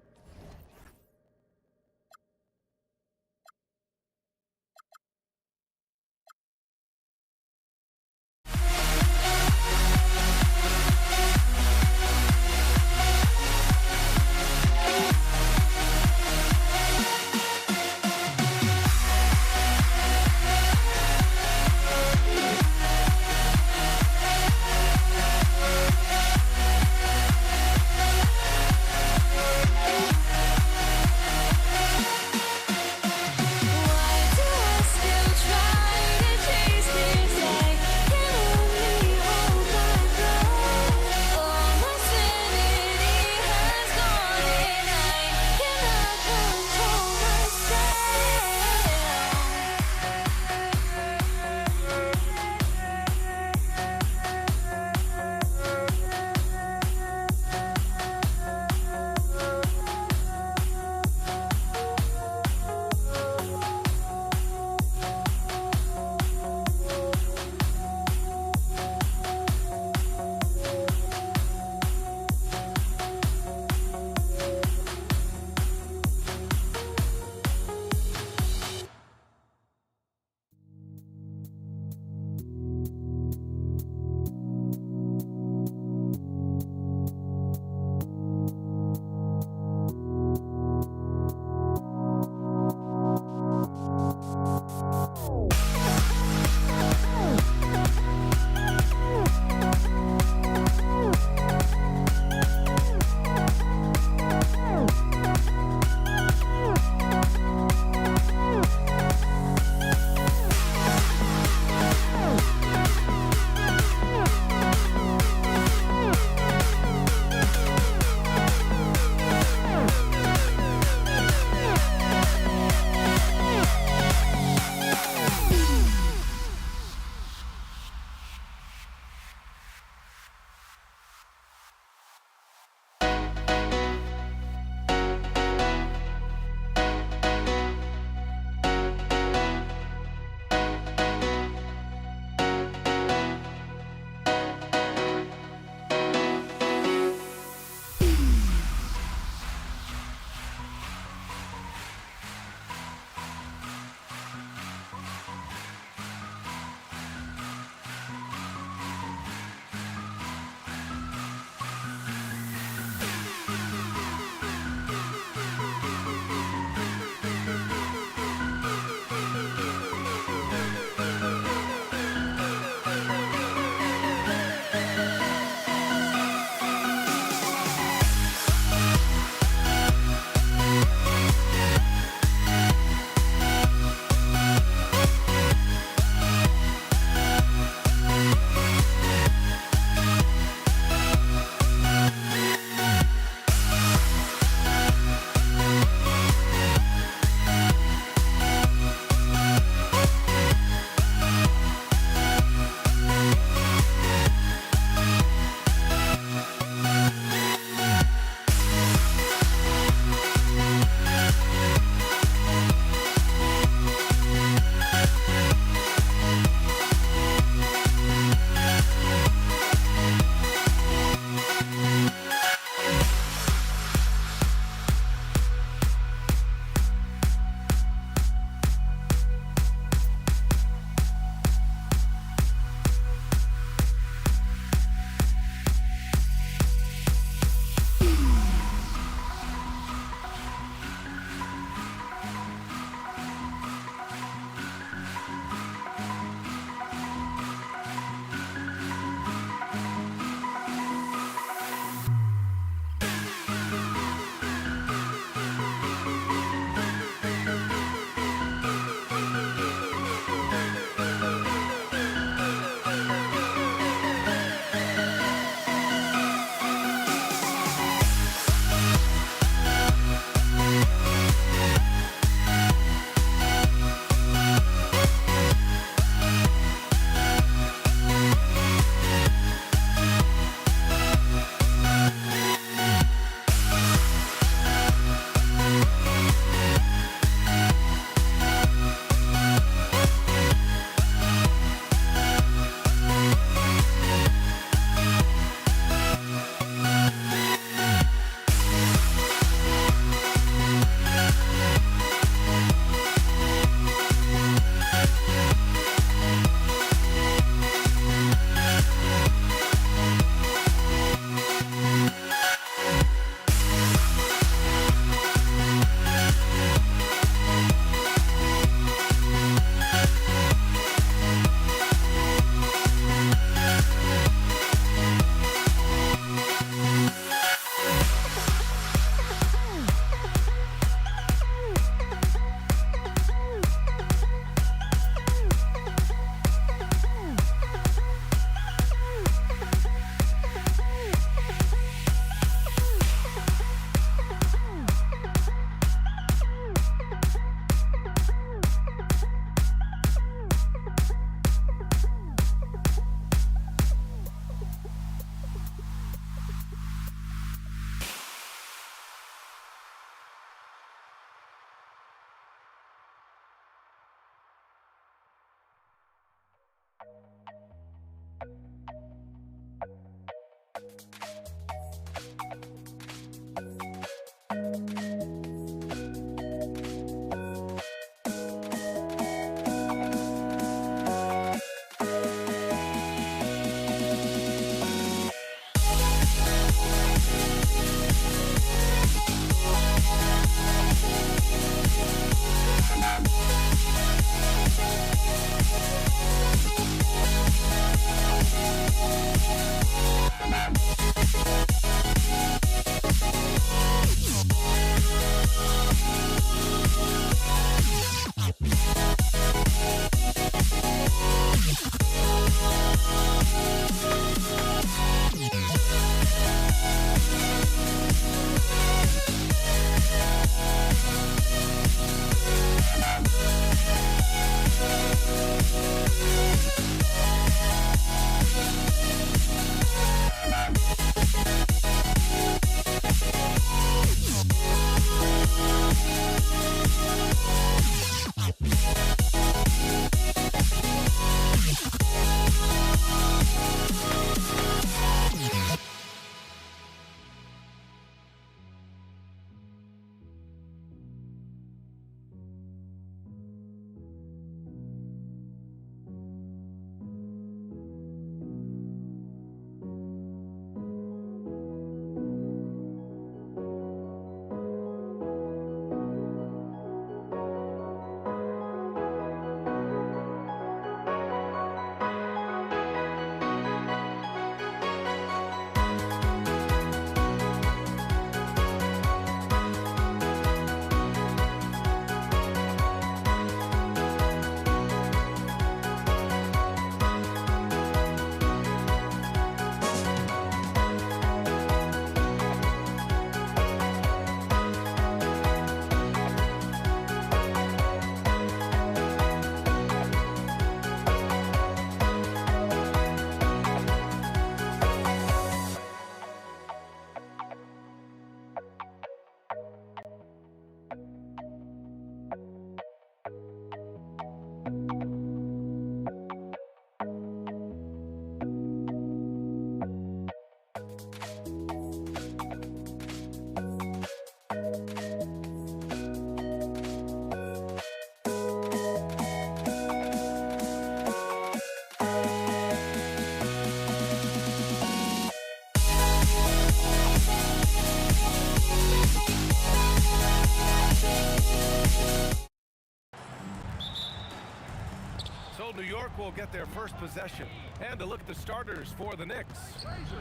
New York will get their first possession. And to look at the starters for the Knicks.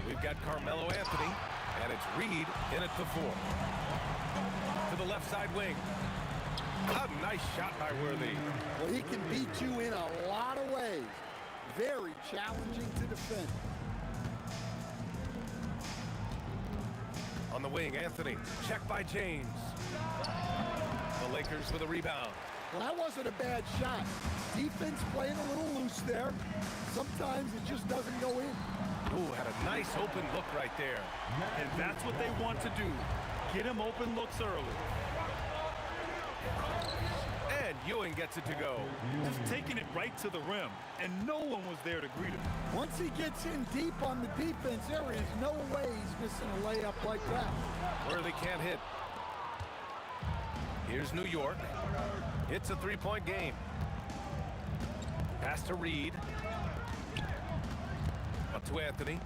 We've got Carmelo Anthony, and it's Reed in at the 4. To the left side wing. A nice shot by Worthy. Well, he can beat you in a lot of ways. Very challenging to defend. On the wing, Anthony. Check by James. The Lakers with a rebound. Well, that wasn't a bad shot. Defense playing a little loose there. Sometimes it just doesn't go in. Ooh, had a nice open look right there. And that's what they want to do. Get him open looks early. And Ewing gets it to go. Just taking it right to the rim, and no one was there to greet him. Once he gets in deep on the defense, there is no way he's missing a layup like that. Worthy can't hit. Here's New York. It's a three-point game. Pass to Reed. Up to Anthony.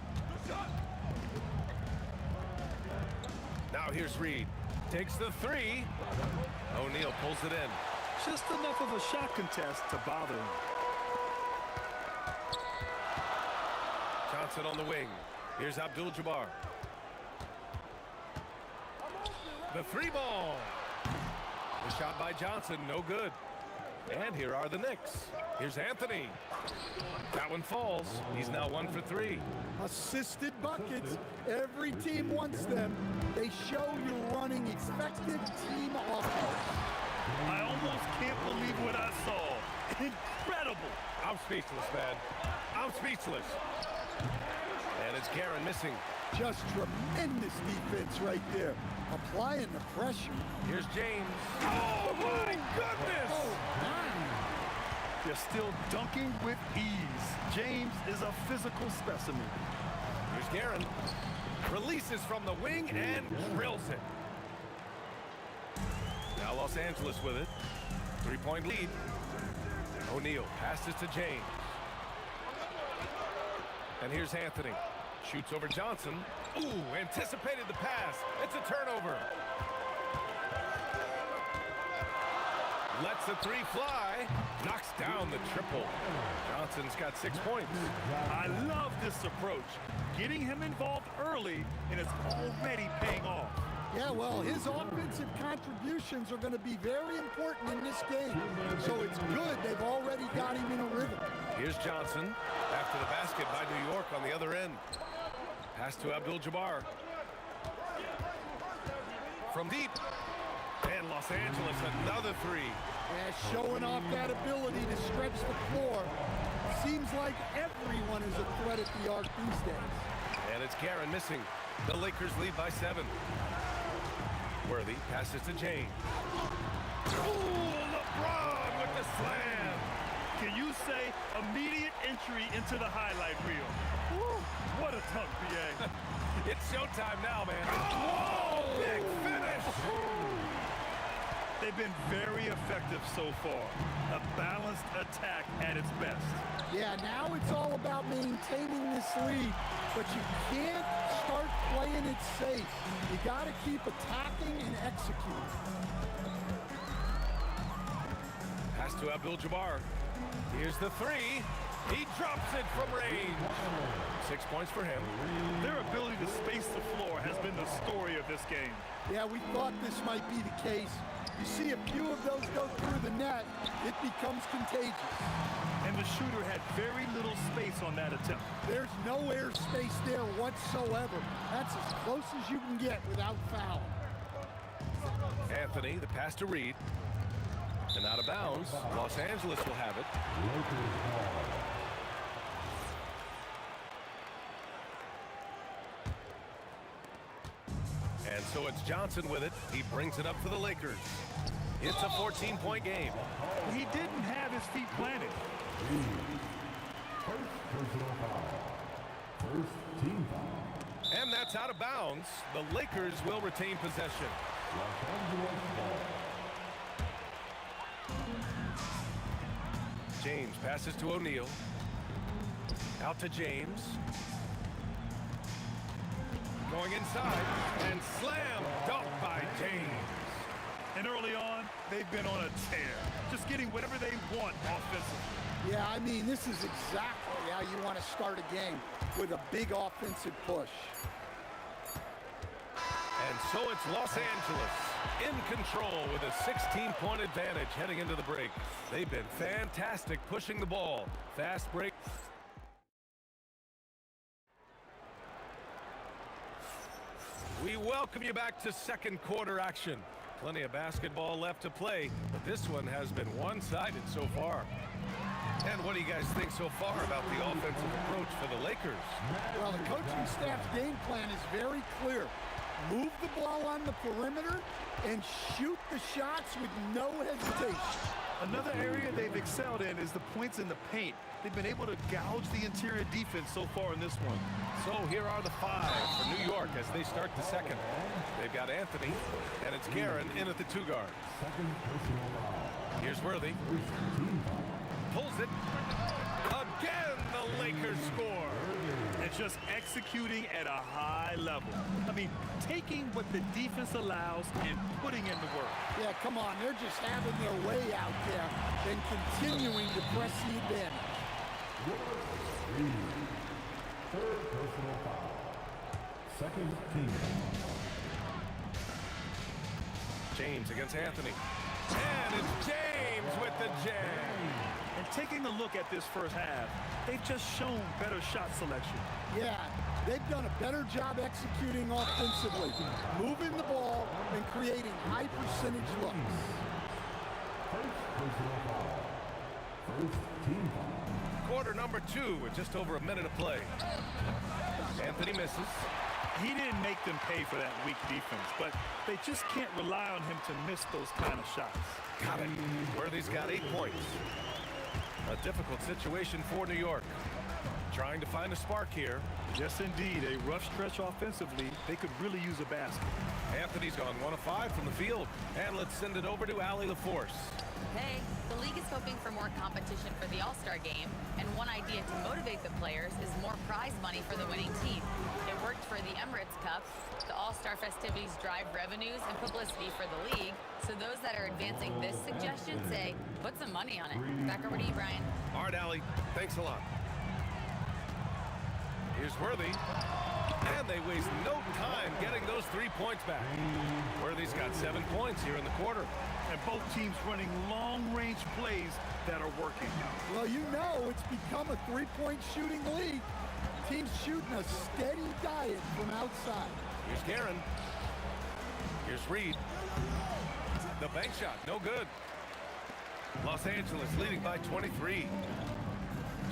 Now here's Reed. Takes the 3. O'Neal pulls it in. Just enough of a shot contest to bother him. Johnson on the wing. Here's Abdul-Jabbar. The 3 ball. The shot by Johnson, no good. And here are the Knicks. Here's Anthony. That one falls. He's now 1 for 3. Assisted buckets. Every team wants them. They show you're running effective team offense. I almost can't believe what I saw. Incredible. I'm speechless, man. I'm speechless. And it's Guerin missing. Just tremendous defense right there. Applying the pressure. Here's James. Oh, my goodness! Oh, my. They're still dunking with ease. James is a physical specimen. Here's Guerin. Releases from the wing and drills it. Now Los Angeles with it. 3-point lead. O'Neal passes to James. And here's Anthony. Shoots over Johnson. Ooh, anticipated the pass. It's a turnover. Lets the three fly. Knocks down the triple. Johnson's got 6 points. I love this approach. Getting him involved early, and it's already paying off. Yeah, well, his offensive contributions are going to be very important in this game. So it's good they've already got him in a rhythm. Here's Johnson after the basket by New York on the other end. Pass to Abdul-Jabbar. From deep. And Los Angeles, another three. Yeah, showing off that ability to stretch the floor. Seems like everyone is a threat at the arc these days. And it's Guerin missing. The Lakers lead by 7. Worthy passes to James. Ooh, LeBron with the slam. Can you say immediate entry into the highlight reel? Woo, what a dunk, BA. It's showtime now, man. Oh, big finish. They've been very effective so far. A balanced attack at its best. Yeah, now it's all about maintaining this lead, but you can't start playing it safe. You got to keep attacking and executing. Pass to Abdul-Jabbar. Here's the three. He drops it from range. 6 points for him. Their ability to space the floor has been the story of this game. Yeah, we thought this might be the case. You see a few of those go through the net, it becomes contagious. And the shooter had very little space on that attempt. There's no air space there whatsoever. That's as close as you can get without foul. Anthony, the pass to Reed. And out of bounds, Los Angeles will have it. And so it's Johnson with it. He brings it up for the Lakers. It's a 14-point game. He didn't have his feet planted. First personal foul. First team foul. And that's out of bounds. The Lakers will retain possession. Los Angeles ball. James passes to O'Neal. Out to James. Going inside. And slam dunk by James. And early on, they've been on a tear. Just getting whatever they want offensively. Yeah, I mean, this is exactly how you want to start a game, with a big offensive push. And so it's Los Angeles in control with a 16-point advantage heading into the break. They've been fantastic pushing the ball. Fast break. We welcome you back to second quarter action. Plenty of basketball left to play, but this one has been one-sided so far. And what do you guys think so far about the offensive approach for the Lakers? Well, the coaching staff's game plan is very clear. Move the ball on the perimeter and shoot the shots with no hesitation. Another area they've excelled in is the points in the paint. They've been able to gouge the interior defense so far in this one. So here are the 5 for New York as they start the second. They've got Anthony, and it's Guerin in at the 2 guard. Here's Worthy. Pulls it. Again, the Lakers score. And just executing at a high level. I mean, taking what the defense allows and putting in the work. Yeah, come on. They're just having their way out there and continuing to press the advantage. Third personal foul. Second team. James against Anthony. And it's James with the jam. And taking a look at this first half, they've just shown better shot selection. Yeah, they've done a better job executing offensively, moving the ball and creating high percentage looks. First personal foul. First team foul. Quarter number 2 with just over a minute of play. Anthony misses. He didn't make them pay for that weak defense, but they just can't rely on him to miss those kind of shots. Got it. Worthy's got 8 points. A difficult situation for New York. Trying to find a spark here. Yes, indeed. A rough stretch offensively. They could really use a basket. Anthony's gone 1 of 5 from the field. And let's send it over to Allie LaForce. Hey, the league is hoping for more competition for the All-Star game, and one idea to motivate the players is more prize money for the winning team. It worked for the Emirates Cup. The All-Star festivities drive revenues and publicity for the league, so those that are advancing this suggestion say, put some money on it. Back over to you, Brian. All right, Allie. Thanks a lot. Here's Worthy. And they waste no time getting those 3 points back. Worthy's got 7 points here in the quarter. And both teams running long-range plays that are working. Well, you know it's become a three-point shooting league. Teams shooting a steady diet from outside. Here's Guerin. Here's Reed. The bank shot, no good. Los Angeles leading by 23.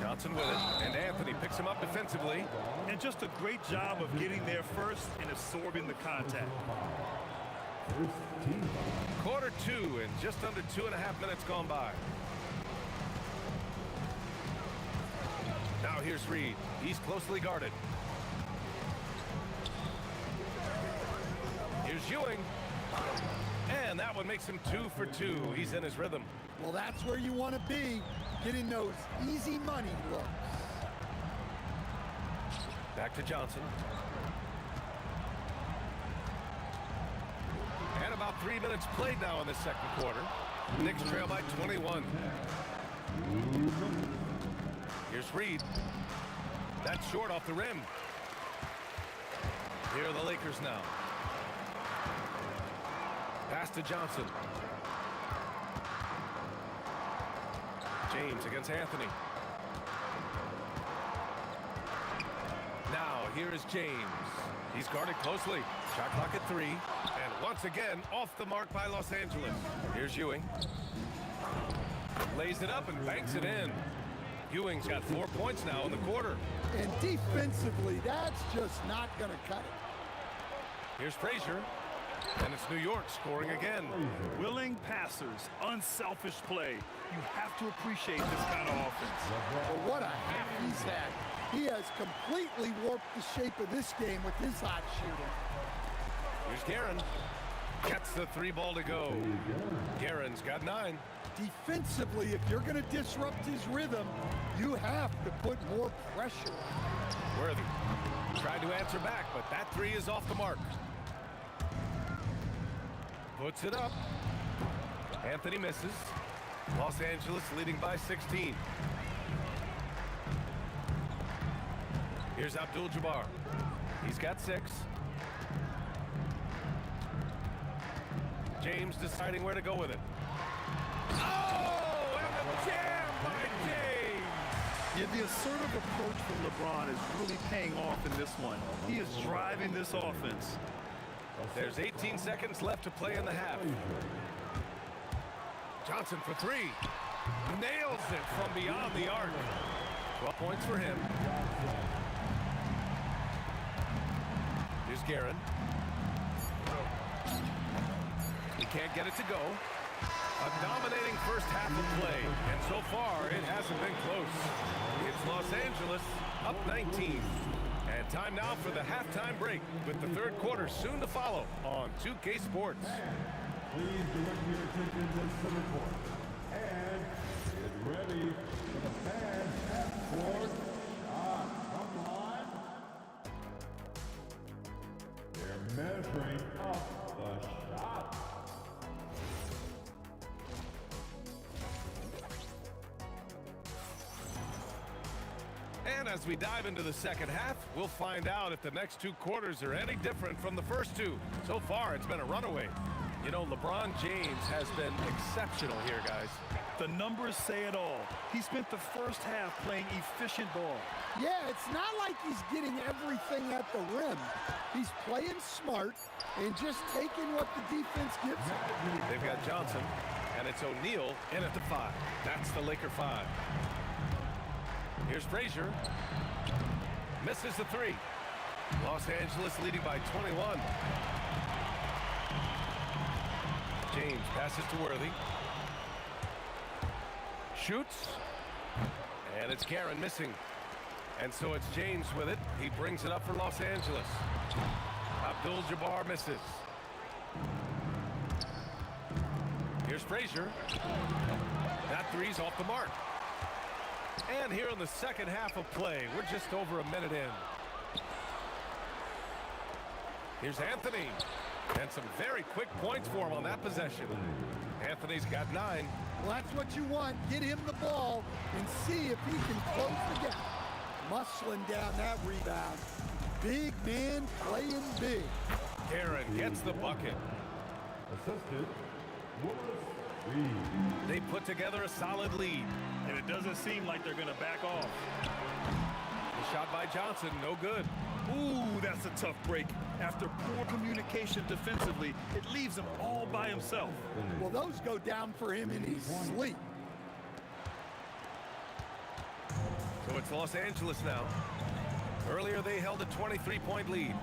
Johnson with it, and Anthony picks him up defensively. And just a great job of getting there first and absorbing the contact. Quarter 2 and just under 2.5 minutes gone by. Now here's Reed. He's closely guarded. Here's Ewing. And that one makes him 2 for 2. He's in his rhythm. Well, that's where you want to be, getting those easy money looks. Back to Johnson. And about 3 minutes played now in the second quarter. Knicks trail by 21. Here's Reed. That's short off the rim. Here are the Lakers now. Pass to Johnson. James against Anthony. Now, here is James. He's guarded closely. Shot clock at 3. And once again, off the mark by Los Angeles. Here's Ewing. Lays it up and banks it in. Ewing's got 4 points now in the quarter. And defensively, that's just not going to cut it. Here's Frazier. And it's New York scoring again. Willing passers, unselfish play. You have to appreciate this kind of offense. Well, what a half he's had. He has completely warped the shape of this game with his hot shooting. Here's Guerin. Gets the 3 ball to go. Guerin's got 9. Defensively, if you're going to disrupt his rhythm, you have to put more pressure on him. Worthy tried to answer back, but that 3 is off the mark. Puts it up. Anthony misses. Los Angeles leading by 16. Here's Abdul-Jabbar. He's got 6. James deciding where to go with it. Oh, and a jam by James. Yeah, the assertive approach from LeBron is really paying off in this one. He is driving this offense. There's 18 seconds left to play in the half. Johnson for 3. Nails it from beyond the arc. 12 points for him. Here's Guerin. He can't get it to go. A dominating first half of play, and so far it hasn't been close. It's Los Angeles up 19. And time now for the halftime break, with the third quarter soon to follow on 2K Sports. Please direct your attention to center court. And get ready for the fans half court shot. Come on. They're measuring up the shot. And as we dive into the second half, we'll find out if the next 2 quarters are any different from the first 2. So far, it's been a runaway. You know, LeBron James has been exceptional here, guys. The numbers say it all. He spent the first half playing efficient ball. Yeah, it's not like he's getting everything at the rim. He's playing smart and just taking what the defense gives him. They've got Johnson, and it's O'Neal in at the 5. That's the Laker 5. Here's Frazier. Misses the 3. Los Angeles leading by 21. James passes to Worthy. Shoots. And it's Guerin missing. And so it's James with it. He brings it up for Los Angeles. Abdul-Jabbar misses. Here's Frazier. That three's off the mark. And here in the second half of play, we're just over a minute in. Here's Anthony. And some very quick points for him on that possession. Anthony's got 9. Well, that's what you want. Get him the ball and see if he can close the gap. Muscling down that rebound. Big man playing big. Guerin gets the bucket. Assisted, Willis Reed. They put together a solid lead. And it doesn't seem like they're going to back off. The shot by Johnson, no good. Ooh, that's a tough break. After poor communication defensively, it leaves him all by himself. Well, those go down for him in his sleep. So it's Los Angeles now. Earlier they held a 23-point lead.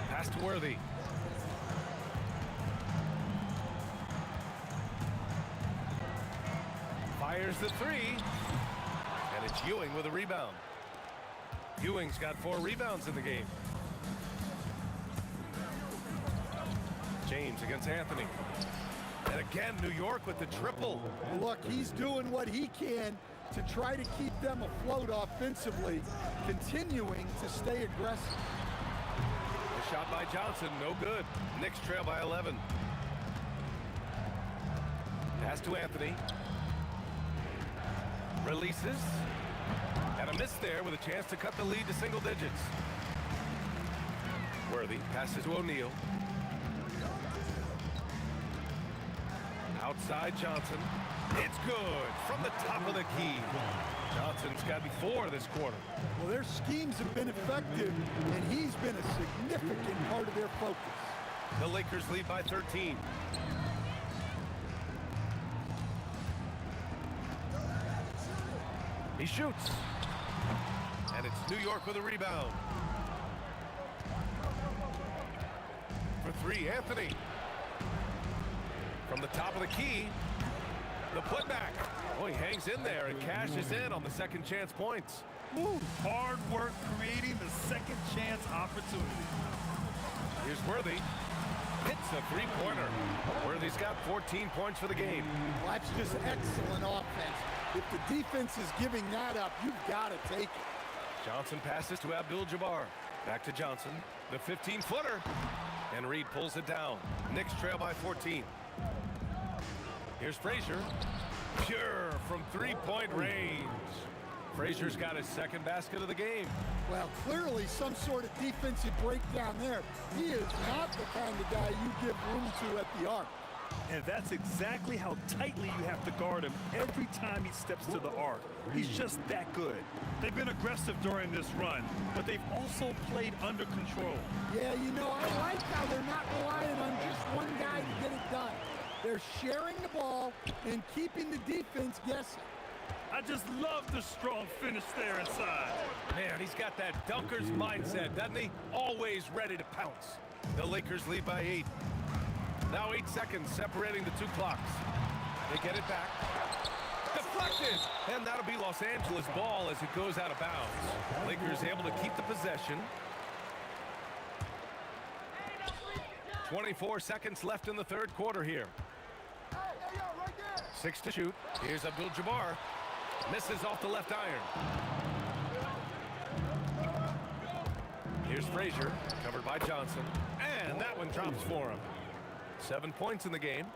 Pass to Worthy. Fires the 3. And it's Ewing with a rebound. Ewing's got 4 rebounds in the game. James against Anthony. And again, New York with the triple. Look, he's doing what he can to try to keep them afloat offensively, continuing to stay aggressive. The shot by Johnson, no good. Knicks trail by 11. Pass to Anthony. Releases. And a miss there with a chance to cut the lead to single digits. Worthy passes to O'Neal. Outside Johnson. It's good from the top of the key. Johnson's got 4 this quarter. Well, their schemes have been effective, and he's been a significant part of their focus. The Lakers lead by 13. He shoots. And it's New York with a rebound. For 3, Anthony. From the top of the key, the putback. Oh, he hangs in there and cashes in on the second chance points. Ooh, hard work creating the second chance opportunity. Here's Worthy. Hits a 3-pointer. Worthy's got 14 points for the game. Well, that's just excellent offense. If the defense is giving that up, you've got to take it. Johnson passes to Abdul-Jabbar. Back to Johnson. The 15-footer. And Reed pulls it down. Knicks trail by 14. Here's Frazier. Pure from 3-point range. Frazier's got his second basket of the game. Well, clearly some sort of defensive breakdown there. He is not the kind of guy you give room to at the arc. And that's exactly how tightly you have to guard him every time he steps to the arc. He's just that good. They've been aggressive during this run, but they've also played under control. Yeah, you know, I like how they're not relying on just one guy to get it done. They're sharing the ball and keeping the defense guessing. I just love the strong finish there inside. Man, he's got that dunker's mindset, doesn't he? Always ready to pounce. The Lakers lead by 8. Now 8 seconds separating the 2 clocks. They get it back. Deflected! And that'll be Los Angeles ball as it goes out of bounds. Lakers able to keep the possession. 24 seconds left in the third quarter here. 6 to shoot. Here's Abdul-Jabbar. Misses off the left iron. Here's Frazier, covered by Johnson. And that one drops for him. 7 points in the game.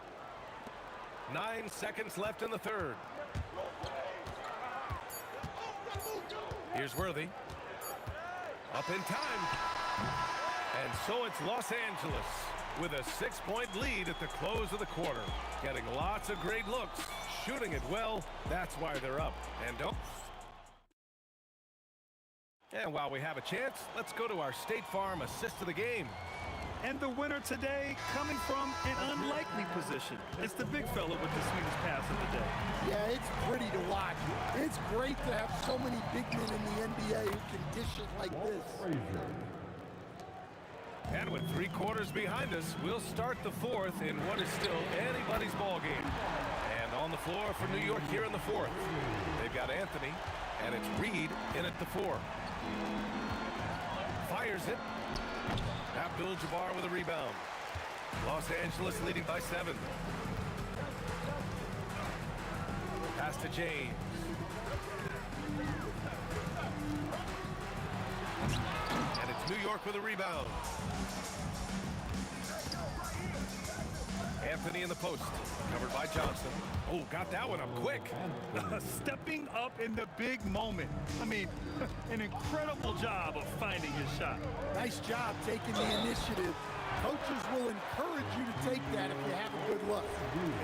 9 seconds left in the third. Here's Worthy. Up in time. And so it's Los Angeles with a 6-point lead at the close of the quarter. Getting lots of great looks. Shooting it well. That's why they're up. And while we have a chance, let's go to our State Farm assist of the game. And the winner today coming from an unlikely position. It's the big fella with the sweetest pass of the day. Yeah, it's pretty to watch. It's great to have so many big men in the NBA who can dish it like this. And with 3 quarters behind us, we'll start the fourth in what is still anybody's ball game. And on on the floor for New York here in the fourth. They've got Anthony, and it's Reed in at the 4. Fires it. Abdul-Jabbar with a rebound. Los Angeles leading by 7. Pass to James. And it's New York with a rebound. Anthony in the post, covered by Johnson. Oh, got that one up quick. Stepping up in the big moment. I mean, an incredible job of finding his shot. Nice job taking the initiative. Coaches will encourage you to take that if you have a good look.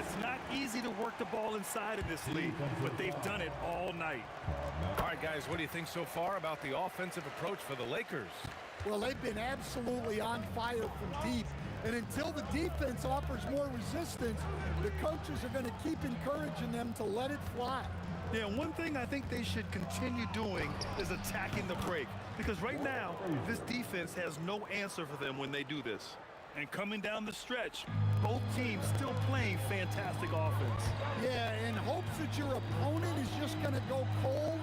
It's not easy to work the ball inside in this league, but they've done it all night. All right, guys, what do you think so far about the offensive approach for the Lakers? Well, they've been absolutely on fire from deep. And until the defense offers more resistance, the coaches are going to keep encouraging them to let it fly. Yeah, one thing I think they should continue doing is attacking the break. Because right now, this defense has no answer for them when they do this. And coming down the stretch, both teams still playing fantastic offense. Yeah, in hopes that your opponent is just going to go cold,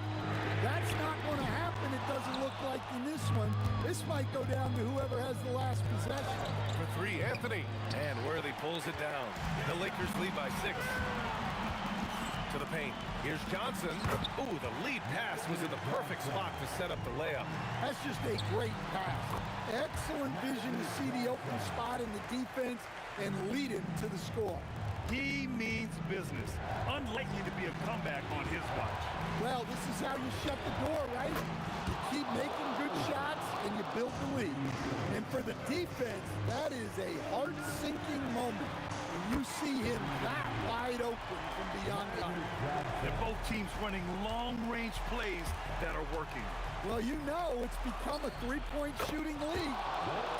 that's not going to happen, it doesn't look like in this one. This might go down to whoever has the last possession. For 3, Anthony. And Worthy pulls it down. The Lakers lead by 6. To the paint. Here's Johnson. Ooh, the lead pass was in the perfect spot to set up the layup. That's just a great pass. Excellent vision to see the open spot in the defense and lead him to the score. He means business. Unlikely to be a comeback on his watch. Well, this is how you shut the door, right? You keep making good shots and you build the lead. And for the defense, that is a heart-sinking moment. You see him that wide open from beyond the arc. They're both teams running long-range plays that are working. Well, you know it's become a three-point shooting league.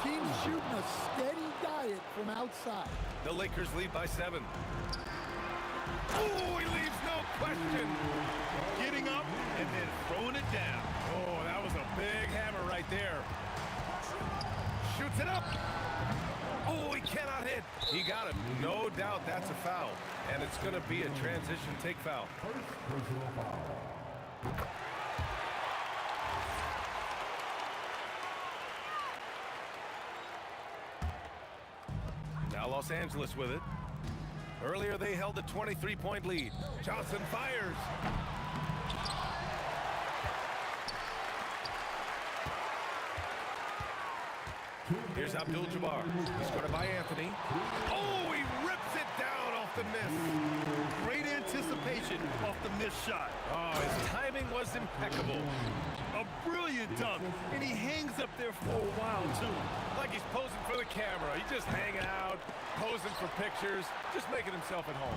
Teams shooting a steady diet from outside. The Lakers lead by 7. Oh, he leaves no question. Getting up and then throwing it down. Oh, that was a big hammer right there. Shoots it up. Oh, he cannot hit. He got it. No doubt that's a foul. And it's going to be a transition take foul. Personal foul. Now Los Angeles with it. Earlier they held a 23-point lead. Johnson fires. Here's Abdul-Jabbar. He's scored by Anthony. Oh, he rips it down off the miss. Great anticipation off the missed shot. Oh, his timing was impeccable. A brilliant dunk, and he hangs up there for a while, too. Like he's posing for the camera. He's just hanging out, posing for pictures, just making himself at home.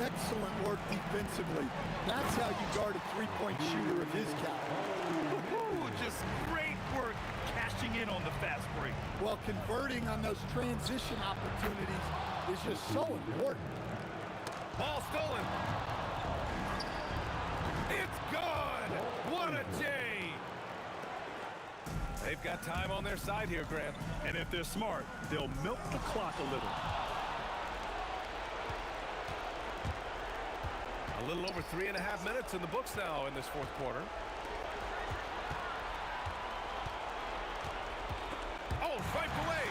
Excellent work defensively. That's how you guard a three-point shooter of his caliber. Just great work cashing in on the fast break. Well, converting on those transition opportunities is just so important. Ball stolen. It's gone. What a J. They've got time on their side here, Grant. And if they're smart, they'll milk the clock a little. A little over 3.5 minutes in the books now in this fourth quarter. Oh, swiped away.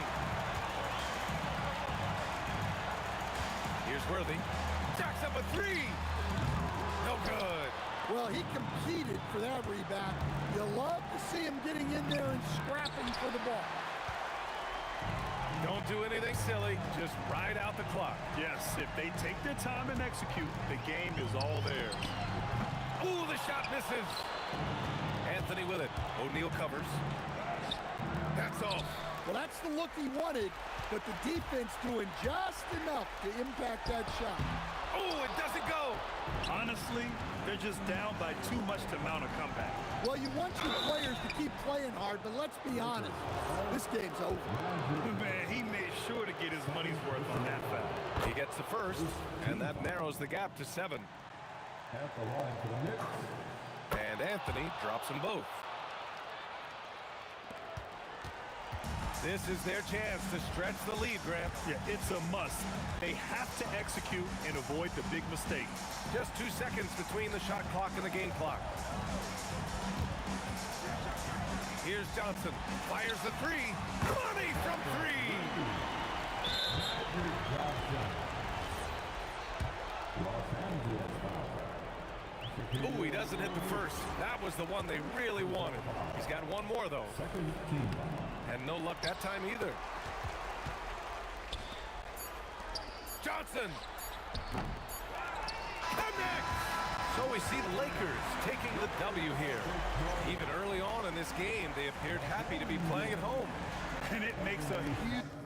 Here's Worthy. Jacks up a 3. No good. Well, he competed for that rebound. You love to see him getting in there and scrapping for the ball. Don't do anything silly. Just ride out the clock. Yes, if they take their time and execute, the game is all theirs. Ooh, the shot misses. Anthony with it. O'Neal covers. That's all. Well, that's the look he wanted, but the defense doing just enough to impact that shot. Oh, it doesn't go. Honestly, they're just down by too much to mount a comeback. Well, you want your players to keep playing hard, but let's be honest, this game's over. Man, he made sure to get his money's worth on that foul. He gets the first, and that narrows the gap to 7. At the line for the Knicks. And Anthony drops them both. This is their chance to stretch the lead, Grant. Yeah, it's a must. They have to execute and avoid the big mistake. Just 2 seconds between the shot clock and the game clock. Here's Johnson. Fires the three. Money from three. Ooh, he doesn't hit the first. That was the one they really wanted. He's got one more, though. And no luck that time either. Johnson. Connect. So we see the Lakers taking the W here. Even early on in this game, they appeared happy to be playing at home. And it makes a huge